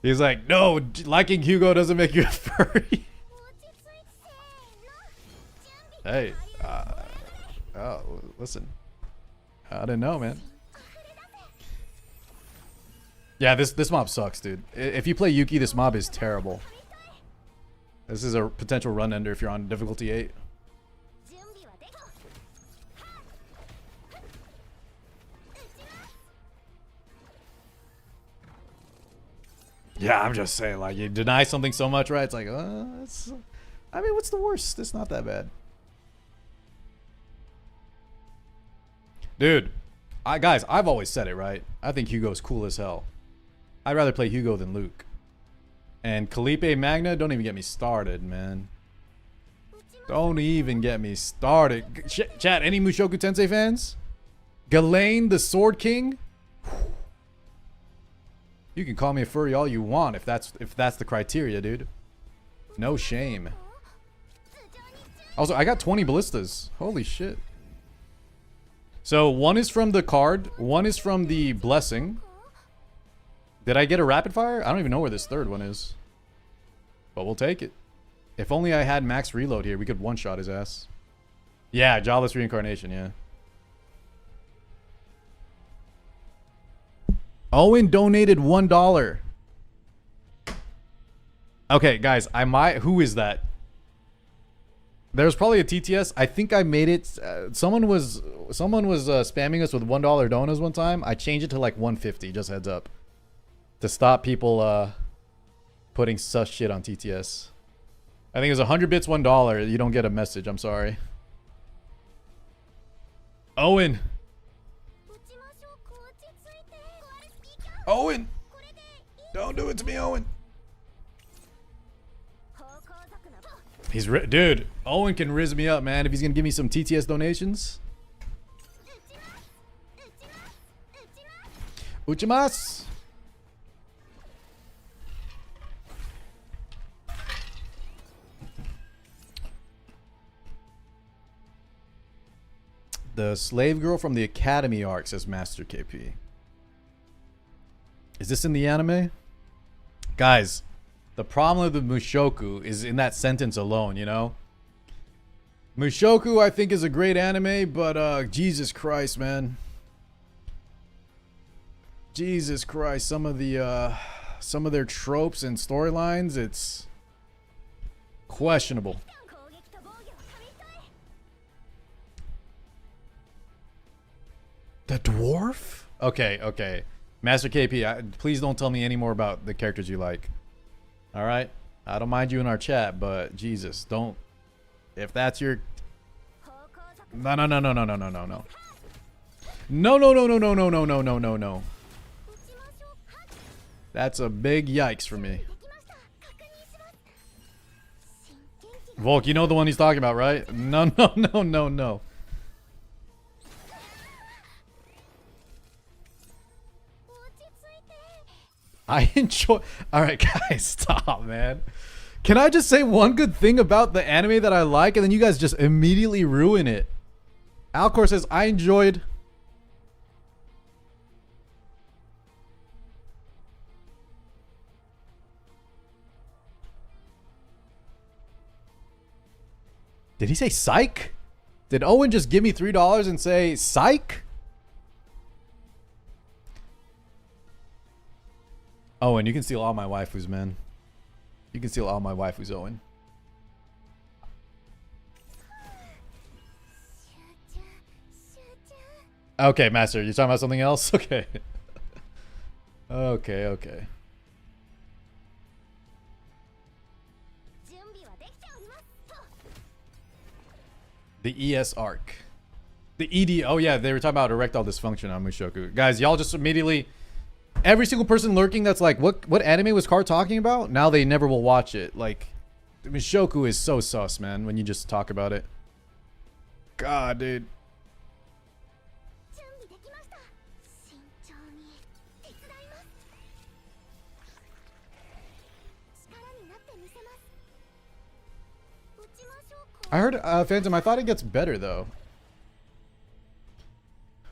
He's like, no, liking Hugo doesn't make you a furry. Hey, oh, listen. I didn't know, man. Yeah, this mob sucks, dude. If you play Yuki, this mob is terrible. This is a potential run ender if you're on difficulty 8. Yeah, I'm just saying, like, you deny something so much, right? It's like, it's, I mean, what's the worst? It's not that bad. Dude, guys, I've always said it, right? I think Hugo's cool as hell. I'd rather play Hugo than Luke. And Felipe Magna, don't even get me started, man. Don't even get me started. Chat, any Mushoku Tensei fans? Ghislaine, the Sword King? You can call me a furry all you want if that's the criteria, dude. No shame. Also, I got 20 ballistas. Holy shit. So, one is from the card, one is from the blessing. Did I get a rapid fire? I don't even know where this third one is. But we'll take it. If only I had max reload here, we could one-shot his ass. Yeah, Jawless Reincarnation, yeah. Owen donated $1. Okay, guys, who is that? There's probably a TTS. I think I made it. Someone was spamming us with $1 donuts one time. I changed it to like 150. Just heads up, to stop people putting such shit on TTS. I think it was 100 bits, $1. You don't get a message. I'm sorry. Owen. Owen, don't do it to me, Owen. He's dude. Owen can riz me up, man. If he's gonna give me some TTS donations. Uchimas. The slave girl from the Academy arc, says Master KP. Is this in the anime? Guys, the problem with the Mushoku is in that sentence alone, you know? Mushoku, I think, is a great anime, but Jesus Christ, man. Jesus Christ, some of their tropes and storylines, it's questionable. The dwarf? Okay, okay. Master KP, please don't tell me any more about the characters you like. All right? I don't mind you in our chat, but Jesus, don't. If that's your... No, no, no, no, no, no, no, no, no. No, no, no, no, no, no, no, no, no, no, no. That's a big yikes for me. Volk, you know the one he's talking about, right? No, no, no, no, no. I enjoy... Alright, guys, stop, man. Can I just say one good thing about the anime that I like, and then you guys just immediately ruin it? Alcor says, I enjoyed... Did he say psych? Did Owen just give me $3 and say psych? Owen, you can steal all my waifus, man. You can steal all my waifus, Owen. Okay, Master, you're talking about something else? Okay. Okay. The ES arc. The ED. Oh, yeah, they were talking about erectile dysfunction on Mushoku. Guys, y'all just immediately... Every single person lurking that's like, what anime was Car talking about? Now they never will watch it. Like, Mushoku is so sus, man, when you just talk about it. God, dude. I heard, Phantom, I thought it gets better, though.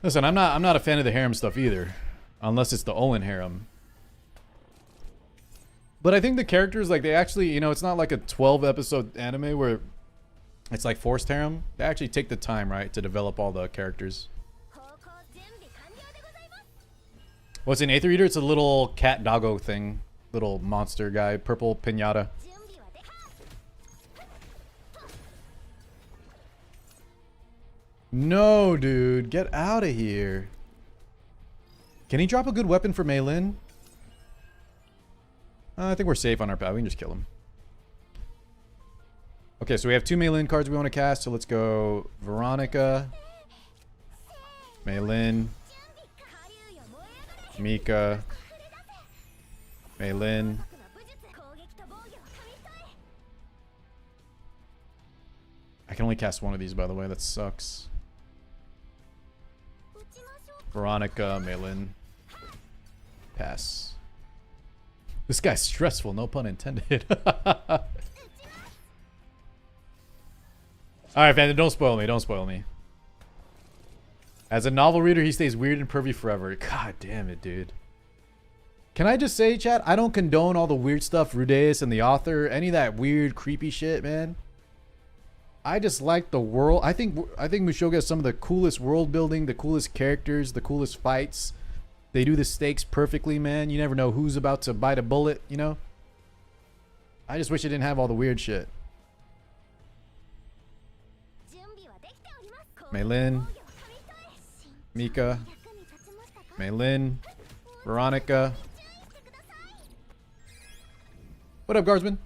Listen, I'm not a fan of the harem stuff either. Unless it's the Owen harem. But I think the characters, like, they actually, you know, it's not like a 12-episode anime where it's like forced harem. They actually take the time, right, to develop all the characters. What's an Aether Eater? It's a little cat doggo thing. Little monster guy. Purple pinata. No, dude. Get out of here. Can he drop a good weapon for Mei Lin? I think we're safe on our path. We can just kill him. Okay, so we have 2 Mei Lin cards we want to cast. So let's go Veronica, Mei Lin, Mika, Mei Lin. I can only cast one of these, by the way. That sucks. Veronica, Mei Lin. Pass. This guy's stressful, no pun intended. Alright, Phantom, don't spoil me, don't spoil me. As a novel reader, he stays weird and pervy forever. God damn it, dude. Can I just say, chat, I don't condone all the weird stuff, Rudeus and the author, any of that weird, creepy shit, man. I just like the world. I think Mushoku has some of the coolest world building, the coolest characters, the coolest fights. They do the stakes perfectly, man. You never know who's about to bite a bullet, you know? I just wish it didn't have all the weird shit. Mei Lin, Mika, Mei Lin, Veronica. What up, Guardsman?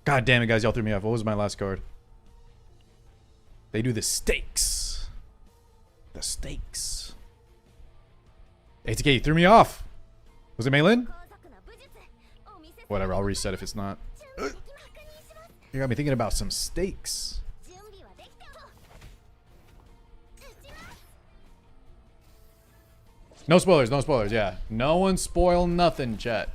God damn it, guys. Y'all threw me off. What was my last card? They do the stakes. The stakes. ATK, you threw me off. Was it Mei Lin? Whatever, I'll reset if it's not. You got me thinking about some stakes. No spoilers, no spoilers, yeah. No one spoil nothing, chat.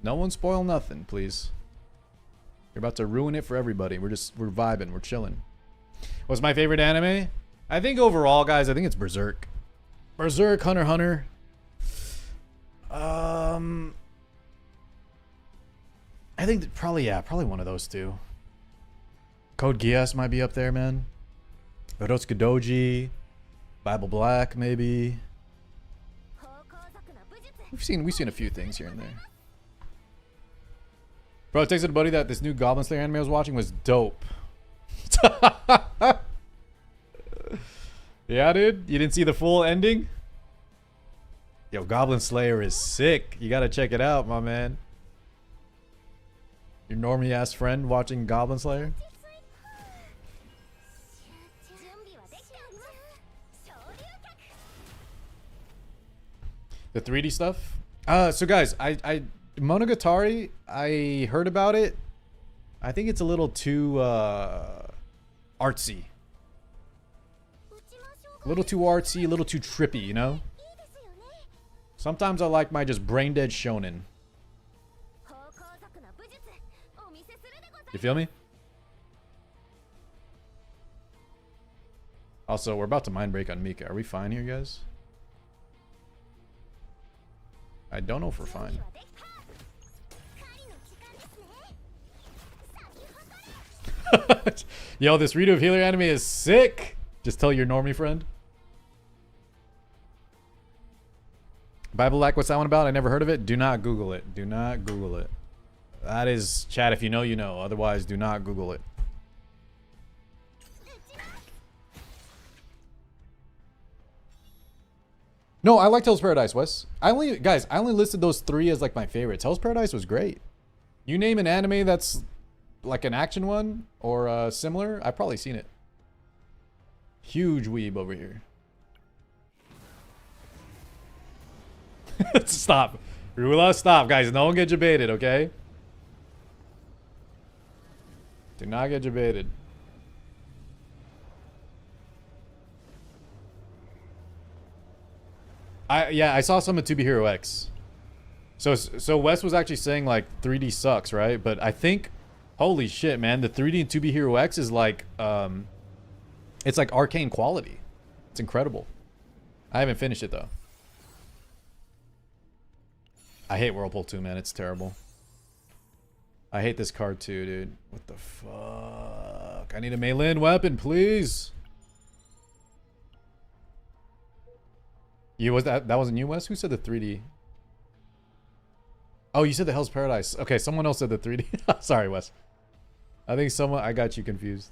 No one spoil nothing, please. You're about to ruin it for everybody. We're vibing, we're chilling. What's my favorite anime? I think overall, guys, I think it's Berserk. Berserk, Hunter x Hunter. I think probably one of those two. Code Geass might be up there, man. Urotsuki Doji, Bible Black, maybe. We've seen a few things here and there. Bro, it takes it a buddy that this new Goblin Slayer anime I was watching was dope. Yeah, dude, you didn't see the full ending? Yo, Goblin Slayer is sick. You gotta check it out, my man. Your normie ass friend watching Goblin Slayer? The 3D stuff? So guys, I Monogatari, I heard about it. I think it's a little too artsy. A little too artsy, a little too trippy, you know? Sometimes I like my just brain dead shonen. You feel me? Also, we're about to mind break on Mika. Are we fine here, guys? I don't know if we're fine. Yo, this Rito of Healer anime is sick. Just tell your normie friend. Bible Lack, what's that one about? I never heard of it. Do not Google it. Do not Google it. That is, chat, if you know, you know. Otherwise, do not Google it. No, I like Hell's Paradise, Wes. I only listed those 3 as like my favorites. Hell's Paradise was great. You name an anime that's like an action one or similar, I've probably seen it. Huge weeb over here. Stop. Rula, stop, guys. No one get debated, okay? Do not get debated. I saw some of 2B Hero X. So Wes was actually saying like 3D sucks, right? But I think, holy shit, man, the 3D in 2B Hero X is like, it's like arcane quality. It's incredible. I haven't finished it though. I hate Whirlpool 2, man. It's terrible. I hate this card too, dude. What the fuck? I need a melee weapon, please. You was that wasn't you, Wes? Who said the 3D? Oh, you said the Hell's Paradise. Okay, someone else said the 3D. Sorry, Wes. I think I got you confused.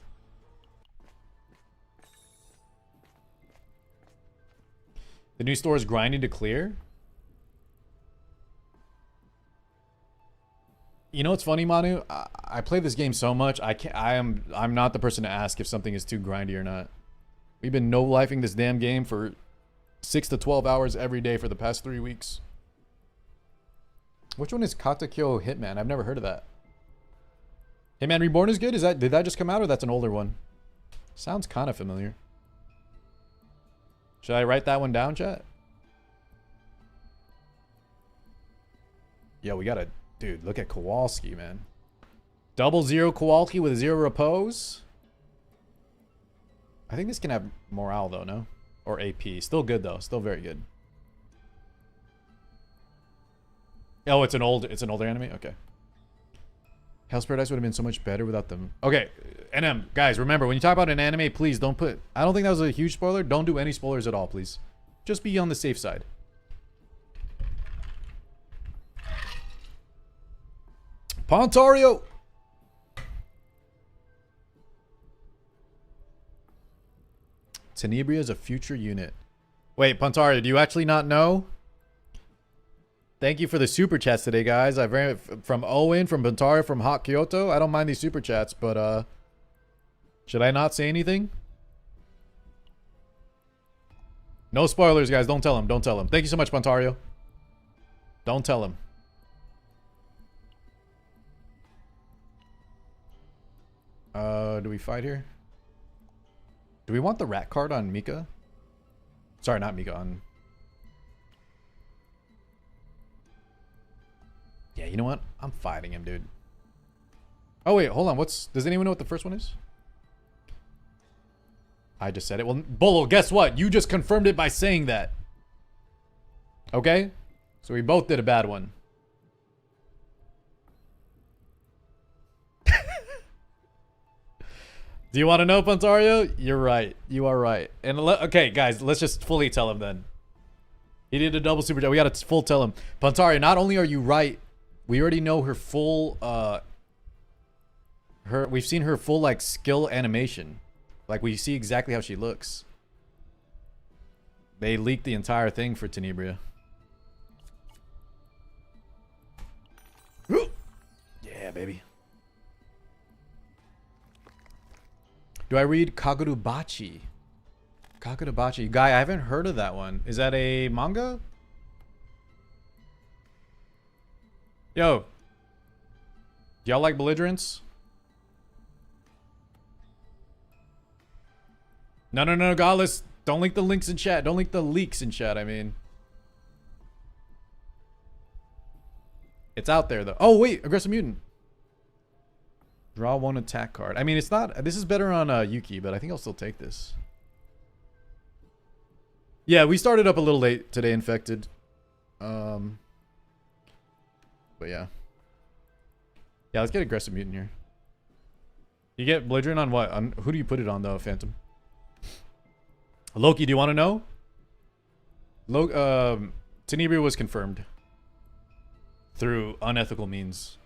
The new store is grinding to clear. You know what's funny, Manu? I play this game so much. I'm not the person to ask if something is too grindy or not. We've been no-lifing this damn game for 6 to 12 hours every day for the past 3 weeks. Which one is Katakyo Hitman? I've never heard of that. Hitman Reborn is good? Did that just come out or that's an older one? Sounds kind of familiar. Should I write that one down, chat? Yo, we got a... Dude, look at Kowalski, man. 0-0 Kowalski with 0 repose. I think this can have morale, though, no? Or AP. Still good, though. Still very good. Oh, it's an older anime? Okay. Hell's Paradise would have been so much better without them. Okay, NM, guys, remember, when you talk about an anime, please don't put... I don't think that was a huge spoiler. Don't do any spoilers at all, please. Just be on the safe side. Pontario! Tenebria is a future unit. Wait, Pontario, do you actually not know? Thank you for the super chats today, guys. I've ran from Owen, from Pontario, from Hot Kyoto. I don't mind these super chats, but should I not say anything? No spoilers, guys. Don't tell him. Don't tell him. Thank you so much, Pontario. Don't tell him. Do we fight here? Do we want the rat card on Mika? Sorry, not Mika, on... Yeah, you know what? I'm fighting him, dude. Oh, wait, hold on. Does anyone know what the first one is? I just said it. Well, Bolo, guess what? You just confirmed it by saying that. Okay? So we both did a bad one. Do you want to know, Pontario? You're right. You are right. And okay, guys, let's just fully tell him then. He did a double super chat. We got to full tell him. Pontario, not only are you right, we already know her full, we've seen her full, like, skill animation. Like, we see exactly how she looks. They leaked the entire thing for Tenebria. Yeah, baby. Do I read Kagurubachi? Kagurubachi. Guy, I haven't heard of that one. Is that a manga? Yo. Y'all like belligerents? No, Godless. Don't link the links in chat. Don't link the leaks in chat, I mean. It's out there, though. Oh, wait. Aggressive Mutant. Draw 1 attack card. I mean, it's not... This is better on Yuki, but I think I'll still take this. Yeah, we started up a little late today, Infected. But yeah. Yeah, let's get Aggressive Mutant here. You get belligerent on what? On, who do you put it on, though, Phantom? Loki, do you want to know? Tenebria was confirmed. Through unethical means.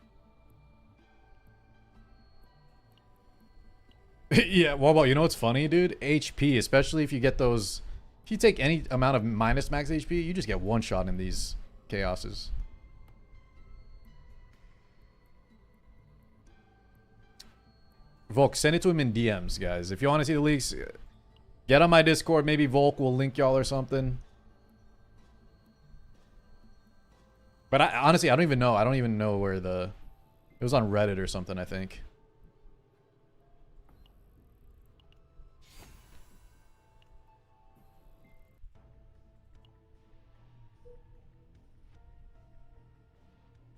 Yeah, well, you know what's funny, dude? HP, especially if you get those... If you take any amount of minus max HP, you just get one shot in these chaoses. Volk, send it to him in DMs, guys. If you want to see the leaks, get on my Discord. Maybe Volk will link y'all or something. But honestly, I don't even know. I don't even know where the... It was on Reddit or something, I think.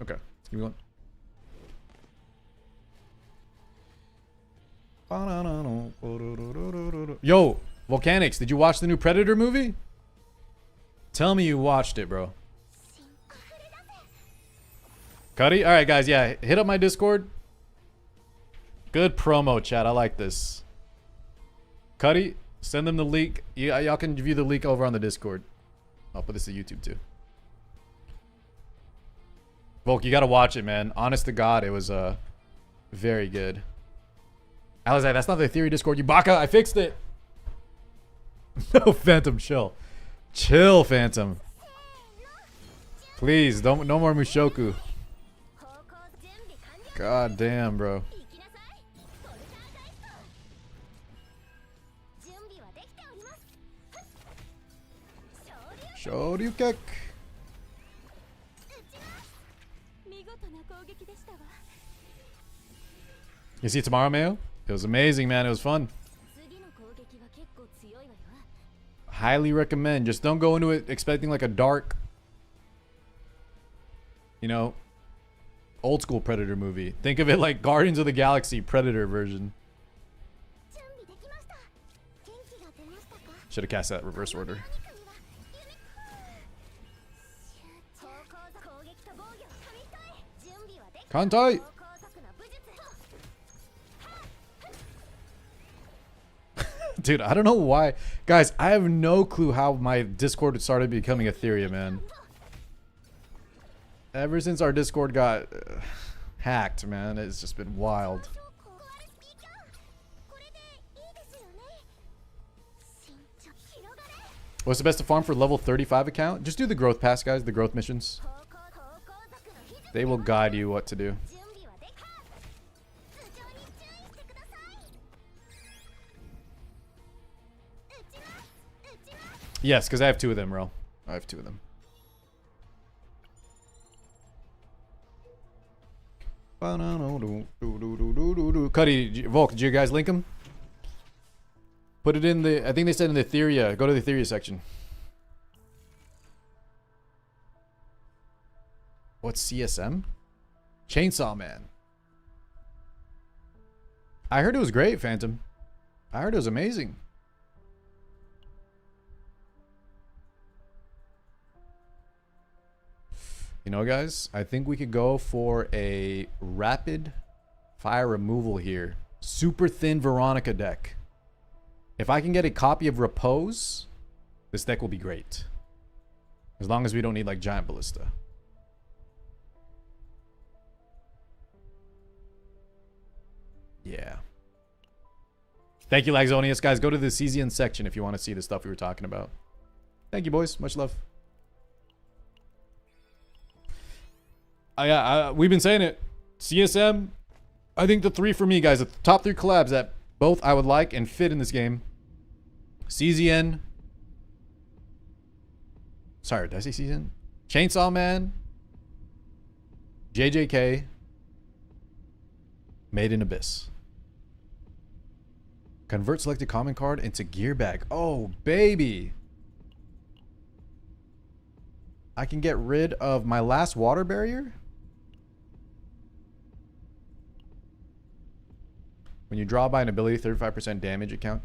Okay, let's keep going. Yo, Volcanics, did you watch the new Predator movie? Tell me you watched it, bro. Cuddy? Alright, guys, yeah. Hit up my Discord. Good promo, chat. I like this. Cuddy, send them the link. Y'all can view the link over on the Discord. I'll put this to YouTube, too. Volk, you gotta watch it, man. Honest to God, it was very good. I was like, that's not the theory Discord. You baka, I fixed it. No, Phantom, chill. Chill, Phantom. Please, don't, no more Mushoku. God damn, bro. Shoryuken. You see tomorrow, Mayo? It was amazing, man. It was fun. Highly recommend. Just don't go into it expecting like a dark, you know, old school Predator movie. Think of it like Guardians of the Galaxy Predator version. Should have cast that reverse order. Kantai! Dude, I don't know why. Guys, I have no clue how my Discord started becoming Ethereum, man. Ever since our Discord got hacked, man, it's just been wild. What's the best to farm for level 35 account? Just do the growth pass, guys, the growth missions. They will guide you what to do. Yes, because I have two of them, Ro. I have two of them. Cuddy, Volk, did you guys link them? Put it in the... I think they said in the Etheria. Go to the Etheria section. What's CSM? Chainsaw Man. I heard it was great, Phantom. I heard it was amazing. You know, guys, I think we could go for a rapid fire removal here. Super thin Veronica deck. If I can get a copy of Repose, this deck will be great. As long as we don't need, like, Giant Ballista. Yeah. Thank you, Laxonius. Guys, go to the Cesian section if you want to see the stuff we were talking about. Thank you, boys. Much love. We've been saying it. CSM, I think the three for me, guys, the top three collabs that both I would like and fit in this game. CZN. Sorry, did I say CZN? Chainsaw Man. JJK. Made in Abyss. Convert selected common card into gear bag. Oh, baby. I can get rid of my last water barrier. When you draw by an ability, 35% damage account.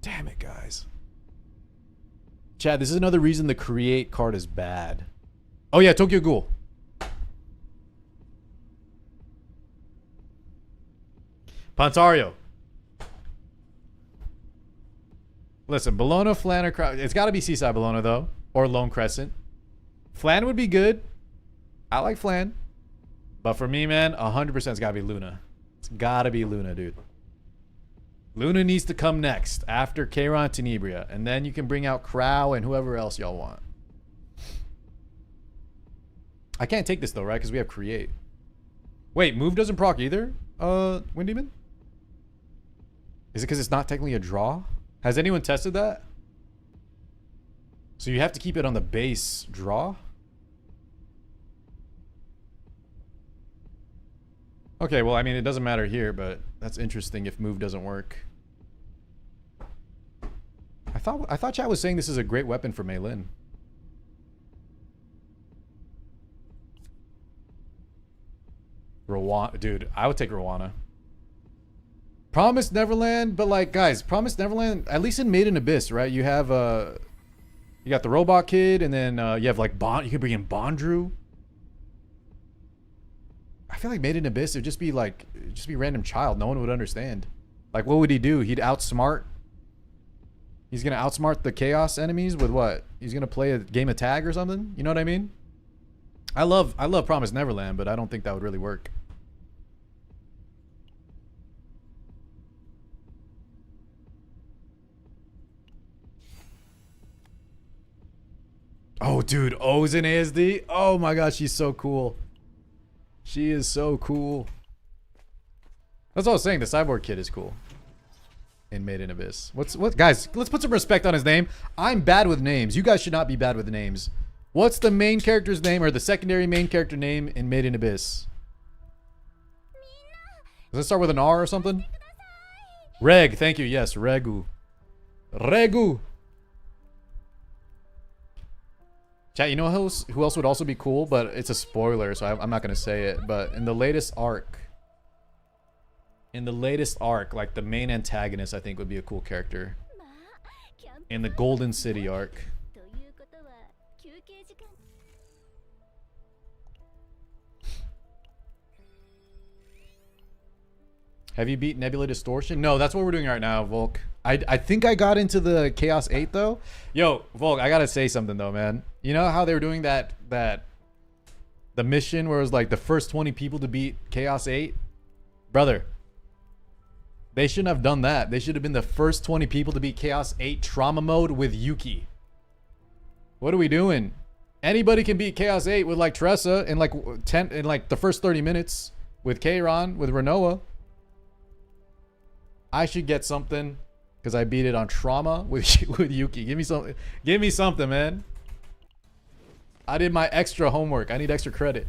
Damn it, guys. Chad, this is another reason the create card is bad. Oh yeah, Tokyo Ghoul. Pontario. Listen, Bologna, Flan, or it's got to be Seaside Bologna, though. Or Lone Crescent. Flan would be good. I like Flan. But for me, man, 100% it's got to be Luna. It's got to be Luna, dude. Luna needs to come next after Kayron Tenebria, and then you can bring out Crow and whoever else y'all want. I can't take this though, right? Because we have create. Wait, move doesn't proc either? Wind Demon? Is it because it's not technically a draw? Has anyone tested that? So you have to keep it on the base draw? Okay, well, I mean, it doesn't matter here, but that's interesting if move doesn't work. I thought chat was saying this is a great weapon for Mei Lin. Dude, I would take Rowana. Promised Neverland, but like, guys, Promised Neverland, at least in Made in Abyss, right? You have, you got the robot kid, and then you have like Bond. You could bring in Bondrew. I feel like Made in Abyss, it'd just be like, just be random child. No one would understand. Like, what would he do? He'd outsmart. He's gonna outsmart the chaos enemies with what? He's gonna play a game of tag or something? You know what I mean? I love Promised Neverland, but I don't think that would really work. Oh, dude, O's in ASD. Oh my gosh, she's so cool. She is so cool. That's what I was saying. The cyborg kid is cool. In Made in Abyss. What? Guys, let's put some respect on his name. I'm bad with names. You guys should not be bad with names. What's the main character's name or the secondary main character name in Made in Abyss? Does it start with an R or something? Reg. Thank you. Yes, Regu. Regu. Chat, you know who else would also be cool, but it's a spoiler, so I'm not going to say it. But in the latest arc, like the main antagonist, I think would be a cool character. In the Golden City arc. Have you beat Nebula Distortion? No, that's what we're doing right now, Volk. I think I got into the Chaos 8 though. Yo, Volk, I gotta say something though, man. You know how they were doing the mission where it was like the first 20 people to beat Chaos 8? Brother, they shouldn't have done that. They should have been the first 20 people to beat Chaos 8 trauma mode with Yuki. What are we doing? Anybody can beat Chaos 8 with like Tressa in like the first 30 minutes with Kayron, with Renoa. I should get something because I beat it on trauma with Yuki. Give me something. Give me something, man. I did my extra homework. I need extra credit.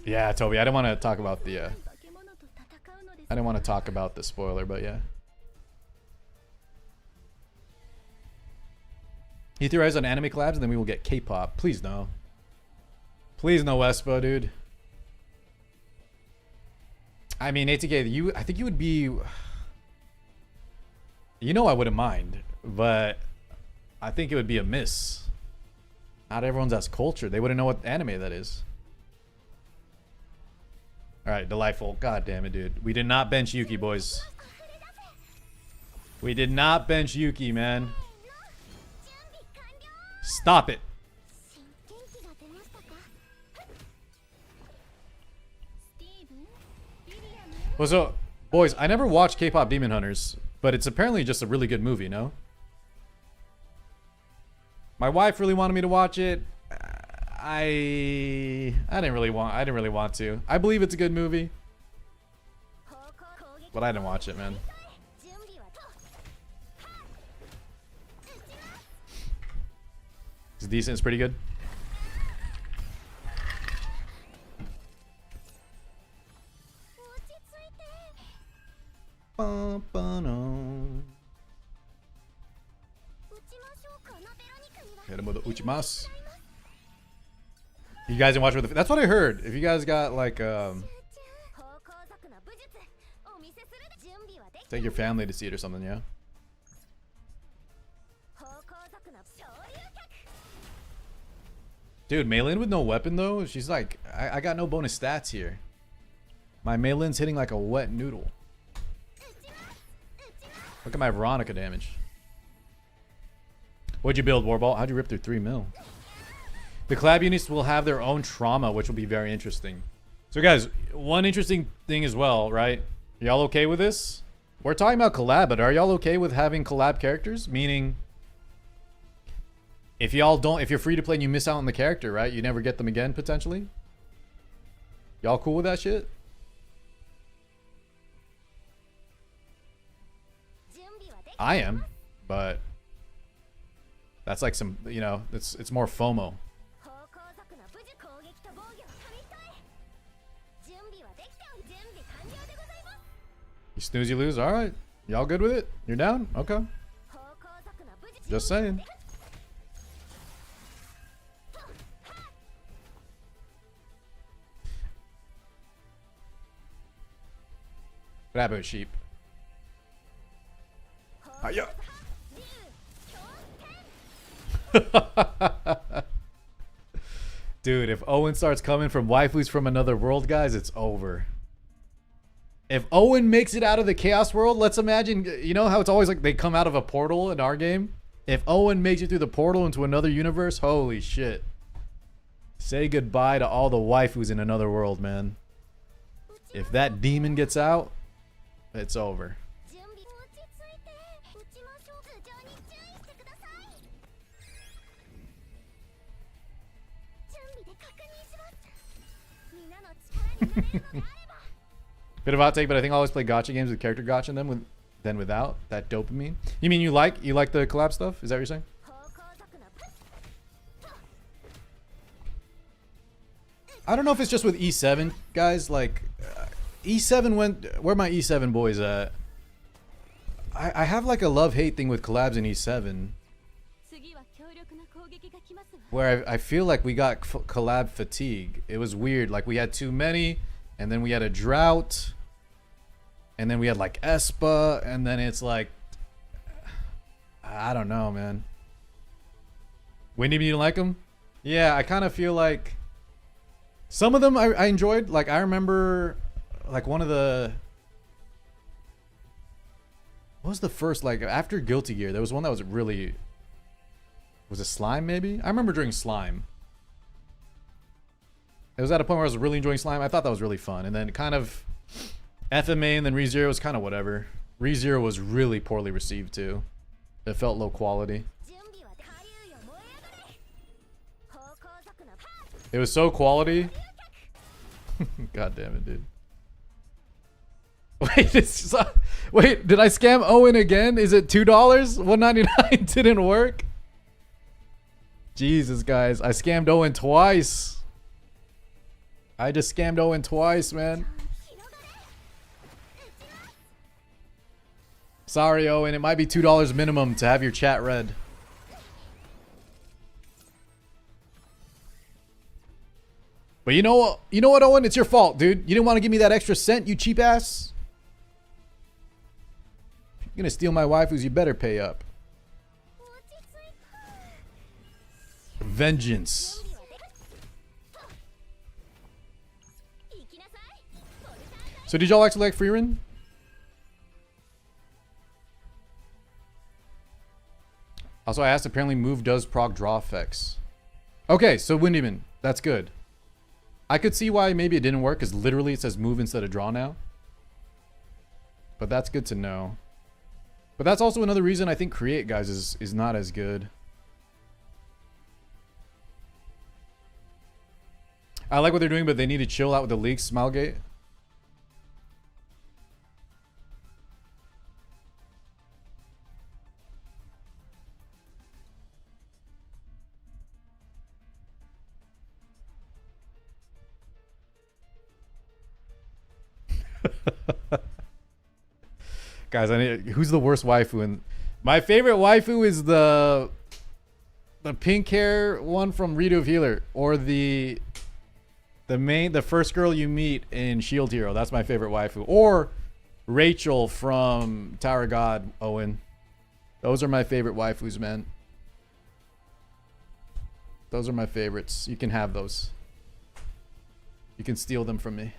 Yeah, Toby. I didn't want to talk about the. I didn't want to talk about the spoiler, but yeah. He theorized on anime collabs, and then we will get K-pop. Please no. Please no Espo, dude. I mean, ATK, I think you would be... You know I wouldn't mind, but I think it would be a miss. Not everyone's as cultured. They wouldn't know what anime that is. Alright, delightful. God damn it, dude. We did not bench Yuki, boys. We did not bench Yuki, man. Stop it. Well, so, boys, I never watched K-pop Demon Hunters, but it's apparently just a really good movie, no? My wife really wanted me to watch it. I didn't really want to. I believe it's a good movie, but I didn't watch it, man. It's decent. It's pretty good. You guys didn't watch with the... That's what I heard. If you guys got like take your family to see it or something, yeah. Dude, Mei Lin with no weapon though, she's like, I got no bonus stats here. My Mei Lin's hitting like a wet noodle. Look at my Veronica damage. What'd you build, Warball? How'd you rip through 3 mil? The collab units will have their own trauma, which will be very interesting. So guys, one interesting thing as well, right? Y'all okay with this? We're talking about collab, but are y'all okay with having collab characters? Meaning, if you're free to play and you miss out on the character, right? You never get them again, potentially? Y'all cool with that shit? I am, but that's like some, you know, it's more FOMO. You snooze, you lose. All right, y'all good with it? You're down? Okay. Just saying. What happened with sheep? Hiya. Dude, if Owen starts coming from waifus from another world, guys, it's over. If Owen makes it out of the chaos world, let's imagine, you know how it's always like they come out of a portal in our game? If Owen makes it through the portal into another universe, holy shit. Say goodbye to all the waifus in another world, man. If that demon gets out, it's over. Bit of hot take, but I think I always play gacha games with character gacha in them than without that dopamine. You mean you like the collab stuff? Is that what you're saying? I don't know if it's just with E7 guys. Like E7 went. Where are my E7 boys at? I have like a love-hate thing with collabs in E7. Where I feel like we got collab fatigue. It was weird. Like we had too many, and then we had a drought, and then we had like Espa, and then it's like, I don't know, man. Wendy, you didn't like them? Yeah, I kind of feel like some of them I enjoyed. Like I remember, like one of the, what was the first, like after Guilty Gear, there was one that was really. Was it Slime, maybe? I remember during Slime. It was at a point where I was really enjoying Slime. I thought that was really fun. And then kind of FMA and then ReZero was kind of whatever. ReZero was really poorly received too. It felt low quality. It was so quality. God damn it, dude. Wait, did I scam Owen again? Is it $2? $1.99 didn't work? Jesus, guys. I scammed Owen twice. I just scammed Owen twice, man. Sorry, Owen. It might be $2 minimum to have your chat read. But you know what, Owen? It's your fault, dude. You didn't want to give me that extra cent, you cheap ass. If you're gonna steal my waifus, you better pay up. Vengeance. So did y'all actually like Freerin? Also, I asked, apparently move does proc draw effects. Okay, so Windyman, that's good. I could see why maybe it didn't work, because literally it says move instead of draw now. But that's good to know. But that's also another reason I think create, guys, is not as good. I like what they're doing, but they need to chill out with the leaks, Smilegate. Guys, I need, who's the worst waifu? And my favorite waifu is the pink hair one from Redo of Healer, or the first girl you meet in Shield Hero. That's my favorite waifu. Or Rachel from Tower of God, Owen. Those are my favorite waifus, man. Those are my favorites. You can have those. You can steal them from me.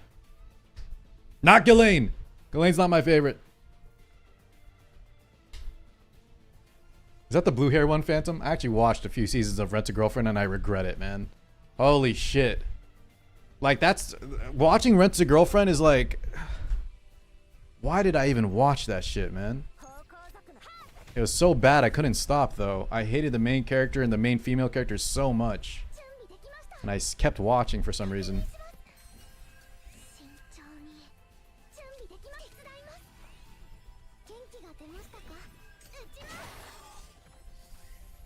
Not Ghislaine. Ghislaine's not my favorite. Is that the blue hair one, Phantom? I actually watched a few seasons of Rent a Girlfriend and I regret it, man. Holy shit. Like, that's... Watching Rent a Girlfriend is like... Why did I even watch that shit, man? It was so bad I couldn't stop, though. I hated the main character and the main female character so much. And I kept watching for some reason.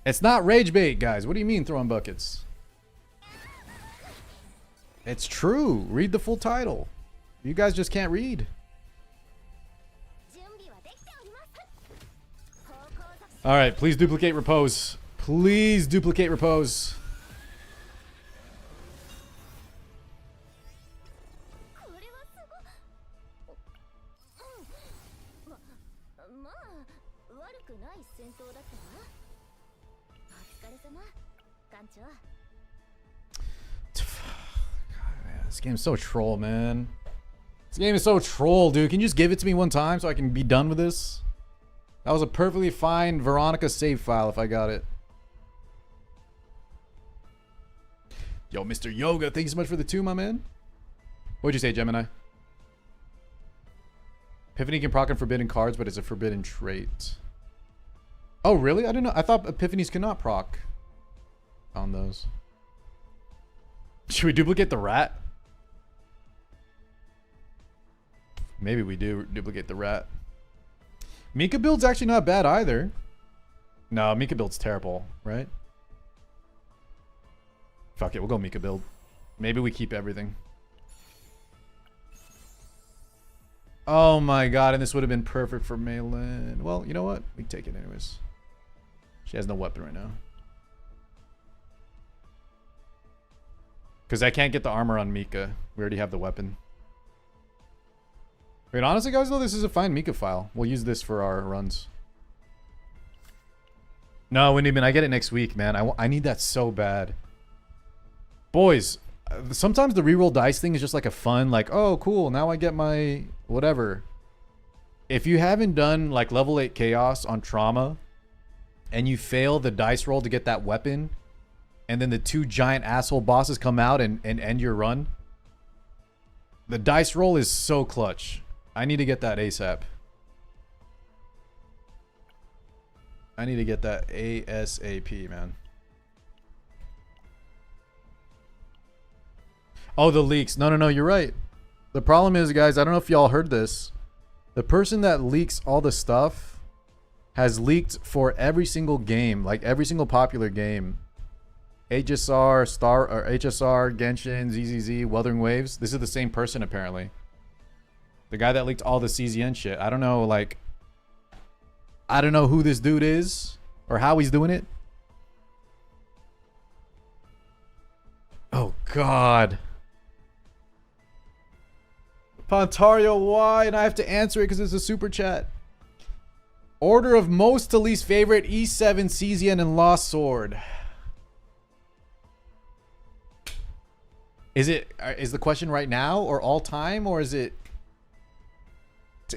It's not rage bait, guys. What do you mean throwing buckets? It's true. Read the full title. You guys just can't read. All right, please duplicate repose. Please duplicate repose. This game's so troll, man. This game is so troll, dude. Can you just give it to me one time so I can be done with this? That was a perfectly fine Veronica save file if I got it. Yo, Mr. Yoga, thank you so much for the 2, my man. What'd you say, Gemini? Epiphany can proc on forbidden cards, but it's a forbidden trait. Oh, really? I didn't know. I thought Epiphanies cannot proc on those. Should we duplicate the rat? Maybe we do duplicate the rat. Mika build's actually not bad either. No, Mika build's terrible, right? Fuck it, we'll go Mika build. Maybe we keep everything. Oh my god, and this would have been perfect for Maylin. Well, you know what? We can take it anyways. She has no weapon right now. Because I can't get the armor on Mika. We already have the weapon. Wait, honestly, guys, though, this is a fine Mika file. We'll use this for our runs. No, Windyman, I get it next week, man. I need that so bad. Boys, sometimes the reroll dice thing is just like a fun, like, oh, cool, now I get my whatever. If you haven't done, like, level 8 Chaos on Trauma, and you fail the dice roll to get that weapon, and then the 2 giant asshole bosses come out and end your run, the dice roll is so clutch. I need to get that ASAP. I need to get that ASAP, man. Oh, the leaks. No, you're right. The problem is, guys, I don't know if y'all heard this. The person that leaks all the stuff has leaked for every single game, like every single popular game. HSR, HSR, Genshin, ZZZ, Wuthering Waves. This is the same person, apparently. The guy that leaked all the CZN shit. I don't know, like... I don't know who this dude is. Or how he's doing it. Oh, God. Pontario, why? And I have to answer it because it's a super chat. Order of most to least favorite, E7, CZN, and Lost Sword. Is the question right now or all time, or is it...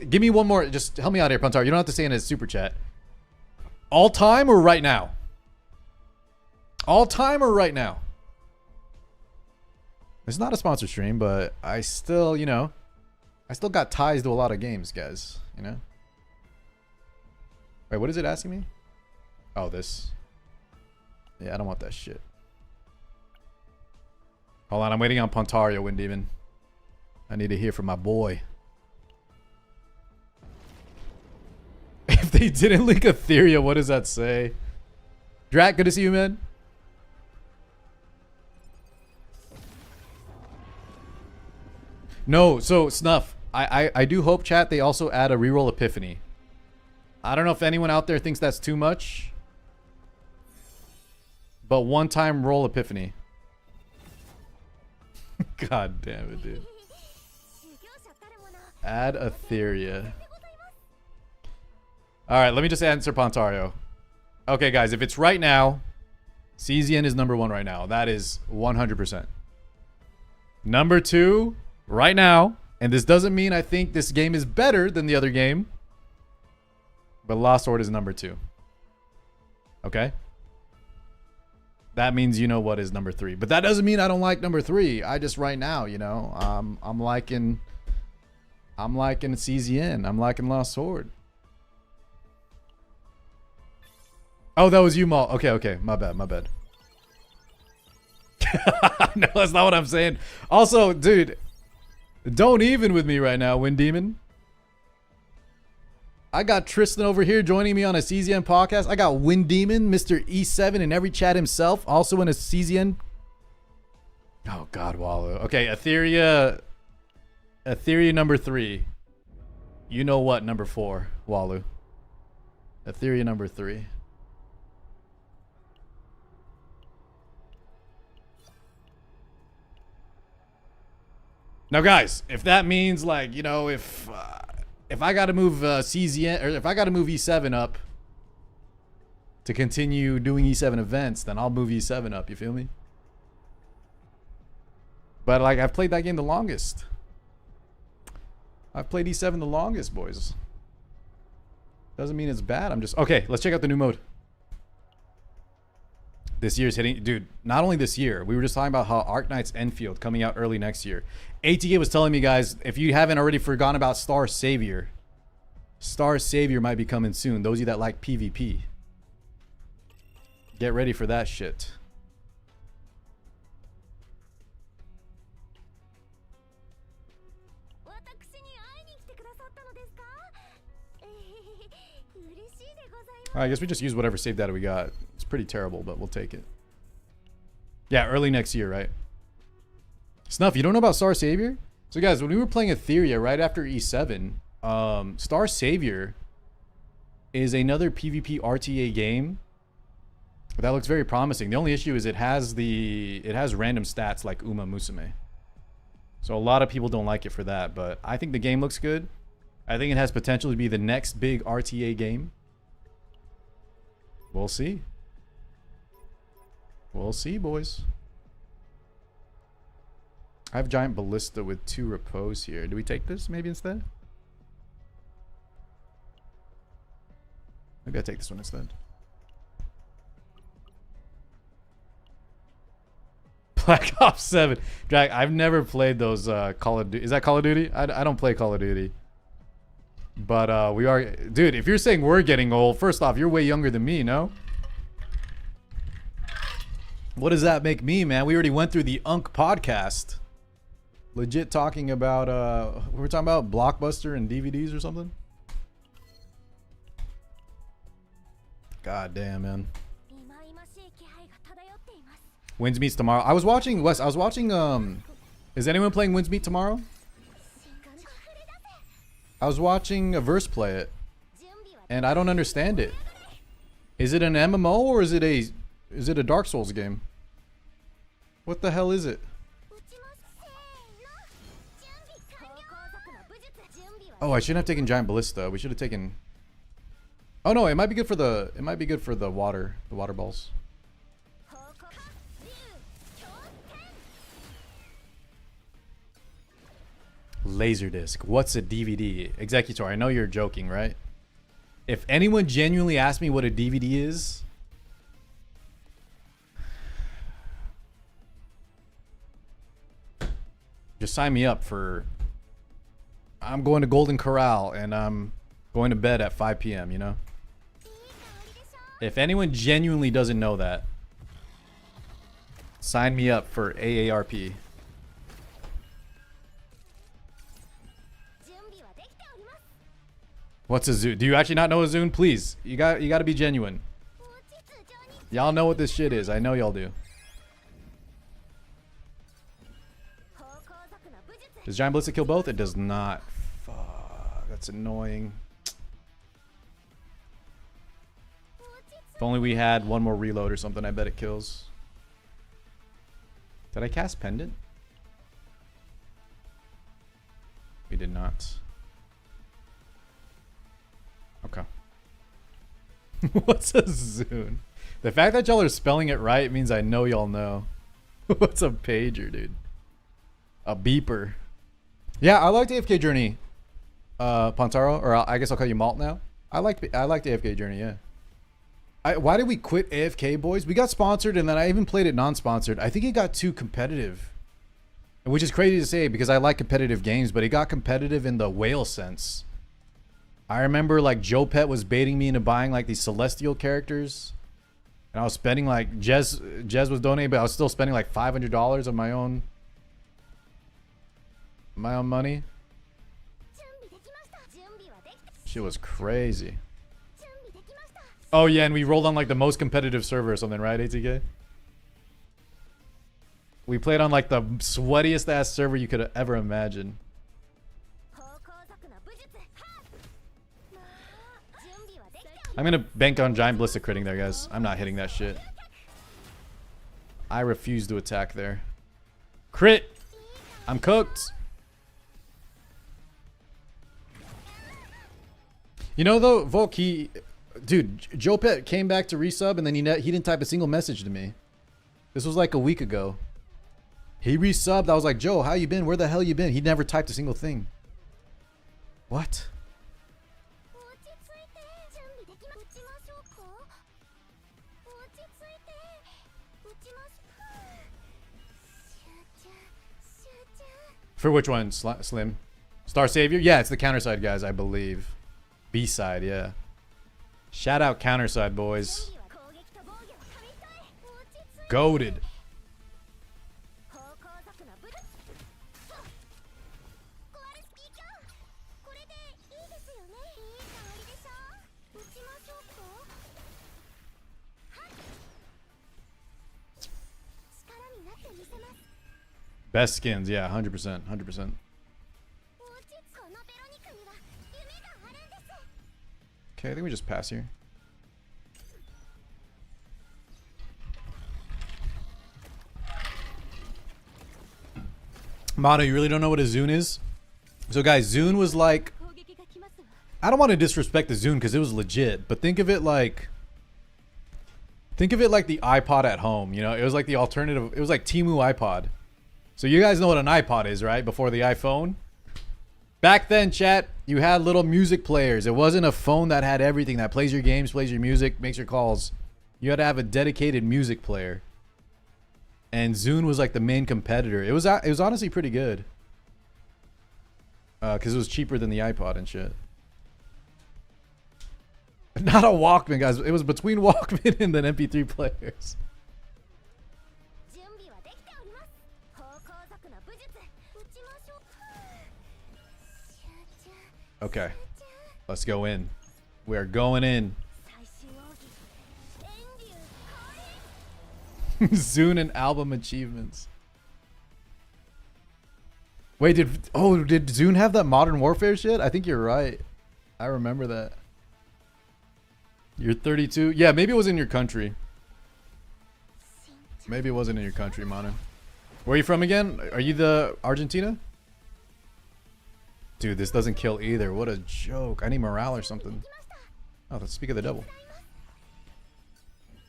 Give me one more. Just help me out here, Puntar. You don't have to say it in a super chat. All time or right now? All time or right now? It's not a sponsor stream, but I still, you know, I still got ties to a lot of games, guys. You know? Wait, what is it asking me? Oh, this. Yeah, I don't want that shit. Hold on, I'm waiting on Pontario, Windemon. I need to hear from my boy. If they didn't link Etheria, what does that say? Drak, good to see you, man. No, so Snuff, I do hope, chat, they also add a reroll Epiphany. I don't know if anyone out there thinks that's too much, but one-time roll Epiphany. God damn it, dude. Add Etheria. Alright, let me just answer Pontario. Okay, guys, if it's right now, CZN is number 1 right now. That is 100%. Number 2, right now, and this doesn't mean I think this game is better than the other game, but Lost Sword is number 2. Okay? that means you know what is number 3. But that doesn't mean I don't like number 3. I just right now, you know, I'm liking CZN. I'm liking Lost Sword. Oh, that was you, Maul. Okay. My bad. No, that's not what I'm saying. Also, dude, don't even with me right now, Wind Demon. I got Tristan over here joining me on a CZN podcast. I got Wind Demon, Mr. E7 in every chat himself, also in a CZN. Oh God, Wallow. Okay, Etheria number 3. You know what, number 4, Wallow. Etheria number 3. Now, guys, if that means, like, you know, if I got to move CZN, or if I got to move E7 up to continue doing E7 events, then I'll move E7 up. You feel me? But, like, I've played that game the longest. I've played E7 the longest, boys. Doesn't mean it's bad. I'm just... Okay, let's check out the new mode. This year's hitting... Dude, not only this year. We were just talking about how Arknight's Enfield coming out early next year. ATK was telling me, guys, if you haven't already forgotten about Star Savior might be coming soon. Those of you that like PvP. Get ready for that shit. I guess we just use whatever save data we got. It's pretty terrible, but we'll take it. Yeah, early next year, right? Snuff, you don't know about Star Savior? So guys, when we were playing Etheria right after E7, Star Savior is another PvP RTA game that looks very promising. The only issue is it has random stats like Uma Musume. So a lot of people don't like it for that, but I think the game looks good. I think it has potential to be the next big RTA game. We'll see. We'll see, boys. I have Giant Ballista with 2 repose here. Do we take this maybe instead? Maybe I take this one instead. Black Ops 7. Drag, I've never played those Call of Duty. Is that Call of Duty? I don't play Call of Duty. But we are... Dude, if you're saying we're getting old, first off, you're way younger than me, no? What does that make me, man? We already went through the Unk podcast. Legit talking about... we were talking about Blockbuster and DVDs or something? God damn, man. Winds Meets tomorrow. I was watching... Wes, I was watching... Is anyone playing Winds Meet tomorrow? I was watching a verse play it, and I don't understand it. Is it an MMO or is it a Dark Souls game? What the hell is it? Oh, I shouldn't have taken Giant Ballista. We should have taken... Oh no, it might be good for the water balls. Laserdisc. What's a DVD? Executor, I know you're joking, right? If anyone genuinely asks me what a DVD is, just sign me up for... I'm going to Golden Corral and I'm going to bed at 5 p.m., you know? If anyone genuinely doesn't know that, sign me up for AARP. What's a Zune? Do you actually not know a Zune? Please, you got to be genuine. Y'all know what this shit is. I know y'all do. Does Giant Ballista kill both? It does not. Fuck, that's annoying. If only we had one more reload or something, I bet it kills. Did I cast Pendant? We did not. Okay. What's a Zune? The fact that y'all are spelling it right means I know y'all know. What's a pager, dude? A beeper. Yeah, I liked AFK Journey, Pontaro, or I guess I'll call you Malt now. I liked the AFK Journey, yeah. Why did we quit AFK, boys? We got sponsored, and then I even played it non-sponsored. I think it got too competitive, which is crazy to say because I like competitive games, but it got competitive in the whale sense. I remember like Joe Pet was baiting me into buying like these celestial characters, and I was spending like Jez was donating, but I was still spending like $500 of my own money. Shit was crazy. Oh yeah, and we rolled on like the most competitive server or something, right, ATK? We played on like the sweatiest ass server you could ever imagine. I'm gonna bank on Giant Ballistic critting there, guys. I'm not hitting that shit. I refuse to attack there. Crit! I'm cooked. You know though, Volk, dude, Joe Pet came back to resub and then he didn't type a single message to me. This was like a week ago. He resubbed. I was like, Joe, how you been? Where the hell you been? He never typed a single thing. What? For which one, Slim? Star Savior? Yeah, it's the counter side, guys, I believe. B side, yeah. Shout out counter side, boys. Goated. Best skins, yeah, 100%, 100%. Okay, I think we just pass here. Mono, you really don't know what a Zune is? So guys, Zune was like... I don't want to disrespect the Zune because it was legit, but think of it like... Think of it like the iPod at home, you know? It was like the alternative... It was like Temu iPod. So you guys know what an iPod is, right? Before the iPhone. Back then, chat, you had little music players. It wasn't a phone that had everything that plays your games, plays your music, makes your calls. You had to have a dedicated music player. And Zune was like the main competitor. It was honestly pretty good. Because it was cheaper than the iPod and shit. Not a Walkman, guys. It was between Walkman and then MP3 players. Okay, let's go in. We are going in. Zune and album achievements. Wait, did Zune have that Modern Warfare shit? I think you're right. I remember that. You're 32. Yeah, maybe it was in your country. Maybe it wasn't in your country, Manu. Where are you from again? Are you the Argentina? Dude, this doesn't kill either. What a joke. I need morale or something. Oh, let's speak of the devil.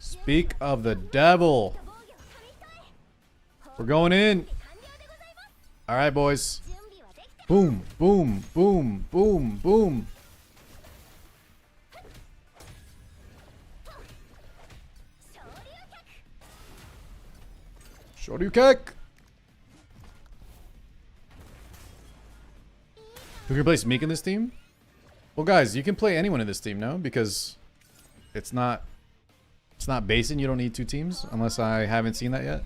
Speak of the devil. We're going in. All right, boys. Boom, boom, boom, boom, boom. Shoryuken. Who can play Smeek in this team? Well, guys, you can play anyone in this team, no? Because it's not Basin. You don't need two teams unless I haven't seen that yet.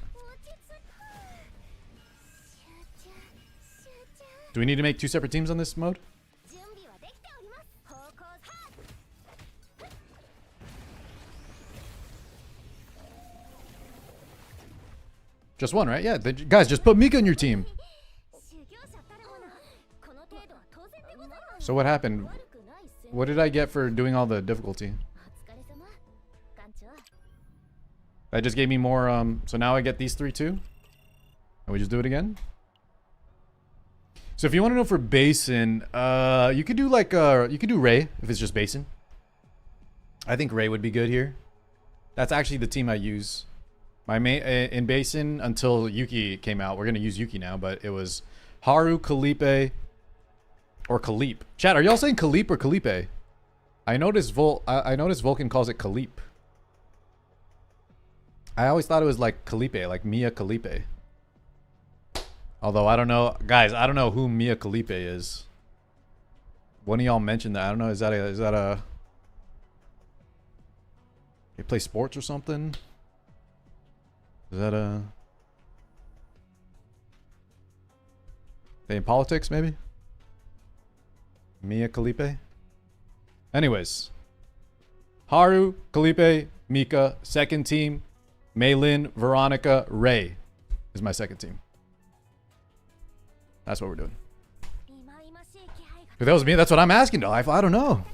Do we need to make two separate teams on this mode? Just one, right? Yeah, guys, just put Mika in your team. So what happened? What did I get for doing all the difficulty? That just gave me more, so now I get these three too? And we just do it again? So if you want to know for Basin, you could do like, you could do Ray if it's just Basin. I think Ray would be good here. That's actually the team I use. My main, in Basin until Yuki came out. We're going to use Yuki now, but it was Haru, Kalipe, or Kalip. Chat, are y'all saying Kalip or Kalipe? I noticed Volkin calls it Kalip. I always thought it was like Kalipe, like Mia Kalipe. Although I don't know, guys. I don't know who Mia Kalipe is. One of y'all mentioned that. I don't know. Is that a? You play sports or something? Is that a? They in politics maybe? Mia Kalipe. Anyways, Haru, Kalipe, Mika, second team. Maylin, Veronica, Ray is my second team. That's what we're doing. If that was me, that's what I'm asking, though. I don't know.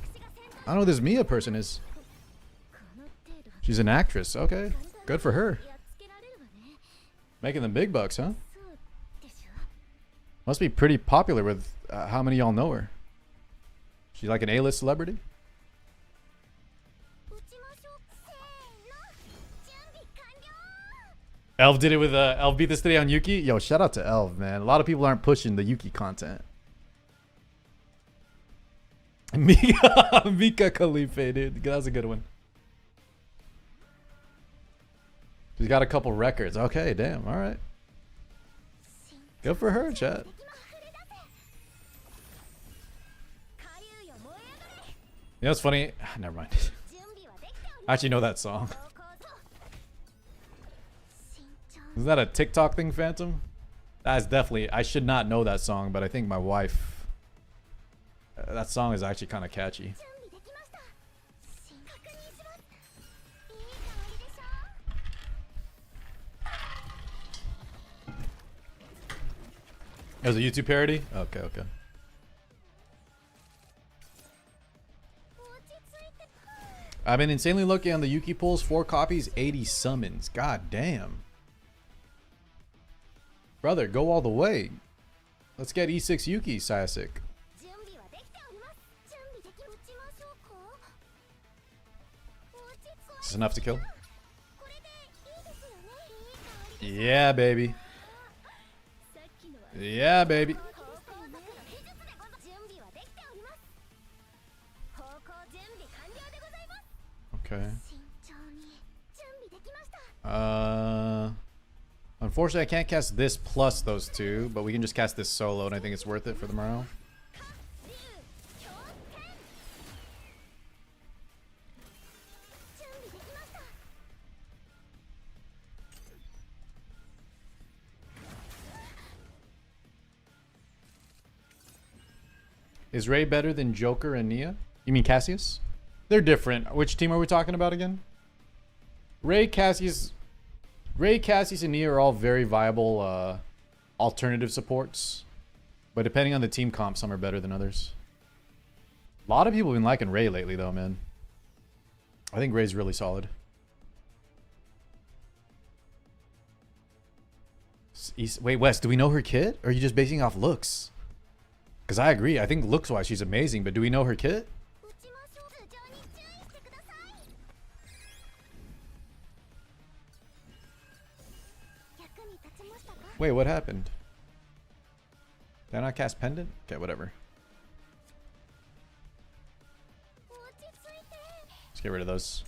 I don't know who this Mia person is. She's an actress. Okay. Good for her. Making them big bucks, huh? Must be pretty popular with how many y'all know her. She's like an A-list celebrity? Elv did it with Elv beat this today on Yuki. Yo, shout out to Elv, man. A lot of people aren't pushing the Yuki content. Mika Khalife, dude. That was a good one. She's got a couple records. Okay, damn. All right. Good for her, chat. You know what's funny? Never mind. I actually know that song. Is that a TikTok thing, Phantom? That's definitely... I should not know that song, but I think my wife... that song is actually kind of catchy. It was a YouTube parody? Okay, okay. I've been insanely lucky on the Yuki pulls. 4 copies, 80 summons. God damn. Brother, go all the way. Let's get E6 Yuki, Sayasik. Is this enough to kill? Yeah, baby. Yeah, baby. Okay. Unfortunately, I can't cast this plus those two, but we can just cast this solo, and I think it's worth it for the morale. Is Ray better than Joker and Nia? You mean Cassius? They're different. Which team are we talking about again? Ray, Cassius, and Nia are all very viable alternative supports. But depending on the team comp, some are better than others. A lot of people have been liking Ray lately, though, man. I think Ray's really solid. Wait, Wes, do we know her kit? Or are you just basing off looks? Because I agree. I think looks-wise, she's amazing. But do we know her kit? Wait, what happened? Did I not cast Pendant? Okay, whatever. Let's get rid of those.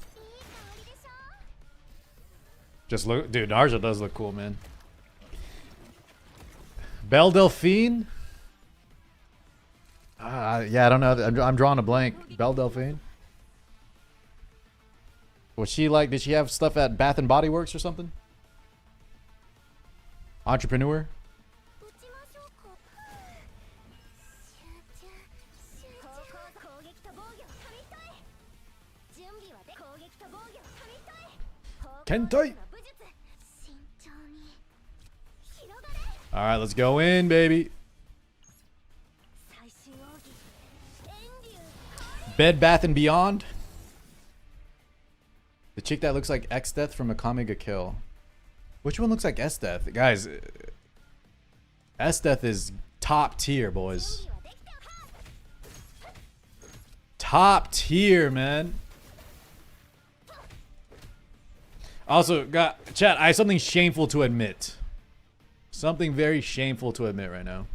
Just look, dude, Narja does look cool, man. Belle Delphine? Yeah, I don't know. I'm drawing a blank. Belle Delphine? Was she like, did she have stuff at Bath and Body Works or something? Entrepreneur? Kentai! Alright, let's go in, baby. Bed Bath and Beyond. The chick that looks like X-Death from Akame ga Kill. Which one looks like S-Death? Guys, S-Death is top tier, boys. Top tier, man. Also, chat, I have something shameful to admit. Something very shameful to admit right now.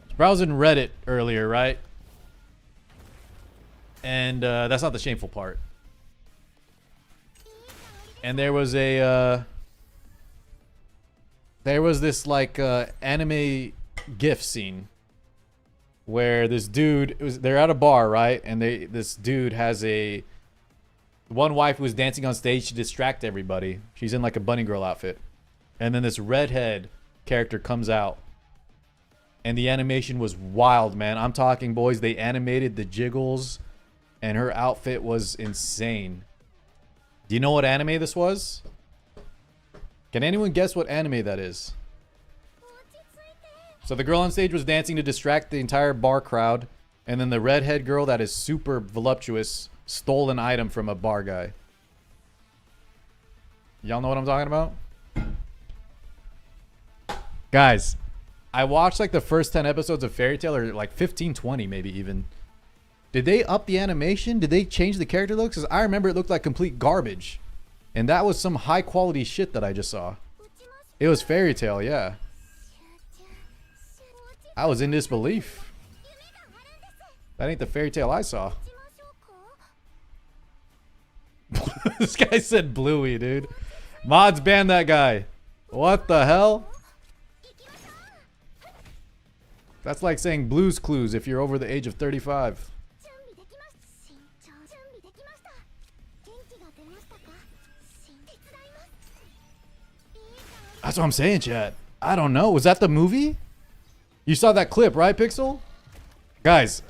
I was browsing Reddit earlier, right? And that's not the shameful part. And there was this like anime GIF scene where this dude they're at a bar, right? And this dude has one wife who was dancing on stage to distract everybody. She's in like a bunny girl outfit. And then this redhead character comes out. And the animation was wild, man. I'm talking, boys, they animated the jiggles and her outfit was insane. Do you know what anime this was? Can anyone guess what anime that is? So the girl on stage was dancing to distract the entire bar crowd. And then the redhead girl that is super voluptuous stole an item from a bar guy. Y'all know what I'm talking about? Guys, I watched like the first 10 episodes of Fairy Tail, or like 15, 20 maybe even. Did they up the animation? Did they change the character looks? Because I remember it looked like complete garbage. And that was some high quality shit that I just saw. It was Fairy Tail, yeah. I was in disbelief. That ain't the Fairy Tail I saw. This guy said Bluey, dude. Mods ban that guy. What the hell? That's like saying Blue's Clues if you're over the age of 35. That's what I'm saying, chat. I don't know. Was that the movie? You saw that clip, right, Pixel? Guys,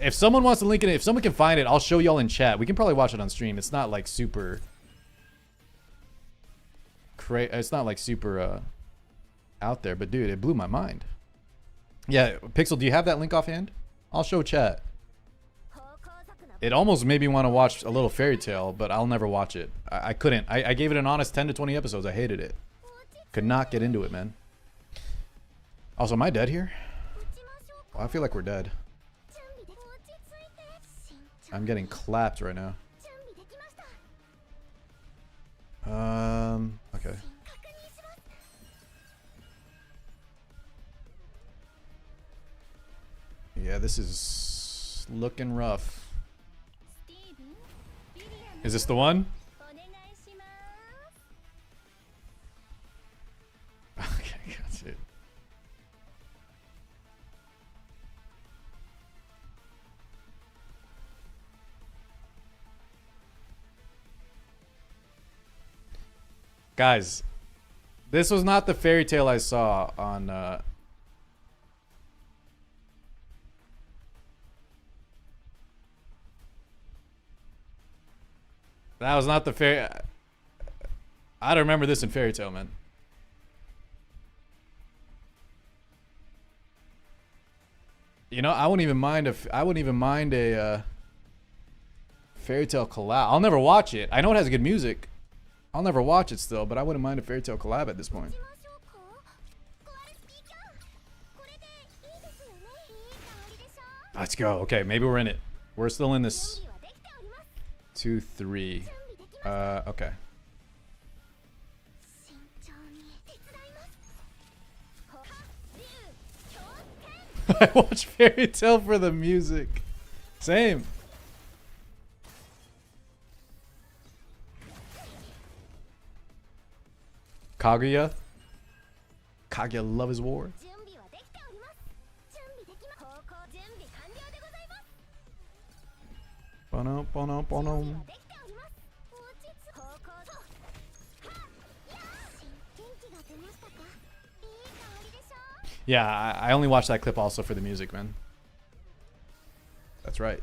if someone wants to link it, if someone can find it, I'll show y'all in chat. We can probably watch it on stream. It's not like super... It's not like super out there. But dude, it blew my mind. Yeah, Pixel, do you have that link offhand? I'll show chat. It almost made me want to watch a little Fairy Tail, but I'll never watch it. I couldn't. I gave it an honest 10 to 20 episodes. I hated it. Could not get into it, man. Also, am I dead here? Well, I feel like we're dead. I'm getting clapped right now. Okay. Yeah, this is looking rough. Is this the one? Okay, that's it. Guys, this was not the Fairy Tail I saw on that was not the fairy. I don't remember this in Fairy Tail, man. You know, I wouldn't even mind a Fairy Tail collab. I'll never watch it. I know it has good music. I'll never watch it still, but I wouldn't mind a Fairy Tail collab at this point. Let's go. Okay, maybe we're in it. We're still in this. 2, 3. Okay. I watch Fairy Tail for the music. Same. Kaguya. Kaguya love his war. Yeah, I only watched that clip also for the music, man. That's right.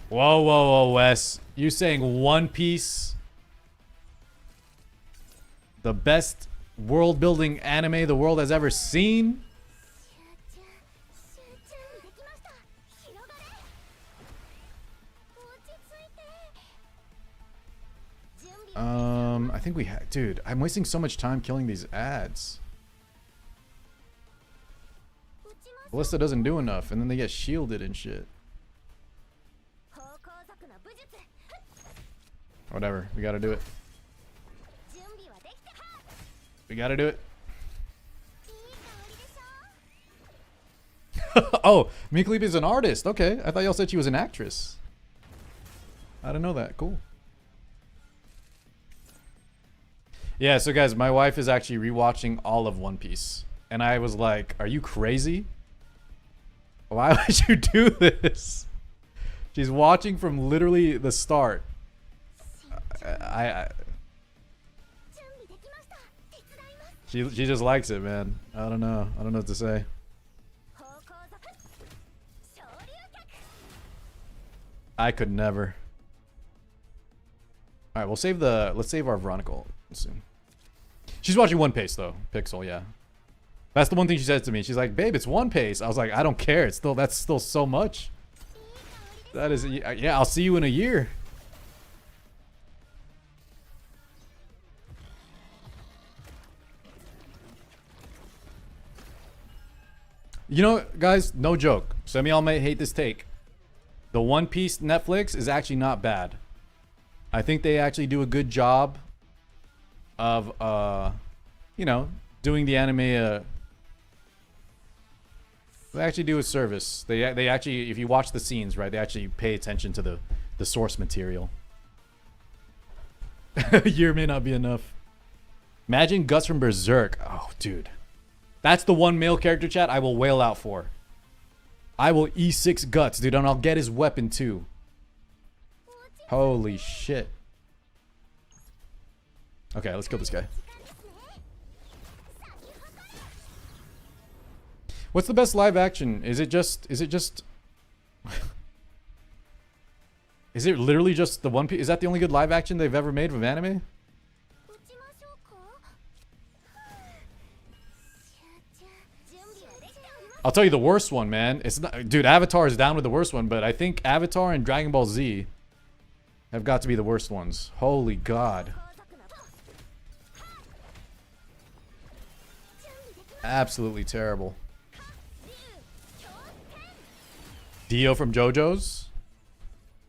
Whoa, whoa, whoa, Wes. You saying One Piece, the best world-building anime the world has ever seen? I think we had... Dude, I'm wasting so much time killing these ads. Ballista doesn't do enough, and then they get shielded and shit. Whatever, we gotta do it. We gotta do it. Oh, Miklip is an artist. Okay, I thought y'all said she was an actress. I didn't know that. Cool. Yeah, so guys, my wife is actually rewatching all of One Piece. And I was like, are you crazy? Why would you do this? She's watching from literally the start. She just likes it, man. I don't know. I don't know what to say. I could never. All right, let's save our Veronica soon. She's watching One Piece though, Pixel, yeah. That's the one thing she said to me. She's like, "Babe, it's One Piece." I was like, "I don't care. That's still so much." That is, yeah. I'll see you in a year. You know, guys, no joke. Some of y'all may hate this take. The One Piece Netflix is actually not bad. I think they actually do a good job of, you know, doing the anime. They actually do a service. They actually, if you watch the scenes, right, they actually pay attention to the source material. A year may not be enough. Imagine Guts from Berserk. Oh, dude. That's the one male character, chat, I will wail out for. I will E6 Guts, dude, and I'll get his weapon too. Holy shit. Okay, let's kill this guy. What's the best live action? Is it is it literally just the One Piece? Is that the only good live action they've ever made of anime? I'll tell you the worst one, man. It's not, dude, Avatar is down with the worst one, but I think Avatar and Dragon Ball Z have got to be the worst ones. Holy God. Absolutely terrible. Dio from JoJo's?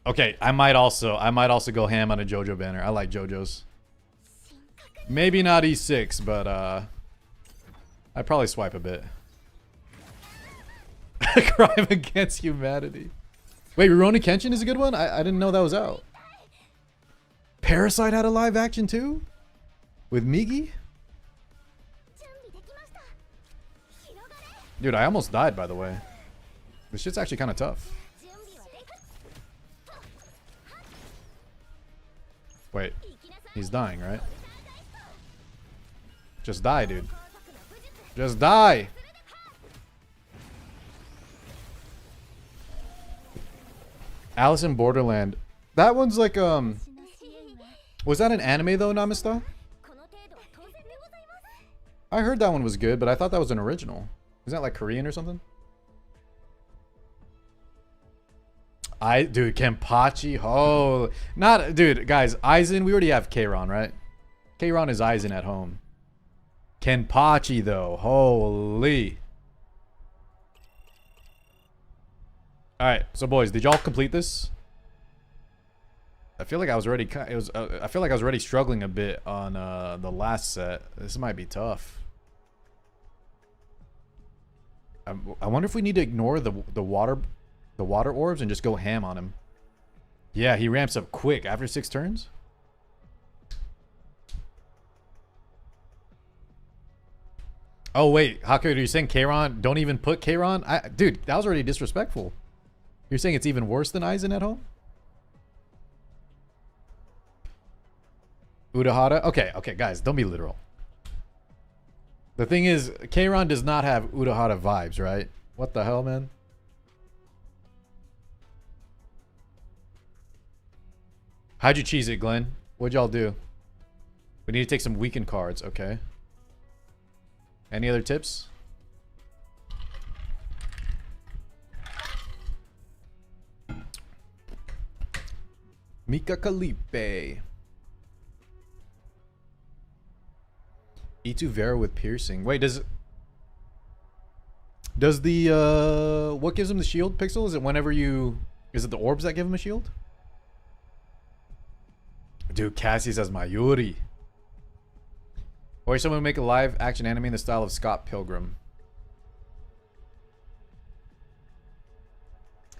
Okay, I might also go ham on a JoJo banner. I like JoJo's. Maybe not E6, but I'd probably swipe a bit. Crime Against Humanity. Wait, Rurouni Kenshin is a good one? I didn't know that was out. Parasite had a live action too? With Migi? Dude, I almost died, by the way. This shit's actually kind of tough. Wait, he's dying, right? Just die, dude. Just die! Alice in Borderland. That one's like, was that an anime though, Namista? I heard that one was good, but I thought that was an original. Is that like Korean or something? Dude, Kenpachi. Oh, not, dude, guys, Aizen, we already have Keiron, right? Keiron is Aizen at home. Kenpachi though, holy. Alright, so boys, did y'all complete this? I feel like I was already I feel like I was already struggling a bit on the last set. This might be tough. I wonder if we need to ignore the water orbs and just go ham on him. Yeah, he ramps up quick after 6 turns. Oh wait, Haku, are you saying Keiron? Don't even put Keiron? Dude, that was already disrespectful. You're saying it's even worse than Aizen at home? Urahara? Okay, guys, don't be literal. The thing is, Keiron does not have Urahara vibes, right? What the hell, man? How'd you cheese it, Glenn? What'd y'all do? We need to take some weakened cards, okay. Any other tips? Mika Kalipe. E2 Vera with piercing. Wait, does the what gives him the shield, Pixel? Is it whenever you, is it the orbs that give him a shield? Dude, Cassie says Mayuri. Or someone make a live action anime in the style of Scott Pilgrim.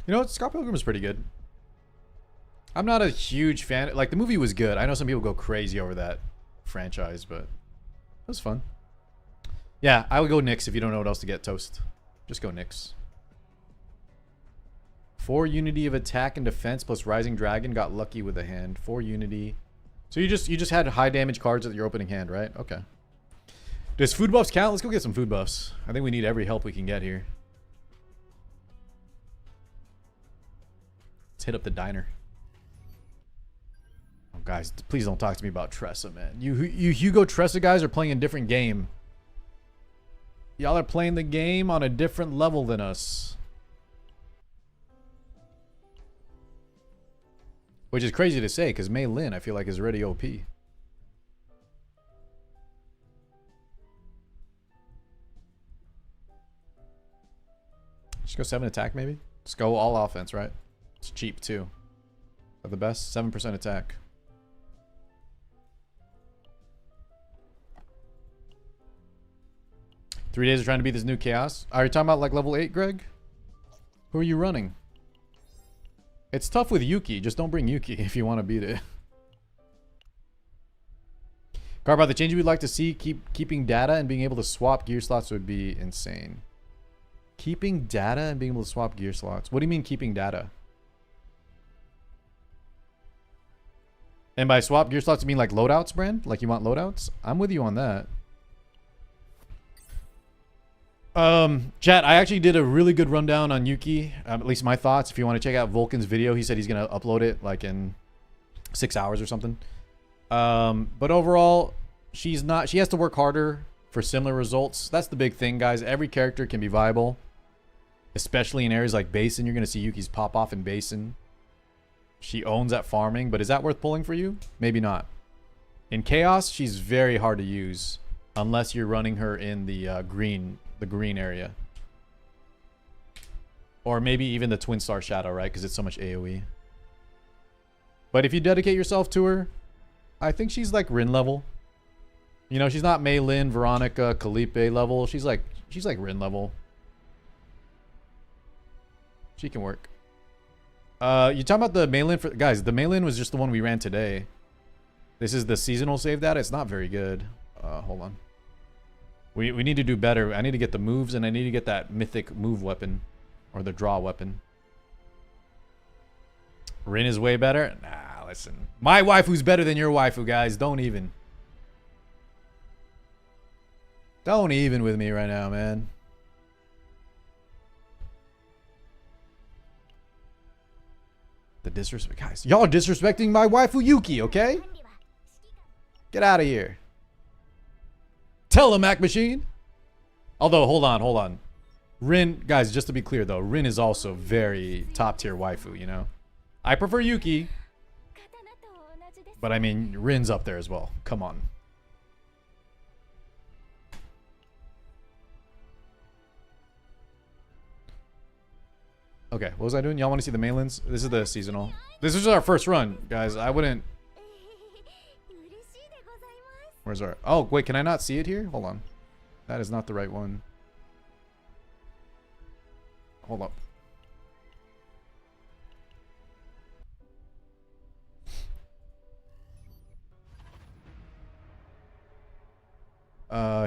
You know what? Scott Pilgrim is pretty good. I'm not a huge fan. Like, the movie was good. I know some people go crazy over that. franchise, but it was fun. Yeah, I would go Nyx if you don't know what else to get, Toast. Just go Nyx. 4 unity of attack and defense plus Rising Dragon. Got lucky with a hand. 4 unity. So you just had high damage cards at your opening hand, right? Okay. Does food buffs count? Let's go get some food buffs. I think we need every help we can get here. Let's hit up the diner. Oh, guys, please don't talk to me about Tressa, man. You Hugo Tressa guys are playing a different game. Y'all are playing the game on a different level than us. Which is crazy to say, because Mei Lin, I feel like, is already OP. Just go 7 attack, maybe? Just go all offense, right? It's cheap, too. Are the best? 7% attack. Three days of trying to beat this new chaos. Are you talking about like level 8, Greg? Who are you running? It's tough with Yuki. Just don't bring Yuki if you want to beat it. Carbar, the change we'd like to see, keeping data and being able to swap gear slots would be insane. Keeping data and being able to swap gear slots. What do you mean keeping data? And by swap gear slots, you mean like loadouts, Brand? Like you want loadouts? I'm with you on that. Chat, I actually did a really good rundown on Yuki. At least my thoughts. If you want to check out Volkin's video, he said he's going to upload it like in 6 hours or something. But overall, she has to work harder for similar results. That's the big thing, guys. Every character can be viable, especially in areas like Basin. You're going to see Yuki's pop off in Basin. She owns at farming, but is that worth pulling for you? Maybe not. In Chaos, she's very hard to use unless you're running her in the green area. Or maybe even the Twin Star Shadow, right? Because it's so much AoE. But if you dedicate yourself to her, I think she's like Rin level. You know, she's not Mei Lin, Veronica, Calipe level. She's like Rin level. She can work. You talking about the Mei Lin for guys? The Mei Lin was just the one we ran today. This is the seasonal save data. It's not very good. Hold on. We need to do better. I need to get the moves, and I need to get that mythic move weapon, or the draw weapon. Rin is way better. Nah, listen. My waifu's better than your waifu, guys. Don't even with me right now, man. The disrespect, guys. Y'all are disrespecting my waifu Yuki, okay? Get out of here. Tell him, Mac Machine. Although, hold on. Rin, guys, just to be clear though, Rin is also very top tier waifu, you know? I prefer Yuki. But I mean, Rin's up there as well. Come on. Okay, what was I doing? Y'all want to see the Mei Lins? This is the seasonal. This is our first run, guys. I wouldn't... Where's our... Oh, wait, can I not see it here? Hold on. That is not the right one. Hold up.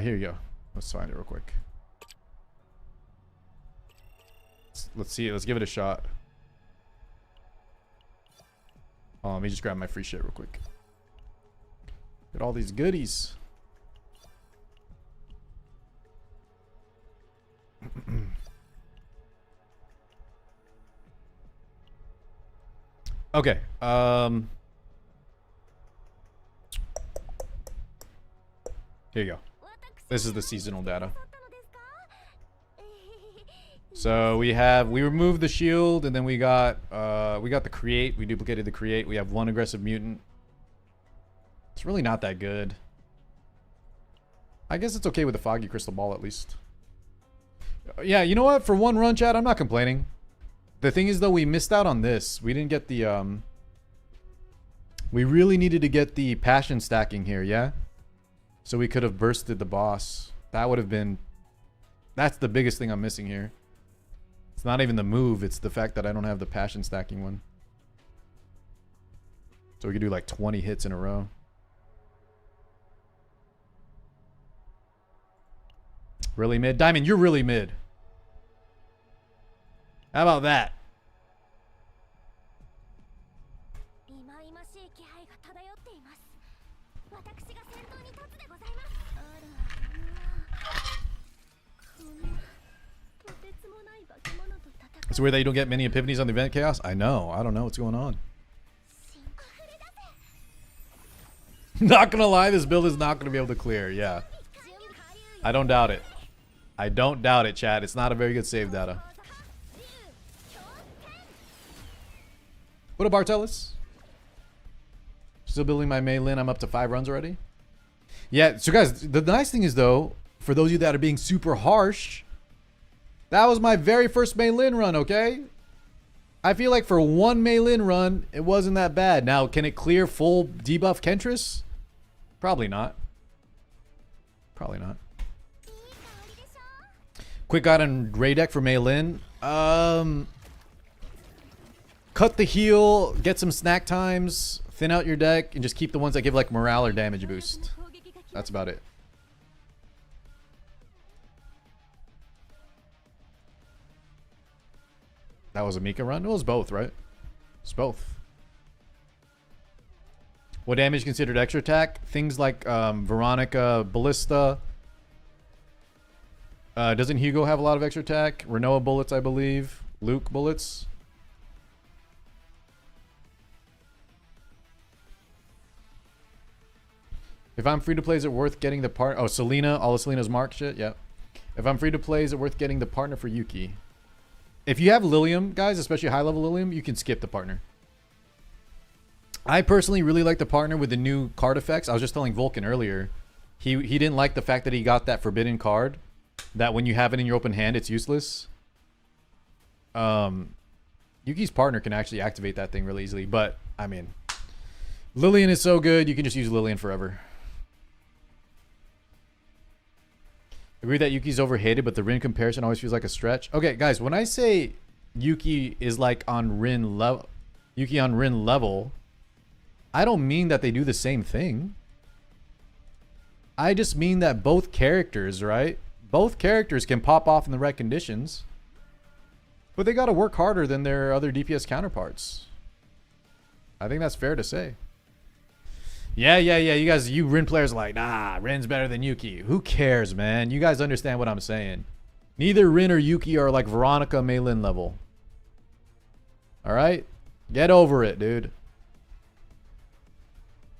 Here you go. Let's find it real quick. Let's see it. Let's give it a shot. Oh, let me just grab my free shit real quick. Get all these goodies. Okay. Here you go. This is the seasonal data. So we removed the shield, and then we got the create. We duplicated the create. We have 1 aggressive mutant. It's really not that good. I guess it's okay with the foggy crystal ball at least. Yeah, you know what? For one run, chat, I'm not complaining. The thing is though, we missed out on this. We didn't get the we really needed to get the passion stacking here, yeah? So we could have bursted the boss. That would have been... That's the biggest thing I'm missing here. It's not even the move, it's the fact that I don't have the passion stacking one. So we could do like 20 hits in a row. Really mid? Diamond, you're really mid. How about that? It's weird that you don't get many epiphanies on the event chaos. I know. I don't know what's going on. Not gonna lie, this build is not gonna be able to clear. Yeah. I don't doubt it. I don't doubt it, chat. It's not a very good save data. What up, Bartellus? Still building my Meilin. I'm up to 5 runs already. Yeah, so guys, the nice thing is, though, for those of you that are being super harsh, that was my very first Meilin run, okay? I feel like for one Meilin run, it wasn't that bad. Now, can it clear full debuff Kentress? Probably not. Probably not. Quick guide on Ray deck for Meilin. Cut the heal, get some snack times, thin out your deck, and just keep the ones that give like morale or damage boost. That's about it. That was a Mika run? It was both, right? It's both. What damage considered extra attack? Things like Veronica, Ballista. Doesn't Hugo have a lot of extra attack? Renoa bullets, I believe. Luke bullets. If I'm free to play, is it worth getting the part? Oh, Selena, all of Selena's mark shit. Yep. If I'm free to play, is it worth getting the partner for Yuki? If you have Lilium, guys, especially high level Lilium, you can skip the partner. I personally really like the partner with the new card effects. I was just telling Volkin earlier. He didn't like the fact that he got that forbidden card. That when you have it in your open hand, it's useless. Yuki's partner can actually activate that thing really easily. But, I mean, Lillian is so good, you can just use Lillian forever. Agree that Yuki's overhated, but the Rin comparison always feels like a stretch. Okay, guys, when I say Yuki is like on Rin level, Yuki on Rin level, I don't mean that they do the same thing. I just mean that both characters, right? Both characters can pop off in the right conditions, but they got to work harder than their other DPS counterparts. I think that's fair to say. Yeah. You guys, you Rin players are like, nah, Rin's better than Yuki. Who cares, man? You guys understand what I'm saying. Neither Rin or Yuki are like Veronica Meilin level. All right? Get over it, dude.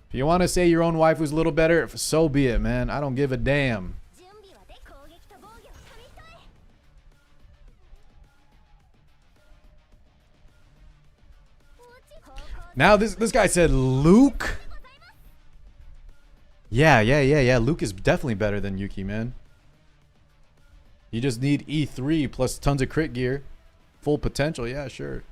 If you want to say your own waifu's a little better, so be it, man. I don't give a damn. Now this guy said Luke. Yeah. Luke is definitely better than Yuki, man. You just need E3 plus tons of crit gear. Full potential, yeah, sure.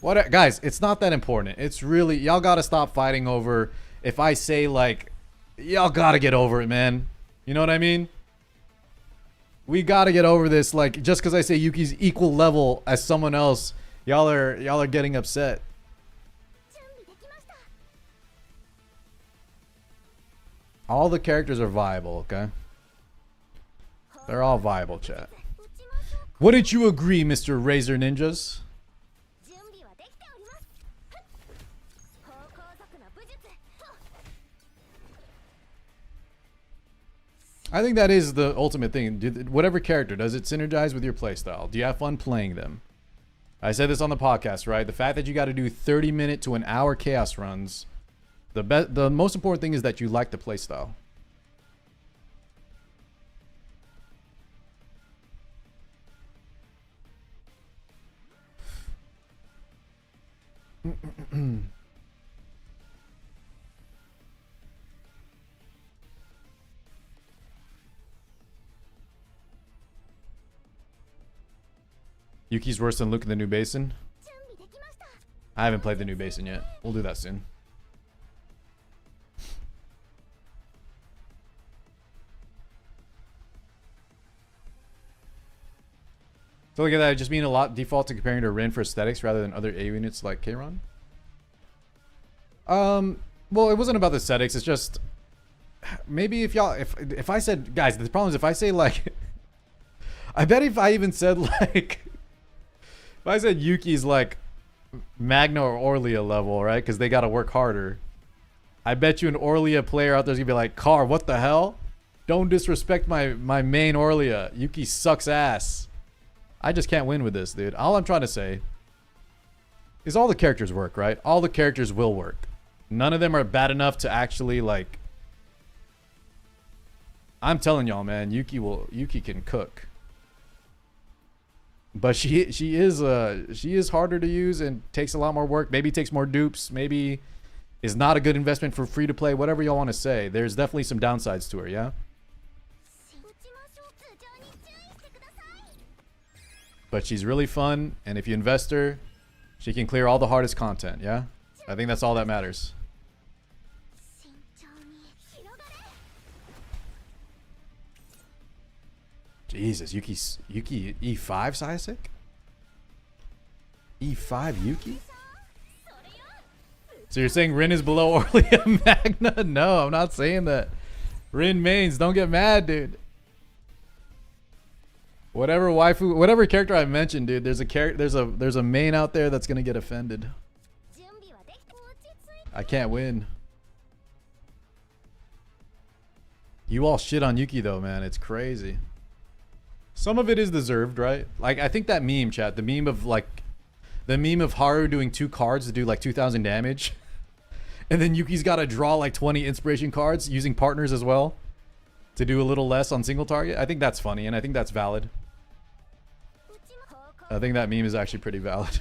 What, guys, it's not that important. It's really, y'all gotta stop fighting over, if I say like, y'all gotta get over it, man. You know what I mean? We gotta get over this, like, just because I say Yuki's equal level as someone else, y'all are getting upset. All the characters are viable, okay? They're all viable, chat. Wouldn't you agree, Mr. Razor Ninjas? I think that is the ultimate thing. Whatever character, does it synergize with your playstyle? Do you have fun playing them? I said this on the podcast, right? The fact that you got to do 30-minute to an hour chaos runs, the most important thing is that you like the playstyle. Yuki's worse than Luke in the new basin. I haven't played the new basin yet. We'll do that soon. So look at that. I just mean a lot default to comparing to Rin for aesthetics rather than other A units like Kayron. Well, it wasn't about the aesthetics. It's just maybe if y'all, if I said, guys, the problem is if I say like, I bet if I even said like, if I said Yuki's like Magna or Orlia level, right? Because they got to work harder. I bet you an Orlia player out there's gonna be like, Car, what the hell? Don't disrespect my main Orlia. Yuki sucks ass. I just can't win with this, dude. All I'm trying to say is all the characters work, right? All the characters will work. None of them are bad enough to actually like. I'm telling y'all, man, Yuki can cook. But she is harder to use and takes a lot more work. Maybe takes more dupes. Maybe is not a good investment for free to play. Whatever y'all want to say. There's definitely some downsides to her, yeah? But she's really fun, and if you invest her, she can clear all the hardest content, yeah? I think that's all that matters. Jesus, Yuki E5 Sayasek? E5 Yuki? So you're saying Rin is below Orlia Magna? No, I'm not saying that. Rin mains, don't get mad, dude. Whatever waifu, whatever character I mentioned, dude, there's a main out there that's gonna get offended. I can't win. You all shit on Yuki though, man. It's crazy. Some of it is deserved, right? Like I think that meme, chat, the meme of Haru doing 2 cards to do like 2,000 damage, and then Yuki's got to draw like 20 inspiration cards using partners as well to do a little less on single target. I think that's funny, and I think that's valid. I think that meme is actually pretty valid.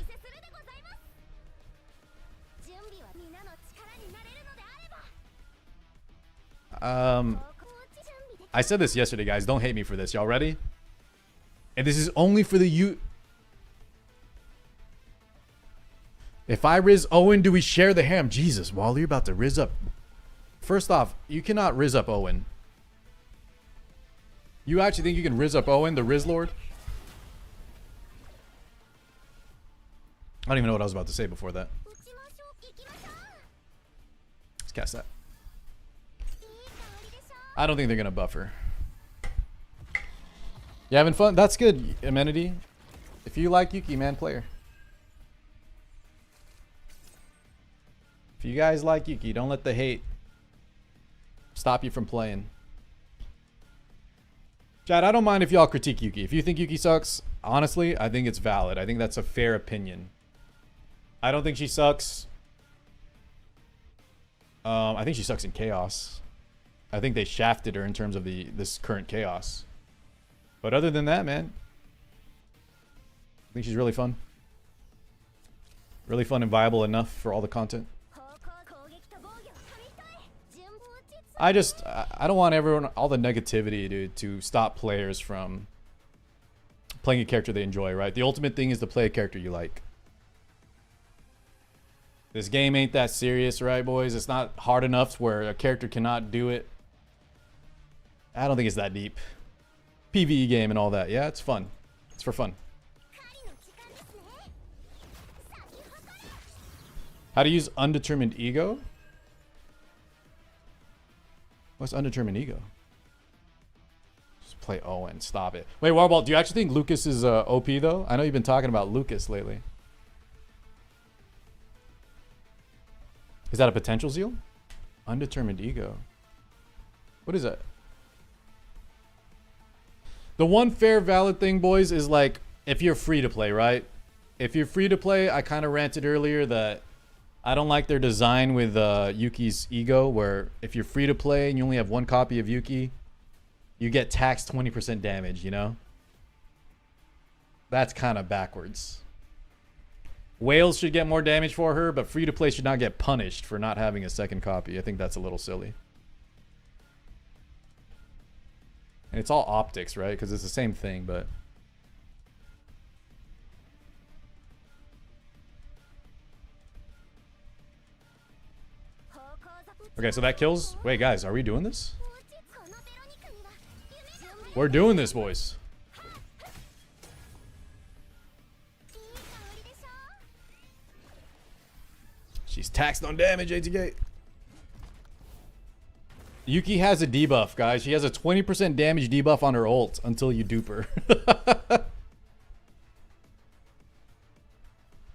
I said this yesterday, guys. Don't hate me for this. Y'all ready? And this is only for the If I Riz Owen, do we share the ham? Jesus, Wally, you're about to Riz up. First off, you cannot Riz up Owen. You actually think you can Riz up Owen, the Riz Lord? I don't even know what I was about to say before that. Let's cast that. I don't think they're going to buffer. You having fun? That's good, Amenity. If you like Yuki, man, play her. If you guys like Yuki, don't let the hate stop you from playing. Chad, I don't mind if y'all critique Yuki. If you think Yuki sucks, honestly, I think it's valid. I think that's a fair opinion. I don't think she sucks. I think she sucks in Chaos. I think they shafted her in terms of this current Chaos. But other than that, man, I think she's really fun. Really fun and viable enough for all the content. I don't want everyone, all the negativity, dude, to stop players from playing a character they enjoy, right? The ultimate thing is to play a character you like. This game ain't that serious, right, boys? It's not hard enough where a character cannot do it. I don't think it's that deep. PvE game and all that. Yeah, it's fun. It's for fun. How to use undetermined ego? What's undetermined ego? Just play Owen. Stop it. Wait, Warball, do you actually think Lucas is OP though? I know you've been talking about Lucas lately. Is that a potential Zeal? Undetermined ego. What is that? The one fair valid thing, boys, is like if you're free to play, right? If you're free to play, I kind of ranted earlier that I don't like their design with Yuki's ego, where if you're free to play and you only have 1 copy of Yuki, you get taxed 20% damage, you know? That's kind of backwards. Whales should get more damage for her, but free to play should not get punished for not having a 2nd copy. I think that's a little silly. And it's all optics, right? Because it's the same thing, but... Okay, so that kills... Wait, guys, are we doing this? We're doing this, boys. She's taxed on damage, ATK. Yuki has a debuff, guys. She has a 20% damage debuff on her ult until you dupe her.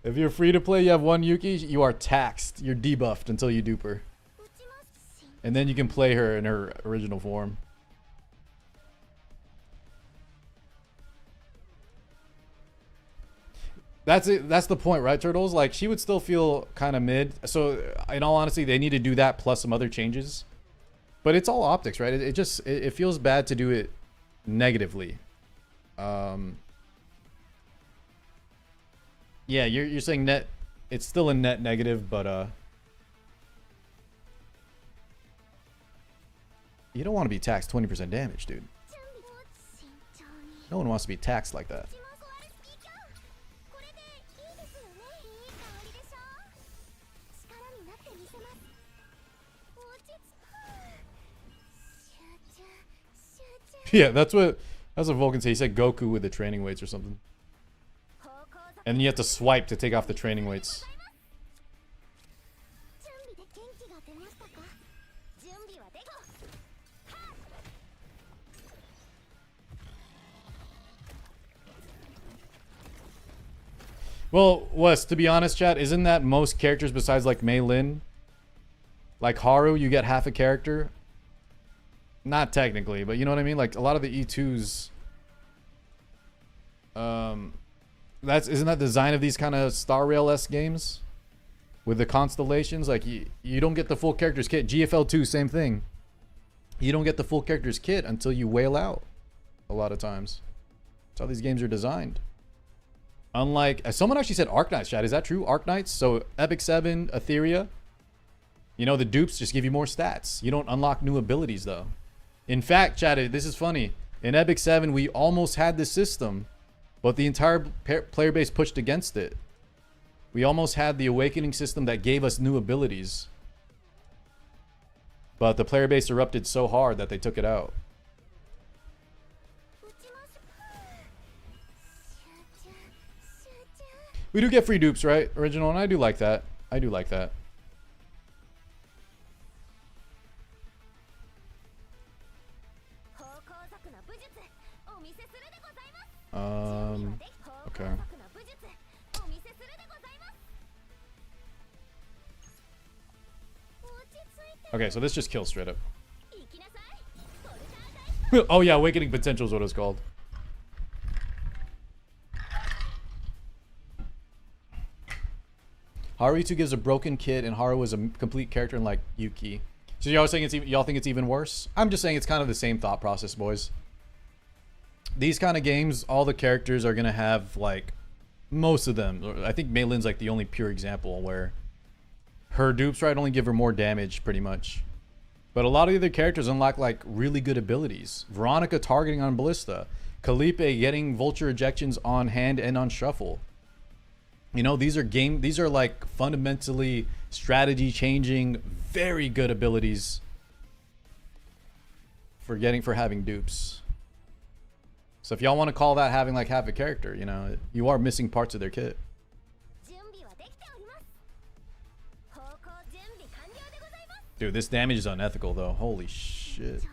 If you're free to play, you have one Yuki, you are taxed. You're debuffed until you dupe her. And then you can play her in her original form. That's it. That's the point, right, Turtles? Like, she would still feel kind of mid. So, in all honesty, they need to do that plus some other changes. But it's all optics, right? It just it feels bad to do it negatively. Yeah, you're saying net. It's still a net negative, but you don't want to be taxed 20% damage, dude. No one wants to be taxed like that. Yeah, that's what Volkin said. He said Goku with the training weights or something. And then you have to swipe to take off the training weights. Well, Wes, to be honest, chat, isn't that most characters besides like Mei Lin? Like Haru, you get half a character. Not technically, but you know what I mean? Like a lot of the E2s. Isn't that the design of these kind of Star Rail-esque games? With the constellations, like you don't get the full characters kit. GFL 2, same thing. You don't get the full characters kit until you whale out. A lot of times. That's how these games are designed. Unlike, someone actually said Arknights, chat. Is that true? Arknights? So Epic 7, Etheria. You know, the dupes just give you more stats. You don't unlock new abilities, though. In fact, chat, this is funny. In Epic 7, we almost had this system, but the entire player base pushed against it. We almost had the awakening system that gave us new abilities. But the player base erupted so hard that they took it out. We do get free dupes, right? Original, and I do like that. I do like that. Okay. Okay, so this just kills straight up. Oh yeah, awakening potential is what it's called. Haru2 gives a broken kit, and Haru is a complete character in like Yuki. So y'all saying y'all think it's even worse? I'm just saying it's kind of the same thought process, boys. These kind of games, all the characters are gonna have like most of them. I think Mei Lin's like the only pure example where her dupes, right, only give her more damage pretty much. But a lot of the other characters unlock like really good abilities. Veronica targeting on Ballista, Calipe getting vulture ejections on hand and on shuffle. You know, these are like fundamentally strategy changing, very good abilities for having dupes. So if y'all want to call that having like half a character, you know, you are missing parts of their kit. Dude, this damage is unethical though. Holy shit.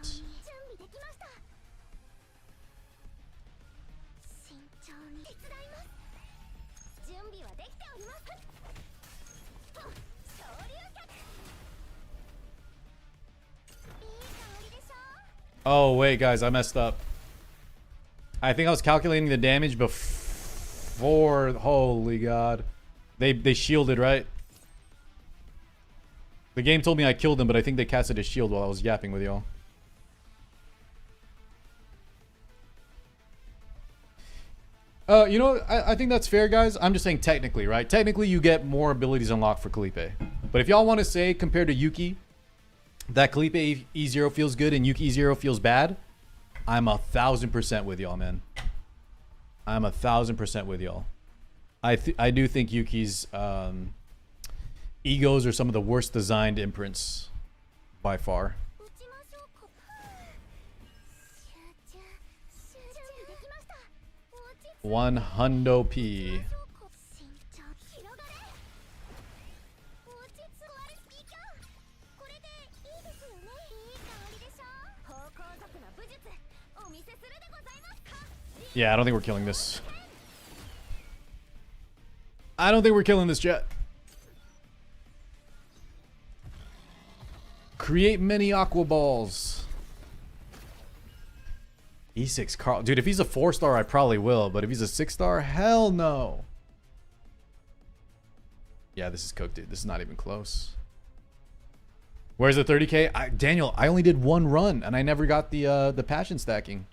Oh wait, guys, I messed up. I think I was calculating the damage before. Holy god. They shielded, right? The game told me I killed them, but I think they casted a shield while I was yapping with y'all. You know, I think that's fair, guys. I'm just saying technically, right? Technically, you get more abilities unlocked for Calipe. But if y'all want to say, compared to Yuki, that Calipe E0 feels good and Yuki E0 feels bad, I'm 1000% with y'all, man. I'm 1000% with y'all. I do think Yuki's egos are some of the worst designed imprints by far. 100p. Yeah, I don't think we're killing this. I don't think we're killing this, chat. Create many aqua balls. E6 Carl. Dude, if he's a 4-star, I probably will. But if he's a 6-star, hell no. Yeah, this is cooked, dude. This is not even close. Where's the 30k? Daniel, I only did one run, and I never got the passion stacking.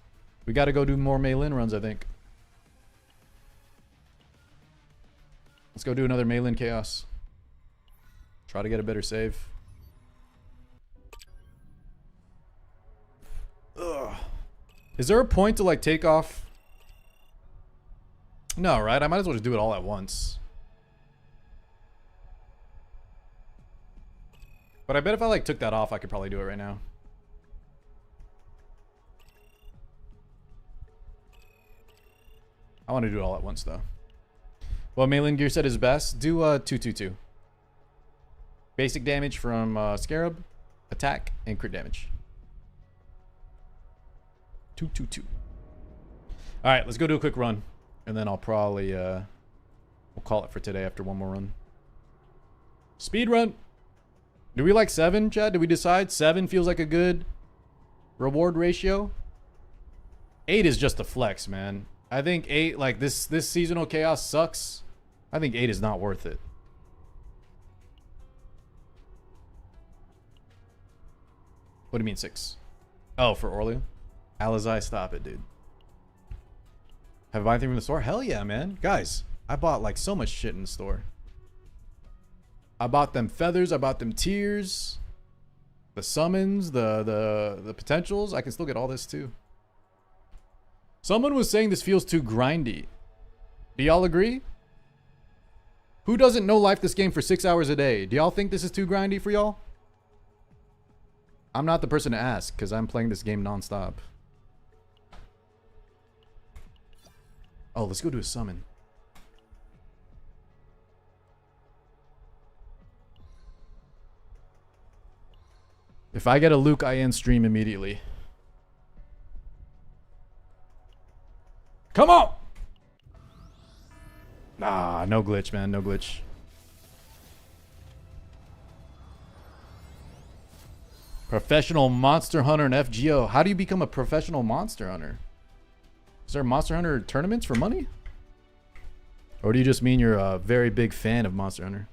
We got to go do more Meilin runs, I think. Let's go do another Meilin Chaos. Try to get a better save. Ugh. Is there a point to like take off? No, right? I might as well just do it all at once. But I bet if I like took that off, I could probably do it right now. I want to do it all at once though. Well, Meilin Gear set is best. Do 2-2-2. Basic damage from Scarab, attack, and crit damage. 2-2-2. All right, let's go do a quick run, and then I'll probably we'll call it for today after one more run. Speed run. Do we like 7, Chad? Did we decide 7 feels like a good reward ratio? 8 is just a flex, man. I think 8, like this seasonal chaos sucks. I think 8 is not worth it. What do you mean 6? Oh, for Orleo? Alizai, stop it, dude. Have I bought anything from the store? Hell yeah, man. Guys, I bought like so much shit in the store. I bought them feathers, I bought them tiers, the summons, the potentials. I can still get all this too. Someone was saying this feels too grindy. Do y'all agree? Who doesn't no life this game for 6 hours a day? Do y'all think this is too grindy for y'all? I'm not the person to ask because I'm playing this game nonstop. Oh, let's go do a summon. If I get a Luke, I end stream immediately. Come on! Nah, no glitch, man. No glitch. Professional Monster Hunter and FGO. How do you become a professional Monster Hunter? Is there Monster Hunter tournaments for money? Or do you just mean you're a very big fan of Monster Hunter?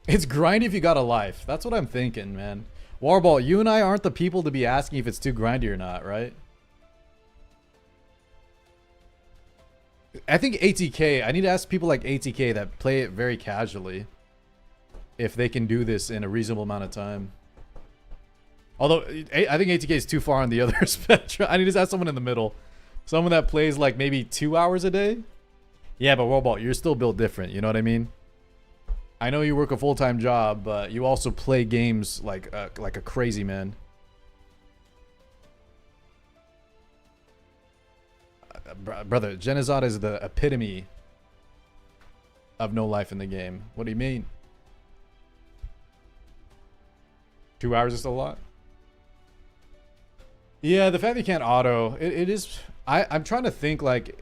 It's grindy if you got a life. That's what I'm thinking, man. Warball, you and I aren't the people to be asking if it's too grindy or not, right? I think ATK, I need to ask people like ATK that play it very casually if they can do this in a reasonable amount of time. Although, I think ATK is too far on the other spectrum. I need to ask someone in the middle. Someone that plays like maybe 2 hours a day. Yeah, but Warball, you're still built different. You know what I mean? I know you work a full-time job, but you also play games like a crazy man. Brother, Genizada is the epitome of no life in the game. What do you mean? 2 hours is still a lot? Yeah, the fact that you can't auto, it is... I'm trying to think, like...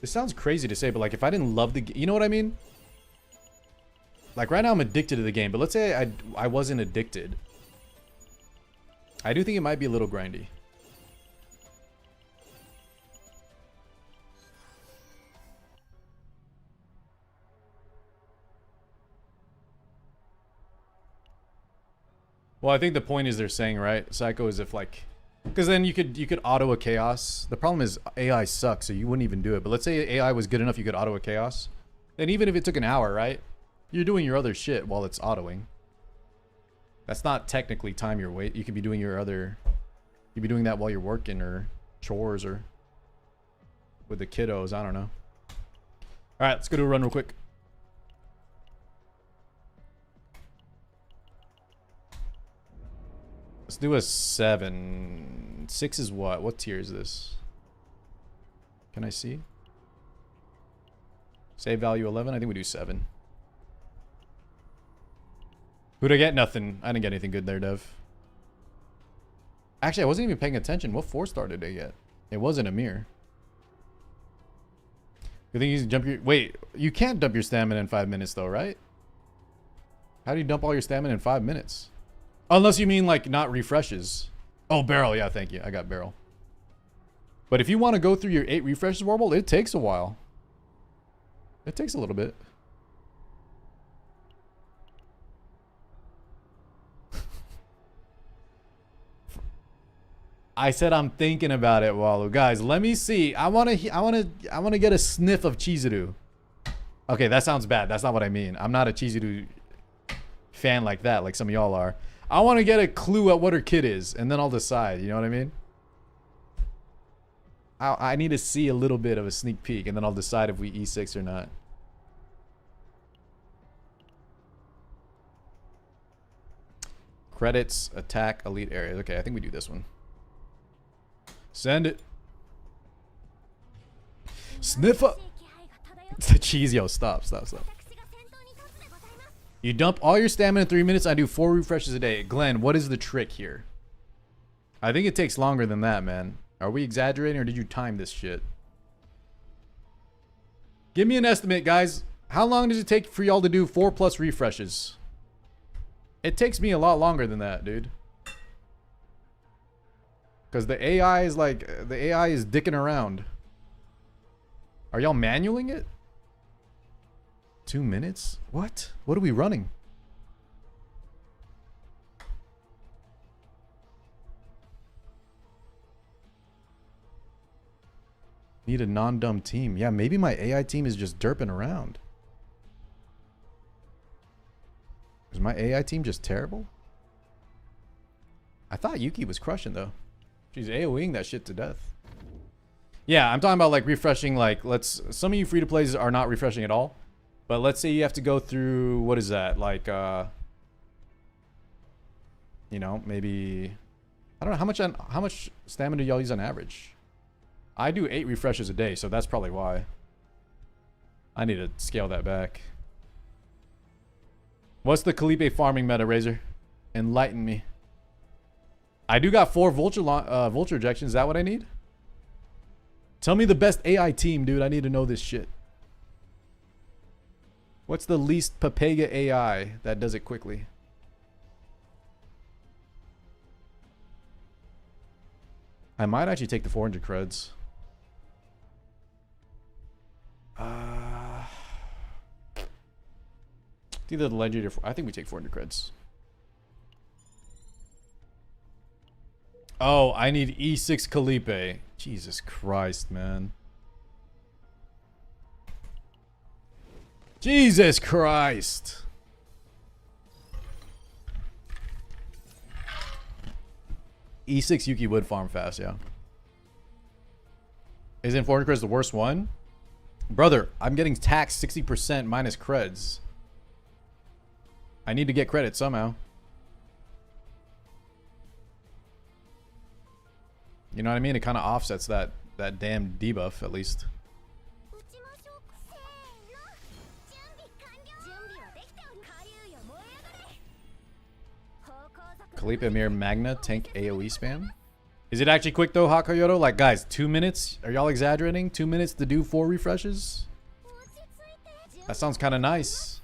This sounds crazy to say, but like if I didn't love the game, you know what I mean? Like right now I'm addicted to the game, but let's say I wasn't addicted. I do think it might be a little grindy. Well, I think the point is they're saying, right, Psycho, is if like, because then you could auto a chaos. The problem is AI sucks, so you wouldn't even do it. But let's say AI was good enough you could auto a chaos. Then even if it took an hour, right, you're doing your other shit while it's autoing. That's not technically time your wait. You could be doing your other, you'd be doing that while you're working or chores or with the kiddos. I don't know. All right, let's go do a run real quick. Let's do a 7. 6 is what? What tier is this? Can I see? Save value 11. I think we do 7. Who'd I get? Nothing. I didn't get anything good there, Dev. Actually, I wasn't even paying attention. What 4-star did I get? It wasn't Amir. You think you can jump your... Wait, you can't dump your stamina in 5 minutes though, right? How do you dump all your stamina in 5 minutes? Unless you mean like not refreshes. Oh, barrel. Yeah, thank you. I got barrel. But if you want to go through your 8 refreshes, Warble, it takes a while. It takes a little bit. I said I'm thinking about it, Walu. Guys, let me see. I wanna get a sniff of Chizuru. Okay, that sounds bad. That's not what I mean. I'm not a Chizuru fan like that, like some of y'all are. I want to get a clue at what her kit is, and then I'll decide. You know what I mean? I need to see a little bit of a sneak peek, and then I'll decide if we E6 or not. Credits, attack, elite areas. Okay, I think we do this one. Send it. Sniff up. Cheese, yo, stop. You dump all your stamina in 3 minutes. I do 4 refreshes a day. Glenn, what is the trick here? I think it takes longer than that, man. Are we exaggerating or did you time this shit? Give me an estimate, guys. How long does it take for y'all to do 4+ refreshes? It takes me a lot longer than that, dude. Because the AI is like, the AI is dicking around. Are y'all manualing it? 2 minutes? What? What are we running? Need a non-dumb team. Yeah, maybe my AI team is just derping around. Is my AI team just terrible? I thought Yuki was crushing though. She's AoEing that shit to death. Yeah, I'm talking about like refreshing, like some of you free-to-plays are not refreshing at all. But let's say you have to go through, what is that? Like, you know, maybe, I don't know, how much stamina do y'all use on average? I do 8 refreshes a day, so that's probably why. I need to scale that back. What's the Kalipe farming meta, Razor? Enlighten me. I do got 4 vulture ejections. Is that what I need? Tell me the best AI team, dude. I need to know this shit. What's the least Papega AI that does it quickly? I might actually take the 400 creds. It's either the legendary or I think we take 400 creds. Oh, I need E6 Kalipe. Jesus Christ, man. Jesus Christ. E6 Yuki would farm fast, yeah. Isn't 400 creds the worst one? Brother, I'm getting taxed 60% minus creds. I need to get credit somehow. You know what I mean? It kind of offsets that damn debuff, at least. Kalipe Amir Magna tank AoE spam. Is it actually quick though, Hakayoto? Like, guys, 2 minutes? Are y'all exaggerating? 2 minutes to do 4 refreshes? That sounds kind of nice.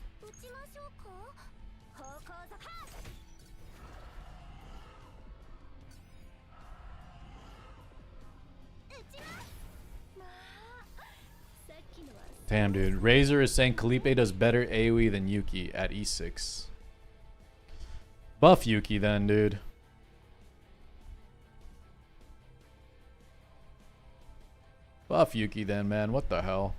Damn, dude. Razor is saying Kalipe does better AoE than Yuki at E6. Buff Yuki then, dude. Buff Yuki then, man. What the hell?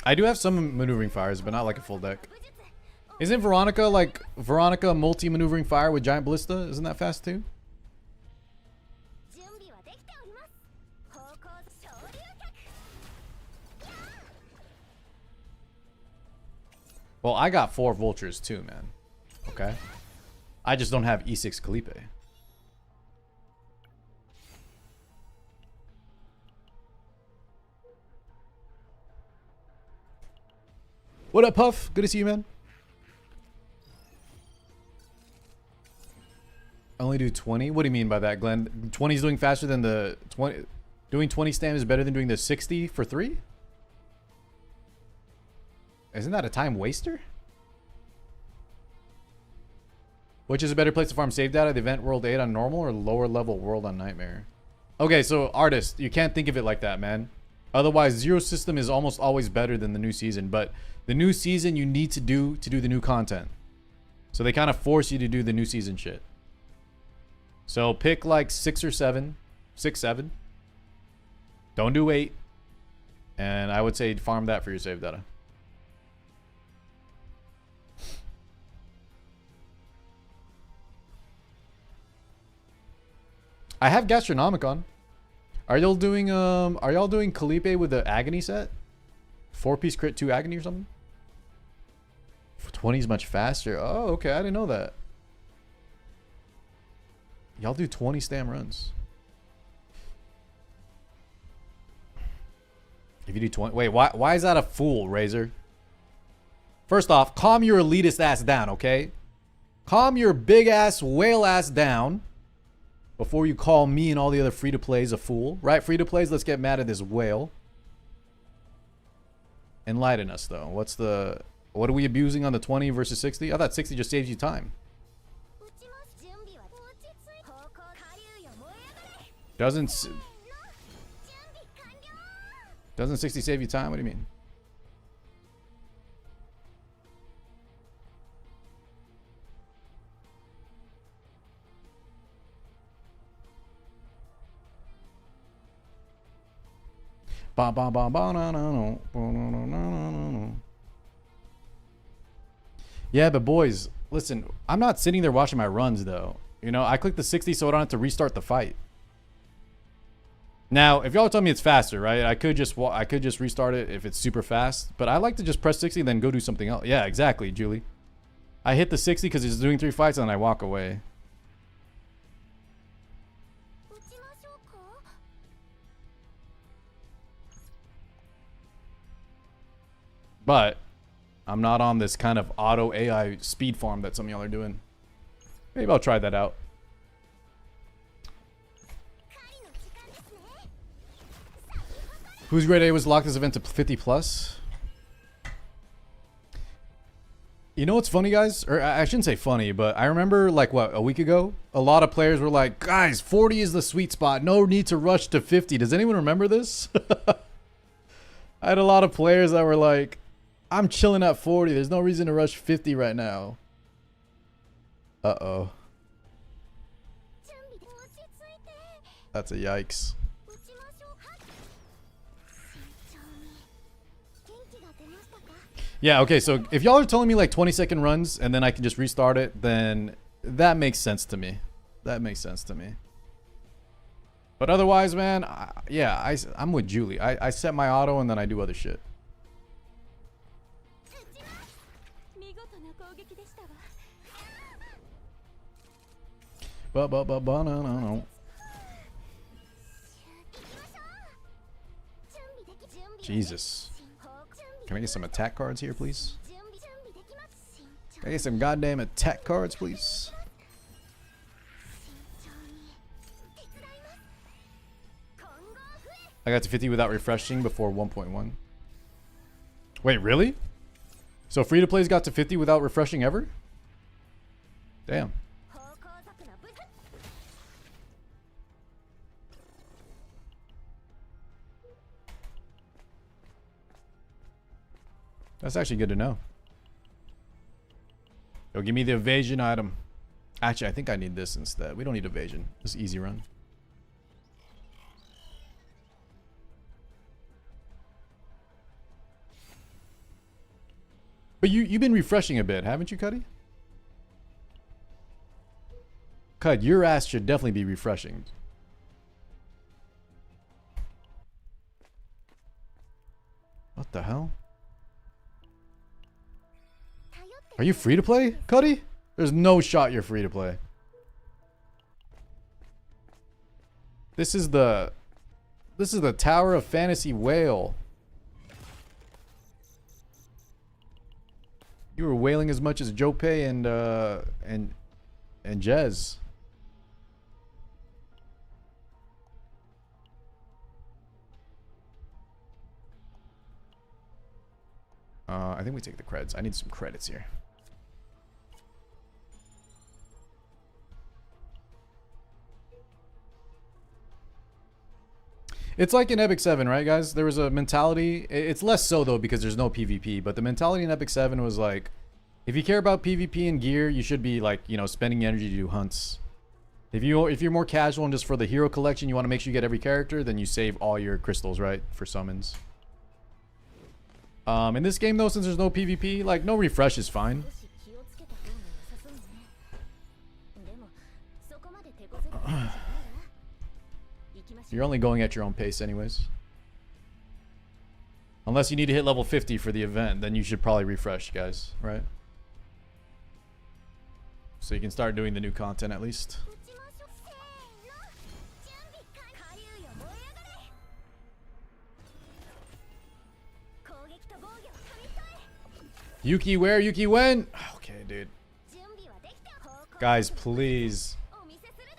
I do have some maneuvering fires, but not like a full deck. Isn't Veronica like Veronica multi-maneuvering fire with giant ballista? Isn't that fast too? Well, I got 4 vultures too, man. Okay. I just don't have E6 Kalipe. What up, Puff? Good to see you, man. Only do 20? What do you mean by that, Glenn? 20 is doing faster than the 20. Doing 20 stam is better than doing the 60 for 3? Isn't that a time waster? Which is a better place to farm save data? The event world 8 on normal or lower level world on nightmare? Okay, so artist, you can't think of it like that, man. Otherwise, zero system is almost always better than the new season. But the new season you need to do the new content. So they kind of force you to do the new season shit. So pick like 6 or 7. 6, 7. Don't do 8. And I would say farm that for your save data. I have Gastronomicon. Are y'all doing Calipe with the Agony set? 4-piece crit 2 Agony or something? 20 is much faster. Oh, okay. I didn't know that. Y'all do 20 stam runs. If you do 20... Wait, why is that a fool, Razor? First off, calm your elitist ass down, okay? Calm your big ass, whale ass down. Before you call me and all the other free-to-plays a fool. Right, free-to-plays, let's get mad at this whale. Enlighten us, though. What are we abusing on the 20 versus 60? I thought 60 just saves you time. Doesn't 60 save you time? What do you mean? Yeah, but boys, listen, I'm not sitting there watching my runs though. You know, I click the 60 so I don't have to restart the fight. Now, if y'all tell me it's faster, right? I could just restart it if it's super fast, but I like to just press 60 and then go do something else. Yeah, exactly, Julie. I hit the 60 because it's doing 3 fights and then I walk away. But I'm not on this kind of auto AI speed farm that some of y'all are doing. Maybe I'll try that out. Whose grade A was locked this event to 50 plus? You know what's funny, guys? Or I shouldn't say funny, but I remember like what, a week ago? A lot of players were like, guys, 40 is the sweet spot. No need to rush to 50. Does anyone remember this? I had a lot of players that were like, I'm chilling at 40. There's no reason to rush 50 right now. Uh-oh. That's a yikes. Yeah, okay, so if y'all are telling me like 20-second runs and then I can just restart it, then that makes sense to me. That makes sense to me. But otherwise, man, yeah, I'm with Julie. I set my auto and then I do other shit. No. Jesus. Can I get some attack cards here, please? Can I get some goddamn attack cards, please? I got to 50 without refreshing before 1.1. Wait, really? So free-to-plays got to 50 without refreshing ever? Damn. That's actually good to know. Yo, give me the evasion item. Actually, I think I need this instead. We don't need evasion. This is easy run. But you've been refreshing a bit, haven't you, Cuddy? Cud, your ass should definitely be refreshing. What the hell? Are you free to play, Cuddy? There's no shot you're free to play. This is the Tower of Fantasy Whale. You were wailing as much as Jope and Jez. I think we take the credits. I need some credits here. It's like in Epic 7, right, guys? There was a mentality. It's less so, though, because there's no PvP. But the mentality in Epic 7 was like, if you care about PvP and gear, you should be, like, you know, spending energy to do hunts. If you're more casual and just for the hero collection, you want to make sure you get every character, then you save all your crystals, right, for summons. In this game, though, since there's no PvP, like, no refresh is fine. You're only going at your own pace anyways. Unless you need to hit level 50 for the event, then you should probably refresh, guys, right? So you can start doing the new content at least. Yuki where? Yuki when? Okay, dude. Guys, please.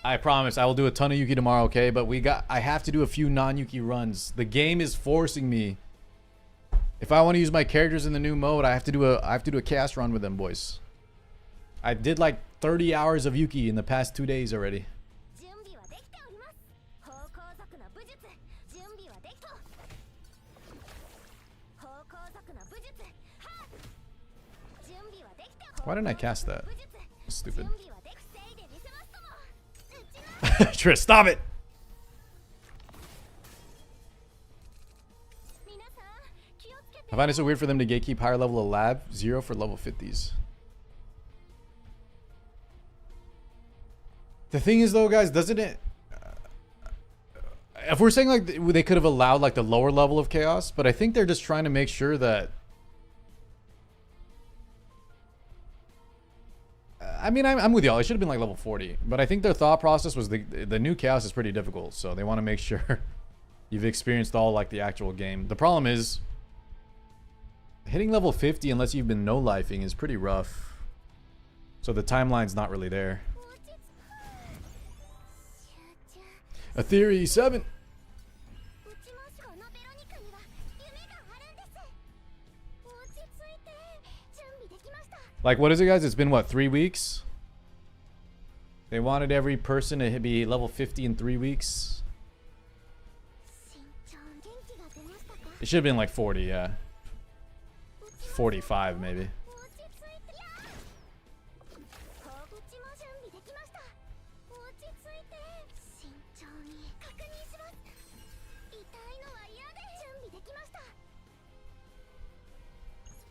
I promise I will do a ton of Yuki tomorrow, okay? But I have to do a few non-Yuki runs. The game is forcing me. If I want to use my characters in the new mode, I have to do a cast run with them, boys. I did like 30 hours of Yuki in the past 2 days already. Why didn't I cast that? Stupid. Trish, stop it! I find it so weird for them to gatekeep higher level of lab, 0 for level 50s. The thing is though, guys, doesn't it... if we're saying like they could have allowed like the lower level of chaos, but I think they're just trying to make sure that... I mean, I'm with y'all. It should have been like level 40. But I think their thought process was the new chaos is pretty difficult. So they want to make sure you've experienced all like the actual game. The problem is hitting level 50 unless you've been no-lifing is pretty rough. So the timeline's not really there. A theory 7. Like, what is it, guys? It's been, what, 3 weeks? They wanted every person to be level 50 in 3 weeks. It should have been like 40, yeah. 45, maybe.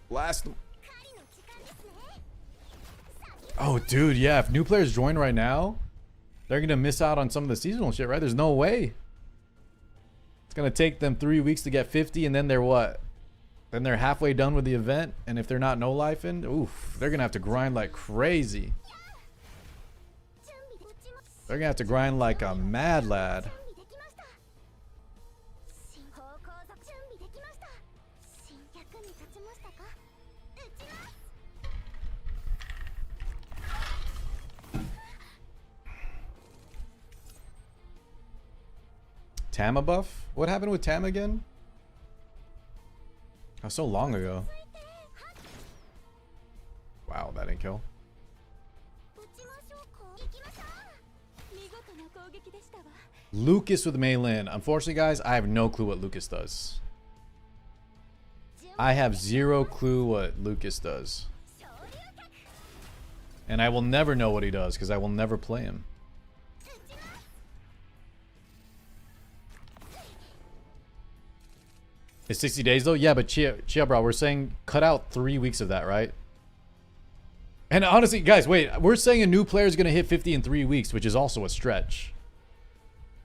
Blast them. Oh, dude, yeah. If new players join right now, they're going to miss out on some of the seasonal shit, right? There's no way. It's going to take them 3 weeks to get 50, and then they're what? Then they're halfway done with the event, and if they're not no-lifing, oof, they're going to have to grind like crazy. They're going to have to grind like a mad lad. Tama buff? What happened with Tama again? Oh, so long ago. Wow, that didn't kill. Lucas with Maylin. Unfortunately, guys, I have no clue what Lucas does. I have 0 clue what Lucas does. And I will never know what he does because I will never play him. It's 60 days though? Yeah, but Chia, bro, we're saying cut out 3 weeks of that, right? And honestly, guys, wait, we're saying a new player is going to hit 50 in 3 weeks, which is also a stretch.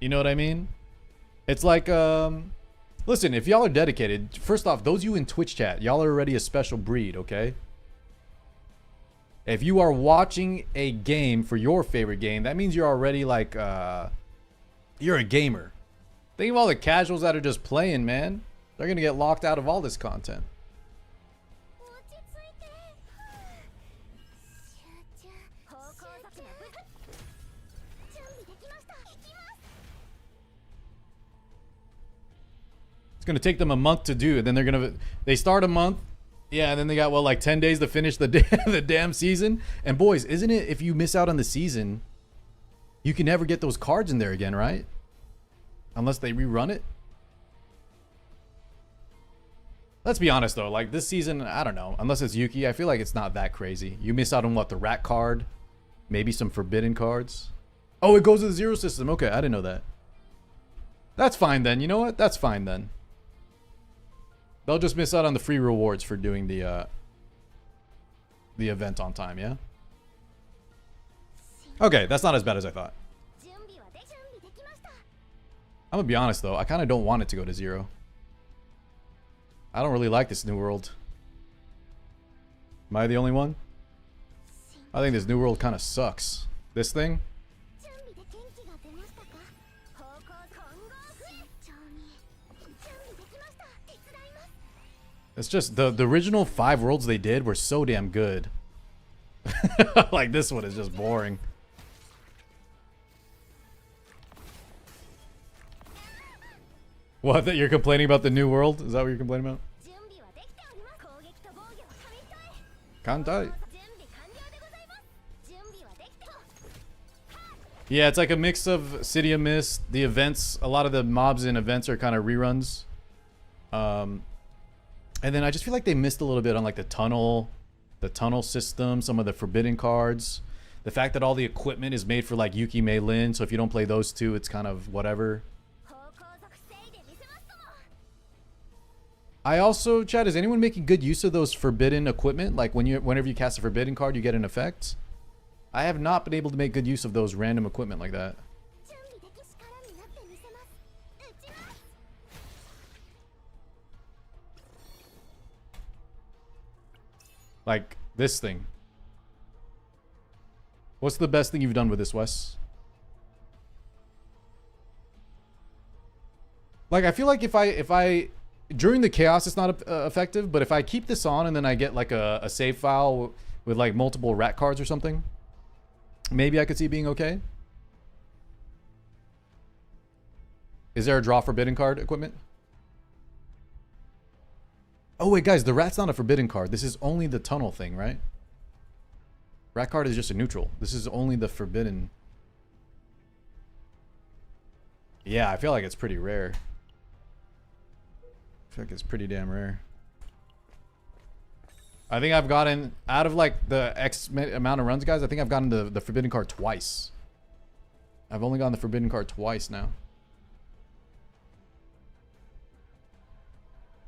You know what I mean? It's like, listen, if y'all are dedicated, first off, those of you in Twitch chat, y'all are already a special breed, okay? If you are watching a game for your favorite game, that means you're already like, you're a gamer. Think of all the casuals that are just playing, man. They're going to get locked out of all this content. gonna take them a month to do, and then they start a month, yeah, and then they got what, like 10 days to finish the the damn season. And boys, isn't it, if you miss out on the season, you can never get those cards in there again, right? Unless they rerun it. Let's be honest though, like this season, I don't know, unless it's Yuki, I feel like it's not that crazy. You miss out on what, the rat card, maybe some forbidden cards. Oh, it goes to the zero system. Okay, I didn't know that. That's fine then. You know what? That's fine then. They'll just miss out on the free rewards for doing the event on time, yeah? Okay, that's not as bad as I thought. I'm gonna be honest though, I kind of don't want it to go to zero. I don't really like this new world. Am I the only one? I think this new world kind of sucks. This thing? It's just the original 5 worlds they did were so damn good. Like this one is just boring. What, that you're complaining about the new world? Is that what you're complaining about? Kantai. Yeah, it's like a mix of City of Mist, the events. A lot of the mobs in events are kind of reruns. And then I just feel like they missed a little bit on like the tunnel system, some of the forbidden cards. The fact that all the equipment is made for like Yuki Mei Lin, so if you don't play those two, it's kind of whatever. I also, Chad, is anyone making good use of those forbidden equipment? Like whenever you cast a forbidden card, you get an effect. I have not been able to make good use of those random equipment like that. Like this thing. What's the best thing you've done with this, Wes? Like I feel like if I during the chaos it's not effective, but if I keep this on and then I get like a save file with like multiple rat cards or something, maybe I could see it being okay. Is there a draw forbidden card equipment? Oh wait, guys, the rat's not a forbidden card. This is only the tunnel thing, right? Rat card is just a neutral. This is only the forbidden. Yeah, I feel like it's pretty rare. I feel like it's pretty damn rare. I think I've gotten, out of like the X amount of runs, guys, I think I've gotten the forbidden card twice. I've only gotten the forbidden card twice now.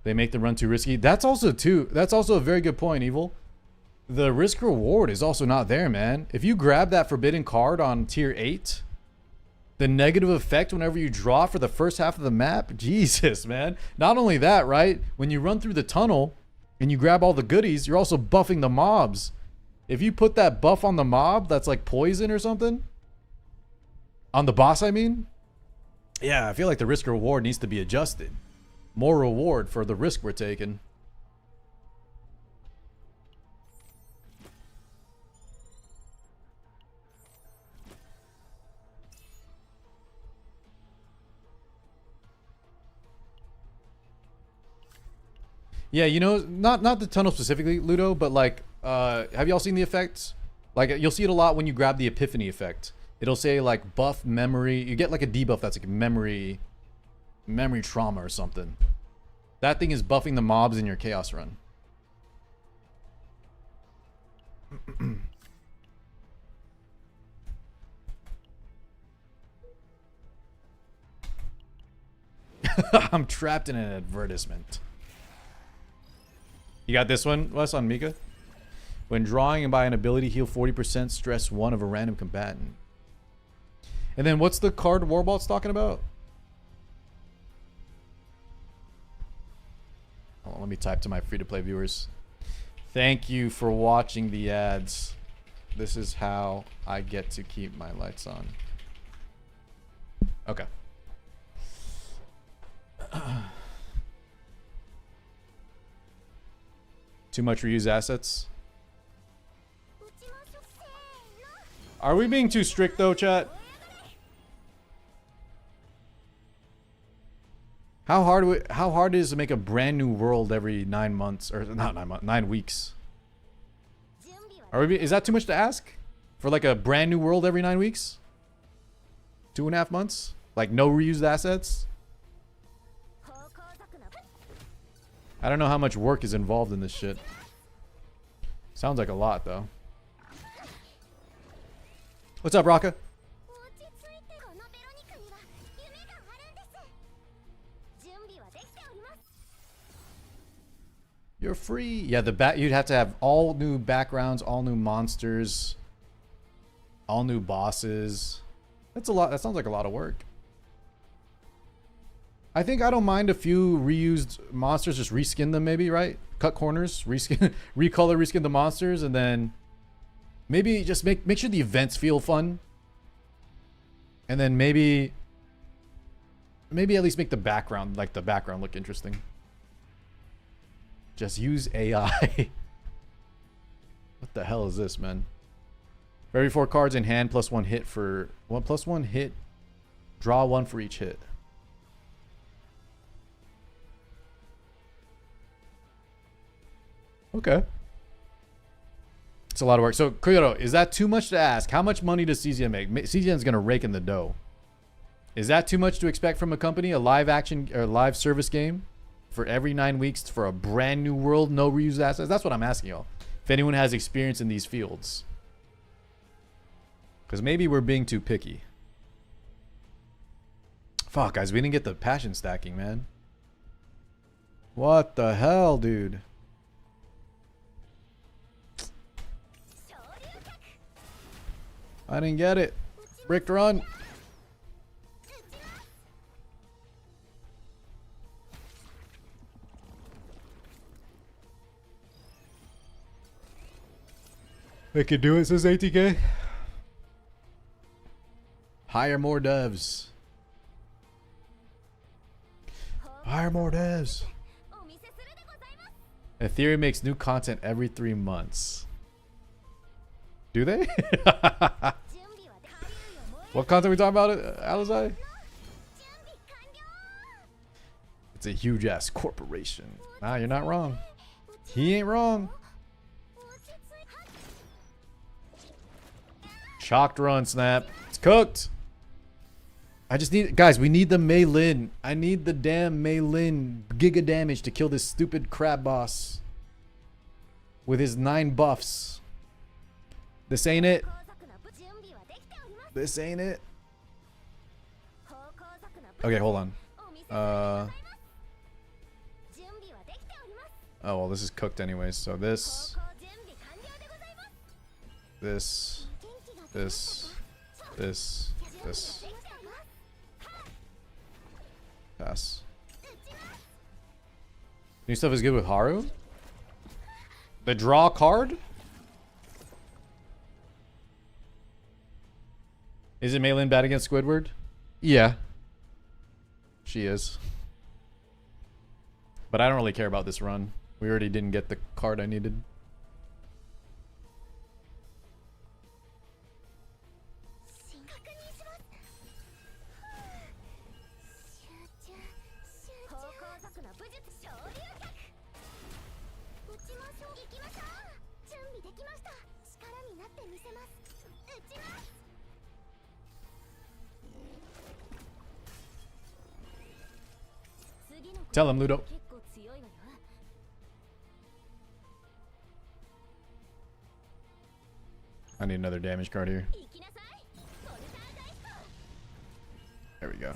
They make the run too risky. That's also a very good point, Evil. The risk reward is also not there, man. If you grab that forbidden card on tier 8, the negative effect whenever you draw for the first half of the map, Jesus, man. Not only that, right? When you run through the tunnel and you grab all the goodies, you're also buffing the mobs. If you put that buff on the mob that's like poison or something, on the boss, I mean, yeah, I feel like the risk reward needs to be adjusted. More reward for the risk we're taking. Yeah, you know, not the tunnel specifically, Ludo, but like, have y'all seen the effects? Like, you'll see it a lot when you grab the Epiphany effect. It'll say like buff memory. You get like a debuff that's like memory trauma or something. That thing is buffing the mobs in your chaos run. I'm trapped in an advertisement. You got this one, Wes, on Mika? When drawing and by an ability, heal 40% stress 1 of a random combatant. And then what's the card Warbolt's talking about? Hold on, let me type to my free-to-play viewers. Thank you for watching the ads. This is how I get to keep my lights on. Okay. Too much reused assets. Are we being too strict though, chat? How hard is it to make a brand new world every 9 months, or not 9 months, 9 weeks? Is that too much to ask for like a brand new world every 9 weeks? 2.5 months? Like no reused assets? I don't know how much work is involved in this shit. Sounds like a lot though. What's up, Raka? You're free. Yeah, you'd have to have all new backgrounds, all new monsters, all new bosses. That's a lot. That sounds like a lot of work. I think I don't mind a few reused monsters. Just reskin them, maybe, right? Cut corners, reskin, reskin the monsters, and then maybe just make sure the events feel fun. And then maybe at least make the background look interesting. Just use AI. What the hell is this, man? For every 4 cards in hand, +1 hit for +1 hit. Draw 1 for each hit. Okay. It's a lot of work. So, Kyoto, is that too much to ask? How much money does CZN make? CZN's going to rake in the dough. Is that too much to expect from a company? A live action or live service game? For every 9 weeks for a brand new world, no reused assets? That's what I'm asking y'all. If anyone has experience in these fields. Because maybe we're being too picky. Fuck, guys, we didn't get the passion stacking, man. What the hell, dude? I didn't get it. Bricked run. They can do it, says ATK. Hire more devs. Hire more devs. Ethereum makes new content every 3 months. Do they? What content are we talking about, Alizai? It's a huge ass corporation. Nah, you're not wrong. He ain't wrong. Chalked run, Snap. It's cooked. I just need... Guys, we need the Mei Lin. I need the damn Mei Lin giga damage to kill this stupid crab boss. With his 9 buffs. This ain't it. This ain't it. Okay, hold on. Oh, well, this is cooked anyways. So this... This... Pass. New stuff is good with Haru? The draw card? Is it Mei Lin bad against Squidward? Yeah. She is. But I don't really care about this run. We already didn't get the card I needed. Tell him, Ludo. I need another damage card here. There we go.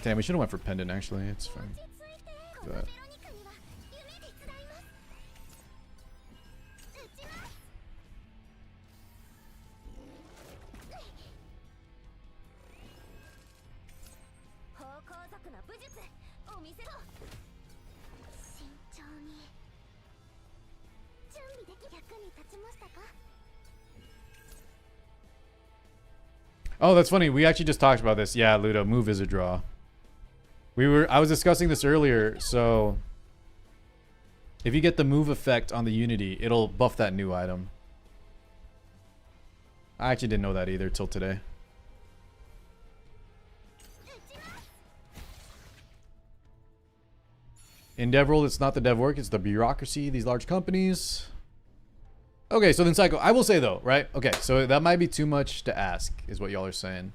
Damn, we should have went for pendant actually. It's fine. Do that. Oh, that's funny. We actually just talked about this. Yeah, Ludo, move is a draw. I was discussing this earlier. So if you get the move effect on the Unity, it'll buff that new item. I actually didn't know that either till today. In dev world, it's not the dev work, it's the bureaucracy, these large companies. Okay, so then Psycho, I will say though, right? Okay, so that might be too much to ask, is what y'all are saying.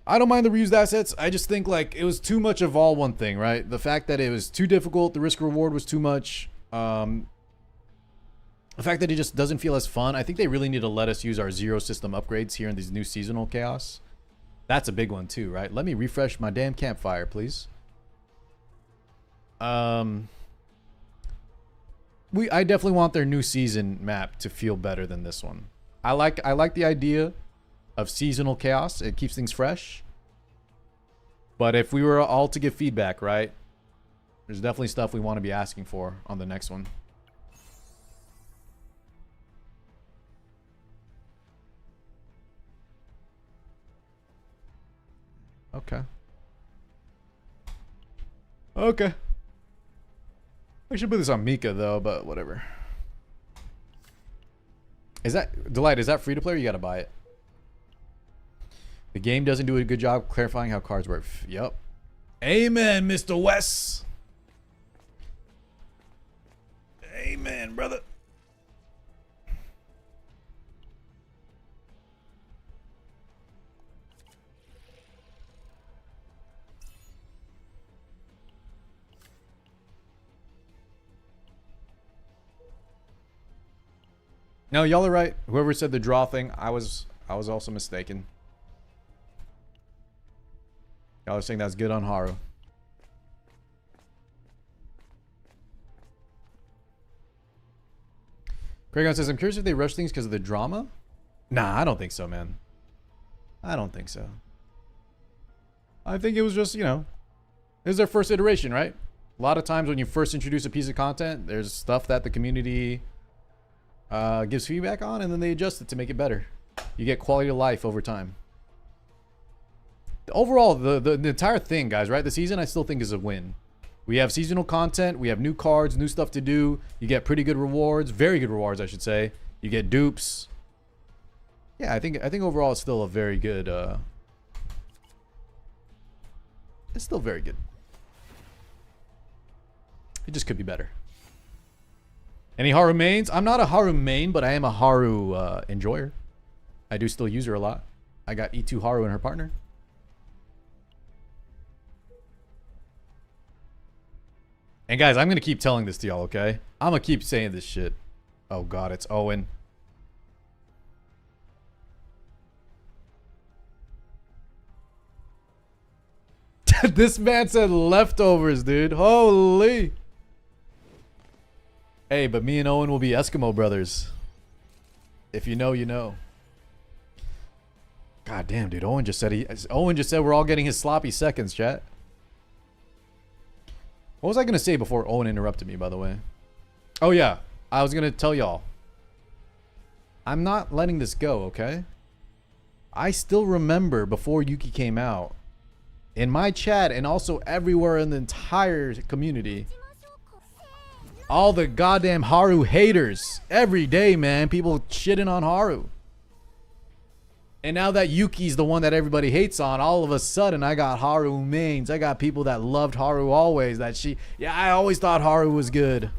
I don't mind the reused assets. I just think like it was too much of all one thing, right? The fact that it was too difficult, the risk reward was too much. The fact that it just doesn't feel as fun. I think they really need to let us use our zero system upgrades here in these new seasonal chaos. That's a big one too, right? Let me refresh my damn campfire, please. I definitely want their new season map to feel better than this one. I like the idea of seasonal chaos. It keeps things fresh. But if we were all to give feedback, right? There's definitely stuff we want to be asking for on the next one. Okay. Okay. I should put this on Mika though, but whatever. Is that Delight? Is that free to play or you gotta buy it? The game doesn't do a good job clarifying how cards work. Yep. Amen, Mr. West. Amen, brother. No, y'all are right. Whoever said the draw thing, I was also mistaken. Y'all are saying that's good on Haru. Craig says, I'm curious if they rush things because of the drama? Nah, I don't think so, man. I don't think so. I think it was just, you know, this is their first iteration, right? A lot of times when you first introduce a piece of content, there's stuff that the community gives feedback on, and then they adjust it to make it better. You get quality of life over time. Overall, the entire thing, guys, right? The season I still think is a win. We have seasonal content, we have new cards, new stuff to do. You get pretty good rewards, very good rewards, I should say. You get dupes. Yeah, I think overall it's still a very good. It's still very good. It just could be better. Any Haru mains? I'm not a Haru main, but I am a Haru enjoyer. I do still use her a lot. I got E2 Haru and her partner. And guys, I'm going to keep telling this to y'all, okay? I'm going to keep saying this shit. Oh god, it's Owen. This man said leftovers, dude. Holy. Hey, but me and Owen will be Eskimo brothers. If you know, you know. God damn, dude. Owen just said we're all getting his sloppy seconds, chat. What was I going to say before Owen interrupted me, by the way? Oh, yeah. I was going to tell y'all. I'm not letting this go, okay? I still remember before Yuki came out, in my chat and also everywhere in the entire community, all the goddamn Haru haters. Every day, man. People shitting on Haru. And now that Yuki's the one that everybody hates on, all of a sudden I got Haru mains. I got people that loved Haru always. I always thought Haru was good.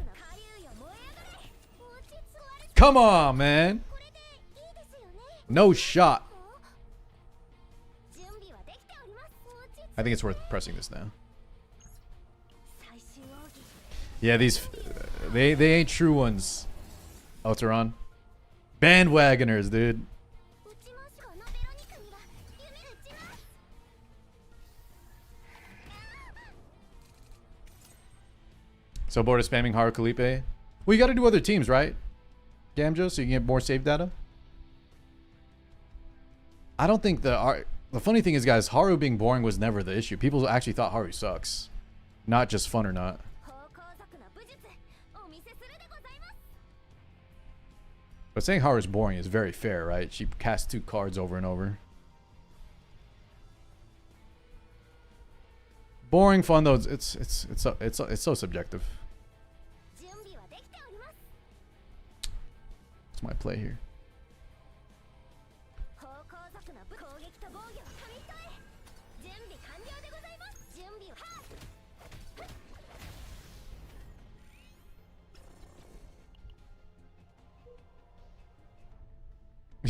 Come on, man. No shot. I think it's worth pressing this now. Yeah, these they ain't true ones. Alteron. Bandwagoners, dude. So bored of spamming Haru Kalipe? Well, you gotta do other teams, right? Gamjo, so you can get more save data? I don't think the funny thing is, guys, Haru being boring was never the issue. People actually thought Haru sucks. Not just fun or not. But saying Haru's boring is very fair, right? She casts 2 cards over and over. Boring fun though, it's so subjective. What's my play here?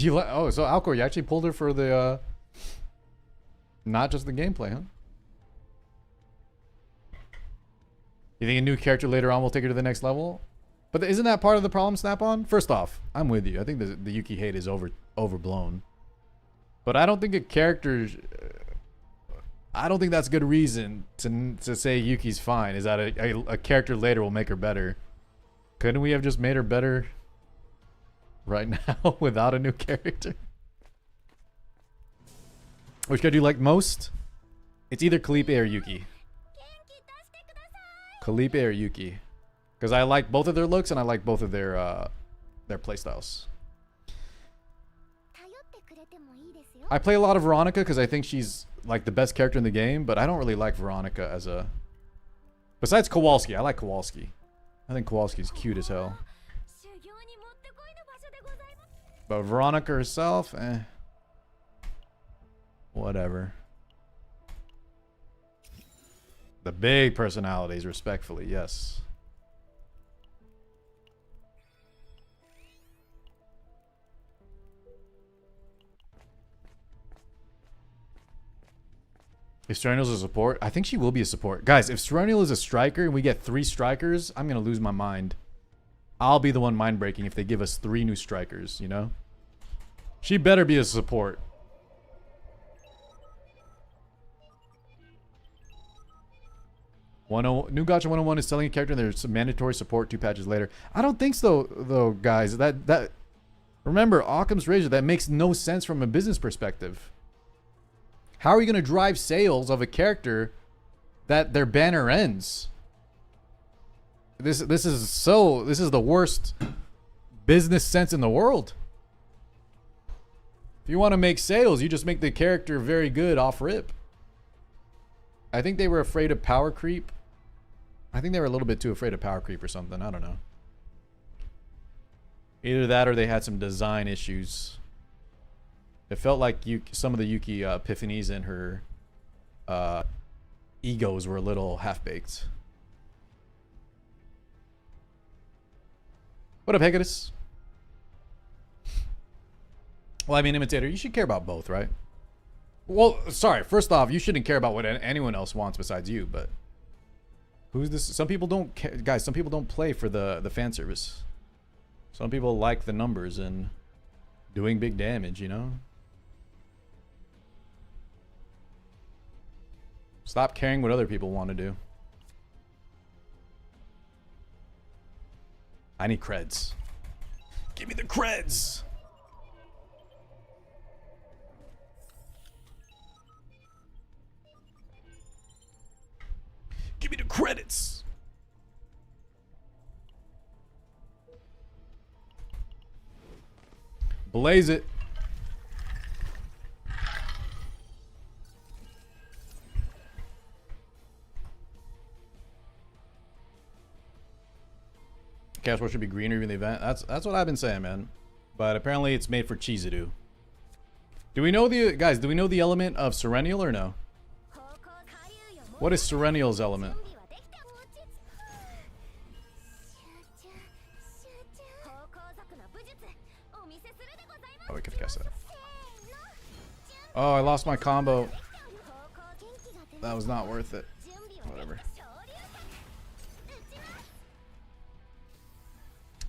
Oh, so Alcor, you actually pulled her for the not just the gameplay, huh? You think a new character later on will take her to the next level? But isn't that part of the problem, Snap-on? First off, I'm with you. I think the Yuki hate is overblown. But I don't think a character... I don't think that's a good reason to say Yuki's fine. Is that a character later will make her better. Couldn't we have just made her better right now without a new character? Which character do you like most? It's either Kalipe or Yuki. Kalipe or Yuki. Because I like both of their looks and I like both of their playstyles. I play a lot of Veronica because I think she's like the best character in the game, but I don't really like Veronica as a... Besides Kowalski, I like Kowalski. I think Kowalski's cute as hell. But Veronica herself, eh. Whatever. The big personalities, respectfully, yes. If Serenial's a support, I think she will be a support. Guys, if Serenial is a striker and we get 3 strikers, I'm going to lose my mind. I'll be the one mind breaking if they give us 3 new strikers, you know? She better be a support. New Gacha 101 is selling a character and there's some mandatory support 2 patches later. I don't think so, though, guys. That remember, Occam's razor, that makes no sense from a business perspective. How are you going to drive sales of a character that their banner ends? This is the worst business sense in the world. If you want to make sales, you just make the character very good off rip. I think they were afraid of power creep. I think they were a little bit too afraid of power creep or something. I don't know. Either that or they had some design issues. It felt like some of the Yuki epiphanies and her egos were a little half-baked. What up, Hegadus? Well, I mean, Imitator, you should care about both, right? Well, sorry. First off, you shouldn't care about what anyone else wants besides you, but... Who's this? Some people don't care. Guys, some people don't play for the fan service. Some people like the numbers and doing big damage, you know? Stop caring what other people want to do. I need creds. Give me the creds! Give me the credits! Blaze it. Cashwell should be greener in the event. That's what I've been saying, man. But apparently it's made for Chizuru. Do we know the guys? Do we know the element of Serenial or no? What is Serenial's element? Oh, we could have guessed that. Oh, I lost my combo. That was not worth it. Whatever.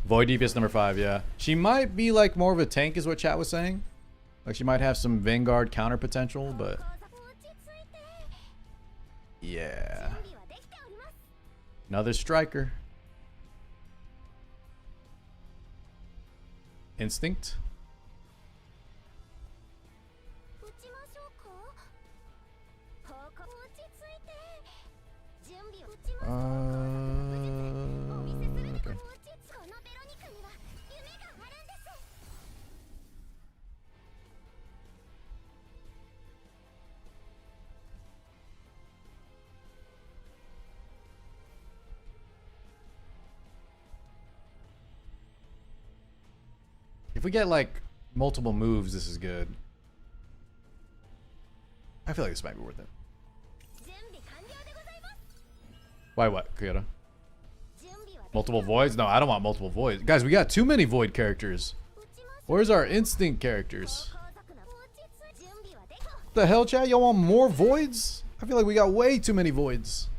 Void DPS number 5, yeah. She might be like more of a tank is what chat was saying. Like she might have some Vanguard counter potential, but... Yeah. Another striker. Instinct. Okay. If we get like multiple moves, this is good. I feel like this might be worth it. Why what, Kyoto? Multiple voids? No, I don't want multiple voids. Guys, we got too many void characters. Where's our instinct characters? What the hell, chat? Y'all want more voids? I feel like we got way too many voids.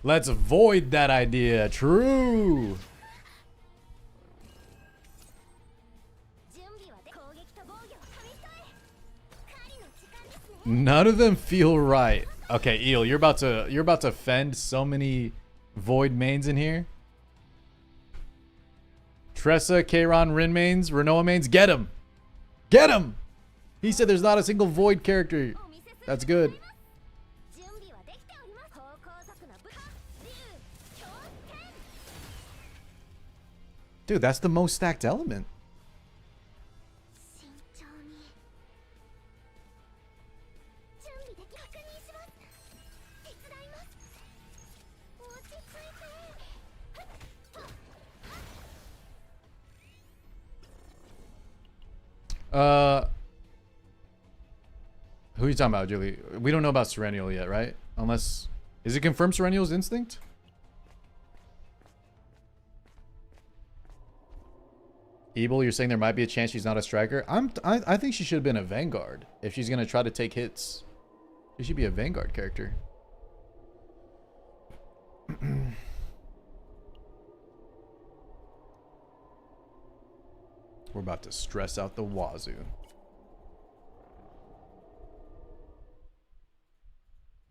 Let's avoid that idea. True. None of them feel right. Okay, Eel, you're about to fend so many void mains in here. Tressa, Kayron, Rin mains, Renoa mains, get him! Get him! He said there's not a single void character. That's good. Dude, that's the most stacked element. Who are you talking about, Julie? We don't know about Serennial yet, right? Unless... Is it confirmed Serennial's instinct? Ebel, you're saying there might be a chance she's not a striker? I think she should have been a Vanguard. If she's gonna try to take hits, she should be a Vanguard character. We're about to stress out the wazoo.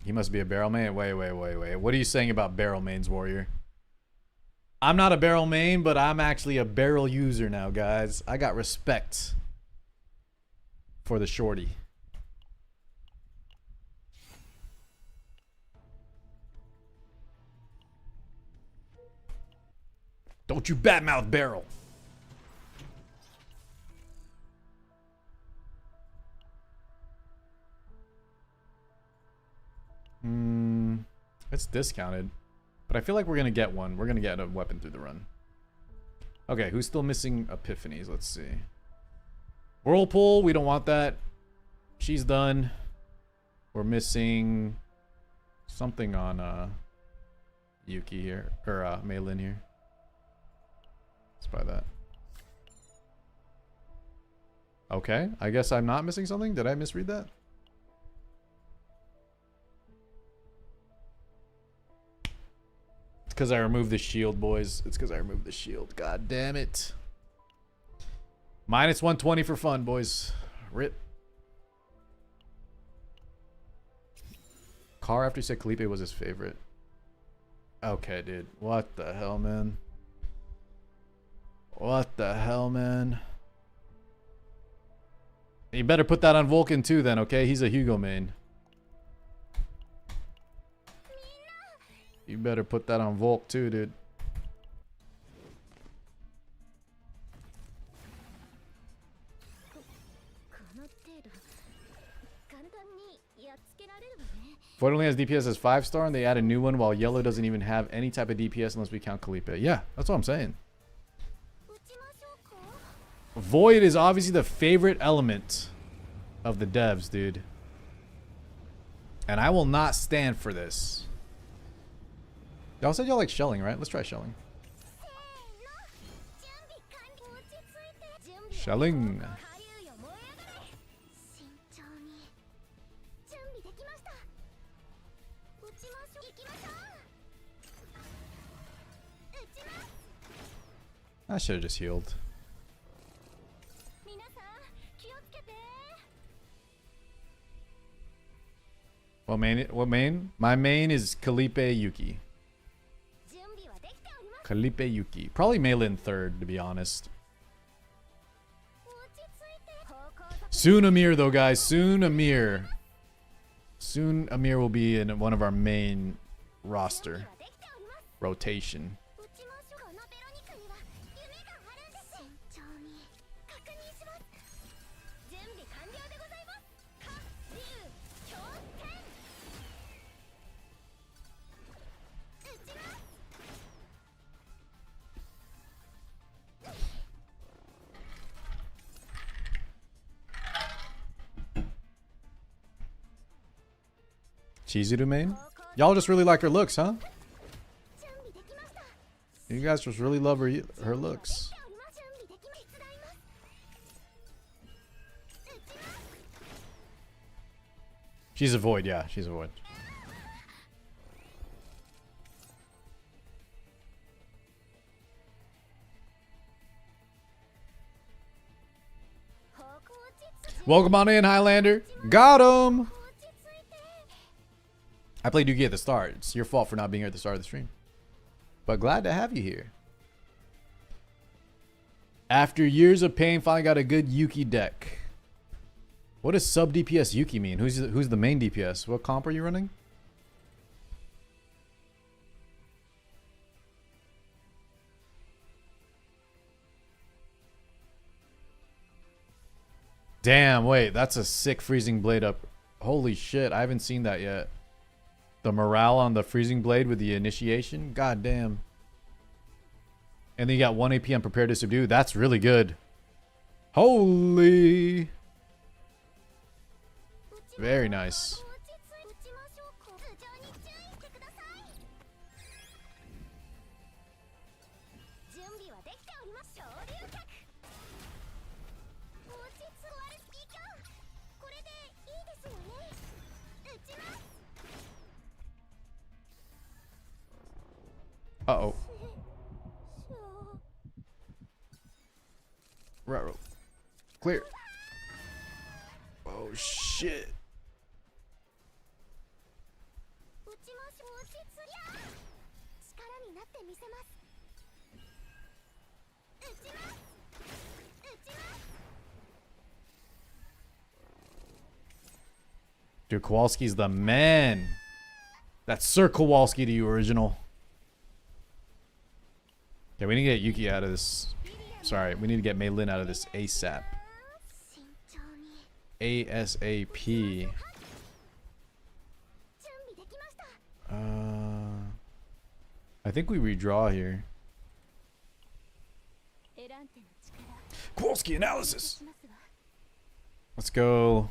He must be a barrel main. Wait. What are you saying about barrel mains, Warrior? I'm not a barrel main, but I'm actually a barrel user now, guys. I got respect for the shorty. Don't you badmouth barrel. It's discounted. But I feel like we're going to get one. We're going to get a weapon through the run. Okay, who's still missing epiphanies? Let's see. Whirlpool, we don't want that. She's done. We're missing something on Yuki here. Or Maylin here. Let's buy that. Okay, I guess I'm not missing something. Did I misread that? It's because I removed the shield, boys. It's because I removed the shield. God damn it. Minus 120 for fun, boys. Rip. Carr after he said Kalipe was his favorite. Okay, dude. What the hell, man? What the hell, man? You better put that on Volkin too then, okay? He's a Hugo main. You better put that on Volk too, dude. Void only has DPS as 5-star and they add a new one while yellow doesn't even have any type of DPS unless we count Kalipe. Yeah, that's what I'm saying. Void is obviously the favorite element of the devs, dude. And I will not stand for this. Y'all said y'all like shelling, right? Let's try shelling. Shelling. I should have just healed. What main? What main? My main is Kalipe Yuki. Kalipe Yuki. Probably Maylin third, to be honest. Soon Amir, though, guys. Soon Amir. Soon Amir will be in one of our main roster. Rotation. Chizuru main? Y'all just really like her looks, huh? You guys just really love her looks. She's a void, yeah, she's a void. Welcome on in, Highlander. Got him! I played YUKI at the start. It's your fault for not being here at the start of the stream. But glad to have you here. After years of pain, finally got a good YUKI deck. What does sub DPS YUKI mean? Who's the main DPS? What comp are you running? Damn, wait, that's a sick freezing blade up. Holy shit, I haven't seen that yet. The morale on the freezing blade with the initiation? God damn. And then you got 1 AP on prepare to subdue. That's really good. Holy. Very nice. Uh-oh. Right. Clear. Oh, shit. Dude, Kowalski's the man. That's Sir Kowalski to you, original. Yeah, we need to get Yuki out of this. Sorry, we need to get Mei Lin out of this ASAP. ASAP. I think we redraw here. Kowalski analysis. Let's go.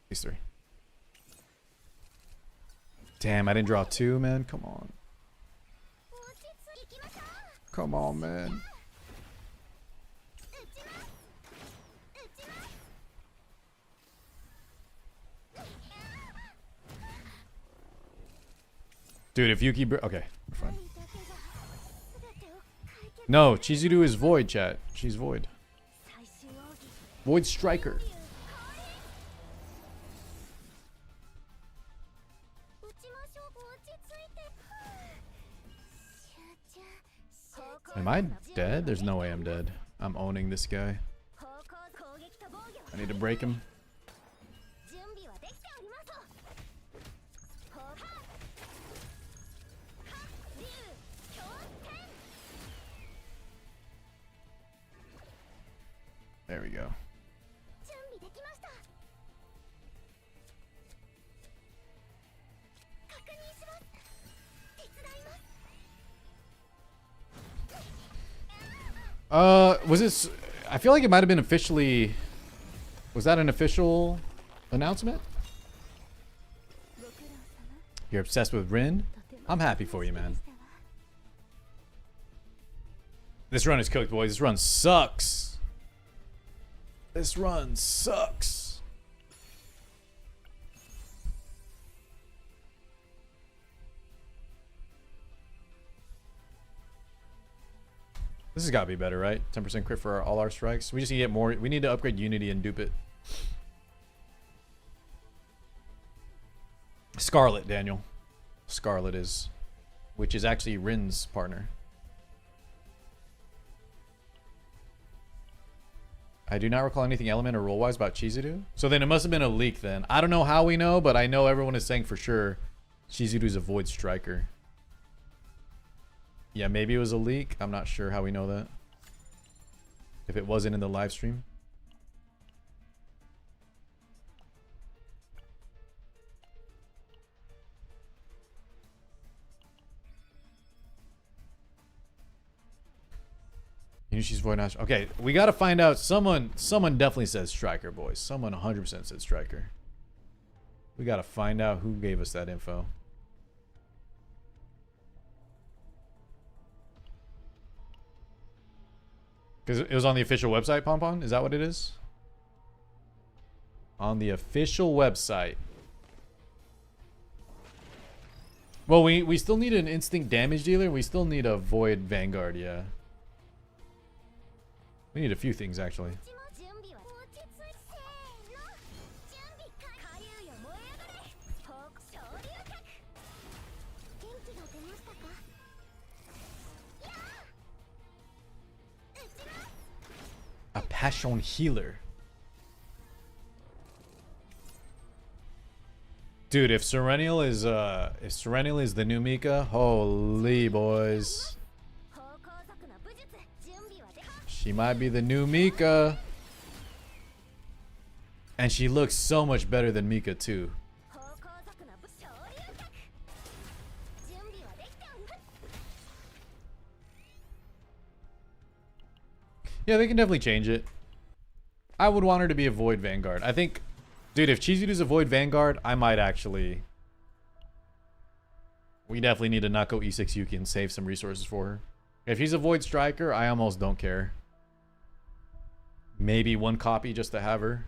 These three. Damn, I didn't draw 2, man. Come on. Come on, man. Dude, if Yuki... Okay, we're fine. No, Chizuru is void, chat. She's void. Void striker. Am I dead? There's no way I'm dead. I'm owning this guy. I need to break him. There we go. Was this... I feel like it might have been officially... Was that an official announcement? You're obsessed with Rin? I'm happy for you, man. This run is cooked, boys. This run sucks. This run sucks. This has got to be better, right? 10% crit for all our strikes. We just need to get more. We need to upgrade Unity and dupe it. Scarlet, Daniel. Scarlet is, which is actually Rin's partner. I do not recall anything element or role-wise about Chizuru. So then it must have been a leak then. I don't know how we know, but I know everyone is saying for sure Chizuru's a void striker. Yeah, maybe it was a leak. I'm not sure how we know that. If it wasn't in the live stream. You know she's void now. Okay, we got to find out. Someone definitely says striker, boys. Someone 100% said striker. We gotta find out who gave us that info. Because it was on the official website, Pompon? Is that what it is? On the official website. Well, we still need an instinct damage dealer. We still need a void vanguard, yeah. We need a few things, actually. A passion healer. Dude, if Serenial is the new Mika, holy boys. She might be the new Mika. And she looks so much better than Mika too. Yeah, they can definitely change it. I would want her to be a Void Vanguard. I think, dude, if Chizuru's a Void Vanguard, I might actually... We definitely need to not go E6 Yuki and save some resources for her. If he's a Void Striker, I almost don't care. Maybe one copy just to have her.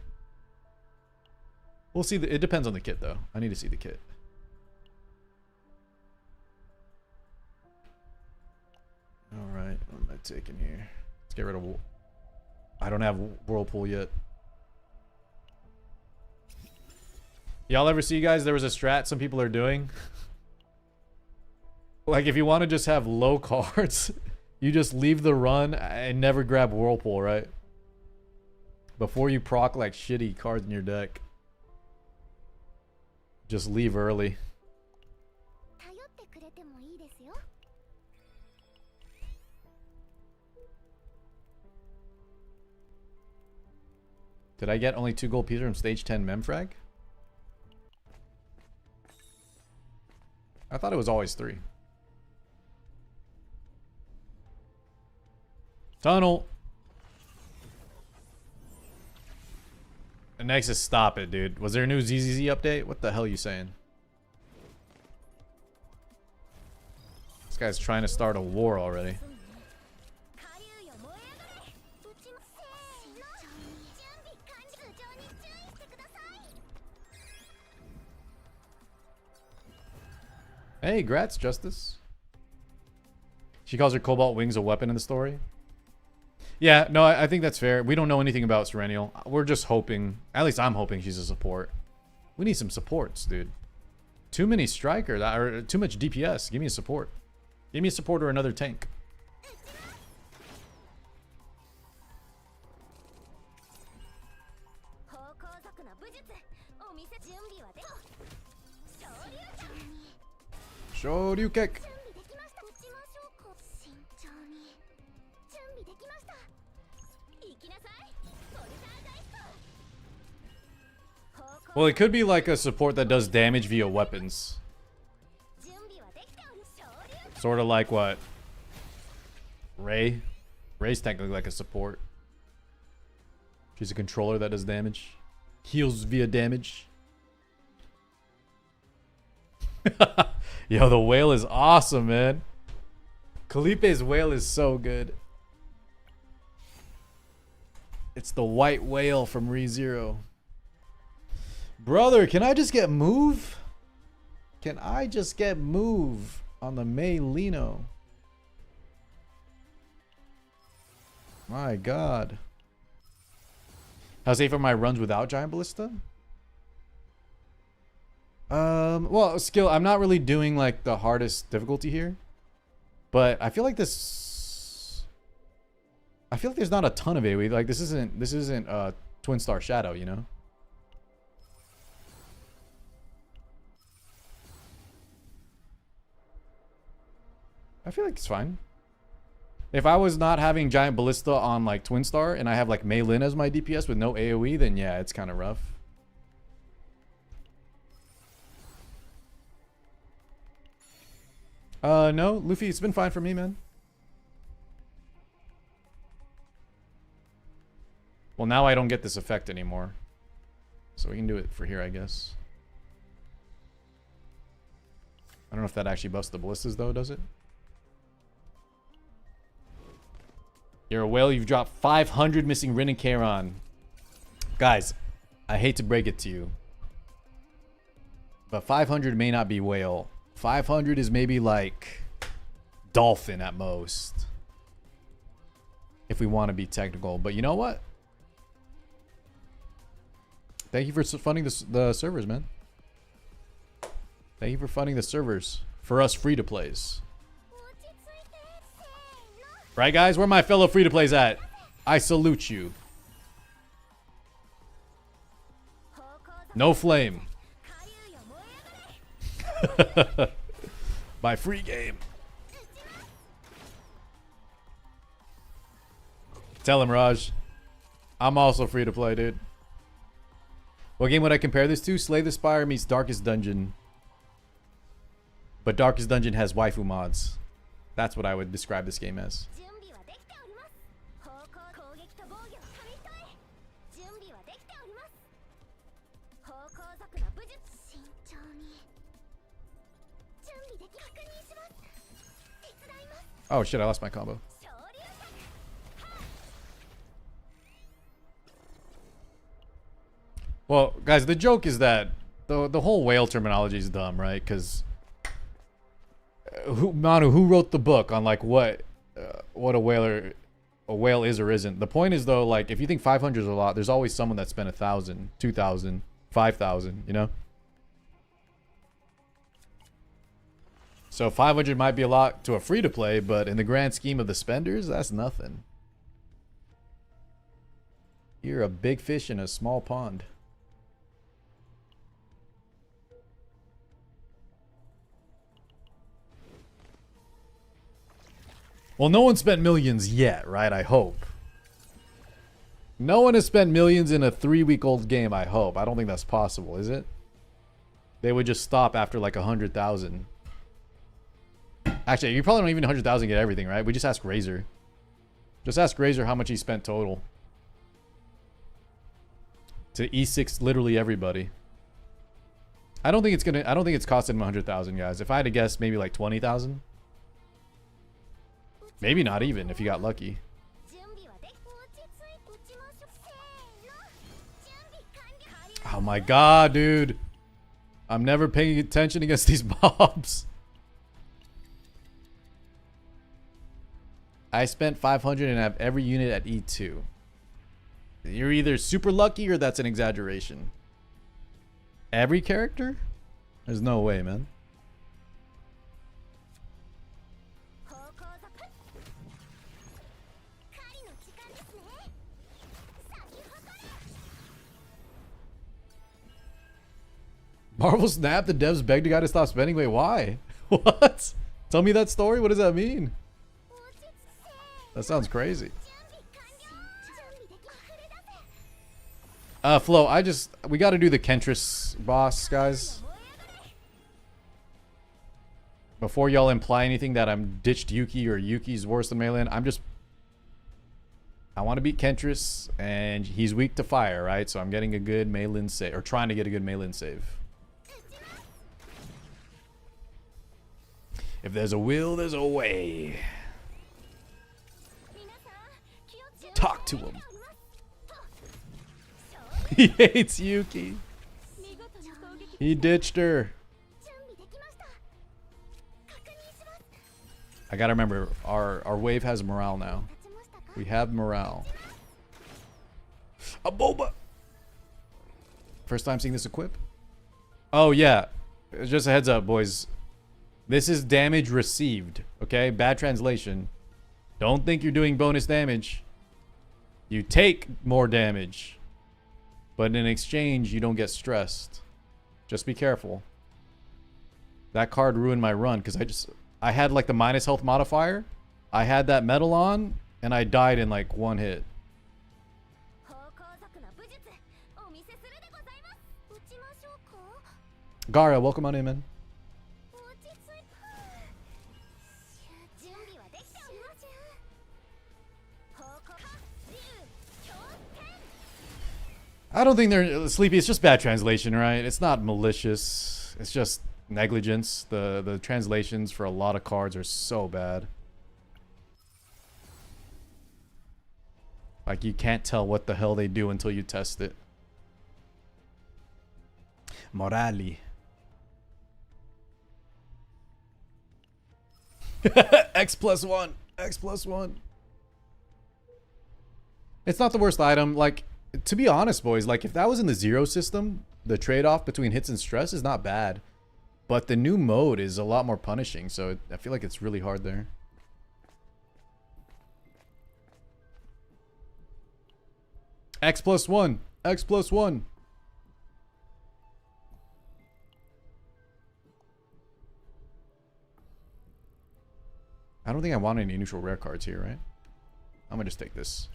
We'll see. It depends on the kit, though. I need to see the kit. Alright, what am I taking here? Let's get rid of... I don't have Whirlpool yet. Y'all ever see, guys, there was a strat some people are doing? Like, if you want to just have low cards, you just leave the run and never grab Whirlpool, right? Before you proc, like, shitty cards in your deck. Just leave early. Did I get only 2 gold pieces from stage 10 Memfrag? I thought it was always 3. Tunnel. Nexus, stop it, dude. Was there a new ZZZ update? What the hell are you saying? This guy's trying to start a war already. Hey, grats, Justice. She calls her Cobalt Wings a weapon in the story. Yeah, no, I think that's fair. We don't know anything about Serenial. We're just hoping, at least I'm hoping she's a support. We need some supports, dude. Too many strikers, or too much DPS. Give me a support. Give me a support or another tank. Shoryuken. Well, it could be like a support that does damage via weapons. Sort of like what? Ray? Ray's technically like a support. She's a controller that does damage. Heals via damage. Yo, the whale is awesome, man. Kalipe's whale is so good. It's the white whale from ReZero. Brother, can I just get move? Can I just get move on the Meilino? My god. How safe are my runs without Giant Ballista? Well, skill, I'm not really doing like the hardest difficulty here. But I feel like this... I feel like there's not a ton of AoE. Like this isn't Twin Star Shadow, you know? I feel like it's fine. If I was not having Giant Ballista on like Twin Star and I have like Mei Lin as my DPS with no AoE, then yeah, it's kind of rough. No, Luffy, it's been fine for me, man. Well, now I don't get this effect anymore. So we can do it for here, I guess. I don't know if that actually buffs the ballistas though, does it? You're a whale. You've dropped 500 missing Rin and Charon. Guys, I hate to break it to you, but 500 may not be whale. 500 is maybe like dolphin at most, if we want to be technical. But you know what? Thank you for funding the servers, man. Thank you for funding the servers for us free-to-plays. Right, guys? Where my fellow free-to-plays at? I salute you. No flame. My free game. Tell him, Raj. I'm also free to play, dude. What game would I compare this to? Slay the Spire meets Darkest Dungeon. But Darkest Dungeon has waifu mods. That's what I would describe this game as. Oh shit, I lost my combo. Well, guys, the joke is that the whole whale terminology is dumb, right? Because Manu, who wrote the book on like what a whale is or isn't? The point is though, like if you think 500 is a lot, there's always someone that spent 1,000, 2,000, 5,000, you know? So 500 might be a lot to a free-to-play, but in the grand scheme of the spenders, that's nothing. You're a big fish in a small pond. Well, no one spent millions yet, right? I hope. No one has spent millions in a 3-week-old game, I hope. I don't think that's possible, is it? They would just stop after like 100,000. Actually, you probably don't even 100,000 get everything, right? We just ask Razor. Just ask Razor how much he spent total. To E6 literally everybody. I don't think it's costing him 100,000, guys. If I had to guess, maybe like 20,000. Maybe not even if you got lucky. Oh my god, dude. I'm never paying attention against these mobs. I spent 500 and have every unit at E2. You're either super lucky or that's an exaggeration. Every character? There's no way, man. Marvel Snap, the devs begged a guy to stop spending. Wait, why? What? Tell me that story. What does that mean? That sounds crazy. Flo, we got to do the Kentress boss, guys. Before y'all imply anything that I'm ditched Yuki or Yuki's worse than Melee, I want to beat Kentress, and he's weak to fire, right? So I'm getting a good Melee save, or trying to get a good Melee save. If there's a will, there's a way. Talk to him. He hates Yuki. He ditched her. I gotta remember, our wave has morale now. We have morale. A boba. First time seeing this equip? Oh yeah. Just a heads up, boys. This is damage received. Okay? Bad translation. Don't think you're doing bonus damage. You take more damage. But in exchange, you don't get stressed. Just be careful. That card ruined my run because I had like the minus health modifier. I had that metal on and I died in like one hit. Gara, welcome on in, man. I don't think they're sleepy. It's just bad translation, right? It's not malicious. It's just negligence. The translations for a lot of cards are so bad. Like, you can't tell what the hell they do until you test it. Morali. X+1. X+1. It's not the worst item. Like, to be honest, boys, like, if that was in the zero system, the trade-off between hits and stress is not bad. But the new mode is a lot more punishing, so I feel like it's really hard there. X+1. X+1. I don't think I want any neutral rare cards here, right? I'm gonna just take this.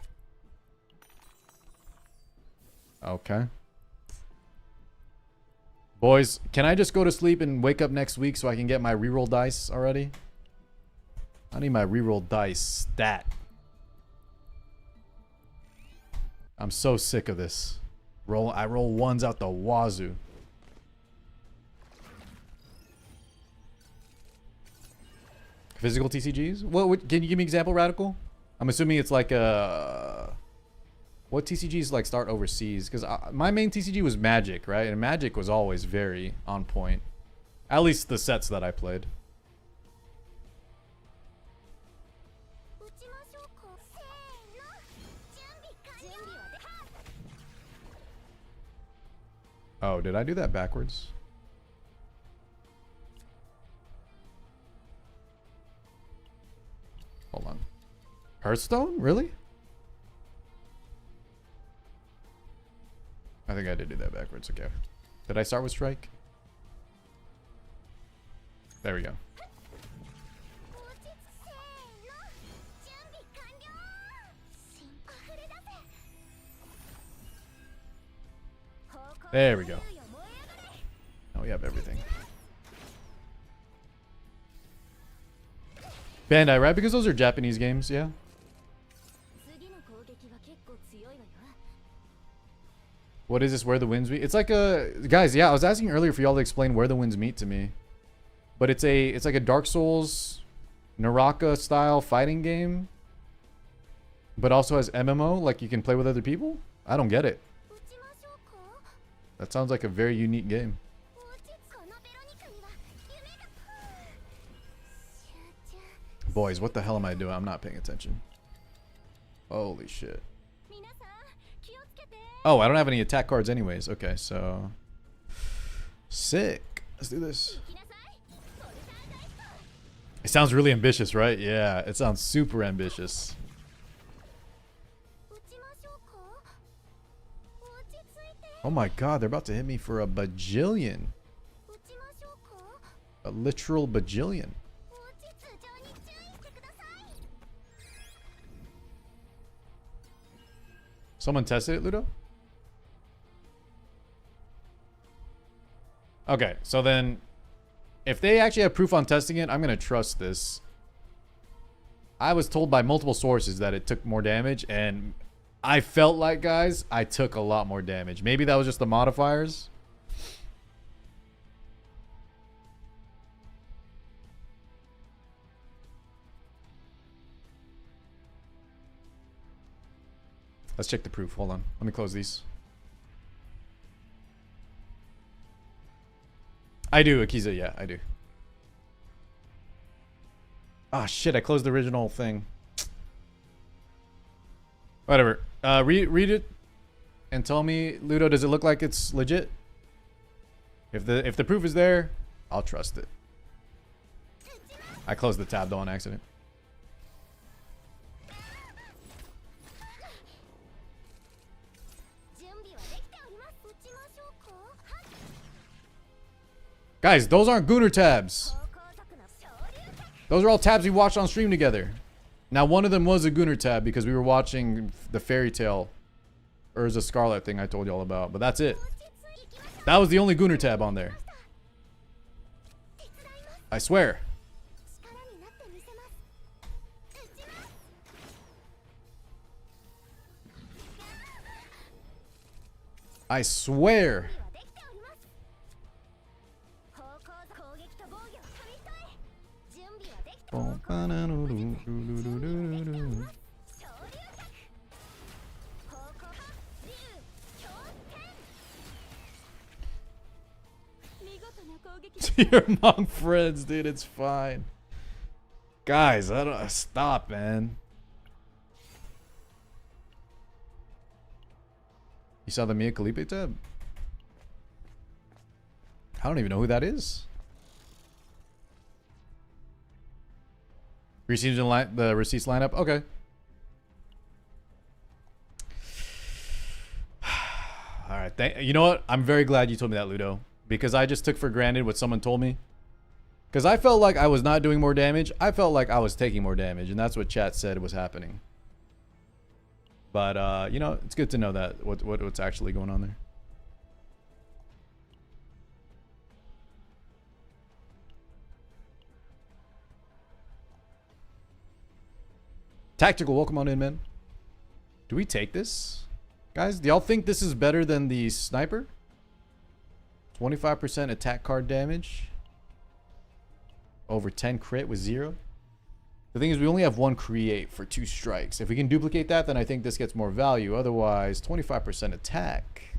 Okay. Boys, can I just go to sleep and wake up next week so I can get my reroll dice already? I need my reroll dice stat. I'm so sick of this. I roll ones out the wazoo. Physical TCGs? What can you give me an example, Radical? I'm assuming it's like a... What TCGs like start overseas? Because my main TCG was Magic, right? And Magic was always very on point. At least the sets that I played. Oh, did I do that backwards? Hold on. Hearthstone? Really? I think I did do that backwards. Okay. Did I start with Strike? There we go. There we go. Now we have everything. Bandai, right? Because those are Japanese games, yeah. What is this? Where the winds meet? It's like a... Guys, yeah, I was asking earlier for y'all to explain where the winds meet to me. But it's like a Dark Souls, Naraka style fighting game. But also has MMO, like you can play with other people? I don't get it. That sounds like a very unique game. Boys, what the hell am I doing? I'm not paying attention. Holy shit. Oh, I don't have any attack cards anyways. Okay, so... Sick. Let's do this. It sounds really ambitious, right? Yeah, it sounds super ambitious. Oh my god, they're about to hit me for a bajillion. A literal bajillion. Someone tested it, Ludo? Okay, so then if they actually have proof on testing it, I'm going to trust this. I was told by multiple sources that it took more damage, and I felt like, guys, I took a lot more damage. Maybe that was just the modifiers. Let's check the proof. Hold on. Let me close these. I do, Akiza. Yeah, I do. Ah, shit. I closed the original thing. Whatever. Read it and tell me, Ludo, does it look like it's legit? If the proof is there, I'll trust it. I closed the tab though on accident. Guys, those aren't Gunner tabs. Those are all tabs we watched on stream together. Now, one of them was a Gunner tab because we were watching the Fairy Tale Urza Scarlet thing I told y'all about. But that's it. That was the only Gunner tab on there. I swear. I swear. You're among friends, dude. It's fine. Guys, I don't stop, man. You saw the Mia Khalifa tab? I don't even know who that is. Receipts the receipts lineup? Okay. Alright, you know what? I'm very glad you told me that, Ludo. Because I just took for granted what someone told me. Because I felt like I was not doing more damage. I felt like I was taking more damage. And that's what chat said was happening. But, you know, it's good to know that. What's actually going on there. Tactical, welcome on in, man. Do we take this? Guys, do y'all think this is better than the sniper? 25% attack card damage. Over 10 crit with 0. The thing is, we only have 1 create for 2 strikes. If we can duplicate that, then I think this gets more value. Otherwise, 25% attack.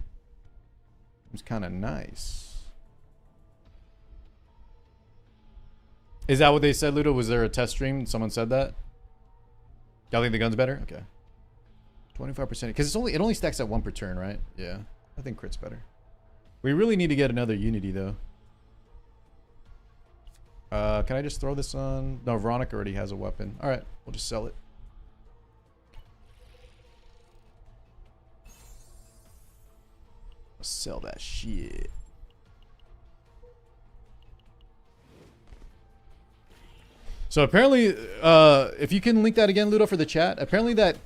It's kind of nice. Is that what they said, Ludo? Was there a test stream? Someone said that? Y'all think the gun's better? Okay. 25%. Because it only stacks at 1 per turn, right? Yeah. I think crit's better. We really need to get another Unity, though. Can I just throw this on? No, Veronica already has a weapon. Alright, we'll just sell it. Let's sell that shit. So apparently, if you can link that again, Ludo, for the chat. Apparently that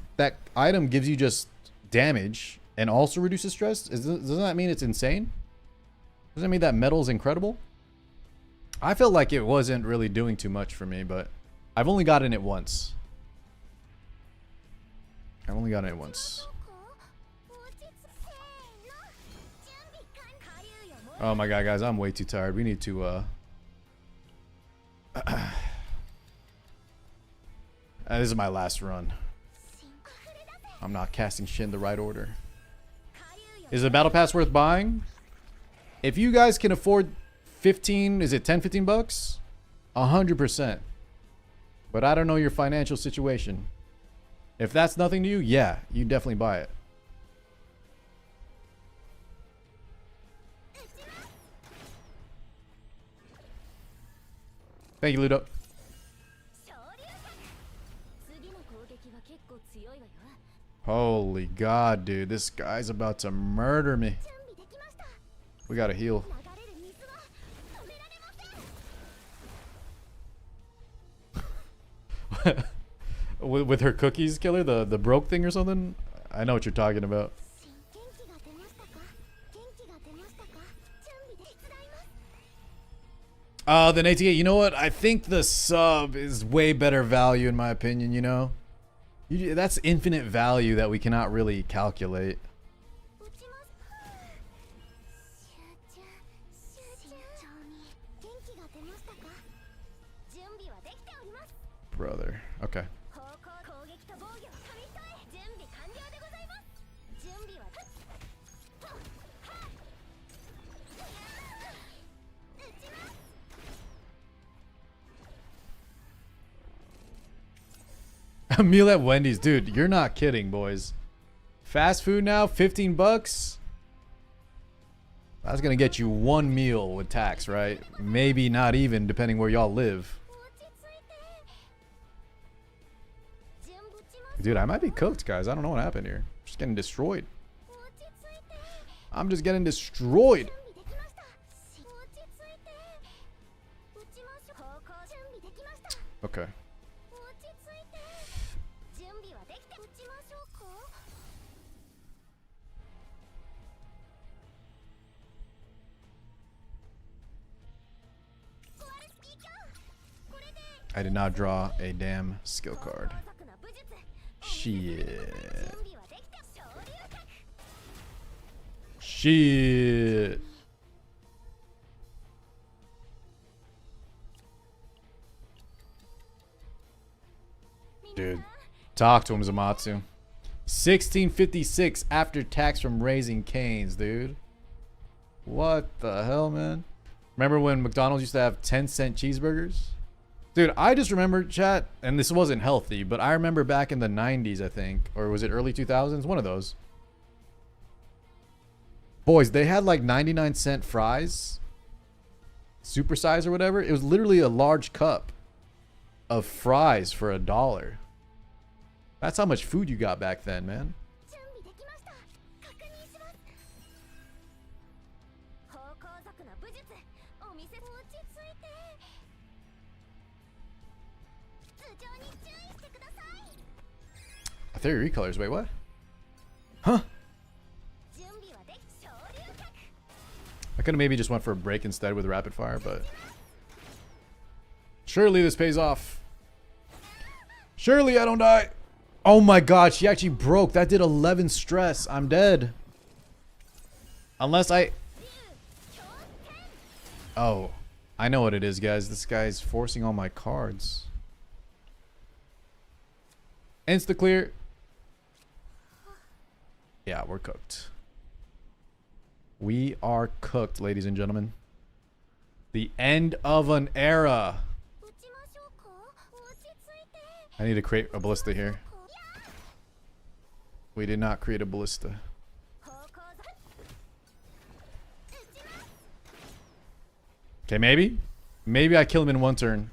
item gives you just damage and also reduces stress. Doesn't that mean it's insane? Doesn't that mean that metal is incredible? I felt like it wasn't really doing too much for me, but I've only gotten it once. I've only gotten it once. Oh my god, guys, I'm way too tired. We need to, this is my last run. I'm not casting shit in the right order. Is the battle pass worth buying? If you guys can afford 15, is it 10, 15 bucks? 100%. But I don't know your financial situation. If that's nothing to you, yeah, you definitely buy it. Thank you, Ludo. Holy god, dude. This guy's about to murder me. We gotta heal. With her cookies killer, the broke thing or something? I know what you're talking about. Then ATA, you know what? I think the sub is way better value in my opinion, you know? That's infinite value that we cannot really calculate. Brother. Okay. A meal at Wendy's. Dude, you're not kidding, boys. Fast food now, 15 bucks? That's gonna get you 1 meal with tax, right? Maybe not even, depending where y'all live. Dude, I might be cooked, guys. I don't know what happened here. Just getting destroyed. I'm just getting destroyed. Okay. I did not draw a damn skill card. Shit. Shit. Dude, talk to him, Zamatsu. 1656 after tax from Raising Cane's, dude. What the hell, man? Remember when McDonald's used to have 10-cent cheeseburgers? Dude, I just remember, chat, and this wasn't healthy, but I remember back in the 90s, I think, or was it early 2000s? One of those. Boys, they had like 99-cent fries, super size or whatever. It was literally a large cup of fries for $1. That's how much food you got back then, man. Theory recolors. Wait, what? Huh? I could have maybe just went for a break instead with rapid fire, but surely this pays off. Surely I don't die. Oh my god, she actually broke. That did 11 stress. I'm dead. Unless I... Oh, I know what it is, guys. This guy's forcing all my cards. Insta clear. Yeah, we're cooked. We are cooked, ladies and gentlemen. The end of an era. I need to create a ballista here. We did not create a ballista. Okay, maybe. Maybe I kill him in one turn.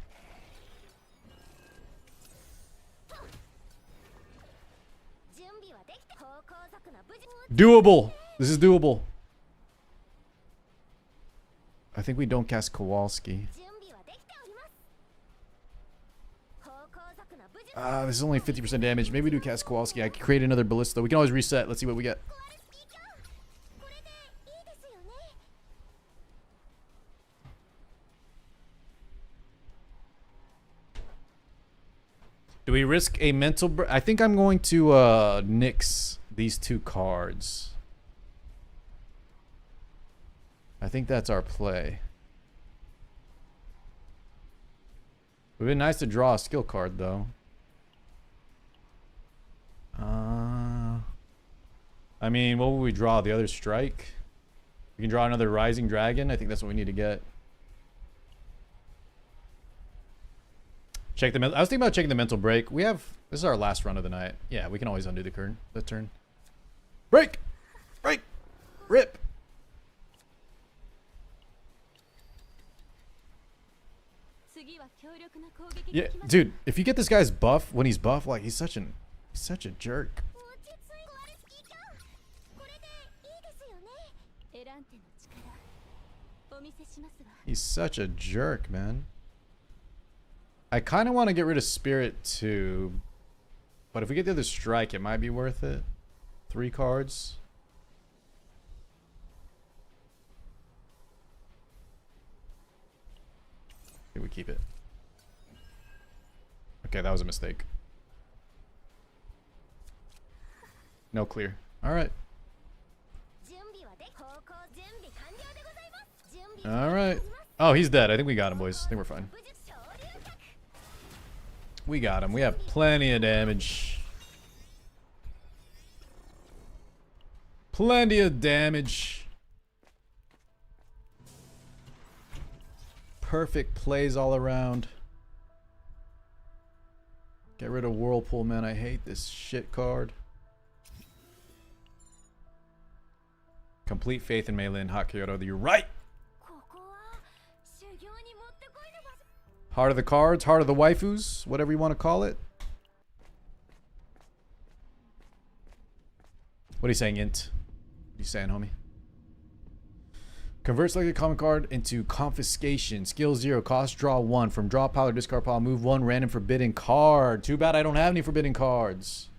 Doable. This is doable. I think we don't cast Kowalski. This is only 50% damage. Maybe we do cast Kowalski. I can create another ballista. We can always reset. Let's see what we get. Do we risk a mental break? I think I'm going to nix these two cards. I think that's our play. It would be nice to draw a skill card, though. I mean, what would we draw? The other strike? We can draw another Rising Dragon. I think that's what we need to get. Check the. I was thinking about checking the mental break. We have. This is our last run of the night. Yeah, we can always undo the turn. Break! Break! Rip! Yeah, dude, if you get this guy's buff when he's buff, like he's such a jerk. He's such a jerk, man. I kind of want to get rid of Spirit too, but if we get the other strike, it might be worth it. 3 cards. I think we keep it. Okay, that was a mistake. No clear. All right. All right. Oh, he's dead. I think we got him, boys. I think we're fine. We got him. We have plenty of damage. Plenty of damage. Perfect plays all around. Get rid of Whirlpool, man. I hate this shit card. Complete faith in Melee and Hot Kyoto. You're right. Heart of the cards, heart of the waifus, whatever you want to call it. What are you saying, Int? What are you saying, homie? Convert selected common card into confiscation. Skill 0. Cost draw 1. From draw pile or discard pile, move 1 random forbidden card. Too bad I don't have any forbidden cards.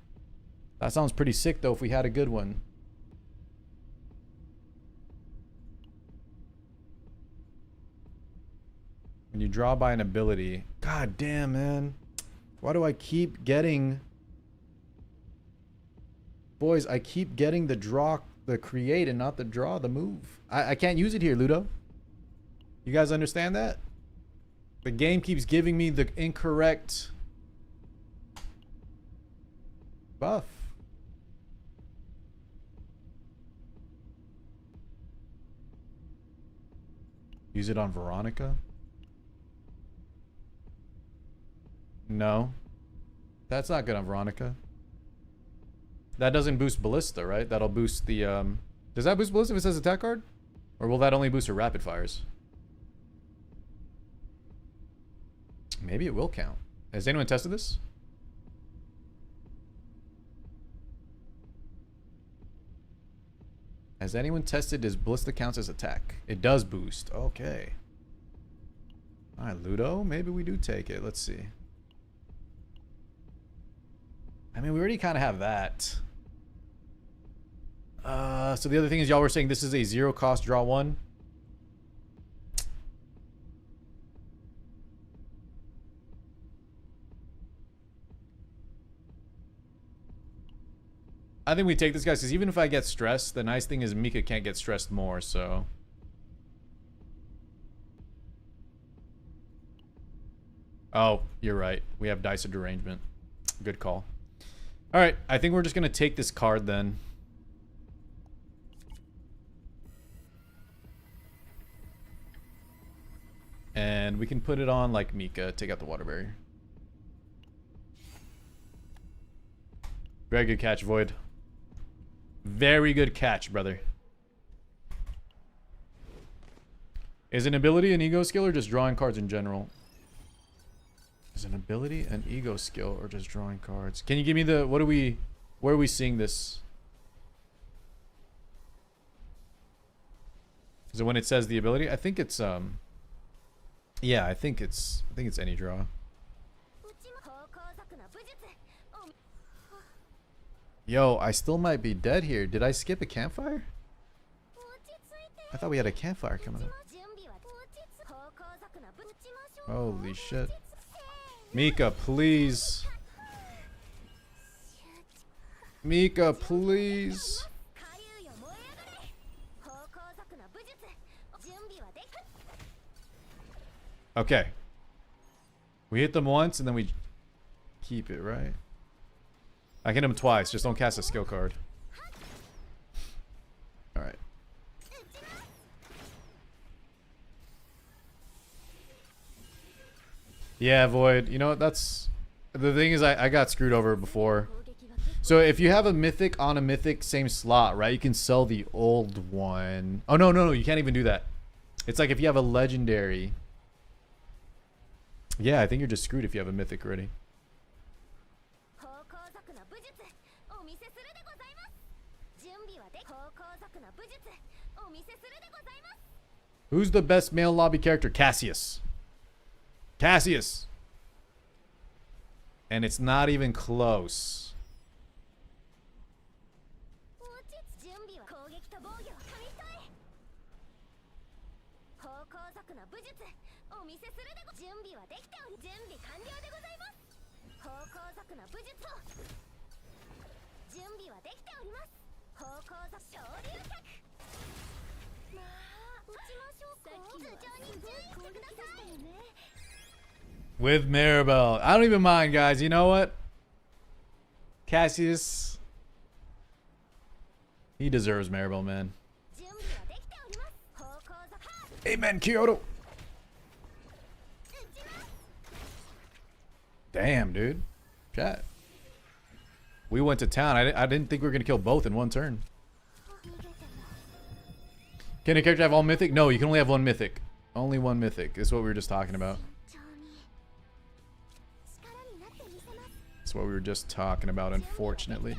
That sounds pretty sick, though, if we had a good one. When you draw by an ability. God damn, man. Why do I keep getting... Boys, I keep getting the draw, the create, and not the draw, the move. I can't use it here, Ludo. You guys understand that? The game keeps giving me the incorrect buff. Use it on Veronica? No. That's not good on Veronica. That doesn't boost Ballista, right? That'll boost the, Does that boost Ballista if it says attack card? Or will that only boost her rapid fires? Maybe it will count. Has anyone tested this? Has anyone tested does Ballista counts as attack? It does boost. Okay. Alright, Ludo. Maybe we do take it. Let's see. I mean, we already kind of have that. So the other thing is y'all were saying this is a 0 cost draw 1. I think we take this, guys, because even if I get stressed, the nice thing is Mika can't get stressed more, so... Oh, you're right. We have Dice of Derangement. Good call. Alright, I think we're just going to take this card then. And we can put it on like Mika, take out the water barrier. Very good catch, Void. Very good catch, brother. Is an ability an ego skill or just drawing cards in general? Is an ability an ego skill or just drawing cards? Can you give me the, where are we seeing this? Is it when it says the ability? I think it's, yeah, I think it's any draw. Yo, I still might be dead here. Did I skip a campfire? I thought we had a campfire coming up. Holy shit. Mika, please. Mika, please. Okay. We hit them once and then we keep it, right? I hit him twice. Just don't cast a skill card. Alright. Yeah, Void. You know what? That's... The thing is, I got screwed over before. So if you have a mythic on a mythic, same slot, right? You can sell the old one. Oh, no, no, no. You can't even do that. It's like if you have a legendary... Yeah, I think you're just screwed if you have a mythic already. Who's the best male lobby character? Cassius. Cassius. And it's not even close. With Maribel. I don't even mind, guys. You know what? Cassius. He deserves Maribel, man. Amen, Kyoto. Damn, dude. Chat. We went to town. I didn't think we were going to kill both in one turn. Can a character have all mythic? No, you can only have one mythic. Only one mythic is what we were just talking about. That's what we were just talking about, unfortunately.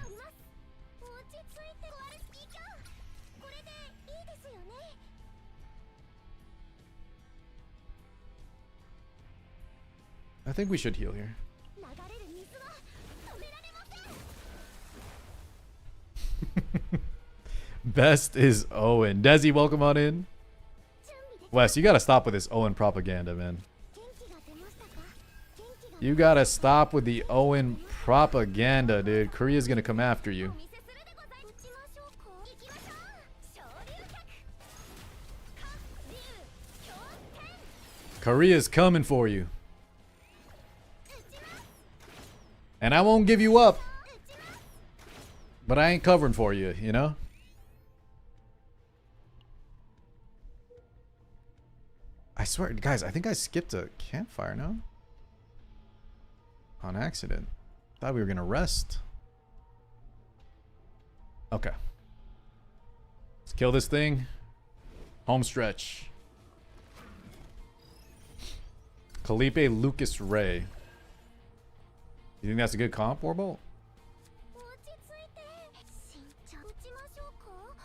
I think we should heal here. Best is Owen. Desi, welcome on in. Wes, you gotta stop with this Owen propaganda, man. You gotta stop with the Owen propaganda, dude. Korea's gonna come after you. Korea's coming for you. And I won't give you up. But I ain't covering for you, you know? I swear, guys, I think I skipped a campfire, no? On accident. Thought we were gonna rest. Okay. Let's kill this thing. Home stretch. Felipe Lucas Ray. You think that's a good comp, Warbolt?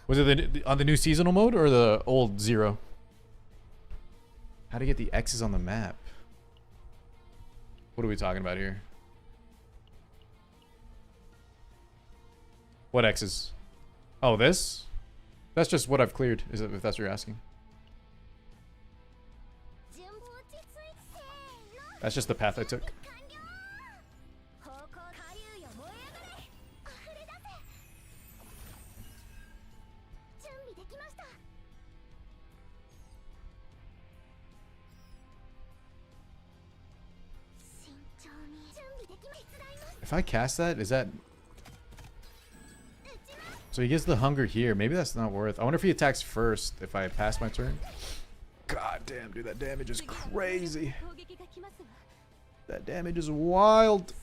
Was it on the new seasonal mode or the old 0? How to get the X's on the map? What are we talking about here? What X's? Oh, this? That's just what I've cleared, is it, if that's what you're asking. That's just the path I took. If I cast that, is that... So he gets the hunger here. Maybe that's not worth... I wonder if he attacks first if I pass my turn. God damn, dude, that damage is crazy. That damage is wild.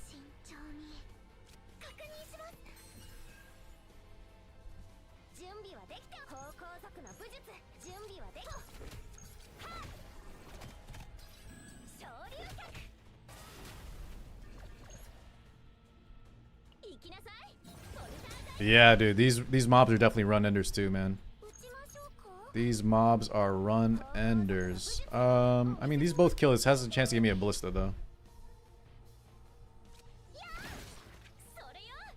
Yeah, dude, these mobs are definitely run enders too, man. These mobs are run enders. I mean, these both kill. This has a chance to give me a ballista though.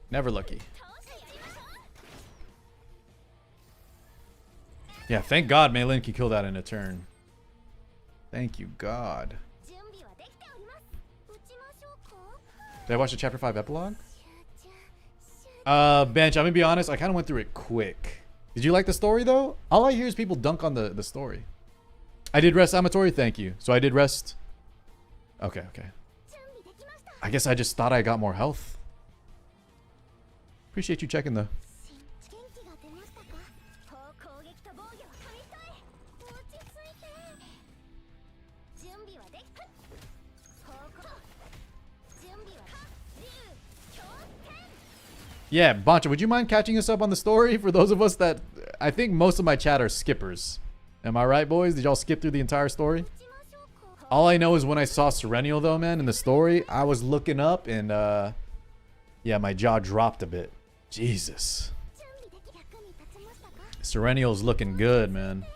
Never lucky. Yeah, thank God Meilin can kill that in a turn. Thank you, God. Did I watch the Chapter 5 epilogue? Bench, I'm gonna be honest, I kind of went through it quick. Did you like the story, though? All I hear is people dunk on the story. I did rest Amatori, thank you. So I did rest. Okay, okay. I guess I just thought I got more health. Appreciate you checking, though. Yeah, Bancha, would you mind catching us up on the story for those of us that... I think most of my chat are skippers. Am I right, boys? Did y'all skip through the entire story? All I know is when I saw Serenial, though, man, in the story, I was looking up and, yeah, my jaw dropped a bit. Jesus. Serenial's looking good, man.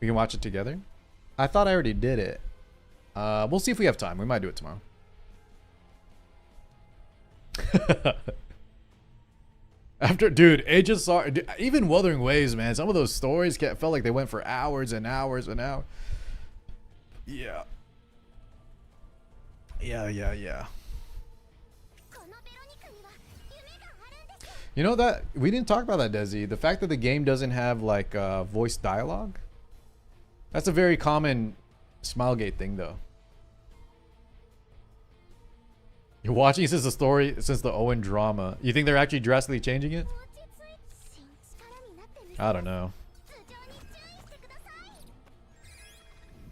We can watch it together? I thought I already did it. We'll see if we have time. We might do it tomorrow. After, dude, Aegis saw... Even Wuthering Waves, man. Some of those stories felt like they went for hours and hours and hours. Yeah. Yeah. You know that... We didn't talk about that, Desi. The fact that the game doesn't have, like, voice dialogue. That's a very common Smilegate thing, though. You're watching since the story, since the Owen drama. You think they're actually drastically changing it? I don't know.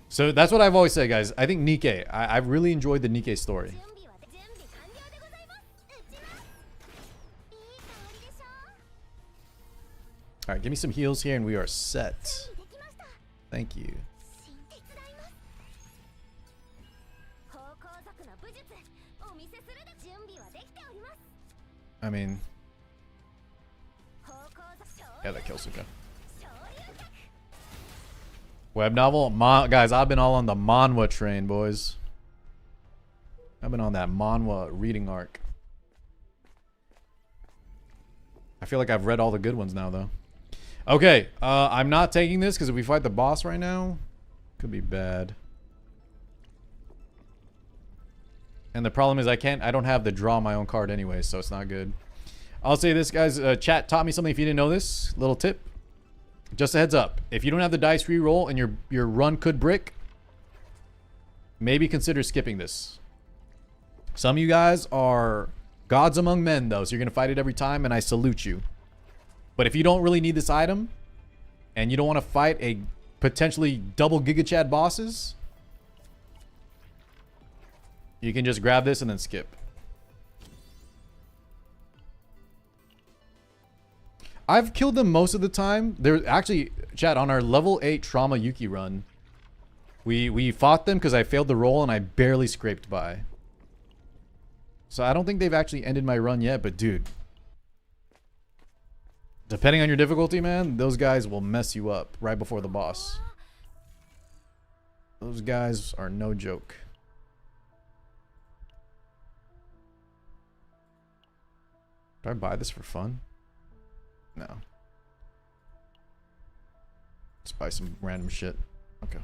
So that's what I've always said, guys. I think Nikke. I've really enjoyed the Nikke story. Alright, give me some heals here and we are set. Thank you. I mean... Yeah, that kills Suka. Web novel? Guys, I've been all on the manhwa train, boys. I've been on that manhwa reading arc. I feel like I've read all the good ones now, though. Okay, I'm not taking this because if we fight the boss right now, could be bad. And the problem is I don't have the draw my own card anyway, so it's not good. I'll say this, guys. Chat taught me something if you didn't know this. Little tip. Just a heads up. If you don't have the dice re-roll and your run could brick, maybe consider skipping this. Some of you guys are Gods among men, though, so you're gonna fight it every time, and I salute you. But if you don't really need this item, and you don't want to fight a potentially double Giga Chad bosses, you can just grab this and then skip. I've killed them most of the time. They're actually, chat, on our level 8 trauma Yuki run, we fought them because I failed the roll and I barely scraped by. So I don't think they've actually ended my run yet, but dude, depending on your difficulty, man, those guys will mess you up right before the boss. Those guys are no joke. Do I buy this for fun? No. Let's buy some random shit. Okay.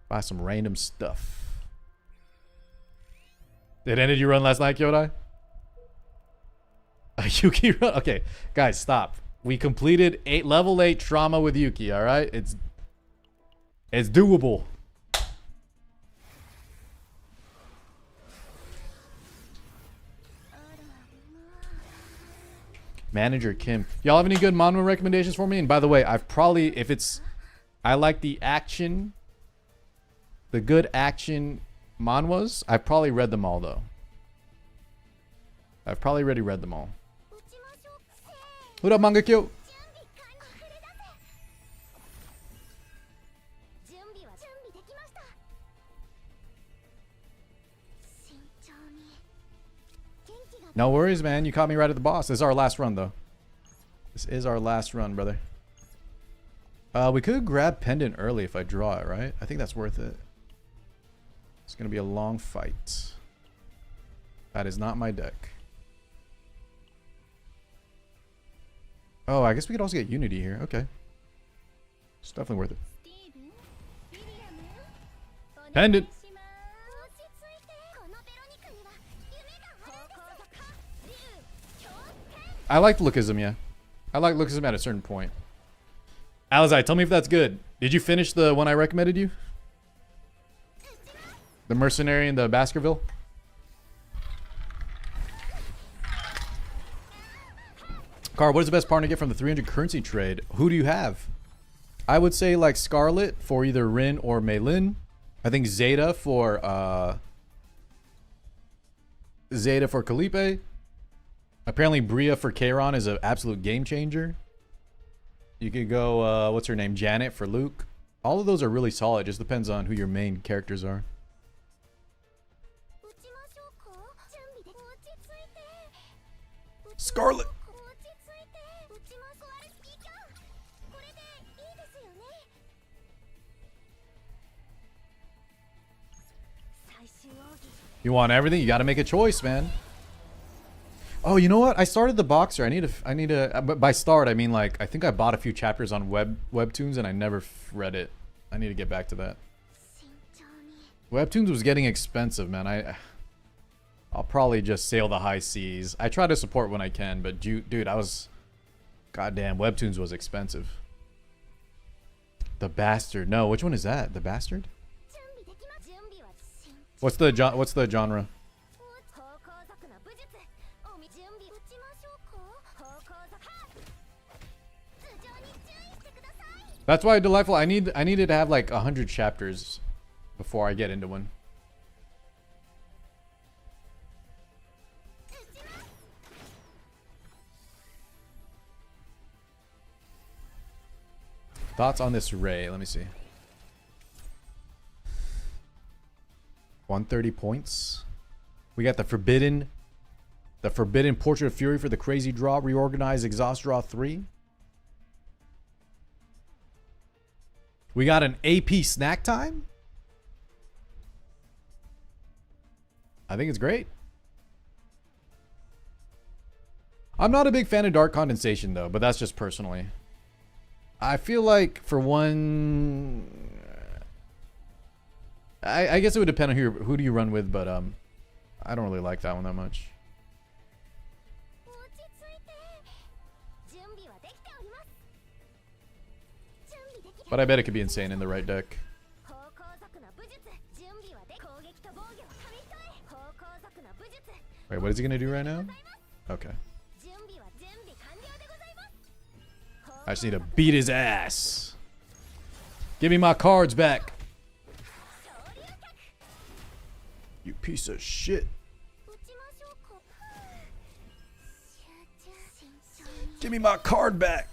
Buy some random stuff. It ended your run last night, Kyodai? A Yuki run? Okay, guys, stop. We completed level 8 trauma with Yuki, alright? It's doable. Manager Kim. Y'all have any good manhwa recommendations for me? And by the way, I've probably, if it's, I like the action, the good action manhwas, I've probably read them all though. I've probably already read them all. What up, Manga Kyo? No worries, man. You caught me right at the boss. This is our last run, though. This is our last run, brother. We could grab Pendant early if I draw it, right? I think that's worth it. It's going to be a long fight. That is not my deck. Oh, I guess we could also get Unity here. Okay. It's definitely worth it. Pendant! I like Lookism, yeah. I like Lookism at a certain point. Alizai, tell me if that's good. Did you finish the one I recommended you? The Mercenary in the Baskerville? Car, what is the best partner to get from the 300 currency trade? Who do you have? I would say like Scarlet for either Rin or Mei Lin. I think Zeta for Kalipe. Apparently Bria for Kairon is an absolute game changer. You could go, what's her name? Janet for Luke. All of those are really solid. Just depends on who your main characters are. Scarlet! You want everything? You gotta make a choice, man. Oh, you know what? I started the Boxer. I need to. But by start, I mean like I think I bought a few chapters on Webtoons and I never read it. I need to get back to that. Webtoons was getting expensive, man. I'll probably just sail the high seas. I try to support when I can, but dude, I was, goddamn, Webtoons was expensive. The Bastard. No, which one is that? The Bastard? What's the genre? That's why Delightful. I needed to have like 100 chapters before I get into one. Thoughts on this Ray? Let me see. 130 points. We got the Forbidden Portrait of Fury for the crazy draw. Reorganized Exhaust Draw 3. We got an AP Snack Time. I think it's great. I'm not a big fan of Dark Condensation though, but that's just personally. I feel like for one, I guess it would depend on who do you run with, but I don't really like that one that much. But I bet it could be insane in the right deck. Wait, what is he gonna do right now? Okay. I just need to beat his ass. Give me my cards back. You piece of shit. Give me my card back.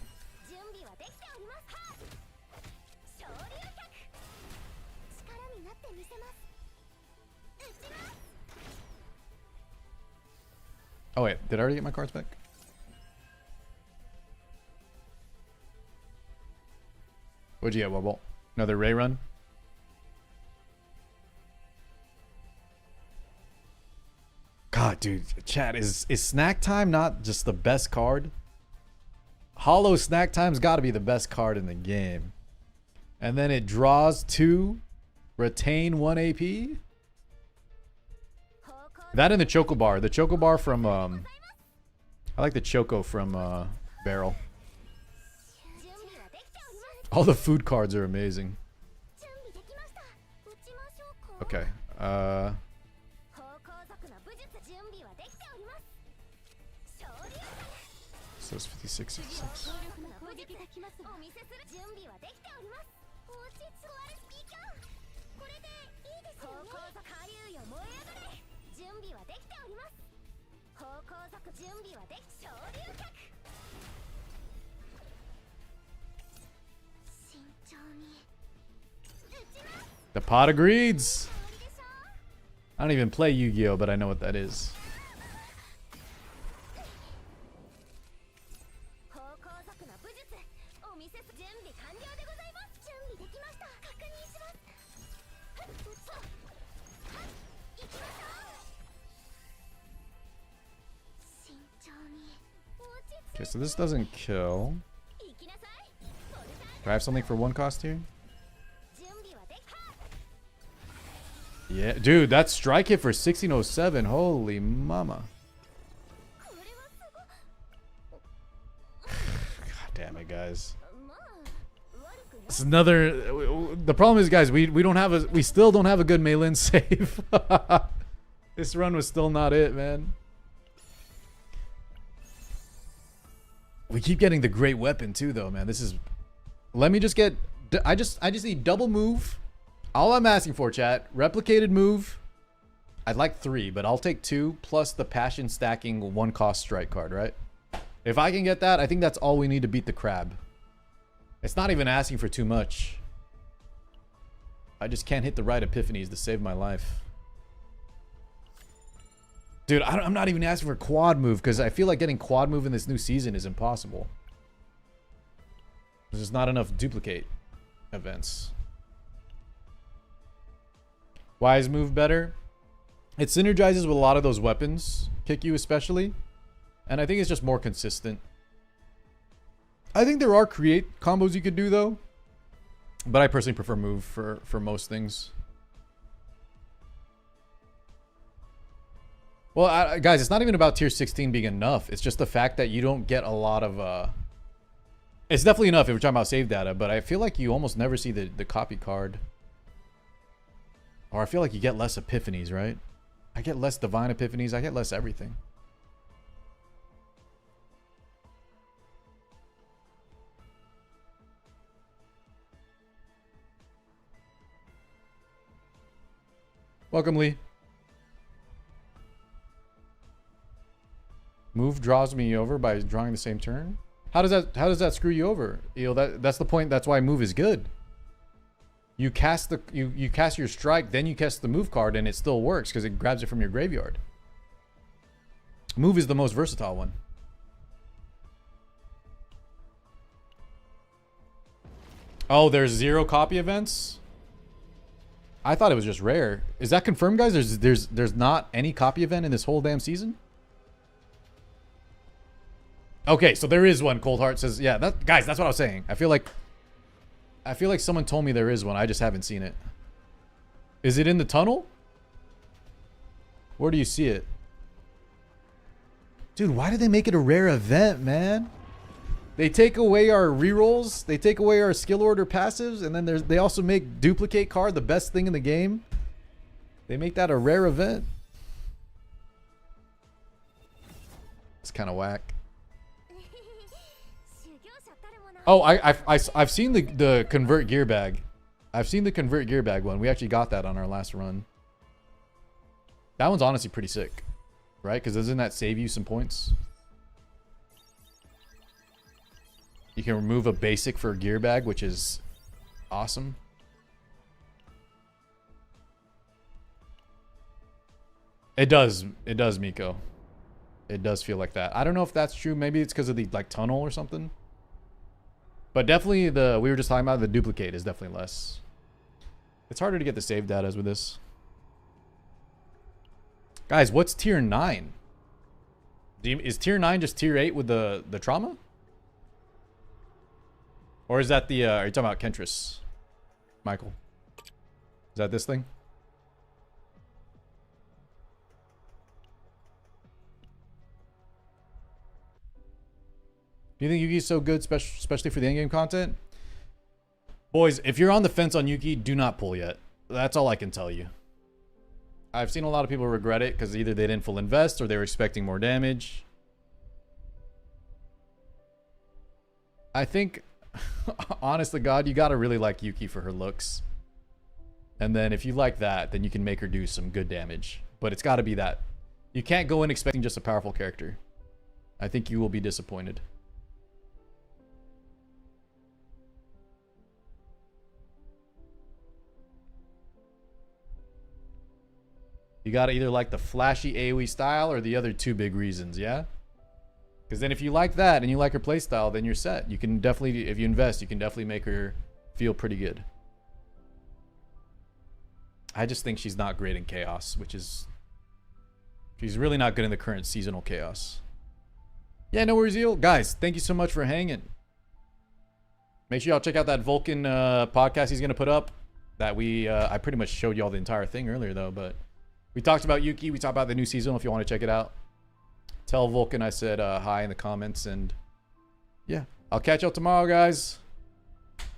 Oh wait, did I already get my cards back? What'd you get, Wubble? Another Ray run? God, dude, chat, is Snack Time not just the best card? Hollow Snack Time's got to be the best card in the game. And then it draws 2, retain 1 AP. That and the Choco Bar. The Choco Bar from, I like the Choco from Barrel. All the food cards are amazing. Okay. So it's 56, 56. The pot of greeds. I don't even play Yu-Gi-Oh, but I know what that is. Okay, so this doesn't kill. Do I have something for 1 cost here? Yeah, dude, that strike hit for 1607. Holy mama. God damn it, guys. It's another. The problem is, guys, we don't have a. We still don't have a good Meilin save. This run was still not it, man. We keep getting the great weapon too, though, man. This is. Let me just get. I just need double move. All I'm asking for, chat, replicated move. I'd like 3, but I'll take 2 plus the passion stacking 1 cost strike card, right? If I can get that, I think that's all we need to beat the crab. It's not even asking for too much. I just can't hit the right epiphanies to save my life. Dude, I'm not even asking for quad move because I feel like getting quad move in this new season is impossible. There's just not enough duplicate events. Why is move better? It synergizes with a lot of those weapons, kick you especially, and I think it's just more consistent. I think there are create combos you could do though, but I personally prefer move for most things. Well, guys, it's not even about tier 16 being enough. It's just the fact that you don't get a lot of... It's definitely enough if we're talking about save data, but I feel like you almost never see the copy card. Or I feel like you get less epiphanies, right? I get less divine epiphanies. I get less everything. Welcome, Lee. Move draws me over by drawing the same turn. How does that screw you over? You know, that's the point. That's why move is good. You cast the you cast your strike, then you cast the move card, and it still works because it grabs it from your graveyard. Move is the most versatile one. Oh, there's 0 copy events? I thought it was just rare. Is that confirmed, guys? There's not any copy event in this whole damn season? Okay, so there is one. Cold Heart says, yeah, guys, that's what I was saying. I feel like someone told me there is one. I just haven't seen it. Is it in the tunnel? Where do you see it? Dude, why did they make it a rare event, man? They take away our rerolls, they take away our skill order passives, and then they also make duplicate card the best thing in the game. They make that a rare event. It's kind of whack. Oh, I've seen the convert gear bag. I've seen the convert gear bag one. We actually got that on our last run. That one's honestly pretty sick, right? Because doesn't that save you some points? You can remove a basic for a gear bag, which is awesome. It does, Miko. It does feel like that. I don't know if that's true. Maybe it's because of the like tunnel or something. But definitely we were just talking about the duplicate is definitely less. It's harder to get the save data with this. Guys, what's tier 9? Is tier 9 just tier 8 with the trauma? Or is that the, are you talking about Kentris? Michael? Is that this thing? Do you think Yuki's so good, especially for the endgame content? Boys, if you're on the fence on Yuki, do not pull yet. That's all I can tell you. I've seen a lot of people regret it because either they didn't full invest or they were expecting more damage. I think, honest to God, you gotta really like Yuki for her looks. And then if you like that, then you can make her do some good damage. But it's gotta be that. You can't go in expecting just a powerful character. I think you will be disappointed. You gotta either like the flashy AoE style or the other two big reasons, yeah? Because then if you like that and you like her playstyle, then you're set. You can definitely, if you invest, you can definitely make her feel pretty good. I just think she's not great in chaos, which is... She's really not good in the current seasonal chaos. Yeah, no worries, Eel. Guys, thank you so much for hanging. Make sure y'all check out that Volkin podcast he's gonna put up. That I pretty much showed y'all the entire thing earlier though, but... We talked about Yuki. We talked about the new season if you want to check it out. Tell Volkin I said hi in the comments. And yeah, I'll catch y'all tomorrow, guys.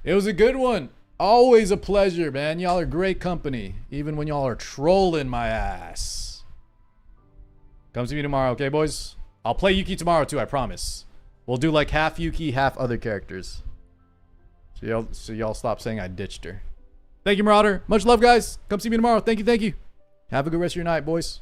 It was a good one. Always a pleasure, man. Y'all are great company. Even when y'all are trolling my ass. Come see me tomorrow, okay, boys? I'll play Yuki tomorrow, too, I promise. We'll do like half Yuki, half other characters. So y'all stop saying I ditched her. Thank you, Marauder. Much love, guys. Come see me tomorrow. Thank you, thank you. Have a good rest of your night, boys.